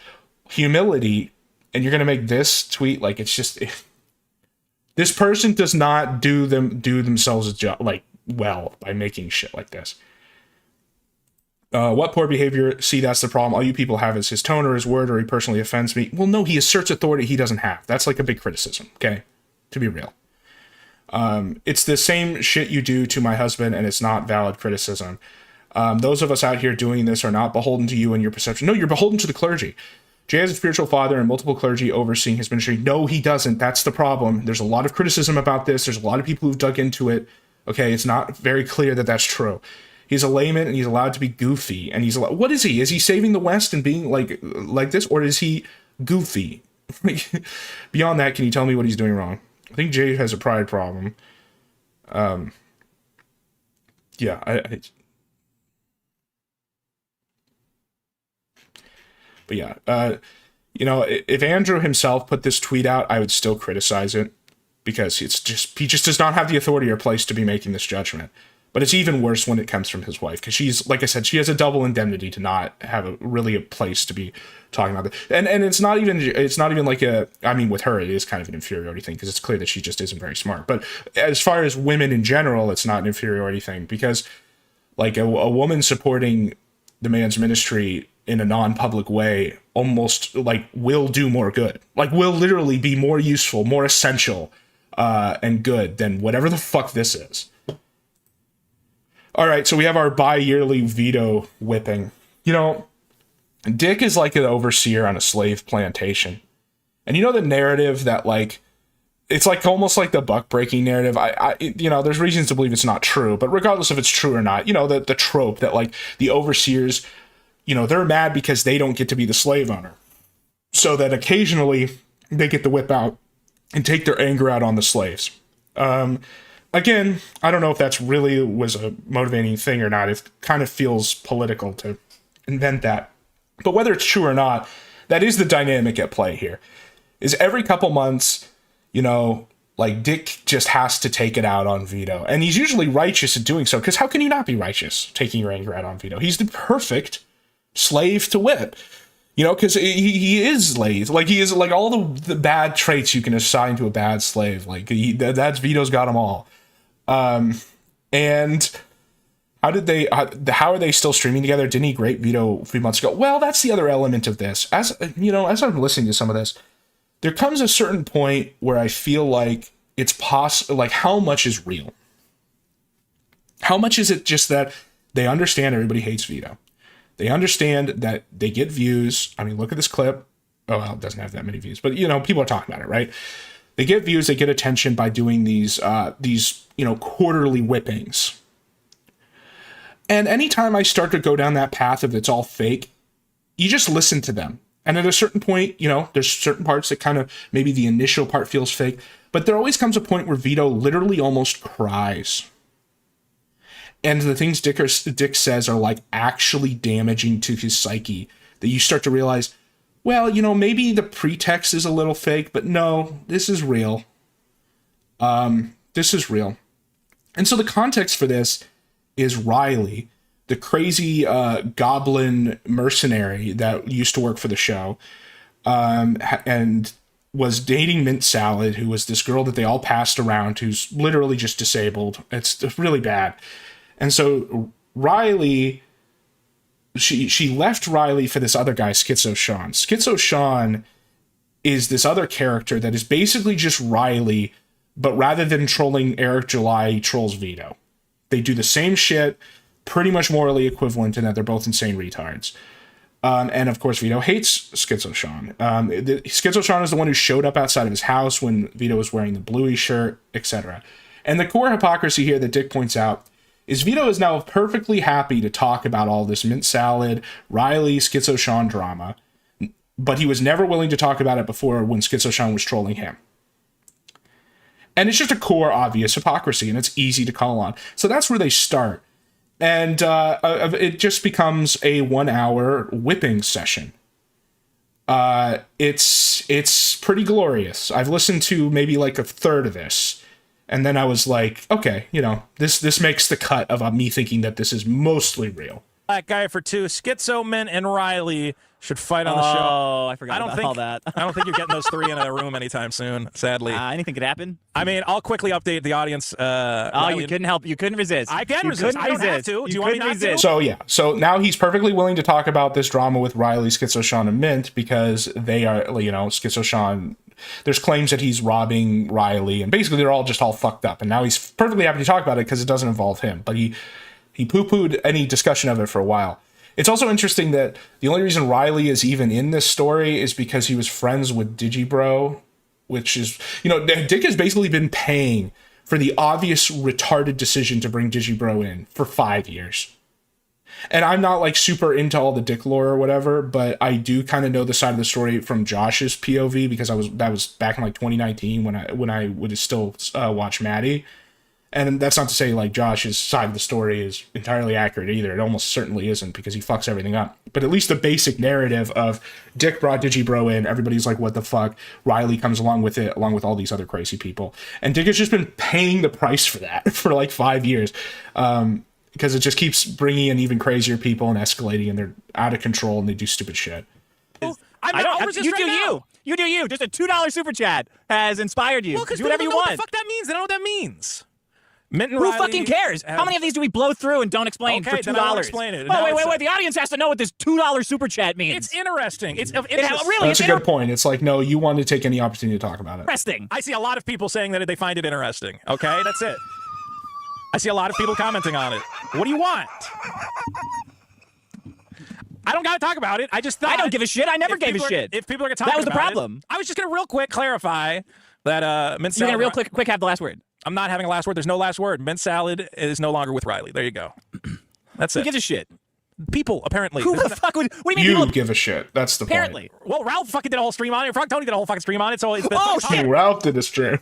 Humility, and you're gonna make this tweet like it's just. This person does not do themselves a job like well by making shit like this. What poor behavior? See, that's the problem. All you people have is his tone or his word, or he personally offends me. Well, no, he asserts authority he doesn't have. That's like a big criticism. Okay, to be real. It's the same shit you do to my husband, and it's not valid criticism. Those of us out here doing this are not beholden to you and your perception. No, you're beholden to the clergy. Jay has a spiritual father and multiple clergy overseeing his ministry. No, he doesn't. That's the problem. There's a lot of criticism about this. There's a lot of people who've dug into it. Okay, it's not very clear that that's true. He's a layman and he's allowed to be goofy. And what is he? Is he saving the West and being like this? Or is he goofy? Beyond that, can you tell me what he's doing wrong? I think Jay has a pride problem. Yeah, but yeah, you know, if Andrew himself put this tweet out, I would still criticize it because he just does not have the authority or place to be making this judgment. But it's even worse when it comes from his wife because she's, like I said, she has a double indemnity to not have really a place to be talking about it. And it's not even like I mean, with her, it is kind of an inferiority thing because it's clear that she just isn't very smart. But as far as women in general, it's not an inferiority thing because like a woman supporting the man's ministry in a non-public way almost like will do more good, like will literally be more useful, more essential, and good than whatever the fuck this is. All right, so we have our bi-yearly Vito whipping. You know, Dick is like an overseer on a slave plantation. And you know the narrative that like, it's like almost like the buck breaking narrative. I you know, there's reasons to believe it's not true, but regardless if it's true or not, you know, the trope that like the overseers, you know, they're mad because they don't get to be the slave owner. So that occasionally they get the whip out and take their anger out on the slaves. Again, I don't know if that's really was a motivating thing or not. It kind of feels political to invent that. But whether it's true or not, that is the dynamic at play here. Is every couple months, you know, like Dick just has to take it out on Vito. And he's usually righteous in doing so, because how can you not be righteous taking your anger out on Vito? He's the perfect slave to whip. You know, because he is slave. Like, he is, like, all the bad traits you can assign to a bad slave. Like, that's Vito's got them all. And how are they still streaming together? Didn't he grape Vito a few months ago? Well, that's the other element of this. As, you know, as I'm listening to some of this, there comes a certain point where I feel like it's possible, like, how much is real? How much is it just that they understand everybody hates Vito? They understand that they get views. I mean, look at this clip. Oh, well, it doesn't have that many views, but, you know, people are talking about it, right? They get views, they get attention by doing these, you know, quarterly whippings. And anytime I start to go down that path of it's all fake, you just listen to them. And at a certain point, you know, there's certain parts that kind of, maybe the initial part feels fake, but there always comes a point where Vito literally almost cries. And the things Dick says are like actually damaging to his psyche, that you start to realize, well, you know, maybe the pretext is a little fake, but no, this is real. This is real. And so the context for this is Riley, the crazy goblin mercenary that used to work for the show, and was dating Mint Salad, who was this girl that they all passed around, who's literally just disabled. It's really bad. And so Riley, she left Riley for this other guy, Schizo Sean. Schizo Sean is this other character that is basically just Riley, but rather than trolling Eric July, he trolls Vito. They do the same shit, pretty much morally equivalent in that they're both insane retards. And of course, Vito hates Schizo Sean. Schizo Sean is the one who showed up outside of his house when Vito was wearing the bluey shirt, etc. And the core hypocrisy here that Dick points out is Vito is now perfectly happy to talk about all this Mint Salad, Riley, Schizo Sean drama, but he was never willing to talk about it before when Schizo Sean was trolling him. And it's just a core obvious hypocrisy, and it's easy to call on. So that's where they start. And it just becomes a 1 hour whipping session. It's pretty glorious. I've listened to maybe like a third of this. And then I was like, okay, you know, this makes the cut of me thinking that this is mostly real.
Black guy for two. Schizo, Mint, and Riley should fight on the show.
Oh, I forgot about all that.
I don't think you're getting those three in a room anytime soon, sadly.
Anything could happen.
I mean, I'll quickly update the audience.
You couldn't help. You couldn't resist.
I can resist. I don't have to. Do you want me not to?
So, yeah. So now he's perfectly willing to talk about this drama with Riley, Schizo Sean, and Mint because they are, you know, Schizo Sean. There's claims that he's robbing Riley, and basically they're all fucked up. And now he's perfectly happy to talk about it because it doesn't involve him. But he poo-pooed any discussion of it for a while. It's also interesting that the only reason Riley is even in this story is because he was friends with Digibro, which is, you know, Dick has basically been paying for the obvious retarded decision to bring Digibro in for 5 years. And I'm not like super into all the Dick lore or whatever, but I do kind of know the side of the story from Josh's POV because that was back in like 2019 when I would still watch Maddie. And that's not to say like Josh's side of the story is entirely accurate either. It almost certainly isn't because he fucks everything up. But at least the basic narrative of Dick brought Digibro in, everybody's like, what the fuck? Riley comes along with it, along with all these other crazy people. And Dick has just been paying the price for that for like 5 years. Because it just keeps bringing in even crazier people and escalating, and they're out of control and they do stupid shit.
You do you. Just a $2 super chat has inspired you.
Well, because
do whatever you
know
want.
what the fuck that means. They don't know what that means. Mint and
Who
Riley
fucking cares? How many of these do we blow through and don't explain for $2?
Then I won't explain it.
Oh, wait. The audience has to know what this $2 super chat means.
It's interesting. It's
really
That's a good point. It's like, no, you want to take any opportunity to talk about it.
Interesting.
I see a lot of people saying that they find it interesting. Okay, that's it. I see a lot of people commenting on it. What do you want? I don't got to talk about it. I just thought...
I don't give a shit. I never gave a shit.
If people are going to talk about it...
That was the problem.
I was just going to real quick clarify that mint salad...
You're going to real quick have the last word.
I'm not having a last word. There's no last word. Mint salad is no longer with Riley. There you go. That's it.
Who gives a shit?
People, apparently.
Who the fuck would... What do you mean people...
give a shit. That's the
apparently.
point.
Well, Ralph fucking did a whole stream on it. Frog Tony did a whole fucking stream on it, so it's been...
Oh, shit!
Ralph did a stream.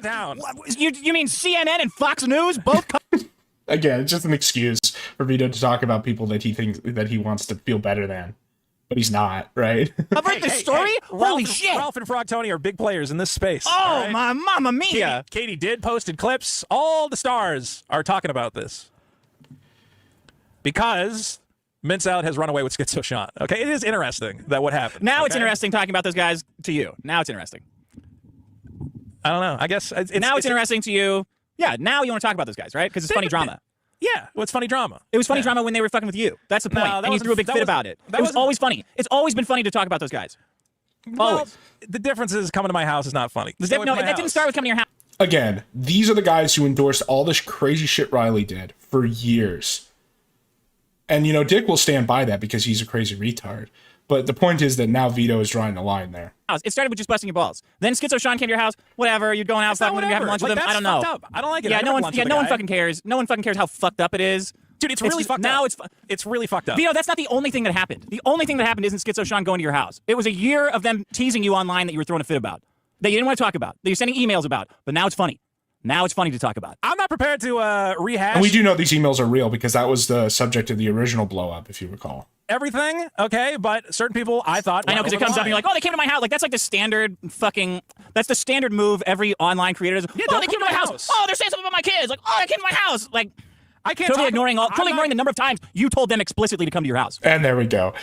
Down.
You mean CNN and Fox News both...
Again, it's just an excuse for Vito to talk about people that he thinks that he wants to feel better than, but he's not, right?
I've heard the story. Holy shit!
Ralph and Frog Tony are big players in this space.
Oh
right?
my mamma mia!
Katie did posted clips. All the stars are talking about this because Mint Salad has run away with Schizo Sean. Okay, it is interesting that what happened.
Now it's interesting talking about those guys to you. Now it's interesting.
I don't know. I guess it's
interesting to you. Yeah, now you want to talk about those guys, right? Because it's funny drama.
Yeah, well, it's funny drama.
It was funny drama when they were fucking with you. That's the point. And you threw a big fit about it. It was always funny. It's always been funny to talk about those guys. Always.
The difference is coming to my house is not funny.
That didn't start with coming to your house.
Again, these are the guys who endorsed all this crazy shit Riley did for years. And, you know, Dick will stand by that because he's a crazy retard. But the point is that now Vito is drawing the line there.
It started with just busting your balls. Then Schizo Sean came to your house. Whatever, you're going out, fucking with him, you're having lunch with him. I don't know.
Up. I don't like it.
Yeah, no one fucking cares. No one fucking cares how fucked up it is.
Dude, it's really fucked up. Now it's really fucked up.
Vito, that's not the only thing that happened. The only thing that happened isn't Schizo Sean going to your house. It was a year of them teasing you online that you were throwing a fit about, that you didn't want to talk about, that you're sending emails about. But now it's funny. Now it's funny to talk about.
I'm not prepared to rehash.
And we do know these emails are real because that was the subject of the original blow up, if you recall.
Everything, okay, but certain people I thought...
I know, because it comes up and you're like, oh, they came to my house. Like, that's like the standard fucking... That's the standard move every online creator does.
Yeah,
oh, they came to my house. Oh, they're saying something about my kids. Like, oh, they came to my house. Like,
I can't
totally ignoring the number of times you told them explicitly to come to your house.
And there we go.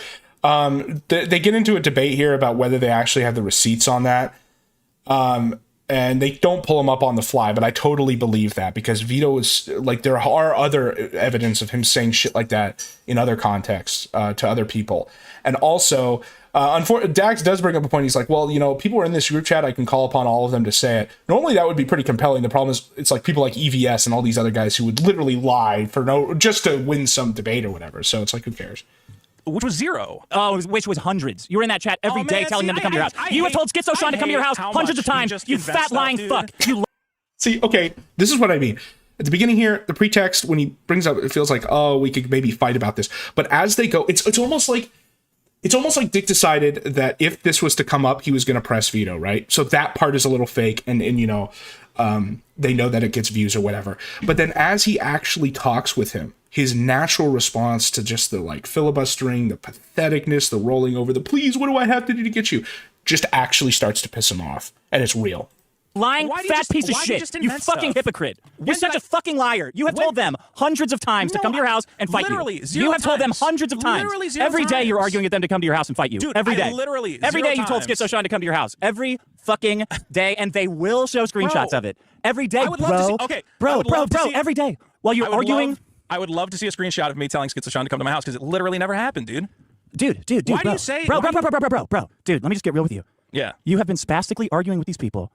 They get into a debate here about whether they actually have the receipts on that. And they don't pull him up on the fly, but I totally believe that because Vito is like, there are other evidence of him saying shit like that in other contexts to other people. And also, Dax does bring up a point. He's like, well, you know, people are in this group chat. I can call upon all of them to say it. Normally that would be pretty compelling. The problem is it's like people like EVS and all these other guys who would literally lie for just to win some debate or whatever. So it's like, who cares?
Which was zero.
Oh, which was hundreds. You were in that chat every day telling them to come to your house. You have told Schizo Sean to come to your house hundreds of times. You fat lying fuck.
See, okay, this is what I mean. At the beginning here, the pretext, when he brings up, it feels like, oh, we could maybe fight about this. But as they go, it's almost like Dick decided that if this was to come up, he was going to press Vito, right? So that part is a little fake, and you know, they know that it gets views or whatever. But then as he actually talks with him, his natural response to just the like filibustering, the patheticness, the rolling over, the please, what do I have to do to get you, just actually starts to piss him off, and it's real.
Lying fat piece of shit. You fucking hypocrite. You're such a fucking liar. You have told them hundreds of times to come to your house and fight you. You have told them hundreds of times. Every day you're arguing with them to come to your house and fight you.
Dude,
every day. Every day you told Schizo Sean to come to your house. Every fucking day, and they will show screenshots of it. Every day, bro, every day. While you're arguing...
I would love to see a screenshot of me telling Schizo Sean to come to my house because it literally never happened, dude.
Dude,
Why do you say...
Bro. Dude, let me just get real with you.
Yeah.
You have been spastically arguing with these people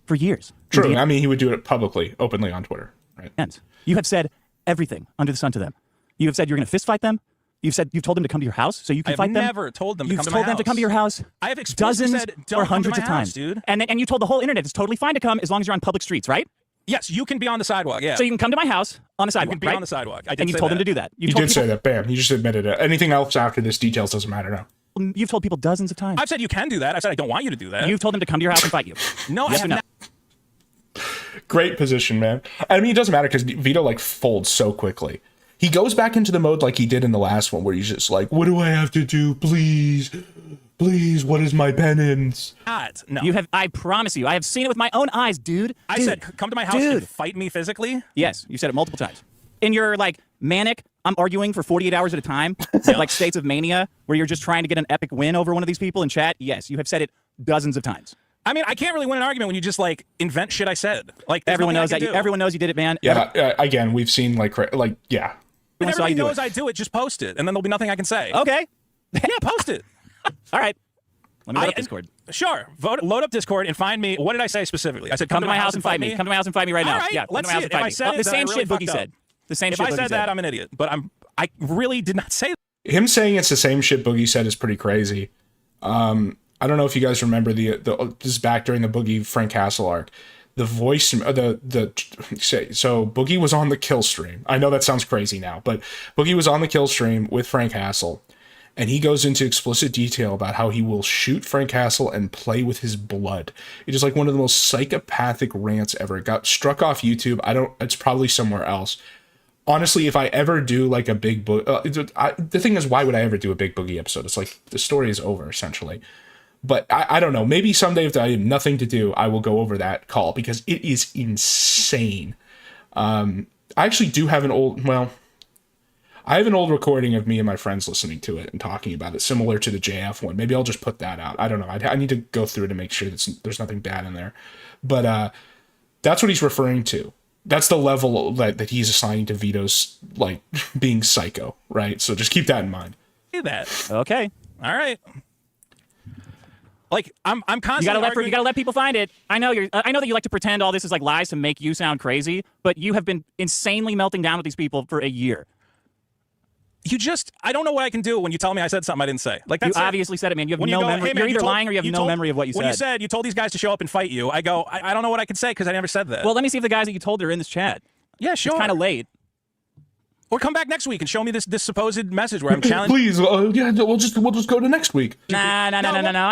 for years.
True. I mean, he would do it publicly, openly on Twitter. Right.
And you have said everything under the sun to them. You have said you're going to fist fight them. You've told them to come to your house so you can fight them.
I've never told them to come to my house.
You've told them to come to your house.
I have
dozens
said,
or hundreds of times,
dude.
And you told the whole internet it's totally fine to come as long as you're on public streets, right?
Yes, you can be on the sidewalk. Yeah.
So you can come to my house on the sidewalk,
You can be
right?
on the sidewalk. I did
And you
say
told them
that.
to do that.
You did say that. Bam. You just admitted it. Anything else after this details doesn't matter now.
You've told people dozens of times.
I've said you can do that. I've said I don't want you to do that.
You've told them to come to your house and fight you.
No,
Yes
I
or
have
no?
not.
Great position, man. I mean, it doesn't matter because Vito like folds so quickly. He goes back into the mode like he did in the last one, where he's just like, "What do I have to do? Please, please. What is my penance?"
No.
You have. I promise you, I have seen it with my own eyes, dude.
I said, come to my house and fight me physically.
Yes, you said it multiple times. In your like manic, I'm arguing for 48 hours at a time, like states of mania, where you're just trying to get an epic win over one of these people in chat. Yes, you have said it dozens of times.
I mean, I can't really win an argument when you just like invent shit I said. Like
Everyone knows that. Everyone knows you did it, man.
Yeah. Again, we've seen yeah.
When everybody knows I do it, just post it, and then there'll be nothing I can say.
Okay.
Yeah, post it.
All right. Let me load up Discord.
Sure. Load up Discord and find me. What did I say specifically? I said, come to my house and fight me.
Come to my house and fight me right now.
All right,
Yeah,
let's
come to my
see
house and fight me.
it. If I said
The same shit Boogie said. The same shit
If I
Boogie
said that,
said.
I'm an idiot. But I really did not say that.
Him saying it's the same shit Boogie said is pretty crazy. I don't know if you guys remember this is back during the Boogie Frank Castle arc. The voice, so Boogie was on the kill stream. I know that sounds crazy now, but Boogie was on the kill stream with Frank Castle, and he goes into explicit detail about how he will shoot Frank Castle and play with his blood. It is like one of the most psychopathic rants ever. It got struck off YouTube. It's probably somewhere else. Honestly, if I ever do like a big the thing is, why would I ever do a big Boogie episode? It's like the story is over essentially. But I don't know. Maybe someday if I have nothing to do, I will go over that call because it is insane. I actually do have I have an old recording of me and my friends listening to it and talking about it, similar to the JF one. Maybe I'll just put that out. I don't know. I need to go through it to make sure that there's nothing bad in there. But that's what he's referring to. That's the level that he's assigning to Vito's like being psycho, right? So just keep that in mind.
Do that.
Okay.
All right. Like I'm constantly
you gotta let people find it. I know that you like to pretend all this is like lies to make you sound crazy, but you have been insanely melting down with these people for a year.
I don't know what I can do when you tell me I said something I didn't say. Like that's
you obviously said it, man. You have
when
no
you go,
memory.
Hey, man,
you're either
told,
lying or you have no memory of what you said.
When you said you told these guys to show up and fight you, I go, I don't know what I can say because I never said that.
Well, let me see if the guys that you told are in this chat.
Yeah, sure.
It's kind of late.
Or come back next week and show me this supposed message where I'm challenging.
Please, yeah, we'll just go to next week.
No. I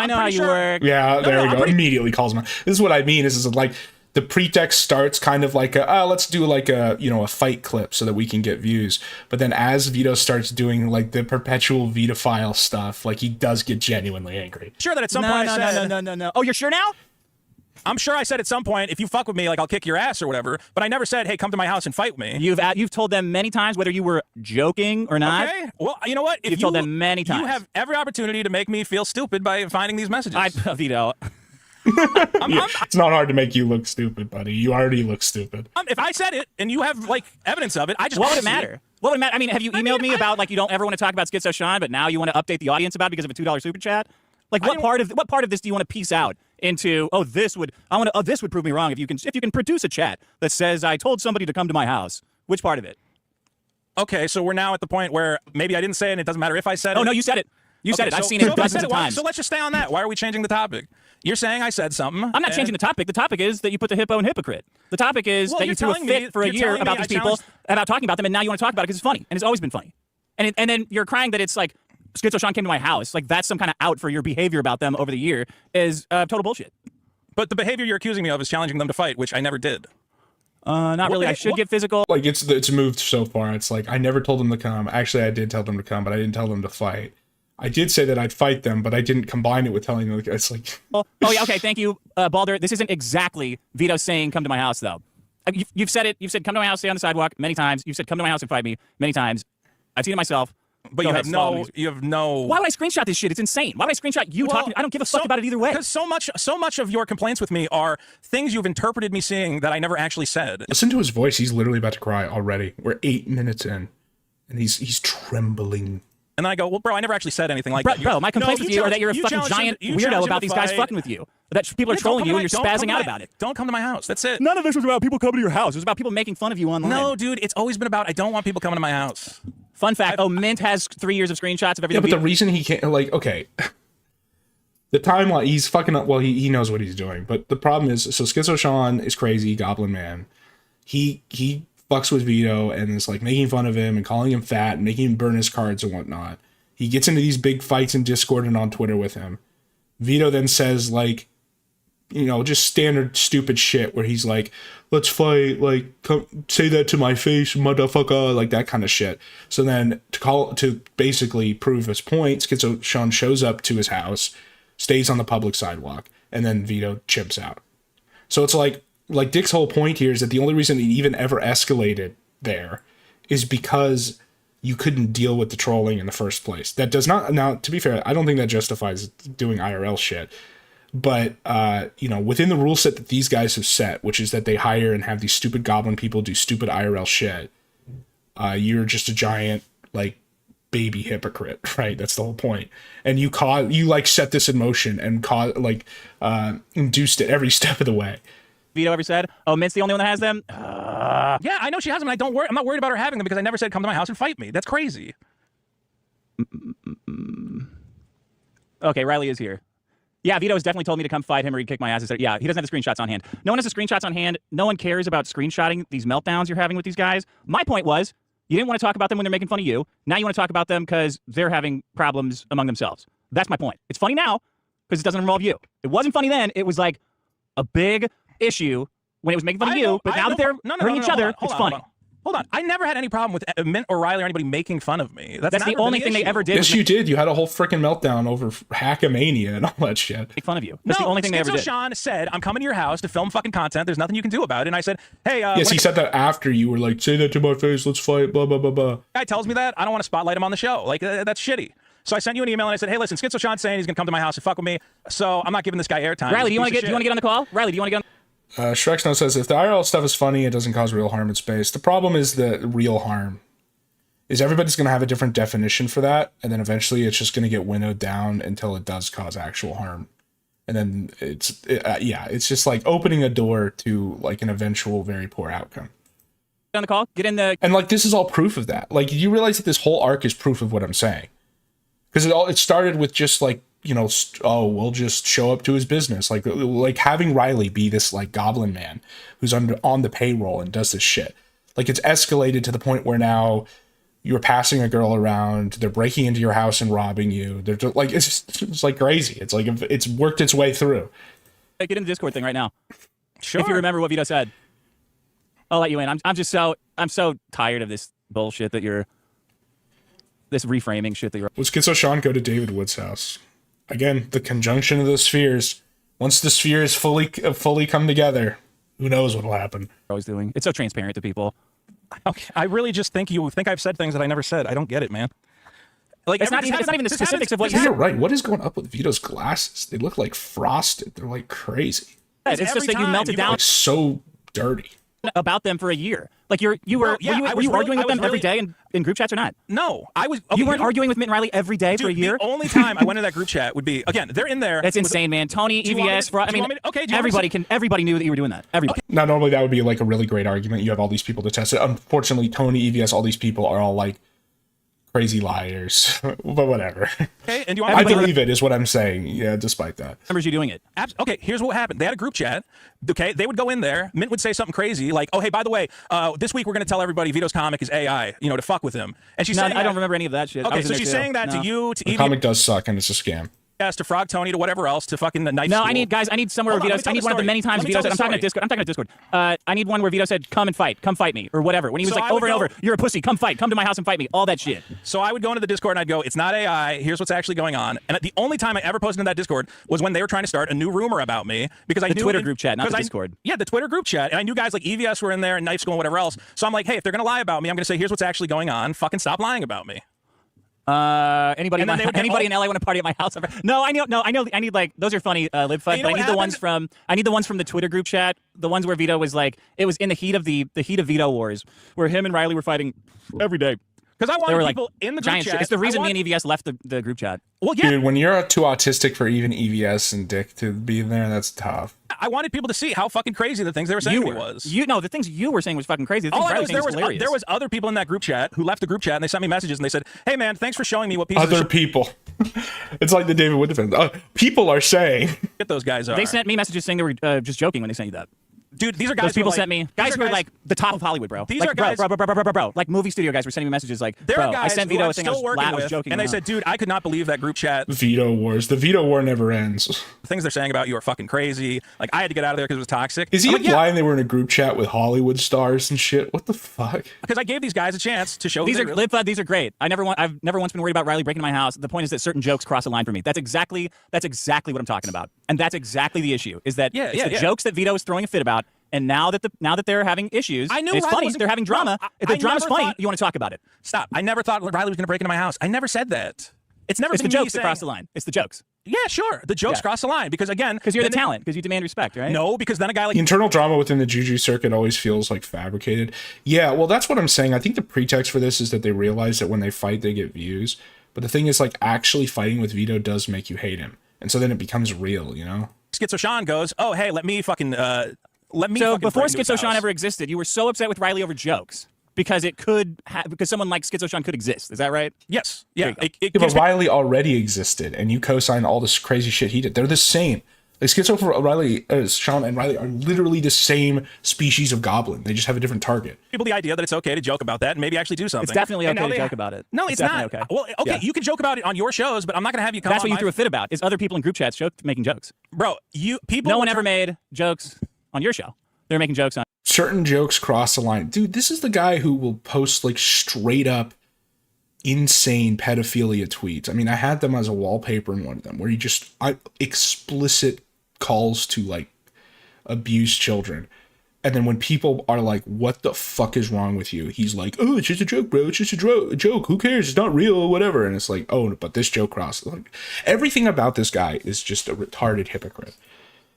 know how you work.
Yeah, there we go. Immediately calls him. This is what I mean. Is like the pretext starts kind of like let's do like a fight clip so that we can get views. But then as Vito starts doing like the perpetual Vitophile stuff, like he does get genuinely angry.
Sure that at some point I said
no. Oh, you're sure now?
I'm sure I said at some point, if you fuck with me, like I'll kick your ass or whatever. But I never said, hey, come to my house and fight with me.
You've told them many times whether you were joking or not.
Okay. Well, you know what?
You've told them many times.
You have every opportunity to make me feel stupid by finding these messages.
Vito.
It's not hard to make you look stupid, buddy. You already look stupid.
If I said it and you have like evidence of it, I just
what would it matter? What would it matter? I mean, have you emailed me about like you don't ever want to talk about Schizo Sean, but now you want to update the audience about it because of a $2 super chat? Like what part of this do you want to piece out into? This would prove me wrong if you can produce a chat that says I told somebody to come to my house. Which part of it?
Okay, so we're now at the point where maybe I didn't say it and it doesn't matter if I said it.
Oh no, you said it. You said it. I've seen it dozens of times.
So let's just stay on that. Why are we changing the topic? You're saying I said something.
I'm not changing the topic. The topic is that you put the hippo in hypocrite. The topic is that you threw a fit for a year about these people, about talking about them, and now you want to talk about it because it's funny, and it's always been funny. And then you're crying that it's like Schizo Sean came to my house. Like that's some kind of out for your behavior about them over the year is total bullshit.
But the behavior you're accusing me of is challenging them to fight, which I never did.
Not really. I should get physical.
Like it's moved so far. It's like I never told them to come. Actually, I did tell them to come, but I didn't tell them to fight. I did say that I'd fight them, but I didn't combine it with telling them. It's like.
Oh yeah. Okay. Thank you, Balder. This isn't exactly Vito saying come to my house though. You've said it. You've said come to my house, stay on the sidewalk many times. You've said come to my house and fight me many times. I've seen it myself.
But you have no.
Why would I screenshot this shit? It's insane. Why would I screenshot you talking? I don't give a fuck about it either way.
Because so much of your complaints with me are things you've interpreted me saying that I never actually said.
Listen to his voice. He's literally about to cry already. We're 8 minutes in, and he's trembling.
And then I go, well, bro, I never actually said anything like that.
Bro, my complaints with you are that you're a fucking giant weirdo about these guys fucking with you. That people are trolling you and you're spazzing out about it.
Don't come to my house. That's it.
None of this was about people coming to your house. It was about people making fun of you online.
No, dude, it's always been about I don't want people coming to my house.
Fun fact. Mint has 3 years of screenshots of everything.
Yeah, but the reason he can't, like, okay. The timeline, he's fucking up. Well, he knows what he's doing. But the problem is, so Schizo Sean is crazy, Goblin Man. he fucks with Vito and is like making fun of him and calling him fat and making him burn his cards and whatnot. He gets into these big fights in Discord and on Twitter with him. Vito then says, like, you know, just standard stupid shit where he's like, let's fight, like, come, say that to my face, motherfucker, like that kind of shit. So then to basically prove his point, Schizo Sean shows up to his house, stays on the public sidewalk, and then Vito chimps out. So it's like Dick's whole point here is that the only reason it even ever escalated there is because you couldn't deal with the trolling in the first place. That does not, now, to be fair, I don't think that justifies doing IRL shit. But, you know, within the rule set that these guys have set, which is that they hire and have these stupid goblin people do stupid IRL shit, you're just a giant, like, baby hypocrite, right? That's the whole point. And you like set this in motion and induced it every step of the way.
Vito ever said, oh, Mint's the only one that has them?
Yeah, I know she has them. And I'm not worried about her having them because I never said come to my house and fight me. That's crazy.
Okay, Riley is here. Yeah, Vito has definitely told me to come fight him or he'd kick my ass. Yeah, he doesn't have the screenshots on hand. No one has the screenshots on hand. No one cares about screenshotting these meltdowns you're having with these guys. My point was, you didn't want to talk about them when they're making fun of you. Now you want to talk about them because they're having problems among themselves. That's my point. It's funny now because it doesn't involve you. It wasn't funny then. It was like a big issue when it was making fun of you. But now that they're hurting each other, it's funny.
Hold on. I never had any problem with Mint or Riley or anybody making fun of me.
That's the only thing they ever did.
Yes, you did. You had a whole freaking meltdown over Hackamania and all that shit.
Make fun of you. That's the only thing they ever did.
Sean said, I'm coming to your house to film fucking content. There's nothing you can do about it. And I said, hey.
Yes, he said that after you were like, say that to my face. Let's fight. Blah, blah, blah, blah.
Guy tells me that. I don't want to spotlight him on the show. Like, that's shitty. So I sent you an email and I said, hey, listen, Schizo Sean's saying he's going to come to my house and fuck with me. So I'm not giving this guy airtime.
Riley, do you want to get on the call? Riley, do you want to get on?
Shrek says, if the IRL stuff is funny, it doesn't cause real harm in space. The problem is the real harm is everybody's going to have a different definition for that. And then eventually it's just going to get winnowed down until it does cause actual harm. And then it's just like opening a door to like an eventual very poor outcome.
On the call, get in the...
And like, this is all proof of that. Like, you realize that this whole arc is proof of what I'm saying. Because it started with just like, you know, we'll just show up to his business. Like having Riley be this like goblin man who's on the payroll and does this shit. Like, it's escalated to the point where now you're passing a girl around, they're breaking into your house and robbing you. They're just, like, it's like crazy. It's like, it's worked its way through.
Get in the Discord thing right now.
Sure.
If you remember what Vito said, I'll let you in. I'm so tired of this bullshit that you're, this reframing shit that you're.
Let's get Sean go to David Wood's house. Again, the conjunction of the spheres. Once the spheres fully come together, who knows what will happen.
Always doing. It's so transparent to people.
Okay, I really just think you think I've said things that I never said. I don't get it, man. Like,
it's not even the specifics of what
you're right. What is going up with Vito's glasses? They look like frosted. They're like crazy.
It's just that you melted down.
Like, so dirty.
About them for a year. Like were you arguing with them every day in group chats or not?
No, I was. Okay,
you weren't arguing with Mint and Riley every day for a year?
The only time I went in that group chat would be, again, they're in there.
That's insane, man. Tony, EVS, everybody knew that you were doing that. Everybody.
Now, normally that would be like a really great argument. You have all these people to test it. Unfortunately, Tony, EVS, all these people are all like crazy liars, but whatever.
Okay, and
I believe it is what I'm saying. Yeah, despite that.
Remembers you doing it?
Okay, here's what happened. They had a group chat. Okay, they would go in there. Mint would say something crazy like, "Oh, hey, by the way, this week we're going to tell everybody Vito's comic is AI, you know, to fuck with him." And she's saying,
I don't remember any of that shit.
Okay, so she's saying that to you, to
the comic does suck and it's a scam.
Yes, to Frog Tony, to whatever else, to fucking the knife.
No,
school.
I need somewhere where Vito. I need one of the many times Vito said. I'm talking to Discord. I need one where Vito said, "Come and fight, come fight me," or whatever. When he was like over and over, "You're a pussy, come fight, come to my house and fight me," all that shit.
So I would go into the Discord and I'd go, "It's not AI. Here's what's actually going on." And the only time I ever posted in that Discord was when they were trying to start a new rumor about me because I knew
the Twitter group chat, not the Discord.
Yeah, the Twitter group chat, and I knew guys like EVS were in there and Knife School and whatever else. So I'm like, hey, if they're gonna lie about me, I'm gonna say, here's what's actually going on. Fucking stop lying about me.
Anybody in LA want to party at my house? No, I need like, those are funny, live fun, but I need the ones from the Twitter group chat, the ones where Vito was like, it was in the heat of Vito wars, where him and Riley were fighting every day.
Because I wanted people in the group chat.
It's the reason me and EVS left the group chat.
Well, yeah.
Dude, when you're too autistic for even EVS and Dick to be in there, that's tough.
I wanted people to see how fucking crazy the things they were saying was.
The things you were saying was fucking crazy.
All I know is there was other people in that group chat who left the group chat and they sent me messages and they said, "Hey man, thanks for showing me what pieces
other people." It's like the David Wood defense. People are saying.
Get those guys are.
They sent me messages saying they were just joking when they sent you that.
Dude, these are guys
Those people
who are
sent me. Guys who are like the top of Hollywood, bro.
These
like,
are guys.
bro. Like movie studio guys were sending me messages like,
There
bro,
are guys
I sent
who
Vito
I'm
a thing.
still working
I was
with,
joking
and they
around.
said, dude, I could not believe that group chat.
Veto wars. The veto war never ends.
The things they're saying about you are fucking crazy. Like, I had to get out of there because it was toxic.
Is he
I'm like,
implying they were in a group chat with Hollywood stars and shit? What the fuck?
Because I gave these guys a chance to show
These are these are great. I've never once been worried about Riley breaking into my house. The point is that certain jokes cross a line for me. That's exactly what I'm talking about, and that's exactly the issue. Is that it's the jokes that Vito is throwing a fit about, and now that they're having issues,
I knew
it's
Riley
funny.
wasn't-
They're having drama.
No,
if the
I
drama's
never
funny,
thought-
you want to talk about it.
Stop. I never thought Riley was going to break into my house. I never said that. It's never
It's the
been me
jokes that
saying-
cross the line. It's the jokes.
Yeah, sure. The jokes cross the line because, again,
Because you're the
then it-
talent. Because you demand respect, right?
No, because then a guy like
The internal drama within the Juju circuit always feels like fabricated. Yeah, well, that's what I'm saying. I think the pretext for this is that they realize that when they fight, they get views. But the thing is, like, actually fighting with Vito does make you hate him. And so then it becomes real, you know?
Schizo Sean goes, oh, hey, let me fucking.
So
break
before
into his
Schizo Sean
house.
ever existed, you were so upset with Riley over jokes because it could because someone like Schizo Sean could exist. Is that right?
Yes. Yeah.
There you
Yeah, but Riley already existed, and you co-sign all this crazy shit he did. They're the same. Like Sean and Riley are literally the same species of goblin. They just have a different target.
People the idea that it's okay to joke about that and maybe actually do something.
It's definitely
And
okay
now
to
they-
joke about it.
No,
It's
it's not.
definitely okay.
Well, okay,
Yeah.
you can joke about it on your shows, but I'm not going to have you come
That's
on
what you
my-
threw a fit about. Is other people in group chats making jokes.
Bro, people.
No
were
one ever
trying-
made jokes on your show. They're making jokes on.
Certain jokes cross the line. Dude, this is the guy who will post like straight up insane pedophilia tweets. I mean, I had them as a wallpaper in one of them where he just explicit calls to like abuse children. And then when people are like, what the fuck is wrong with you? He's like, oh, it's just a joke, bro. It's just a joke. Who cares? It's not real or whatever. And it's like, oh, but this joke crossed. Like, everything about this guy is just a retarded hypocrite.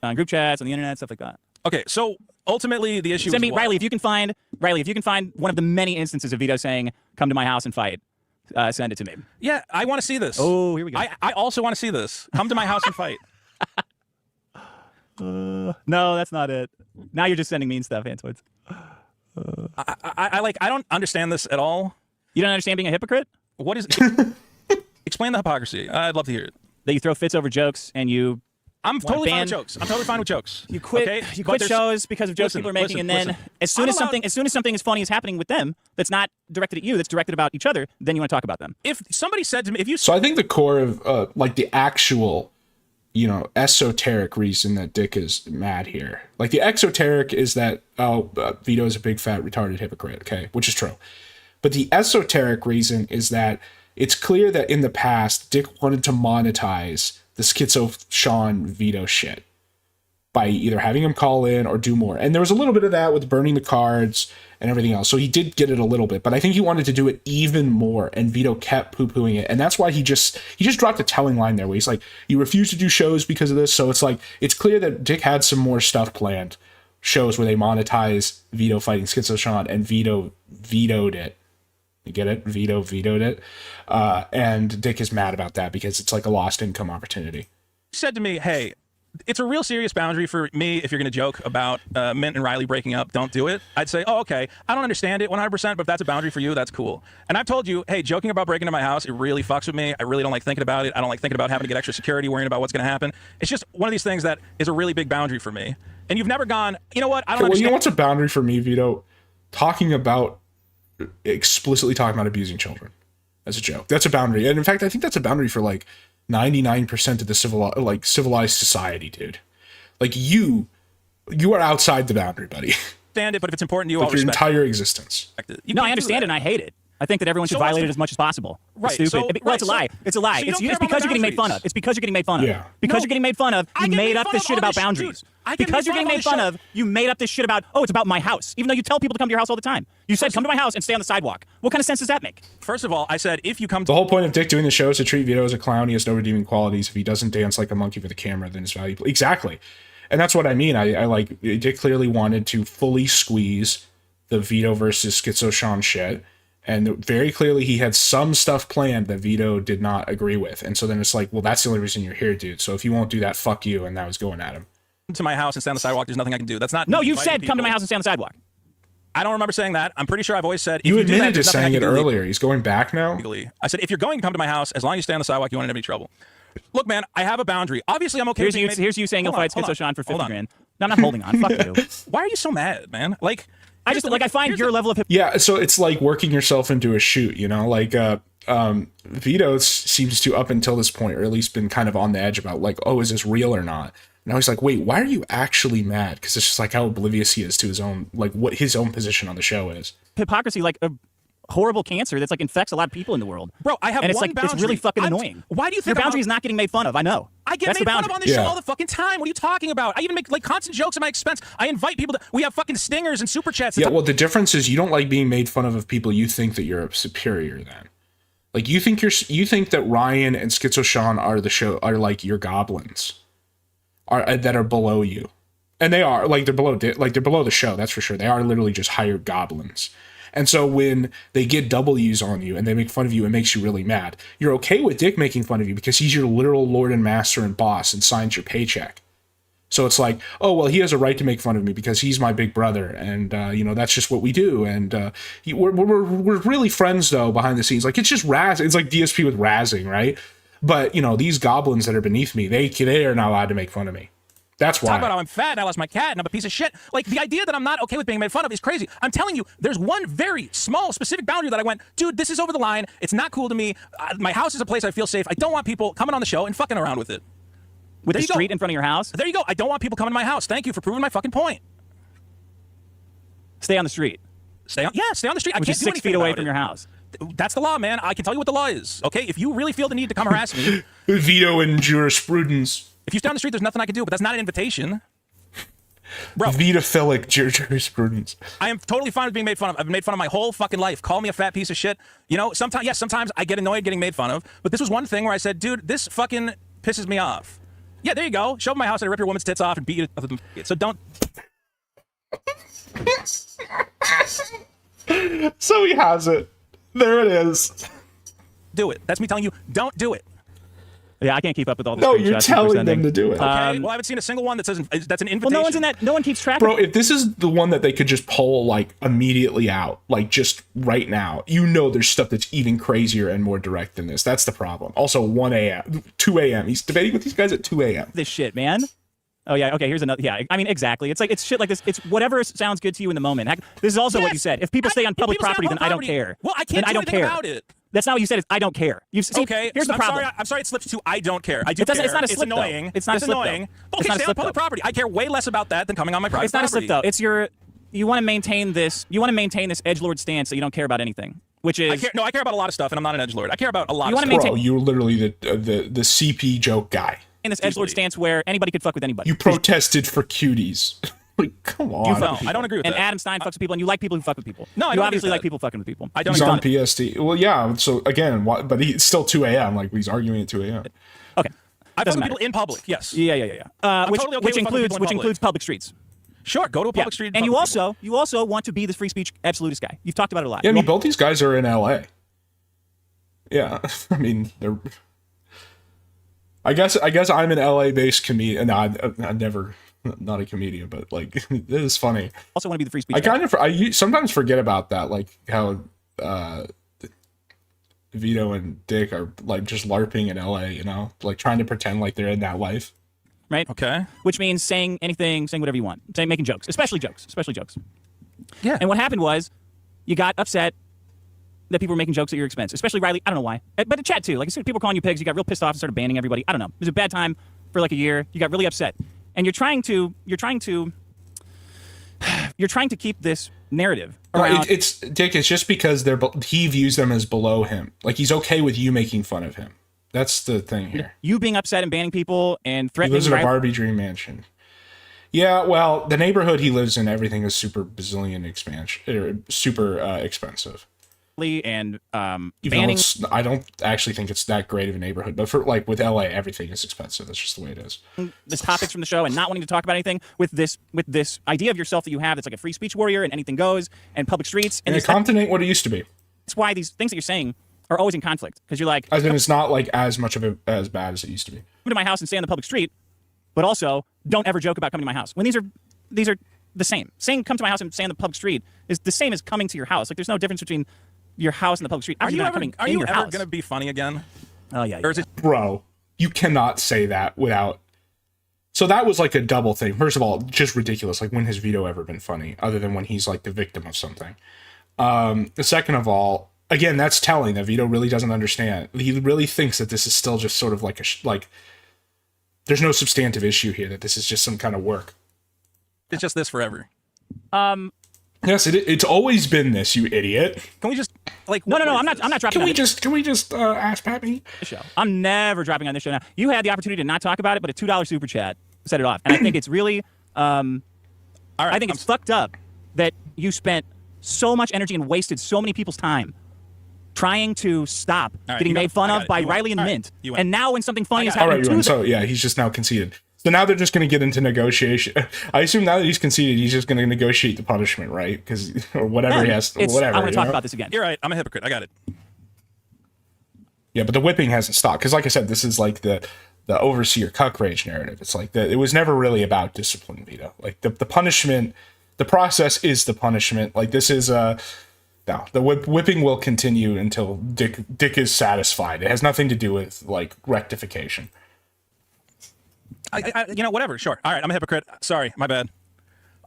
On group chats, on the internet, stuff like that.
Okay, so ultimately the issue
Send
is
me
what?
Riley if you can find one of the many instances of Vito saying, "Come to my house and fight." Send it to me.
Yeah, I want to see this.
Oh, here we go.
I also want to see this. Come to my house and fight.
No, that's not it. Now you're just sending mean stuff, Antoids.
I don't understand this at all.
You don't understand being a hypocrite?
What is? Explain the hypocrisy. I'd love to hear it.
That you throw fits over jokes and you.
I'm totally fine with jokes. I'm totally fine with jokes.
You quit.
Okay?
You
But
quit
there's-
shows because of jokes
Listen,
people are making,
listen,
and then
listen.
as soon
I'm
as something as funny is happening with them, that's not directed at you, that's directed about each other, then you want to talk about them.
If somebody said to me, if you
So I think the core of like the actual, esoteric reason that Dick is mad here, like the exoteric is that Vito is a big fat retarded hypocrite, okay, which is true, but the esoteric reason is that it's clear that in the past Dick wanted to monetize the Schizo Sean Vito shit by either having him call in or do more. And there was a little bit of that with burning the cards and everything else. So he did get it a little bit, but I think he wanted to do it even more, and Vito kept poo-pooing it. And that's why he just dropped a telling line there where he's like, you refuse to do shows because of this. So it's like, it's clear that Dick had some more stuff planned. Shows where they monetize Vito fighting Schizo Sean, and Vito vetoed it. You get it? Vito vetoed it. And Dick is mad about that because it's like a lost income opportunity.
said to me, hey, it's a real serious boundary for me if you're going to joke about Mint and Riley breaking up, don't do it. I'd say, oh, okay, I don't understand it 100%, but if that's a boundary for you, that's cool. And I've told you, hey, joking about breaking into my house, it really fucks with me. I really don't like thinking about it. I don't like thinking about having to get extra security, worrying about what's going to happen. It's just one of these things that is a really big boundary for me. And you've never gone, you know what, I don't
Well,
understand.
you know what's a boundary for me, Vito? Explicitly talking about abusing children as a joke. That's a boundary. And in fact, I think that's a boundary for like 99% of the civilized society, dude. Like you are outside the boundary, buddy.
Understand it, but if it's important to you,
Like
I'll
your
respect
entire existence.
it.
No, I understand it and I hate it. I think that everyone should
So what's
violate
the-
it as much as possible.
Right,
It's
so-
stupid. Well, it's a lie.
right,
It's a lie.
so you
It's
don't care
because
about
you're getting made fun
boundaries.
of. It's because you're getting made fun of.
Yeah.
Because
No.
you're getting made fun of,
I
you
get
made
made
up
fun
this
of
shit
on
about
this- dude,
boundaries.
I get
Because
made
you're
fun
getting
of on
made
this
fun
show.
of, you made up this shit about, oh, it's about my house. Even though you tell people to come to your house all the time. You said, come to my house and stay on the sidewalk. What kind of sense does that make?
First of all, I said, if you come
The whole point of Dick doing the show is to treat Vito as a clown. He has no redeeming qualities. If he doesn't dance like a monkey for the camera, then it's valuable. Exactly. And that's what I mean. I like, Dick clearly wanted to fully squeeze the Vito versus Schizo Sean shit. And very clearly he had some stuff planned that Vito did not agree with. And so then it's like, well, that's the only reason you're here, dude. So if you won't do that, fuck you. And that was going at him.
to my house and stand on the sidewalk, there's nothing I can do. That's not
No,
me
you've
inviting
said, come to my
people.
house and stay on the sidewalk.
I don't remember saying that. I'm pretty sure I've always said. If
You
do that,
admitted to
there's nothing I
saying
can
it
do legally.
earlier. He's going back now.
I said, if you're going to come to my house, as long as you stay on the sidewalk, you won't end up in any trouble. Look, man, I have a boundary. Obviously, I'm okay.
Here's you saying you'll fight Schizo Sean for 50
hold on.
grand. No, I'm not holding on. Fuck you.
Why are you so mad, man? Like,
I just like I find your level of
Yeah, so it's like working yourself into a shoot, you know? Like Vito'S seems to, up until this point, or at least been kind of on the edge about like, oh, is this real or not? Now he's like, wait, why are you actually mad? Because it's just like how oblivious he is to his own, like what his own position on the show is.
Hypocrisy, like a horrible cancer that's like infects a lot of people in the world.
Bro, I have
and it's
one
like
boundary.
it's really fucking annoying.
Why do you think
your boundary is not getting made fun of? I know.
I get
That's
made
the
fun of
boundary.
on this show all the fucking time. What are you talking about? I even make like constant jokes at my expense. I invite people to. We have fucking stingers and super chats.
Yeah, well, the difference is you don't like being made fun of people you think that you're superior than. Like you think that Ryan and Schizo Sean are like your goblins, that are below you, and they are they're below the show. That's for sure. They are literally just hired goblins. And so when they get W's on you and they make fun of you, it makes you really mad. You're okay with Dick making fun of you because he's your literal lord and master and boss and signs your paycheck. So it's like, oh, well, he has a right to make fun of me because he's my big brother. And, that's just what we do. And we're really friends, though, behind the scenes. Like, it's just razzing. It's like DSP with razzing, right? But, these goblins that are beneath me, they are not allowed to make fun of me. That's why.
Talk about how I'm fat and I lost my cat and I'm a piece of shit. Like, the idea that I'm not okay with being made fun of is crazy. I'm telling you, there's one very small, specific boundary that I went, dude, this is over the line. It's not cool to me. My house is a place I feel safe. I don't want people coming on the show and fucking around with it.
With the street in front of your house?
There you go. I don't want people coming to my house. Thank you for proving my fucking point.
Stay on the street.
Stay on the street.
Which
I
is
can't do
6
anything
feet away
about
from
it.
your house.
That's the law, man. I can tell you what the law is. Okay, if you really feel the need to come harass me,
veto and jurisprudence.
If you stay on the street, there's nothing I can do. But that's not an invitation. Bro,
Vetophilic jurisprudence.
I am totally fine with being made fun of. I've been made fun of my whole fucking life. Call me a fat piece of shit. Sometimes I get annoyed getting made fun of. But this was one thing where I said, dude, this fucking pisses me off. Yeah, there you go. Show up at my house and I rip your woman's tits off and beat you. So don't.
So he has it. There it is.
Do it. That's me telling you, don't do it.
Yeah, I can't keep up with all the
No,
screenshots
you're telling them to do it.
Okay, well, I haven't seen a single one that says that's an invitation.
Well, no one's in that. No one keeps track.
Bro, if this is the one that they could just pull like immediately out, like just right now, there's stuff that's even crazier and more direct than this. That's the problem. Also, 1 a.m., 2 a.m. He's debating with these guys at 2 a.m.
This shit, man. Oh yeah, okay. Here's another. Yeah, I mean exactly. It's shit like this. It's whatever sounds good to you in the moment. Heck, this is also what you said. If people stay on public property, then I don't care.
Well, I can't
do anything
about it.
That's not what you said. It's I don't care.
Okay.
Here's the problem.
I'm sorry. It slips to I don't care. I do care.
It's not a slip.
It's annoying.
Though. It's not a slip.
Annoying.
Though.
Okay, stay on public property. I care way less about that than coming on my private
It's not
property.
a slip though. It's you want to maintain this. You want to maintain this edgelord stance that you don't care about anything. Which is
I care about a lot of stuff, and I'm not an edgelord. I care about a lot.
You
of stuff.
Bro, you're literally the CP joke guy.
In this edgelord stance where anybody could fuck with anybody.
You protested for cuties. Like, come on.
No, I don't agree with
and
that.
Adam Stein fucks with people, and you like people who fuck with people.
No, I
you
don't
obviously
agree with
like
that.
people fucking with people.
I don't.
He's on PST. Well, yeah. So again, but it's still 2 a.m. Like he's arguing at 2 a.m.
Okay.
I fuck with people in public. Yes.
Yeah.
Which totally okay with fucking people in public.
Includes public streets.
Sure, go to a public street.
And you also want to be the free speech absolutist guy. You've talked about it a lot.
Yeah, I mean, both these guys are in LA. Yeah, I mean, they're. I guess I'm an LA-based comedian. No, I never, not a comedian, but like it is funny.
Also want to be the free speech.
I sometimes forget about that, like how Vito and Dick are like just LARPing in LA, like trying to pretend like they're in that life.
Right.
Okay.
Which means saying anything, saying whatever you want, making jokes, especially jokes.
Yeah.
And what happened was, you got upset that people were making jokes at your expense, especially Riley. I don't know why, but in chat too. Like as soon as people were calling you pigs, you got real pissed off and started banning everybody. I don't know. It was a bad time for like a year. You got really upset, and you're trying to keep this narrative around.
It's Dick. It's just because he views them as below him. Like he's okay with you making fun of him. That's the thing here.
You being upset and banning people and threatening.
He lives in a Barbie dream mansion. Yeah, well, the neighborhood he lives in, everything is super bazillion super expensive.
And
banning. I don't actually think it's that great of a neighborhood, but for like with LA, everything is expensive. That's just the way it is.
The topics from the show and not wanting to talk about anything with this idea of yourself that you have that's like a free speech warrior and anything goes and public streets.
And Compton ain't what it used to be.
That's why these things that you're saying are always in conflict because you're like,
as in it's not like as much of as bad as it used to be.
Come to my house and stay on the public street, but also don't ever joke about coming to my house when these are the same. Saying come to my house and stay on the public street is the same as coming to your house. Like there's no difference between your house and the public street.
Are you ever
going
to be funny again?
Oh yeah.
Or is it,
bro? You cannot say that without. So that was like a double thing. First of all, just ridiculous. Like, when has Vito ever been funny other than when he's like the victim of something? The second of all, again, that's telling that Vito really doesn't understand. He really thinks that this is still just sort of like there's no substantive issue here, that this is just some kind of work.
It's just this forever.
Yes, it's always been this, you idiot.
Can we just like?
No. I'm not dropping.
Can we just ask Pappy?
Show. I'm never dropping on this show now. You had the opportunity to not talk about it, but a $2 super chat set it off, and I think it's really, all right, I think it's fucked up that you spent so much energy and wasted so many people's time trying to stop getting made fun of by Riley and Mint, and now when something funny is happening to them,
so yeah, he's just now conceded. So now they're just going to get into negotiation. I assume now that he's conceded, he's just going to negotiate the punishment, right? Because or whatever he has. Whatever.
I'm going to talk about this again.
You're right. I'm a hypocrite. I got it.
Yeah, but the whipping hasn't stopped. Because, like I said, this is like the overseer cuck rage narrative. It's like it was never really about discipline, Vito. Like the punishment, the process is the punishment. Like this is no, the whipping will continue until Dick is satisfied. It has nothing to do with like rectification.
Whatever. Sure. All right. I'm a hypocrite. Sorry. My bad.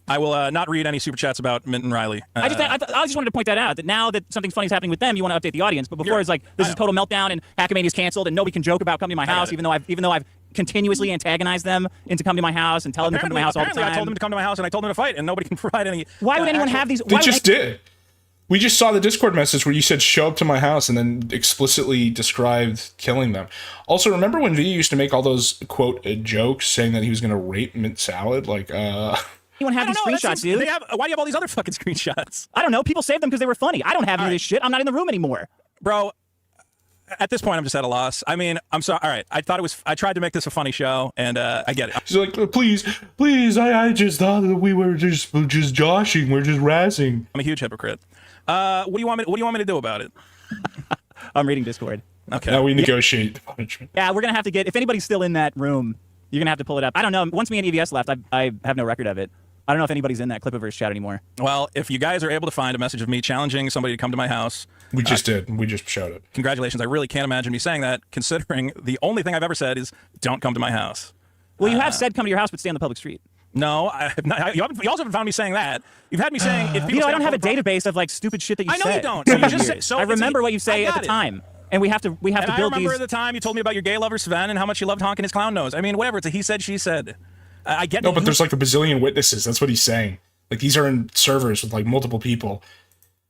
I will not read any super chats about Mint and Riley.
I just wanted to point that out, that now that something funny is happening with them, you want to update the audience. But before it's like, this is total meltdown and Hackmania is canceled and nobody can joke about coming to my house, even though I've continuously antagonized them into coming to my house and telling them to come to my house all the time.
I told them to come to my house and I told them to fight, and nobody can provide any.
Why would anyone have these?
They just did. We just saw the Discord message where you said, show up to my house, and then explicitly described killing them. Also, remember when Vito used to make all those, quote, jokes saying that he was going to rape Mint Salad? Like,
Anyone have these screenshots, dude?
Why do you have all these other fucking screenshots?
I don't know. People saved them because they were funny. I don't have any of this shit. I'm not in the room anymore.
Bro, at this point, I'm just at a loss. I mean, I'm sorry. All right. I tried to make this a funny show, and I get it.
She's like, please, I just thought that we were just joshing. We're just razzing.
I'm a huge hypocrite. What do you want me to do about it?
I'm reading Discord.
Okay. Now we negotiate the punishment.
Yeah, we're gonna have to get. If anybody's still in that room, you're gonna have to pull it up. I don't know. Once me and EVS left, I have no record of it. I don't know if anybody's in that Clipiverse chat anymore.
Well, if you guys are able to find a message of me challenging somebody to come to my house,
we just did. We just showed it.
Congratulations. I really can't imagine me saying that, considering the only thing I've ever said is don't come to my house.
Well, you have said come to your house, but stay on the public street.
No, I have not. You also haven't found me saying that. You've had me saying if people.
I don't have a database of like stupid shit that you say.
I know you don't. So you just say, so
I remember what you say at the time, and we have to build these.
I remember at the time you told me about your gay lover Sven and how much you loved honking his clown nose. I mean, whatever. It's a he said, she said. I get.
No, but there's like a bazillion witnesses. That's what he's saying. Like these are in servers with like multiple people.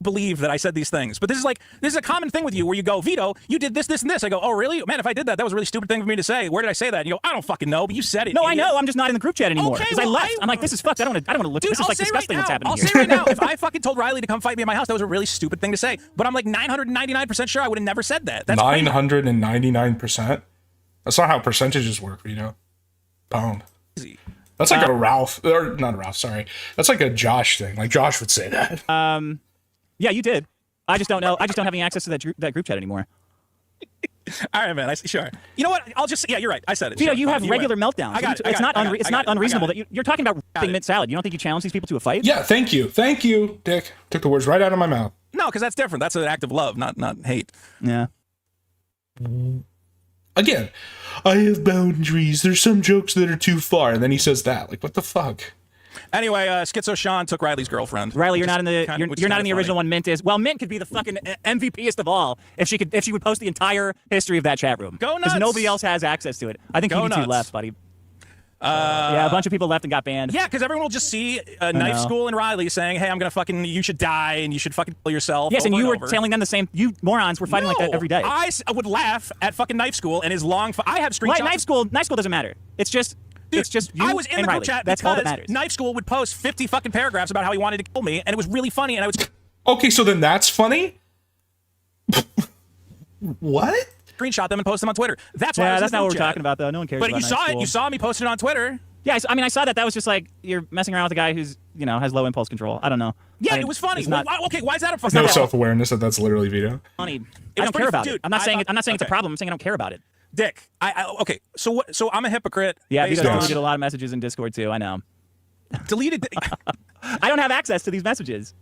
Believe that I said these things, but this is a common thing with you where you go, Vito, you did this, this, and this. I go, oh really? Man, if I did that, that was a really stupid thing for me to say. Where did I say that? And you go, I don't fucking know, but you said it.
No,
idiot.
I know. I'm just not in the group chat anymore because I left. I'm like, this is fucked. I don't want to look.
Dude,
this is like disgusting what's happening
I'll
here.
say right now, if I fucking told Riley to come fight me at my house, that was a really stupid thing to say. But I'm like 999% sure I would have never said that. That's
999%. That's not how percentages work, Vito. Pound. That's like a Ralph, or not a Ralph. Sorry, that's like a Josh thing. Like Josh would say that.
Yeah, you did. I just don't know. I just don't have any access to that group chat anymore.
All right, man. Sure. You know what? I'll just. Yeah, you're right. I said it.
Vito,
sure,
you have regular meltdowns.
I got it.
It's not unreasonable that you're talking about Mint Salad. You don't think you challenge these people to a fight?
Yeah. Thank you, Dick. Took the words right out of my mouth.
No, because that's different. That's an act of love, not hate.
Yeah.
Again, I have boundaries. There's some jokes that are too far, and then he says that. Like, what the fuck?
Anyway, Schizo Sean took Riley's girlfriend.
Riley, you're not in the you're not in the original one. Mint is. Well, Mint could be the fucking MVPest of all if she would post the entire history of that chat room.
Go nuts.
Because nobody else has access to it. I think EVT left, buddy. Yeah, a bunch of people left and got banned.
Yeah, because everyone will just see Knife School and Riley saying, "Hey, I'm gonna fucking, you should die and you should fucking kill yourself."
Yes, and you were
over.
telling them the same. You morons were fighting like that every day.
I would laugh at fucking Knife School and his long. I have screenshots.
Knife School doesn't matter. It's just.
Dude,
it's just you
I was in the
Riley.
group chat
That's all that
because
matters.
Knife School would post 50 fucking paragraphs about how he wanted to kill me, and it was really funny. And I was
okay. So then that's funny. What?
Screenshot them and post them on Twitter. That's why.
Yeah, that's not what we're talking about, though. No one cares.
But
about
you saw it. You saw me post it on Twitter.
Yeah, I mean, I saw that. That was just like you're messing around with a guy who's has low impulse control. I don't know.
Yeah, it was funny. Okay, why is that a fucking?
No self-awareness that's literally Vito.
Funny. I don't care about it. I'm not saying it's a problem. I'm saying I don't care about it.
Dick, okay. So I'm a hypocrite.
Yeah, Vito deleted a lot of messages in Discord too. I know.
Deleted.
I don't have access to these messages.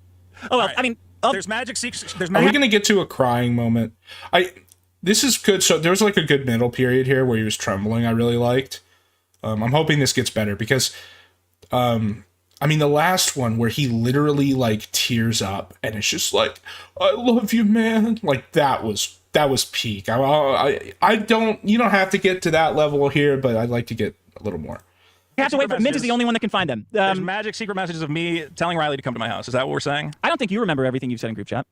Oh well, right. I mean,
there's magic secrets.
Are we gonna get to a crying moment? This is good. So there was like a good middle period here where he was trembling. I really liked. I'm hoping this gets better because, I mean, the last one where he literally like tears up and it's just like, I love you, man. Like that was peak. I don't, you don't have to get to that level here, but I'd like to get a little more.
You have to wait for Mint is the only one that can find them.
There's magic secret messages of me telling Riley to come to my house. Is that what we're saying?
I don't think you remember everything you've said in group chat.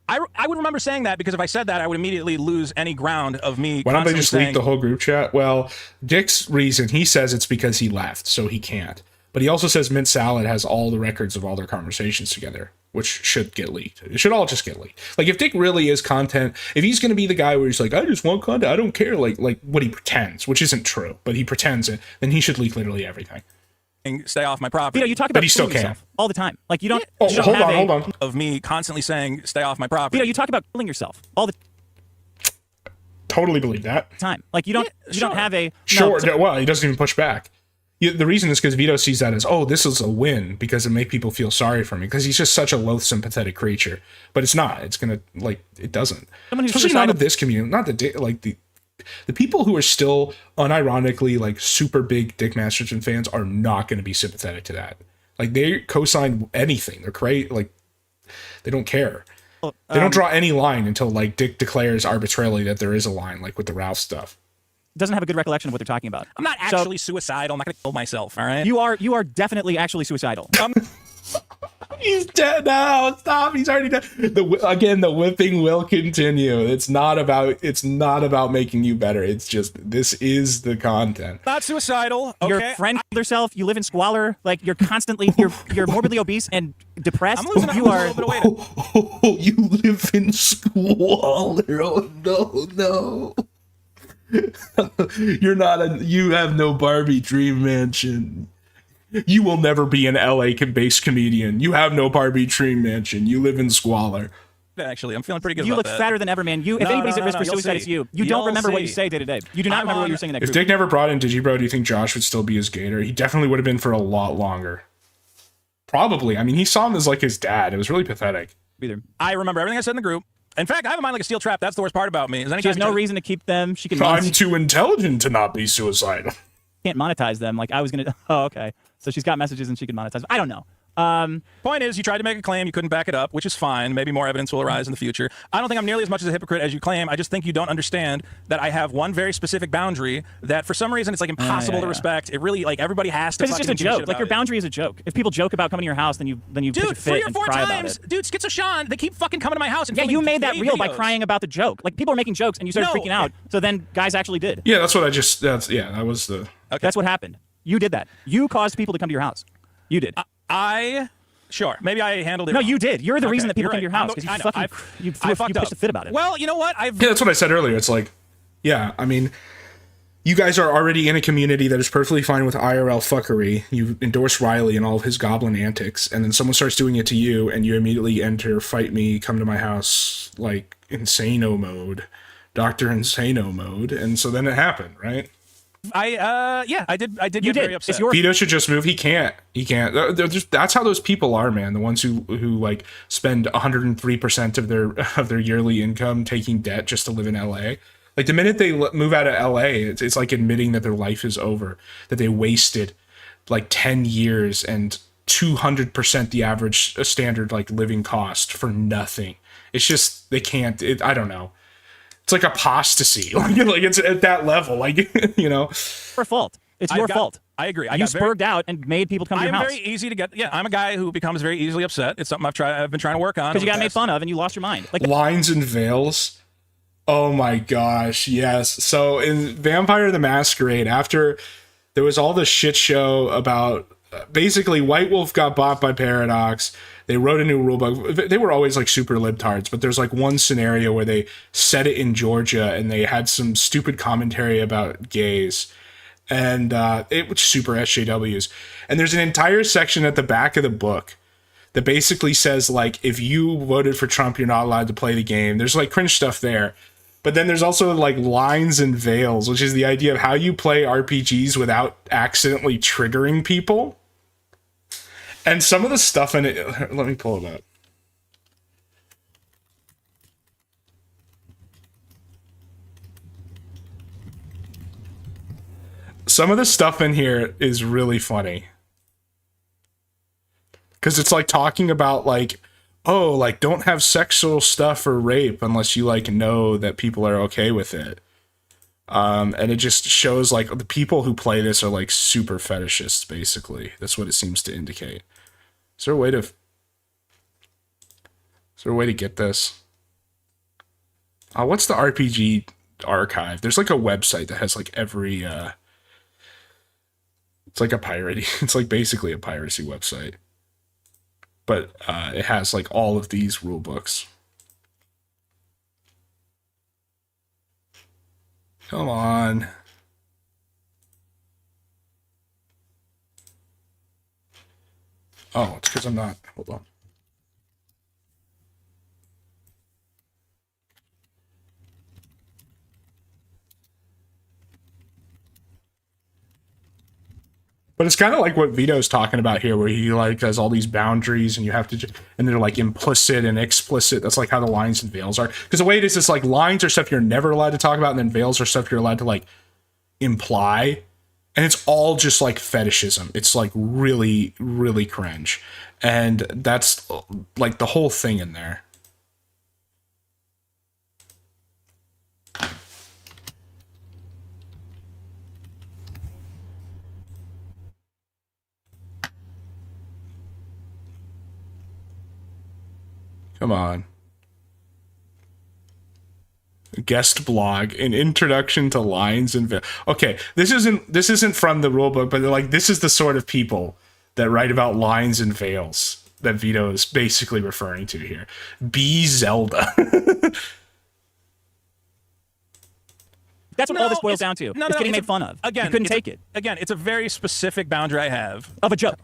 I would remember saying that because if I said that, I would immediately lose any ground of me.
Why don't they just
saying,
leak the whole group chat? Well, Dick's reason, he says it's because he left, so he can't. But he also says Mint Salad has all the records of all their conversations together, which should get leaked. It should all just get leaked. Like, if Dick really is content, if he's going to be the guy where he's like, I just want content, I don't care, like what he pretends, which isn't true, but he pretends it, then he should leak literally everything.
Stay off my property.
You talk about
but he still
killing
can.
yourself all the time. Like, you don't.
Oh,
you don't
hold on.
Of me constantly saying, stay off my property.
You talk about killing yourself all the
Totally believe that.
time. Like, you don't. You don't have a.
Well, he doesn't even push back. The reason is because Vito sees that as, oh, this is a win because it makes people feel sorry for me because he's just such a loathsome, pathetic creature. But it's not. It's gonna it doesn't. Especially not of this community. Not the people who are still unironically like super big Dick Masterson fans are not going to be sympathetic to that. Like they co-sign anything. They're crazy. Like they don't care. They don't draw any line until like Dick declares arbitrarily that there is a line, like with the Ralph stuff.
Doesn't have a good recollection of what they're talking about.
I'm not actually suicidal. I'm not going to kill myself. All right.
You are definitely actually suicidal.
He's dead now. Stop. He's already dead. The whipping will continue. It's not about making you better. It's just this is the content.
Not suicidal. Okay.
Your friend killed herself. You live in squalor. Like you're constantly you're morbidly obese and depressed.
I'm losing
you are.
A little bit of weight.
You live in squalor. Oh no. You have no Barbie dream mansion. You will never be an LA-based comedian. You have no Barbie dream mansion. You live in squalor.
Actually, I'm feeling pretty good
you
about
look
that.
fatter than ever, man. If anybody's at risk for suicide, it's you. You don't remember what you say day to day. You do not remember what you were saying in that group.
If Dick never brought in Digibro, do you think Josh would still be his gator? He definitely would have been for a lot longer. Probably. I mean, he saw him as like his dad. It was really pathetic.
I remember everything I said in the group. In fact, I have a mind like a steel trap. That's the worst part about me.
She has no reason to keep them. She can.
I'm too intelligent to not be suicidal.
Can't monetize them. Like I was gonna. Oh, okay. So she's got messages and she can monetize them. I don't know.
Point is, you tried to make a claim, you couldn't back it up, which is fine. Maybe more evidence will arise in the future. I don't think I'm nearly as much as a hypocrite as you claim. I just think you don't understand that I have one very specific boundary that for some reason it's like impossible to respect. It really, like, everybody has to.
Because it's just a joke. Like your boundary is a joke. If people joke about coming to your house, then you
dude,
pitch a fit
3 or
and
4
cry
times,
about it.
dude, Schizo Sean, they keep fucking coming to my house and
you made that real
videos.
by crying about the joke. Like people are making jokes and you started freaking out. So then guys actually did.
Yeah, that's what I just. That was the.
Okay. That's what happened. You did that. You caused people to come to your house. You did.
Sure. Maybe I handled it.
No,
wrong.
you did. You're the reason that people
You're
come to your
right.
house because you
fucked
pitched
up.
a fit about it.
Well, you know what?
Yeah, that's what I said earlier. It's like, yeah, I mean, you guys are already in a community that is perfectly fine with IRL fuckery. You endorse Riley and all of his goblin antics, and then someone starts doing it to you, and you immediately enter, fight me, come to my house, like, Insano mode, Dr. Insano mode, and so then it happened, right?
I did get very upset.
Vito should just move. He can't. That's how those people are, man. The ones who like spend 103% of their yearly income taking debt just to live in LA. Like the minute they move out of LA, it's like admitting that their life is over, that they wasted like 10 years and 200% the average standard like living cost for nothing. It's just they can't. I don't know. It's like apostasy. Like it's at that level. Like
It's your fault. It's your fault.
I agree.
You spurred out and made people come to your house.
I'm very easy to get. Yeah, I'm a guy who becomes very easily upset. It's something I've been trying to work on.
Because you got made fun of and you lost your mind. Like
lines and veils. Oh my gosh, yes. So in Vampire the Masquerade, after there was all this shit show about basically White Wolf got bought by Paradox. They wrote a new rulebook. They were always like super libtards, but there's like one scenario where they set it in Georgia and they had some stupid commentary about gays. And it was super SJWs. And there's an entire section at the back of the book that basically says, like, if you voted for Trump, you're not allowed to play the game. There's like cringe stuff there. But then there's also like lines and veils, which is the idea of how you play RPGs without accidentally triggering people. And some of the stuff in it, let me pull it up. Some of the stuff in here is really funny. Because it's like talking about like, oh, like don't have sexual stuff or rape unless you like know that people are okay with it. And it just shows like the people who play this are like super fetishists, basically. That's what it seems to indicate. Is there a way to get this? What's the RPG archive? There's like a website that has like every it's like a piracy, it's like basically a piracy website. But it has like all of these rule books. Come on. Oh, it's because I'm not. Hold on. But it's kind of like what Vito's talking about here, where he like has all these boundaries, and you have to, and they're like implicit and explicit. That's like how the lines and veils are. Because the way it is, like lines are stuff you're never allowed to talk about, and then veils are stuff you're allowed to like imply, and it's all just like fetishism. It's like really, really cringe, and that's like the whole thing in there. Come on. Guest blog, an introduction to lines and okay, this isn't from the rulebook, but they're like, this is the sort of people that write about lines and veils that Vito is basically referring to here. B Zelda.
That's what all this boils down to. It's getting made fun of.
Again,
you couldn't take it.
Again, it's a very specific boundary I have
of a joke.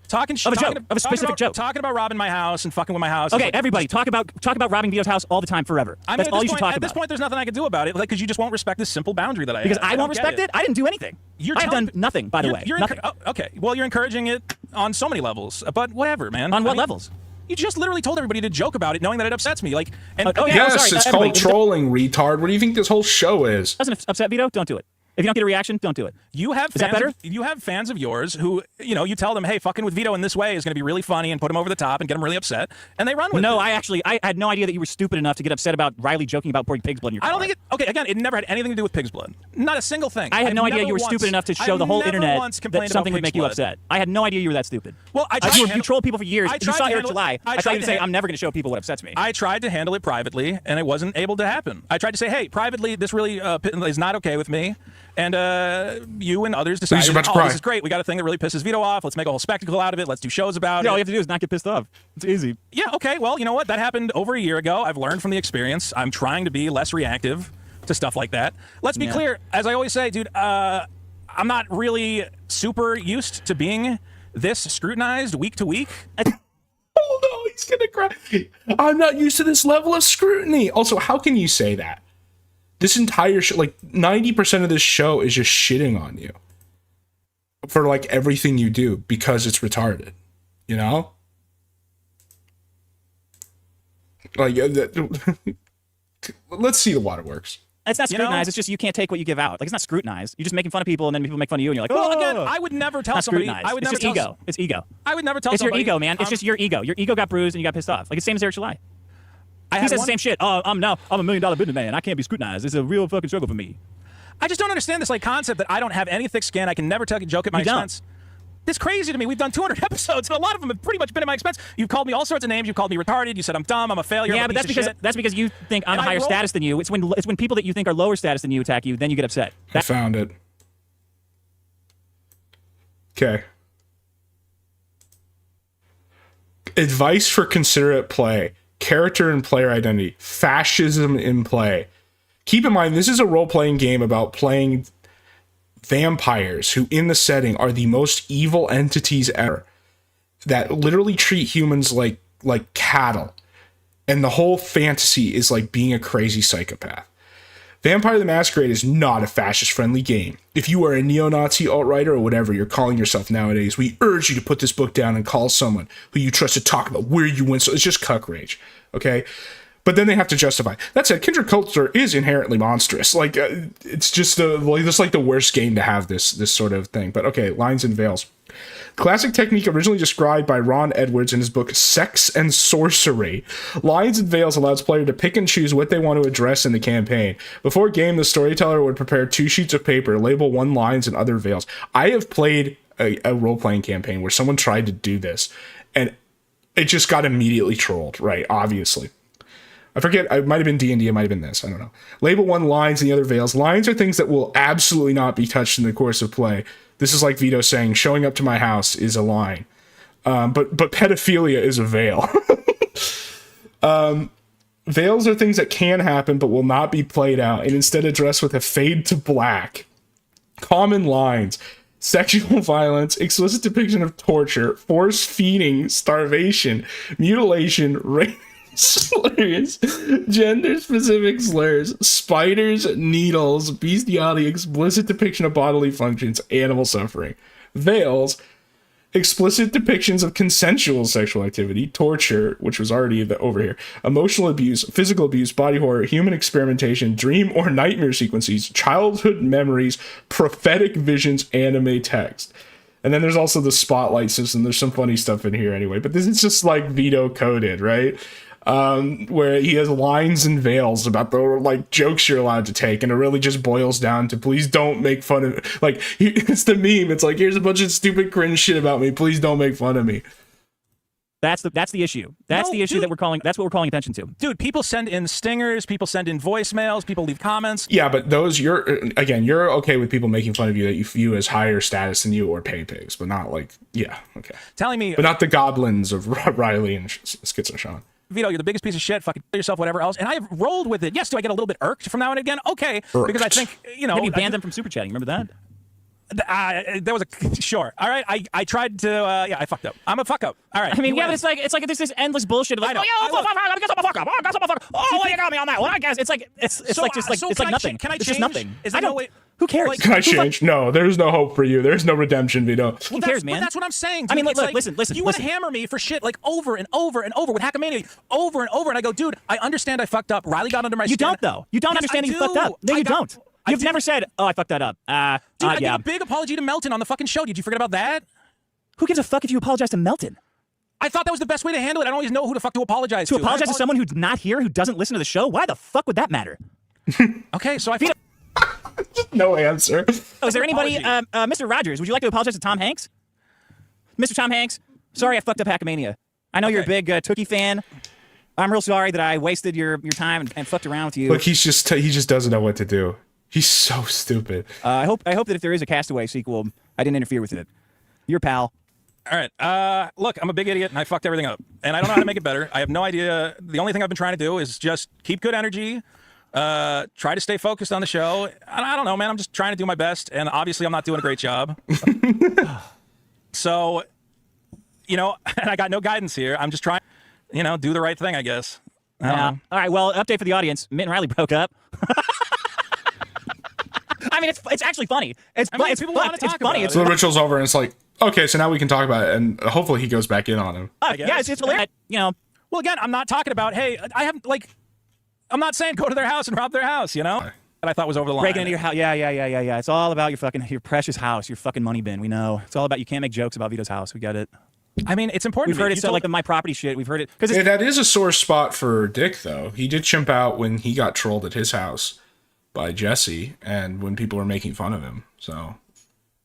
Talking
of a specific joke.
Talking about robbing my house and fucking with my house.
Okay, everybody, talk about robbing Vito's house all the time forever. That's all you should talk about.
At this point, there's nothing I can do about it, like, because you just won't respect this simple boundary that I have.
Because I won't respect it? I didn't do anything. I've done nothing, by the way. Nothing.
Okay, well, you're encouraging it on so many levels, but whatever, man.
On what levels?
You just literally told everybody to joke about it, knowing that it upsets me. Like, and
yes, it's called trolling, retard. What do you think this whole show is?
Doesn't upset Vito? Don't do it. If you don't get a reaction, don't do it.
You have
is that better?
You have fans of yours who, you know, you tell them, hey, fucking with Vito in this way is going to be really funny and put him over the top and get him really upset, and they run with it.
No, I had no idea that you were stupid enough to get upset about Riley joking about pouring pig's blood in your car.
I don't think it. Okay, again, it never had anything to do with pig's blood. Not a single thing.
I had no idea you were stupid enough to show the whole internet that something would make you upset. I had no idea you were that stupid.
Well,
you troll people for years. You saw Eric July. I tried to say I'm never going to show people what upsets me.
I tried to handle it privately, and it wasn't able to happen. I tried to say, hey, privately, this really is not okay with me. And you and others decided, oh, this is great. We got a thing that really pisses Vito off. Let's make a whole spectacle out of it. Let's do shows about it.
All you have to do is not get pissed off. It's easy.
Yeah, okay. Well, you know what? That happened over a year ago. I've learned from the experience. I'm trying to be less reactive to stuff like that. Let's be clear. As I always say, dude, I'm not really super used to being this scrutinized week to week.
Oh, no, he's going to cry. I'm not used to this level of scrutiny. Also, how can you say that? This entire show, like 90% of this show is just shitting on you for like everything you do because it's retarded, you know? Like, let's see the waterworks.
It's not scrutinized. It's just you can't take what you give out. Like, it's not scrutinized. You're just making fun of people, and then people make fun of you, and you're like,
well, again, I would never tell somebody.
It's just ego. It's ego.
I would never tell
somebody.
It's
your ego, man. It's just your ego. Your ego got bruised, and you got pissed off. Like, it's the same as Eric July. He says the same shit. Oh, I'm a $1 million businessman. I can't be scrutinized. It's a real fucking struggle for me.
I just don't understand this like concept that I don't have any thick skin. I can never tell a joke at my expense. It's crazy to me. We've done 200 episodes, and a lot of them have pretty much been at my expense. You've called me all sorts of names. You've called me retarded. You said I'm dumb. I'm a failure.
Yeah, but that's because you think I'm a higher status than you. It's when people that you think are lower status than you attack you, then you get upset.
I found it. Okay. Advice for considerate play. Character and player identity. Fascism in play. Keep in mind, this is a role-playing game about playing vampires who, in the setting, are the most evil entities ever. That literally treat humans like cattle. And the whole fantasy is like being a crazy psychopath. Vampire the Masquerade is not a fascist-friendly game. If you are a neo-Nazi alt-righter or whatever you're calling yourself nowadays, we urge you to put this book down and call someone who you trust to talk about where you went. So it's just cuck rage, okay? But then they have to justify. That said, Kindred Culture is inherently monstrous. Like, it's just like the worst game to have this sort of thing. But okay, lines and veils. Classic technique originally described by Ron Edwards in his book Sex and Sorcery. Lines and veils allows player to pick and choose what they want to address in the campaign. Before game, the storyteller would prepare 2 sheets of paper, label 1 lines and other veils. I have played a role-playing campaign where someone tried to do this, and it just got immediately trolled, right? Obviously. I forget, it might have been D&D, it might have been this, I don't know. Label 1 lines and the other veils. Lines are things that will absolutely not be touched in the course of play. This is like Vito saying, showing up to my house is a line. But pedophilia is a veil. Veils are things that can happen but will not be played out and instead addressed with a fade to black. Common lines. Sexual violence, explicit depiction of torture, force feeding, starvation, mutilation, rape slurs, gender-specific slurs, spiders, needles, bestiality, explicit depiction of bodily functions, animal suffering. Veils, explicit depictions of consensual sexual activity, torture, which was already over here, emotional abuse, physical abuse, body horror, human experimentation, dream or nightmare sequences, childhood memories, prophetic visions, anime text. And then there's also the spotlight system. There's some funny stuff in here anyway, but this is just like Vito coded, right? Where he has lines and veils about the like jokes you're allowed to take, and it really just boils down to please don't make fun of it. Like it's the meme. It's like, here's a bunch of stupid cringe shit about me. Please don't make fun of me.
That's the issue. That's the issue that we're calling. That's what we're calling attention to.
Dude, people send in stingers. People send in voicemails. People leave comments.
Yeah, but those you're okay with people making fun of you that you view as higher status than you or pay pigs, but not like okay.
Telling me,
but not the goblins of Riley and Schizo Sean.
Vito, you're the biggest piece of shit. Fucking kill yourself, whatever else. And I've rolled with it. Yes, do I get a little bit irked from now and again? Okay, because I think
Have you banned them from super chatting? Remember that?
There was a sure. All right, I tried to. I fucked up. I'm a fuck up. All right.
I mean, but it's like there's this endless bullshit of like, I guess I'm a fuck up. Oh, you got me on that one. I guess it's like nothing.
Can I change?
It's just nothing.
Is there no way?
Who cares?
Can I change? No, there's no hope for you. There's no redemption, Vito.
Who cares, man?
But that's what I'm saying. Dude.
I mean, look,
like,
listen.
You want to hammer me for shit like over and over and over with Hackamania, over and over, and I go, dude, I understand I fucked up. Riley got under my skin.
You don't though. You don't understand you fucked up. No, you don't. You've never said, "Oh, I fucked that up."
Dude, I gave a big apology to Melton on the fucking show. Did you forget about that?
Who gives a fuck if you apologize to Melton?
I thought that was the best way to handle it. I don't always know who the fuck to apologize to.
To apologize to someone who's not here, who doesn't listen to the show? Why the fuck would that matter?
Okay, so I feel.
No answer.
Oh, is there anybody, Mr. Rogers? Would you like to apologize to Tom Hanks? Mr. Tom Hanks, sorry I fucked up Hackamania. I know you're a big Tookie fan. I'm real sorry that I wasted your time and fucked around with you.
Look, he just doesn't know what to do. He's so stupid.
I hope that if there is a Castaway sequel, I didn't interfere with it. Your pal.
All right. Look, I'm a big idiot and I fucked everything up. And I don't know how to make it better. I have no idea. The only thing I've been trying to do is just keep good energy. Try to stay focused on the show. I don't know, man. I'm just trying to do my best, and obviously I'm not doing a great job. So, and I got no guidance here. I'm just trying, do the right thing, I guess.
All right. Well, update for the audience. Mitt and Riley broke up. I mean, it's actually funny. It's funny.
So the ritual's over, and it's like, okay, so now we can talk about it, and hopefully he goes back in on him.
Yeah, it's hilarious.
Well, again, I'm not talking about, hey, I'm not saying go to their house and rob their house, that I thought was over the line.
Breaking into your house. Yeah. It's all about your precious house, your fucking money bin. We know. It's all about you can't make jokes about Vito's house. We get it.
I mean, it's important.
We've heard it. So like the my property shit. We've heard it
because that is a sore spot for Dick, though. He did chimp out when he got trolled at his house by Jesse, and when people were making fun of him. So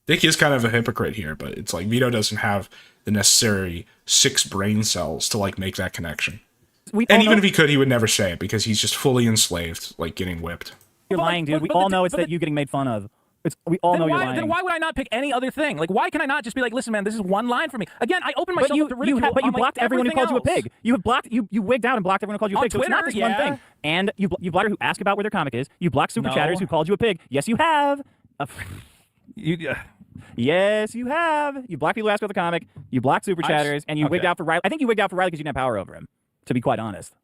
Dick is kind of a hypocrite here, but it's like Vito doesn't have the necessary 6 brain cells to like make that connection. And even if he could, he would never say it because he's just fully enslaved, like getting whipped.
You're lying, dude. We all know it's that you getting made fun of. We all know you're lying.
Then why would I not pick any other thing? Like, why can I not just be like, listen, man, this is one line for me? Again, I opened myself up to ridicule.
But you blocked everyone who called you a pig. You have blocked you wigged out and blocked everyone who called you a pig. So it's not this one thing. And you blocked who asked about where their comic is. You blocked super chatters who called you a pig. Yes, you have. Yes, you have. You blocked people who asked about the comic. You blocked super chatters, and you wigged out for Riley. I think you wigged out for Riley because you didn't have power over him. To be quite honest.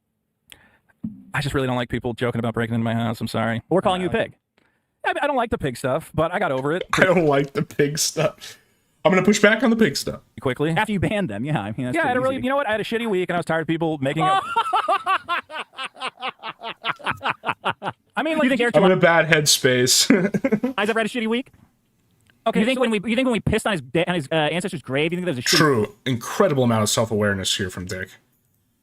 I just really don't like people joking about breaking into my house. I'm sorry.
Or calling you a pig.
I don't like the pig stuff, but I got over it.
I don't like the pig stuff. I'm gonna push back on the pig stuff
quickly.
After you banned them, yeah. I mean, that's
yeah, I had a
pretty
really,
easy.
you know what? I had a shitty week, and I was tired of people making it. I mean, like,
you think Eric
I'm in a bad headspace.
I've ever had a shitty week?
Okay,
you think when we pissed on his ancestor's grave, you think that was a shitty
True. Incredible amount of self-awareness here from Dick.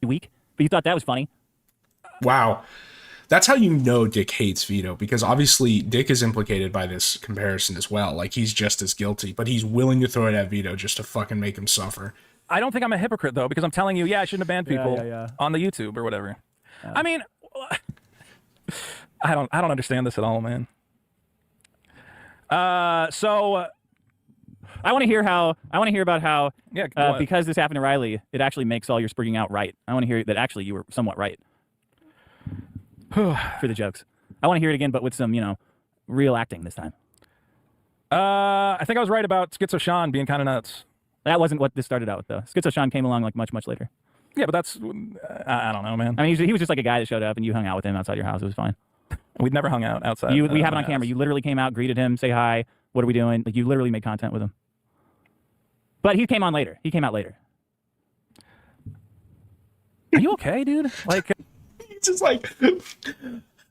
week? But you thought that was funny?
Wow. That's how you know Dick hates Vito, because obviously Dick is implicated by this comparison as well. Like, he's just as guilty, but he's willing to throw it at Vito just to fucking make him suffer.
I don't think I'm a hypocrite, though, because I'm telling you, yeah, I shouldn't have banned people on the YouTube or whatever. I mean, I don't understand this at all, man. So
I want to hear about how
yeah,
because this happened to Riley, it actually makes all your sprigging out right. I want to hear that actually you were somewhat right for the jokes. I want to hear it again, but with some, real acting this time.
I think I was right about Schizo Sean being kind of nuts.
That wasn't what this started out with, though. Schizo Sean came along like much later.
Yeah, but that's I don't know, man.
I mean, he was just like a guy that showed up and you hung out with him outside your house. It was fine.
We'd never hung out outside.
We have it on camera. You literally came out, greeted him, say hi. What are we doing? Like, you literally made content with him. But he came on later. He came out later.
Are you okay, dude? Like,
he's just like,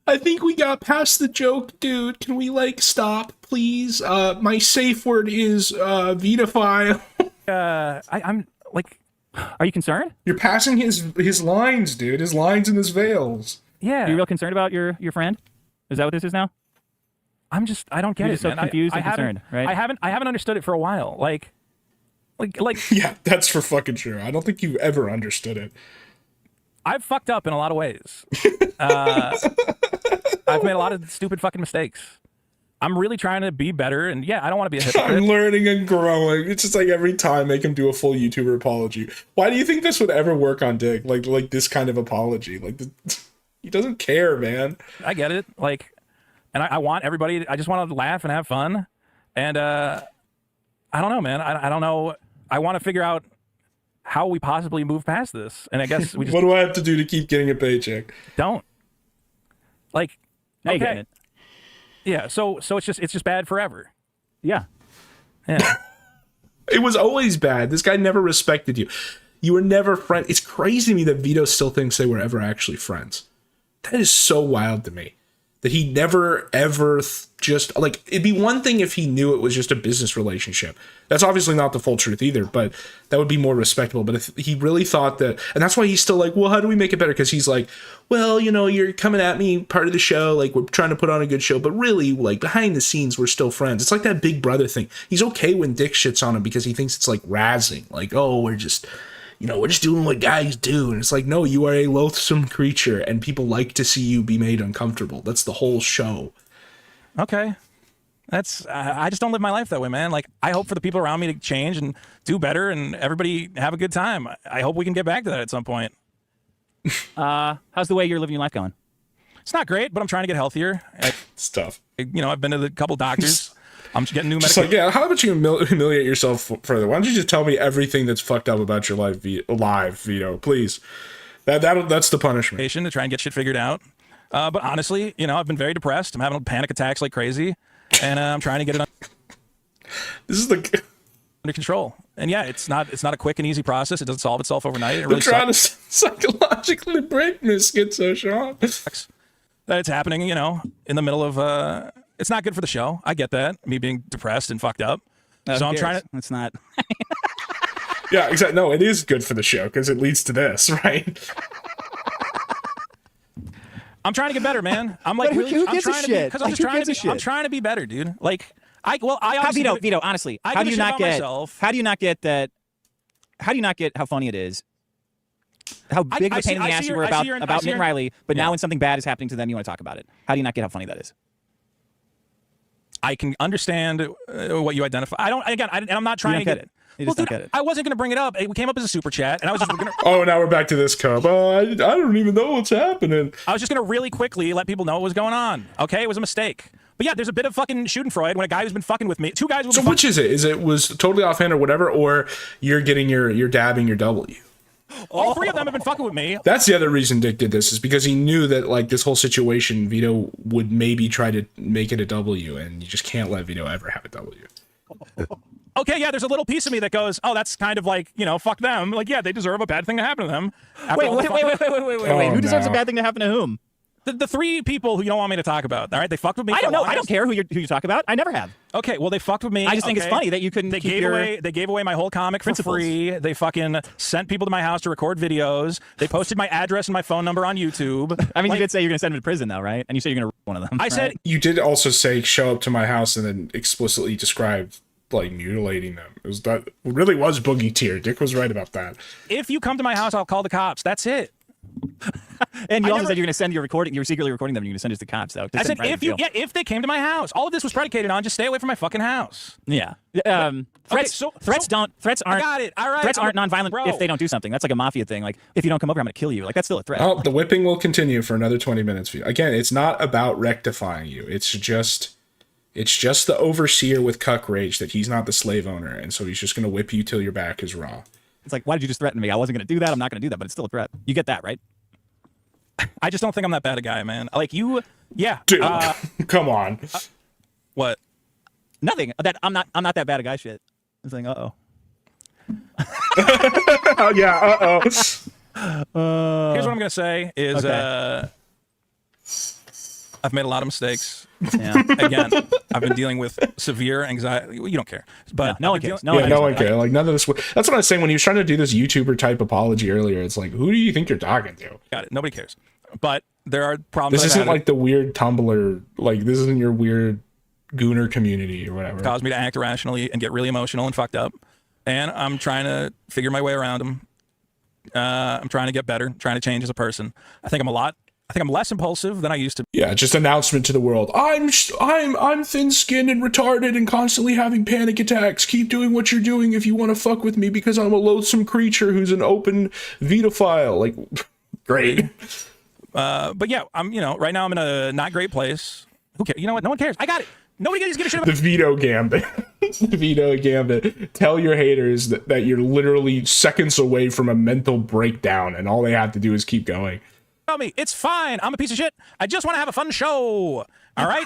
I think we got past the joke, dude. Can we stop, please? My safe word is Vitophile.
I'm like,
are you concerned?
You're passing his lines, dude. His lines and his veils.
Yeah.
Are you real concerned about your friend? Is that what this is now?
I don't get
You're
it,
just so
man.
confused and concerned, right?
I haven't understood it for a while. Like
yeah, that's for fucking sure. I don't think you've ever understood it.
I've fucked up in a lot of ways. I've made a lot of stupid fucking mistakes. I'm really trying to be better, and yeah, I don't want to be a hypocrite.
I'm learning and growing. It's just like every time make him do a full YouTuber apology. Why do you think this would ever work on Dick? Like this kind of apology? He doesn't care, man.
I get it. And I want everybody. I just want to laugh and have fun, and I don't know, man. I don't know. I want to figure out how we possibly move past this, and I guess we just.
What do I have to do to keep getting a paycheck?
Don't. Like,
now you
okay.
get it.
Yeah, so it's just bad forever.
Yeah.
Yeah.
It was always bad. This guy never respected you. You were never friends. It's crazy to me that Vito still thinks they were ever actually friends. That is so wild to me. That he never, ever just, it'd be one thing if he knew it was just a business relationship. That's obviously not the full truth either, but that would be more respectable. But if he really thought that, and that's why he's still like, well, how do we make it better? Because he's like, well, you're coming at me part of the show, we're trying to put on a good show, but really, behind the scenes, we're still friends. It's like that Big Brother thing. He's okay when Dick shits on him because he thinks it's razzing. Oh, we're just doing what guys do. And it's like, no, you are a loathsome creature and people like to see you be made uncomfortable. That's the whole show.
Okay. That's, I just don't live my life that way, man. I hope for the people around me to change and do better and everybody have a good time. I hope we can get back to that at some point.
How's the way you're living your life going?
It's not great, but I'm trying to get healthier.
It's tough.
I've been to a couple doctors. I'm getting new
Just
medication.
how about you humiliate yourself further? Why don't you just tell me everything that's fucked up about your life live, Vito, please? That's the punishment.
To try and get shit figured out. But honestly, I've been very depressed. I'm having panic attacks like crazy, and I'm trying to get it under control. And yeah, it's not a quick and easy process. It doesn't solve itself overnight. It really
trying to psychologically break me, Schizo Sean.
That it's happening, in the middle of it's not good for the show. I get that. Me being depressed and fucked up. So I'm trying to.
It's not.
Yeah, exactly. No, it is good for the show because it leads to this, right?
I'm trying to get better, man. I'm
Who gives a shit?
I'm trying to be better, dude.
Vito, honestly, how do you not get that? How do you not get how funny it is? How big of a pain in the ass you were about Mitt and Riley, but now when something bad is happening to them, you want to talk about it. How do you not get how funny that is?
I can understand what you identify. I'm not trying to get it.
You just don't get it.
I wasn't going to bring it up. It came up as a super chat, and I was just going to...
Oh, now we're back to this cup. Oh, I don't even know what's happening.
I was just going to really quickly let people know what was going on. Okay, it was a mistake. But yeah, there's a bit of fucking Schadenfreude when a guy who's been fucking with me, two guys...
So which is it? Is it was totally offhand or whatever, or you're getting you're dabbing your W?
All three of them have been fucking with me.
That's the other reason Dick did this, is because he knew that this whole situation, Vito would maybe try to make it a W, and you just can't let Vito ever have a W.
Okay, okay, yeah, there's a little piece of me that goes, oh, that's kind of like, you know, fuck them. Like, yeah, they deserve a bad thing to happen to them.
Wait. Who deserves a bad thing to happen to whom?
The three people who you don't want me to talk about. All right, they fucked with me.
I don't know. I don't care who you talk about. I never have.
Okay, well, they fucked with me.
I just think it's funny that you couldn't.
They gave away my whole comic for free. They fucking sent people to my house to record videos. They posted my address and my phone number on YouTube.
I mean, you did say you're gonna send them to prison, though, right? And you said you're gonna one of them.
I said
you did also say show up to my house and then explicitly describe like mutilating them. It really was boogie tier. Dick was right about that.
If you come to my house, I'll call the cops. That's it.
And you also said you're going to send your recording. You're secretly recording them. And you're going to send it to the cops, though.
I said if they came to my house. All of this was predicated on just stay away from my fucking house.
Yeah. Threats aren't. I got it. All right. Threats aren't nonviolent if they don't do something. That's like a mafia thing. Like if you don't come over, I'm going to kill you. Like that's still a threat.
Oh, the whipping will continue for another 20 minutes for you. Again, it's not about rectifying you. It's just the overseer with cuck rage that he's not the slave owner, and so he's just going to whip you till your back is raw.
It's like, why did you just threaten me? I wasn't going to do that. I'm not going to do that, but it's still a threat. You get that, right?
I just don't think I'm that bad a guy, man. Like you, yeah.
Dude, come on.
What?
Nothing. That I'm not that bad a guy. Shit. I'm saying,
Oh yeah.
Here's what I'm gonna say is, I've made a lot of mistakes.
Yeah.
Again, I've been dealing with severe anxiety. You don't care, but
no one cares.
No one cares. Like none of this. That's what I was saying when he was trying to do this YouTuber type apology earlier. It's like, who do you think you're talking to?
Got it. Nobody cares. But there are problems.
This isn't like the weird Tumblr. Like this isn't your weird Gooner community or whatever.
Caused me to act irrationally and get really emotional and fucked up. And I'm trying to figure my way around them. I'm trying to get better. Trying to change as a person. I think I'm less impulsive than I used to be.
Yeah, just announcement to the world. I'm thin-skinned and retarded and constantly having panic attacks. Keep doing what you're doing if you want to fuck with me because I'm a loathsome creature who's an open Vito'Phile. Like, great.
But yeah, right now I'm in a not great place. Who cares? You know what? No one cares. I got it. Nobody gives a shit about
the Vito Gambit. The Vito Gambit. Tell your haters that you're literally seconds away from a mental breakdown and all they have to do is keep going.
Tell me, it's fine. I'm a piece of shit. I just want to have a fun show. All right?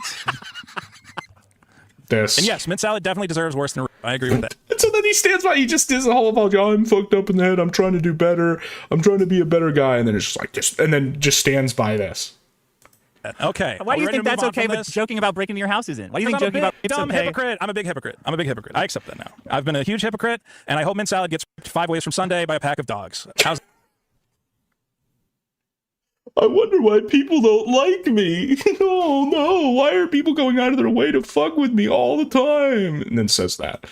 And yes, mint salad definitely deserves worse than I agree with that.
And so then he stands by, he just does a whole apology. I'm fucked up in the head. I'm trying to do better. I'm trying to be a better guy. And then it's just like this. And then just stands by this.
Okay.
Why do you think that's okay, but joking about breaking into your house isn't? Why do you think joking about it's okay?
Hypocrite. I'm a big hypocrite. I accept that now. I've been a huge hypocrite, and I hope mint salad gets 5 ways from Sunday by a pack of dogs.
I wonder why people don't like me. Oh no, why are people going out of their way to fuck with me all the time? And then says that.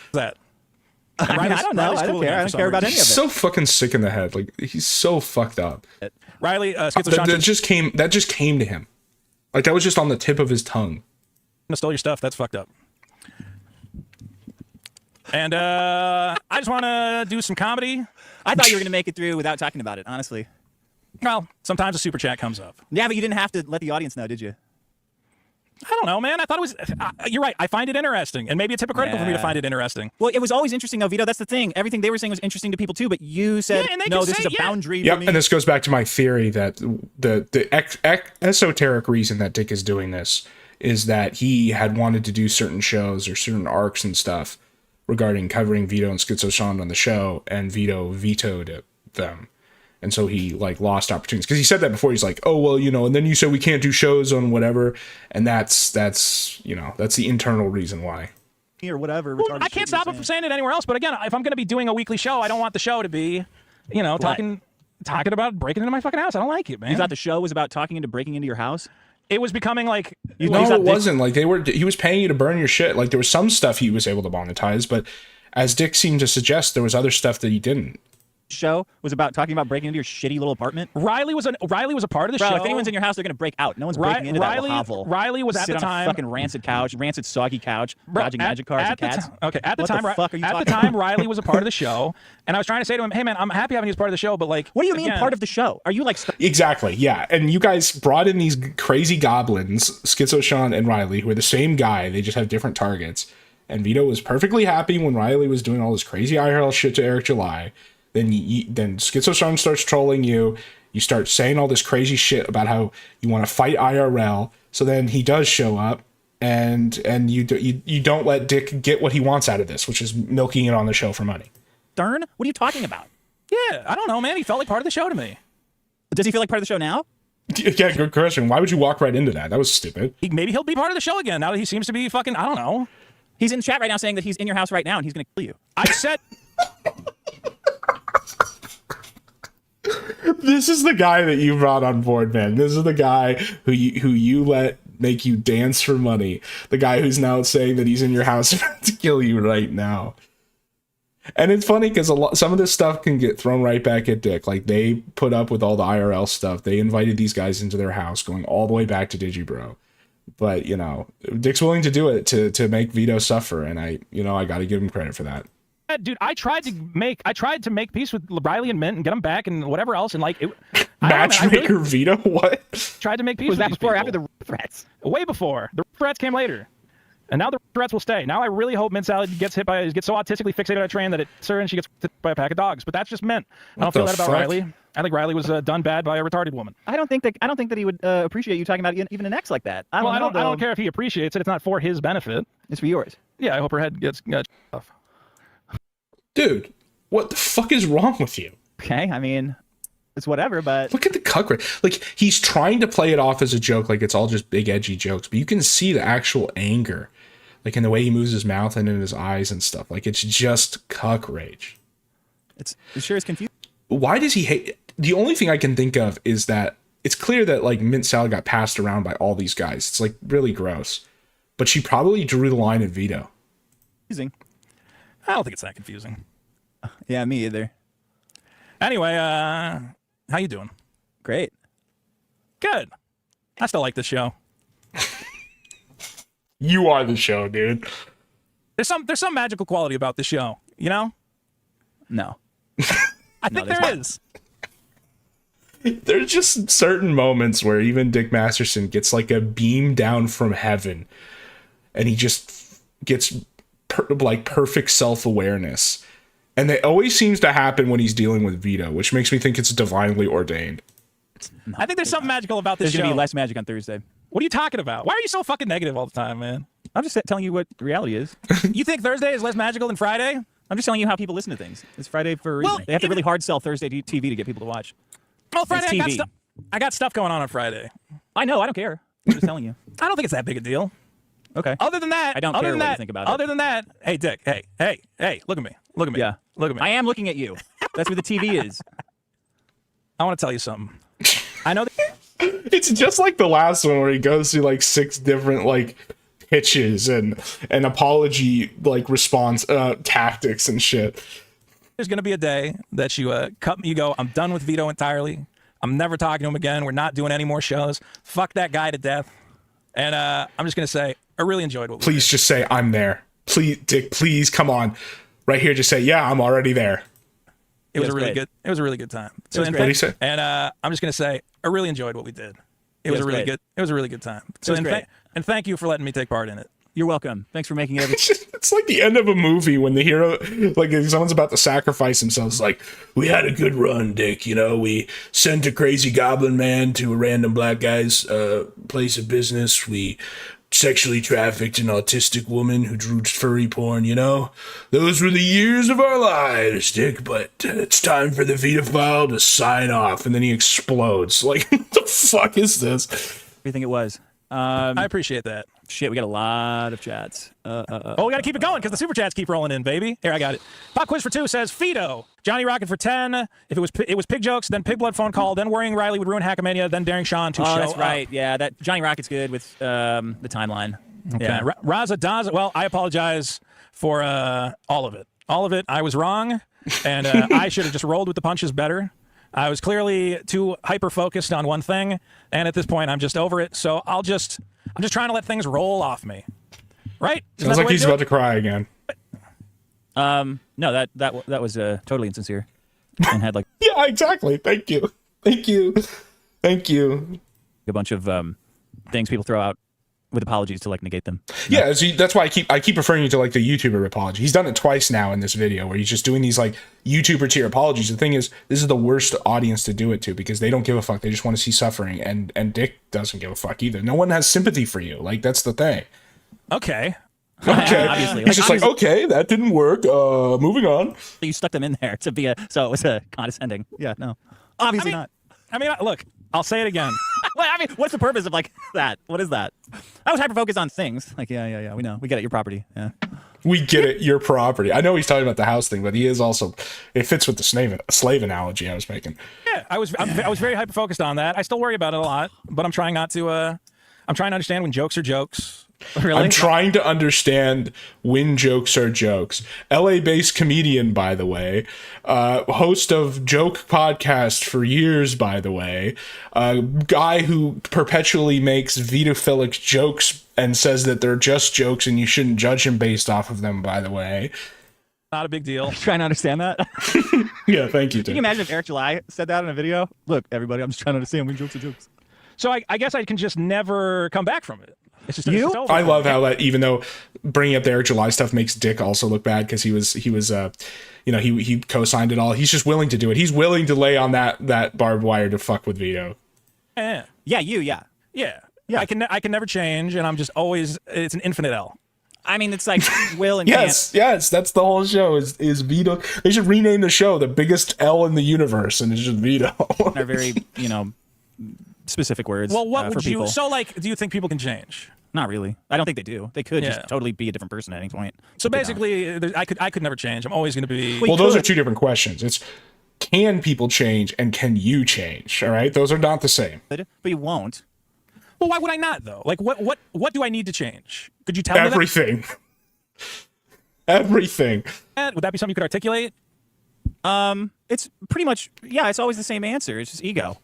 I don't know. I don't care. I don't care about any of it.
He's so fucking sick in the head. Like he's so fucked up.
Riley,
that just came to him. Like that was just on the tip of his tongue.
Stole your stuff. That's fucked up. And I just want to do some comedy.
I thought you were going to make it through without talking about it, honestly.
Well, sometimes a super chat comes up.
Yeah, but you didn't have to let the audience know, did you?
I don't know, man. I thought it was... you're right. I find it interesting. And maybe it's hypocritical for me to find it interesting.
Well, it was always interesting, though, Vito. That's the thing. Everything they were saying was interesting to people, too. But you said, no, this is a boundary for me.
And this goes back to my theory that the esoteric reason that Dick is doing this is that he had wanted to do certain shows or certain arcs and stuff regarding covering Vito and Schizo Sean on the show, and Vito vetoed them. And so he like lost opportunities because he said that before. He's like, oh, well, and then you said we can't do shows on whatever. And that's the internal reason why.
Or whatever.
Well, I can't stop him from saying it anywhere else. But again, if I'm going to be doing a weekly show, I don't want the show to be, talking about breaking into my fucking house. I don't like it, man.
You thought the show was about talking into breaking into your house?
It was becoming like...
No, it wasn't. Like he was paying you to burn your shit. Like there was some stuff he was able to monetize, but as Dick seemed to suggest, there was other stuff that he didn't.
Show was about talking about breaking into your shitty little apartment.
Riley was a part of the show.
If anyone's in your house, they're gonna break out. No one's breaking into that hovel.
Riley was at the time
fucking rancid couch, rancid soggy couch, dodging magic cards and cats.
At the time, Riley was a part of the show, and I was trying to say to him, "Hey man, I'm happy having you as part of the show, but like,
what do you mean part of the show? Are you like
exactly? Yeah, and you guys brought in these crazy goblins, Schizo Sean and Riley, who are the same guy. They just have different targets. And Vito was perfectly happy when Riley was doing all this crazy IRL shit to Eric July. Then Schizo Sean starts trolling you. You start saying all this crazy shit about how you want to fight IRL. So then he does show up, and you don't let Dick get what he wants out of this, which is milking it on the show for money.
Darn? What are you talking about?
Yeah, I don't know, man. He felt like part of the show to me.
Does he feel like part of the show now?
Yeah, good question. Why would you walk right into that? That was stupid.
Maybe he'll be part of the show again now that he seems to be fucking, I don't know.
He's in chat right now saying that he's in your house right now and he's going to kill you.
I said...
This is the guy that you brought on board, man. This is the guy who you let make you dance for money. The guy who's now saying that he's in your house to kill you right now. And it's funny because some of this stuff can get thrown right back at Dick. Like, they put up with all the IRL stuff. They invited these guys into their house, going all the way back to Digibro. But, you know, Dick's willing to do it to make Vito suffer, and I got to give him credit for that.
Dude, I tried to make peace with Riley and Mint and get them back and whatever else, and like
Matchmaker Vito, what?
Tried to make peace.
Was
with
that
these
before or
people.
after the threats?
Way before. The threats came later. And now the threats will stay. Now I really hope Mint Salad gets so autistically fixated on a train that it's her and she gets hit by a pack of dogs. But that's just Mint. I don't feel that about Riley. I think Riley was done bad by a retarded woman.
I don't think that he would appreciate you talking about even an ex like that.
I don't care if he appreciates it. It's not for his benefit.
It's for yours.
Yeah, I hope her head gets off.
Dude, what the fuck is wrong with you?
Okay, I mean, it's whatever, but
look at the cuck rate. Like, he's trying to play it off as a joke, like it's all just big edgy jokes, but you can see the actual anger, like in the way he moves his mouth and in his eyes and stuff. Like, it's just cuck rage.
It sure is confusing.
Why does he hate? The only thing I can think of is that it's clear that like Mint Salad got passed around by all these guys. It's like really gross, but she probably drew the line at Vito.
Confusing.
I don't think it's that confusing.
Yeah, me either.
Anyway, how you doing?
Great.
Good. I still like this show.
You are the show, dude.
There's some magical quality about this show, you know?
No.
I think there is.
There's just certain moments where even Dick Masterson gets like a beam down from heaven, and he just gets perfect self-awareness. And it always seems to happen when he's dealing with Vito, which makes me think it's divinely ordained.
I think there's something magical about this show.
There's going to be less magic on Thursday.
What are you talking about? Why are you so fucking negative all the time, man?
I'm just telling you what reality is.
You think Thursday is less magical than Friday?
I'm just telling you how people listen to things. It's Friday for a reason.
Well,
they have to really hard sell Thursday TV to get people to watch.
Well, Friday, I got stuff going on Friday.
I know. I don't care. I'm just telling you.
I don't think it's that big a deal.
Okay.
Other than that,
I don't care what you think about it.
Other than that, hey, Dick, hey, look at me. Look at me.
Yeah.
Look at me.
I am looking at you. That's where the TV is.
I want to tell you something. I know
it's just like the last one where he goes through like 6 different like pitches and apology like response tactics and shit.
There's gonna be a day that you cut me. You go, I'm done with Vito entirely. I'm never talking to him again. We're not doing any more shows. Fuck that guy to death. And I'm just gonna say, I really enjoyed what we
Please
did.
just say I'm there. Please, Dick. Please come on, right here. Just say, yeah, I'm already there.
It was a really good. It was a really good time.
So what did he say?
And I'm just gonna say, I really enjoyed what we did. It was a really good. It was a really good time. So and thank you for letting me take part in it.
You're welcome. Thanks for making everything.
It's like the end of a movie when the hero, like if someone's about to sacrifice themselves, like, we had a good run, Dick. You know, we sent a crazy goblin man to a random black guy's place of business. We sexually trafficked an autistic woman who drew furry porn, you know? Those were the years of our lives, Dick, but it's time for the Vitophile to sign off. And then he explodes. Like, what the fuck is this?
What do you think it was?
I appreciate that.
Shit, we got a lot of chats.
We got to keep it going because the super chats keep rolling in, baby. Here, I got it. Pop quiz for 2 says Fido. Johnny Rocket for 10. If it was pig jokes, then pig blood phone call, then worrying Riley would ruin Hackamania, then daring Sean to show
that's right.
up.
Yeah, that Johnny Rocket's good with the timeline.
Okay.
Yeah.
Raza Daza. Well, I apologize for all of it. All of it. I was wrong, and I should have just rolled with the punches better. I was clearly too hyper-focused on one thing, and at this point, I'm just over it. So I'm just trying to let things roll off me. Right?
Sounds like he's about to cry again.
No, that was totally insincere, and had like
yeah, exactly. Thank you.
A bunch of things people throw out with apologies to like negate them.
Yeah, that's why I keep referring you to like the YouTuber apology. He's done it twice now in this video where he's just doing these like YouTuber tier apologies. The thing is, this is the worst audience to do it to because they don't give a fuck. They just want to see suffering, and Dick doesn't give a fuck either. No one has sympathy for you. Like, that's the thing.
Okay.
Okay.
Obviously.
He's just like, okay, that didn't work. Moving on.
You stuck them in there to be so it was a condescending. Yeah, no. Obviously not.
I mean, look, I'll say it again.
Well, I mean, what's the purpose of like that? What is that? I was hyper-focused on things. Like, yeah, we know. We get it, your property. Yeah.
We get it, your property. I know he's talking about the house thing, but he is also, it fits with the slave analogy I was making.
Yeah, I was very hyper-focused on that. I still worry about it a lot, but I'm trying not to, I'm trying to understand when jokes are jokes.
Really?
I'm trying to understand when jokes are jokes. LA-based comedian, by the way. Host of Joke Podcast for years, by the way. Guy who perpetually makes Vito'S jokes and says that they're just jokes and you shouldn't judge him based off of them, by the way.
Not a big deal.
Trying to understand that?
Yeah, thank you, Tim.
Can you imagine if Eric July said that in a video? Look, everybody, I'm just trying to understand when jokes are jokes.
So I guess I can just never come back from it. It's just
you.
It's over.
I love how that, even though bringing up the Eric July stuff makes Dick also look bad because he was he co-signed it all. He's just willing to do it. He's willing to lay on that barbed wire to fuck with Vito.
Yeah.
Yeah.
I can never change, and I'm just always. It's an infinite L.
I mean, it's like will and
yes, that's the whole show. Is Vito? They should rename the show the biggest L in the universe, and it's just Vito.
They're very specific words.
Well, what
for
would
people.
you? So, like, do you think people can change?
Not really. I don't think they do. They could just totally be a different person at any point.
So basically, I could never change. I'm always going to be.
Well, those are two different questions. It's can people change and can you change? All right, those are not the same.
But you won't.
Well, why would I not though? Like, what do I need to change? Could you tell me
everything? Everything.
Would that be something you could articulate?
It's pretty much it's always the same answer. It's just ego.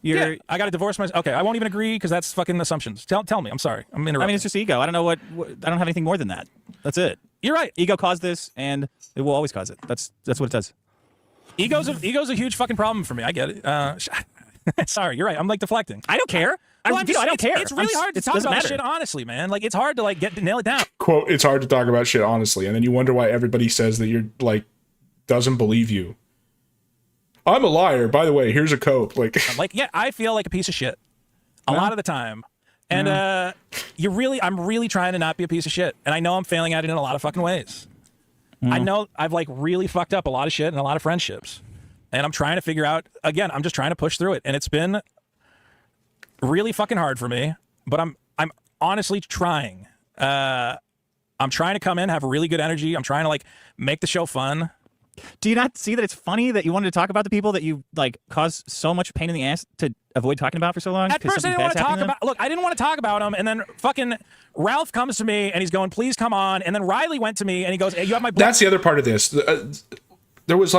I got to divorce myself. Okay, I won't even agree because that's fucking assumptions. Tell me. I'm sorry. I'm interrupting.
I mean, it's just ego. I don't know what I don't have anything more than that. That's it.
You're right.
Ego caused this, and it will always cause it. That's what it does.
Ego's a huge fucking problem for me. I get it. Sorry, you're right. I'm like deflecting.
I don't care.
I
don't care.
It's really hard to talk about shit honestly, man. Like it's hard to nail it down.
Quote: "It's hard to talk about shit honestly," and then you wonder why everybody says that you're like doesn't believe you. I'm a liar. By the way, here's a cope. Like,
I feel like a piece of shit a lot of the time. And I'm really trying to not be a piece of shit. And I know I'm failing at it in a lot of fucking ways. I know I've really fucked up a lot of shit and a lot of friendships. And I'm trying to figure out, again, I'm just trying to push through it. And it's been really fucking hard for me, but I'm honestly trying. I'm trying to come in, have really good energy. I'm trying to make the show fun.
Do you not see that it's funny that you wanted to talk about the people that you caused so much pain in the ass to avoid talking about for so long?
At first, I didn't want to talk about. Look, I didn't want to talk about them, and then fucking Ralph comes to me and he's going, "Please come on." And then Riley went to me and he goes, "Hey, you have my."
That's the other part of this. There was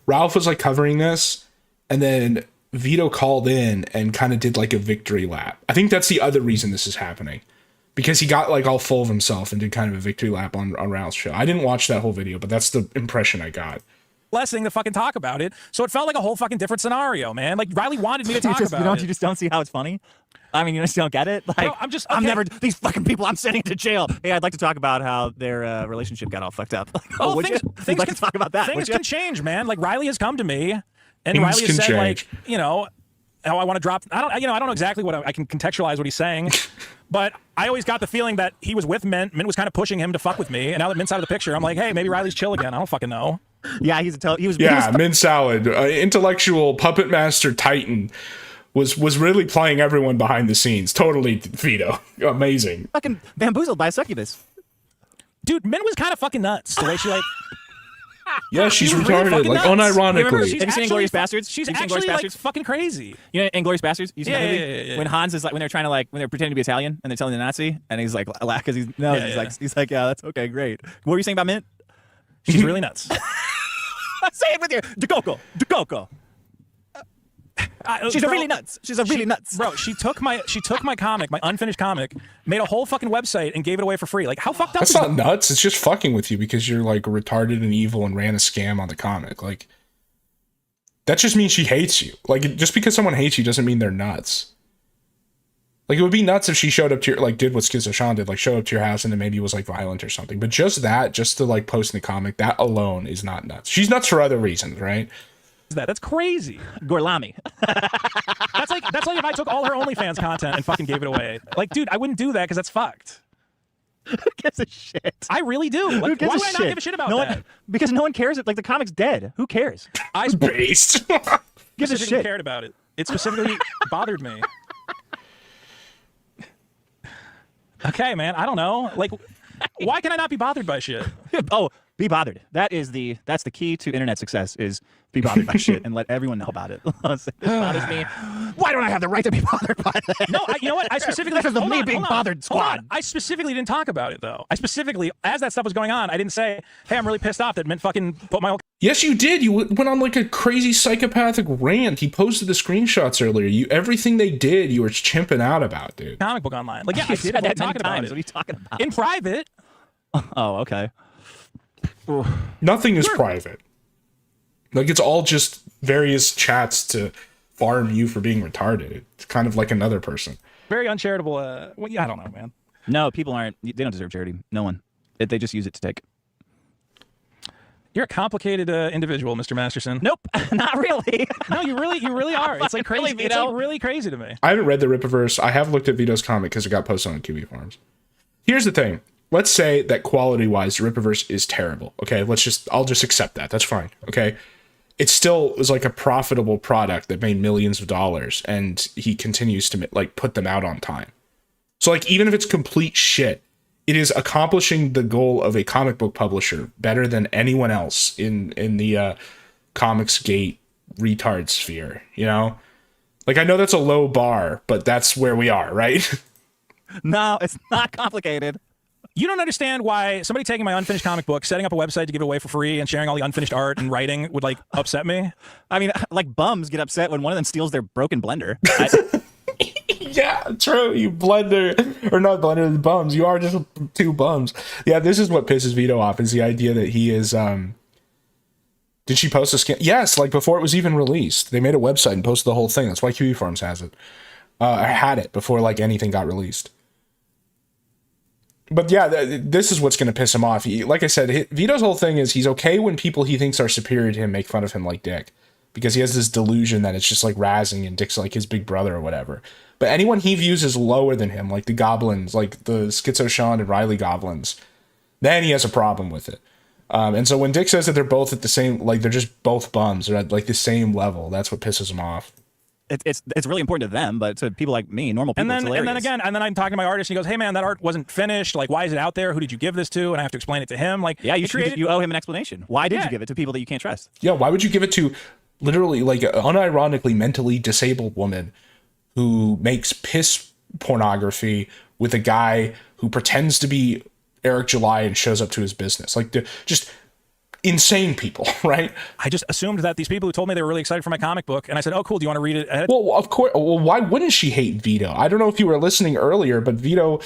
Ralph was covering this, and then Vito called in and kind of did a victory lap. I think that's the other reason this is happening. Because he got all full of himself and did kind of a victory lap on Ralph's show. I didn't watch that whole video, but that's the impression I got.
Blessing to fucking talk about it, so it felt like a whole fucking different scenario, man. Riley wanted me to talk about it.
You just don't see how it's funny? I mean, you just don't get it?
No,
I'm never, these fucking people I'm sending to jail. Hey, I'd like to talk about how their relationship got all fucked up.
Things
can talk about that.
Things can change, man. Riley has come to me, and Riley has said, how I want to drop. I don't know exactly what I can contextualize what he's saying, but I always got the feeling that he was with Mint. Mint was kind of pushing him to fuck with me, and now that Mint's out of the picture, I'm like, hey, maybe Riley's chill again. I don't fucking know.
Yeah, he was
Mint Salad, intellectual puppet master Titan, was really playing everyone behind the scenes. Totally Vito, amazing.
Fucking bamboozled by a succubus.
Dude, Mint was kind of fucking nuts. The way she
Yeah, she's retarded, really unironically.
Have you seen Inglourious Bastards?
She's actually fucking crazy.
You know Inglourious Bastards? You seen that movie?
Yeah.
When Hans is when they're trying to when they're pretending to be Italian and they're telling the Nazi and he's like, laugh because he's yeah, that's okay, great. What were you saying about Mint?
She's really nuts.
Say it with you, DeCoco. She's really nuts. She's really nuts.
Bro, she took my comic, my unfinished comic, made a whole fucking website and gave it away for free. How fucked up
That's
is
not nuts. It's just fucking with you because you're retarded and evil and ran a scam on the comic. That just means she hates you. Just because someone hates you doesn't mean they're nuts. It would be nuts if she showed up to your, did what Schizo Sean did, showed up to your house and then maybe was violent or something. But just to post in the comic, that alone is not nuts. She's nuts for other reasons, right?
That's crazy.
Gorlami.
That's like if I took all her OnlyFans content and fucking gave it away. Dude, I wouldn't do that because that's fucked.
Who gives a shit?
I really do.
Who
Like,
gives
why
a
would I
shit?
not give a shit about
no
that?
One, because no one cares. Like the comic's dead. Who cares?
I
Based.
Gives a
specifically
shit.
cared about it. It specifically bothered me. Okay, man. I don't know. Like, why can I not be bothered by shit?
Oh, be bothered. That's the key to internet success is be bothered by shit and let everyone know about it. This bothers me. Why don't I have the right to be bothered by that?
No, you know what? I specifically
This is the
hold
me
on,
being
hold on,
bothered
hold
squad.
on. I specifically didn't talk about it though. I specifically, as that stuff was going on, I didn't say, "Hey, I'm really pissed off that Mint fucking put my whole."
Yes, you did. You went on like a crazy psychopathic rant. He posted the screenshots earlier. Everything they did, you were chimping out about, dude.
Comic book online. Like, yeah, I
You
did
said
avoid
that many
talking about
times.
it.
What are you talking about?
In private.
Oh, okay.
Nothing is private. Like, it's all just various chats to farm you for being retarded. It's kind of like another person.
Very uncharitable. Well, yeah, I don't know, man.
No, people aren't. They don't deserve charity. No one. They just use it to take.
You're a complicated individual, Mr. Masterson.
Nope, not really.
No, you really are. It's like crazy.
Really,
It's
Vito?
like really crazy to me.
I haven't read the Rippaverse. I have looked at Vito's comic because it got posted on QB Farms. Here's the thing. Let's say that quality-wise, the Rippaverse is terrible. Okay, I'll just accept that. That's fine. Okay. It still was like a profitable product that made millions of dollars, and he continues to like put them out on time. So like, even if it's complete shit, it is accomplishing the goal of a comic book publisher better than anyone else in the Comicsgate retard sphere, you know? Like, I know that's a low bar, but that's where we are, right?
No, it's not complicated.
You don't understand why somebody taking my unfinished comic book, setting up a website to give it away for free, and sharing all the unfinished art and writing would like upset me.
I mean, like bums get upset when one of them steals their broken blender.
Yeah, true. You blender, or not blender, the bums. You are just two bums. Yeah, this is what pisses Vito off, is the idea that he is, did she post a scan? Yes, like before it was even released. They made a website and posted the whole thing. That's why QB Farms has it. I had it before like anything got released. But yeah, this is what's going to piss him off. Like I said, Vito's whole thing is he's okay when people he thinks are superior to him make fun of him like Dick. Because he has this delusion that it's just like razzing and Dick's like his big brother or whatever. But anyone he views as lower than him, like the goblins, like the Schizo Sean and Riley goblins, then he has a problem with it. And so when Dick says that they're both at the same, like they're just both bums, they're at like the same level, that's what pisses him off.
It's really important to them, but to people like me, normal people,
And then I'm talking to my artist, and he goes, "Hey man, that art wasn't finished. Like, why is it out there? Who did you give this to?" And I have to explain it to him. Like,
yeah, you owe him an explanation. Why did you give it to people that you can't trust?
Yeah, why would you give it to literally like an unironically mentally disabled woman who makes piss pornography with a guy who pretends to be Eric July and shows up to his business? Like, just insane people, right?
I just assumed that these people who told me they were really excited for my comic book, and I said, "Oh, cool. Do you want to read it ahead?"
Well, of course. Well, why wouldn't she hate Vito? I don't know if you were listening earlier, but Vito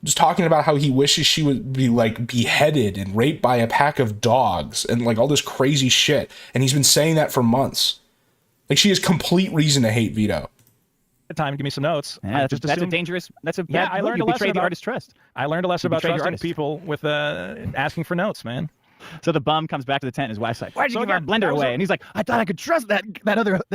was talking about how he wishes she would be like beheaded and raped by a pack of dogs and like all this crazy shit. And he's been saying that for months. Like, she has complete reason to hate Vito.
Time to give me some notes.
Yeah, that's a dangerous. That's a bad.
I learned
you
a lesson
betrayed the
about
artist's trust.
I learned a lesson
You
about
betrayed your
trusting
artist.
people with asking for notes, man.
So the bum comes back to the tent. And his wife's like, "Why'd you
So
give our
again,
blender
that was
away?"
a-
And he's like, "I thought I could trust that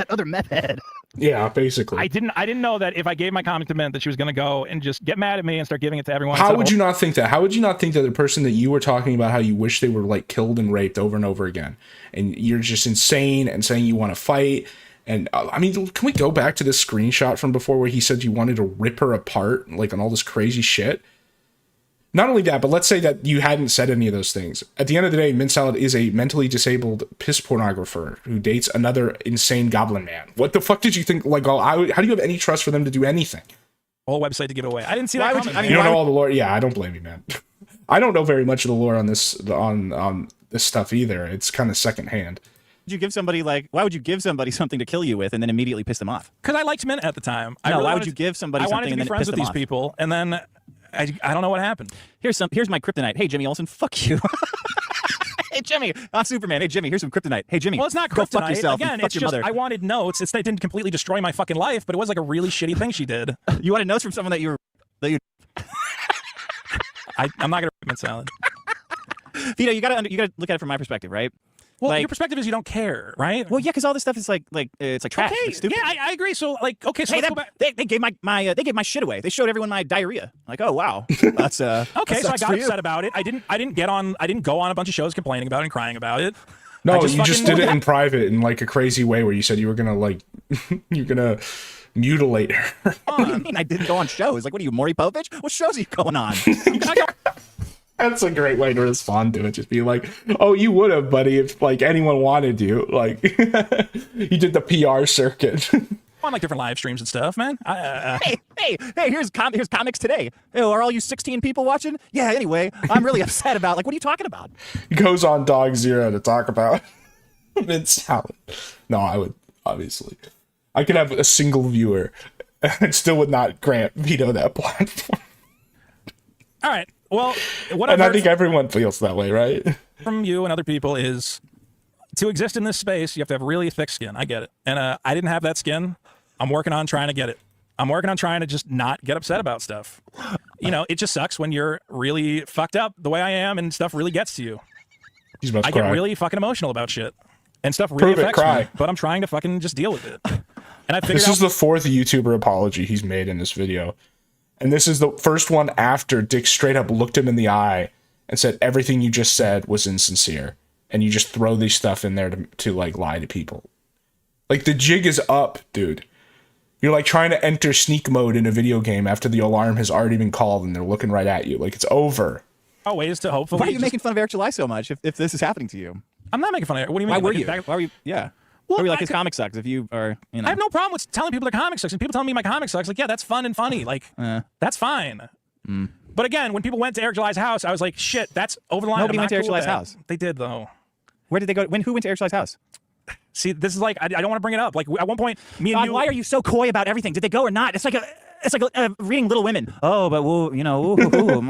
other meth head."
Yeah, basically.
I didn't know that if I gave my comic to Mint that she was going to go and just get mad at me and start giving it to everyone.
How would you not think that? How would you not think that the person that you were talking about, how you wish they were like killed and raped over and over again, and you're just insane and saying you want to fight? And I mean, can we go back to this screenshot from before where he said you wanted to rip her apart, like on all this crazy shit? Not only that, but let's say that you hadn't said any of those things. At the end of the day, Mint Salad is a mentally disabled piss pornographer who dates another insane goblin man. What the fuck did you think? Like, how do you have any trust for them to do anything?
Whole website to give away. I didn't see
Why
that
would
coming.
you- I mean,
You don't know all the lore? Yeah, I don't blame you, man. I don't know very much of the lore on this on this stuff either. It's kind of secondhand.
Would you give somebody why would you give somebody something to kill you with and then immediately piss them off?
Because I liked Mint at the time.
No, why would you give somebody
I wanted
something
to
and
be
then
friends
piss
with
them
these
off?
people, and then I don't know what happened.
Here's my kryptonite. Hey, Jimmy Olsen, fuck you. Hey, Jimmy, I'm Superman. Hey, Jimmy, here's some kryptonite. Hey, Jimmy,
Well, it's not
go
kryptonite.
fuck yourself and
Again,
fuck
it's
your
just
mother.
I wanted notes. It didn't completely destroy my fucking life, but it was like a really shitty thing she did.
You wanted notes from someone that you.
I'm not gonna Mint Salad.
Vito, you gotta look at it from my perspective, right?
Well,
like,
your perspective is you don't care, right?
Well, yeah, because all this stuff is like it's like trash.
Okay,
It's stupid.
yeah, I agree. So like, okay, so
Hey,
let's go back.
they gave my they gave my shit away. They showed everyone my diarrhea. Like, oh wow, that's
Okay,
that
so I
sucks
got
for you.
upset about it. I didn't go on a bunch of shows complaining about it and crying about it.
No,
I
you just
fucking-
did it in private in like a crazy way where you said you were gonna like you're gonna mutilate her.
What do you mean I didn't go on shows? Like, what are you, Maury Povich? What shows are you going on?
That's a great way to respond to it. Just be like, "Oh, you would have, buddy, if like anyone wanted you." Like, you did the PR circuit.
On like different live streams and stuff, man.
Hey! Here's comics today. Oh, are all you 16 people watching? Yeah. Anyway, I'm really upset about. Like, what are you talking about?
He goes on Dog Zero to talk about mint salad. No, I would obviously. I could have a single viewer, and still would not grant Vito that platform.
All right. Well, what
And
I've
I
heard
think everyone feels that way, right?
from you and other people is to exist in this space, you have to have really thick skin. I get it, and I didn't have that skin. I'm working on trying to get it. I'm working on trying to just not get upset about stuff. You know, it just sucks when you're really fucked up the way I am, and stuff really gets to you.
He's about to
I
cry.
get really fucking emotional about shit, and stuff really
Prove it,
affects
cry.
me. But I'm trying to fucking just deal with it. And I figured
This
out
is the 4th YouTuber apology he's made in this video. And this is the first one after Dick straight up looked him in the eye and said everything you just said was insincere. And you just throw this stuff in there to like lie to people. Like the jig is up, dude. You're like trying to enter sneak mode in a video game after the alarm has already been called and they're looking right at you. Like it's over.
ways to hopefully.
Why are you making fun of Eric July so much if this is happening to you?
I'm not making fun of it. What do you mean?
Why were
Like,
you?
back-
Why were you? Yeah.
Well,
Why were you like
I
his
could-
comic sucks if you are, you know.
I have no problem with telling people their comic sucks, and people telling me my comic sucks. Like, yeah, that's fun and funny. Like, that's fine. But again, when people went to Eric July's house, I was like, shit, that's over the line.
Nobody
I'm
went to
not
Eric
cool with
July's
that.
house.
They did though.
Where did they go? Who went to Eric July's house?
See, this is like I don't want to bring it up. Like at one point, me and
God,
you.
why are you so coy about everything? Did they go or not? It's like reading Little Women. Oh, but you know,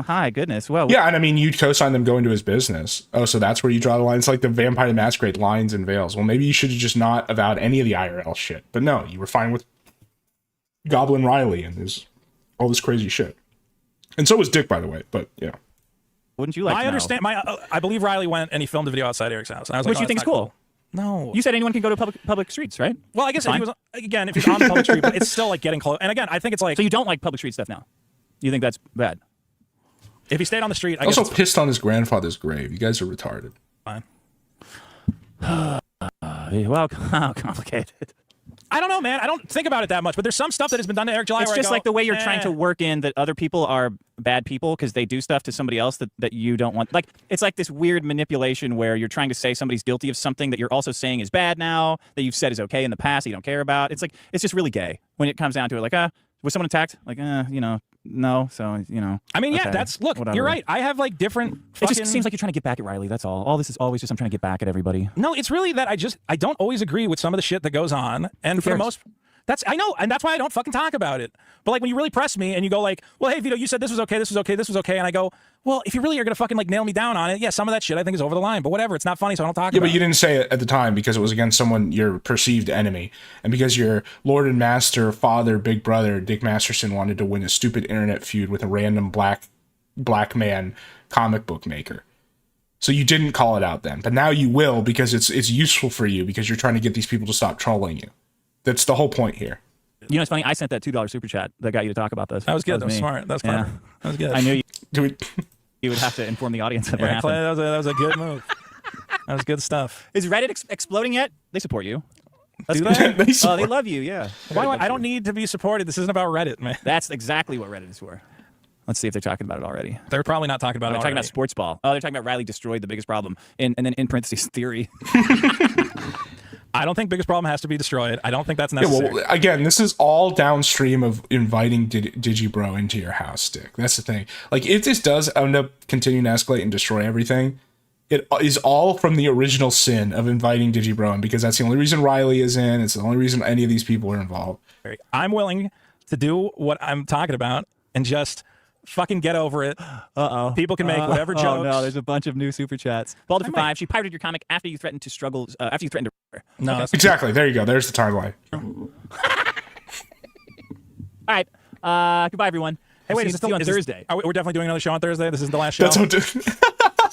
hi, goodness. Well,
Yeah, and I mean, you co-signed them going to his business. Oh, so that's where you draw the line. It's like the Vampire the Masquerade lines and veils. Well, maybe you should have just not avowed any of the IRL shit. But no, you were fine with Goblin Riley and all this crazy shit. And so was Dick, by the way. But yeah.
Wouldn't you like?
I
to
understand.
know?
I believe Riley went and he filmed a video outside Eric's house. And I was
Which
like,
you
oh,
think is
that's not
cool?
No.
You said anyone can go to public streets, right?
Well, I guess if
Fine.
he was again, if he's on the public street, but it's still like getting close. And again, I think it's like.
So you don't like public street stuff now? You think that's bad?
If he stayed on the street, I
Also
guess.
pissed on his grandfather's grave. You guys are retarded.
Fine.
Well, how complicated.
I don't know, man. I don't think about it that much, but there's some stuff that has been done to Eric July.
It's
where I
just
go,
like the way you're trying to work in that other people are bad people because they do stuff to somebody else that you don't want. Like, it's like this weird manipulation where you're trying to say somebody's guilty of something that you're also saying is bad now, that you've said is okay in the past, that you don't care about. It's like, it's just really gay when it comes down to it. Like, was someone attacked? Like, you know, no. So, you know.
I mean, yeah,
okay,
that's, look,
whatever.
you're right. I have like different.
It just seems like you're trying to get back at Riley. That's all. All this is always just I'm trying to get back at everybody.
No, it's really that I don't always agree with some of the shit that goes on. And for the most. I know, and that's why I don't fucking talk about it. But like when you really press me and you go like, well, hey Vito, you said this was okay, this was okay, this was okay, and I go, well, if you really are gonna fucking like nail me down on it, yeah, some of that shit I think is over the line, but whatever, it's not funny, so I don't talk
Yeah,
about
but you
it.
didn't say it at the time because it was against someone, your perceived enemy. And because your Lord and Master, Father, Big Brother, Dick Masterson wanted to win a stupid internet feud with a random black man comic book maker. So you didn't call it out then. But now you will because it's useful for you because you're trying to get these people to stop trolling you. That's the whole point here.
You know, it's funny. I sent that $2 super chat that got you to talk about this.
That was good. That was
me.
smart. That was clever.
Yeah.
That was good.
I knew you would have to inform the audience of what
Yeah,
happened.
Clay, that was a good move. That was good stuff.
Is Reddit exploding yet? They support you. That's
Do
good.
they?
Oh, they love you. Yeah.
Why? I don't need to be supported. This isn't about Reddit, man.
That's exactly what Reddit is for. Let's see if they're talking about it already.
They're probably not talking about it
They're talking
already.
about sports ball. Oh, they're talking about Riley destroyed the biggest problem. And then in parentheses, theory.
I don't think biggest problem has to be destroyed. I don't think that's
Yeah,
necessary.
well, again, this is all downstream of inviting Digibro into your house, Stick. That's the thing. Like, if this does end up continuing to escalate and destroy everything, it is all from the original sin of inviting Digibro in because that's the only reason Riley is in. It's the only reason any of these people are involved.
I'm willing to do what I'm talking about and just fucking get over it.
Uh-oh.
People can make whatever jokes.
Oh, no, there's a bunch of new super chats. Balder for 5. She pirated your comic after you threatened to struggle. After you threatened to.
No,
okay.
that's
Exactly. There you go. There's the timeline.
All right. Goodbye, everyone.
Hey, wait,
We'll
is
see
it still
you on Thursday?
We're definitely doing another show on Thursday. This is the last show.
That's what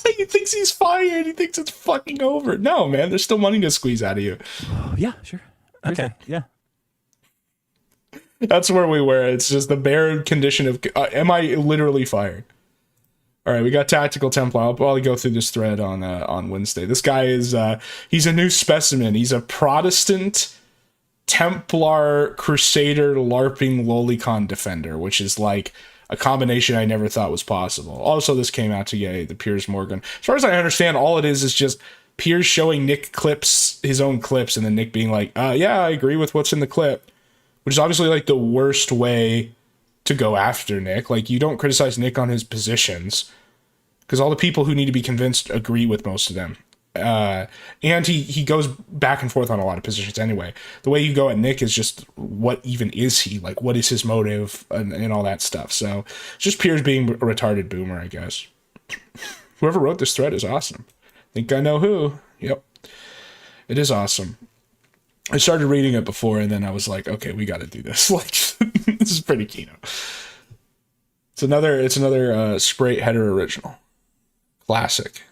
He thinks he's fired. He thinks it's fucking over. No, man, there's still money to squeeze out of you.
Yeah, sure. Okay.
Yeah.
That's where we were. It's just the bare condition of, am I literally fired? All right, we got Tactical Templar. I'll probably go through this thread on Wednesday. This guy is, he's a new specimen. He's a Protestant Templar Crusader LARPing Lolicon Defender, which is like a combination I never thought was possible. Also, this came out today, the Piers Morgan. As far as I understand, all it is just Piers showing Nick clips, his own clips, and then Nick being like, yeah, I agree with what's in the clip, which is obviously like the worst way to go after Nick. Like, you don't criticize Nick on his positions, because all the people who need to be convinced agree with most of them. And he goes back and forth on a lot of positions anyway. The way you go at Nick is just, what even is he? Like, what is his motive and all that stuff. So it's just Piers being a retarded boomer, I guess. Whoever wrote this thread is awesome. Think I know who. Yep. It is awesome. I started reading it before, and then I was like, okay, we got to do this. Like, this is pretty keynote. It's another Sprite header original. Classic.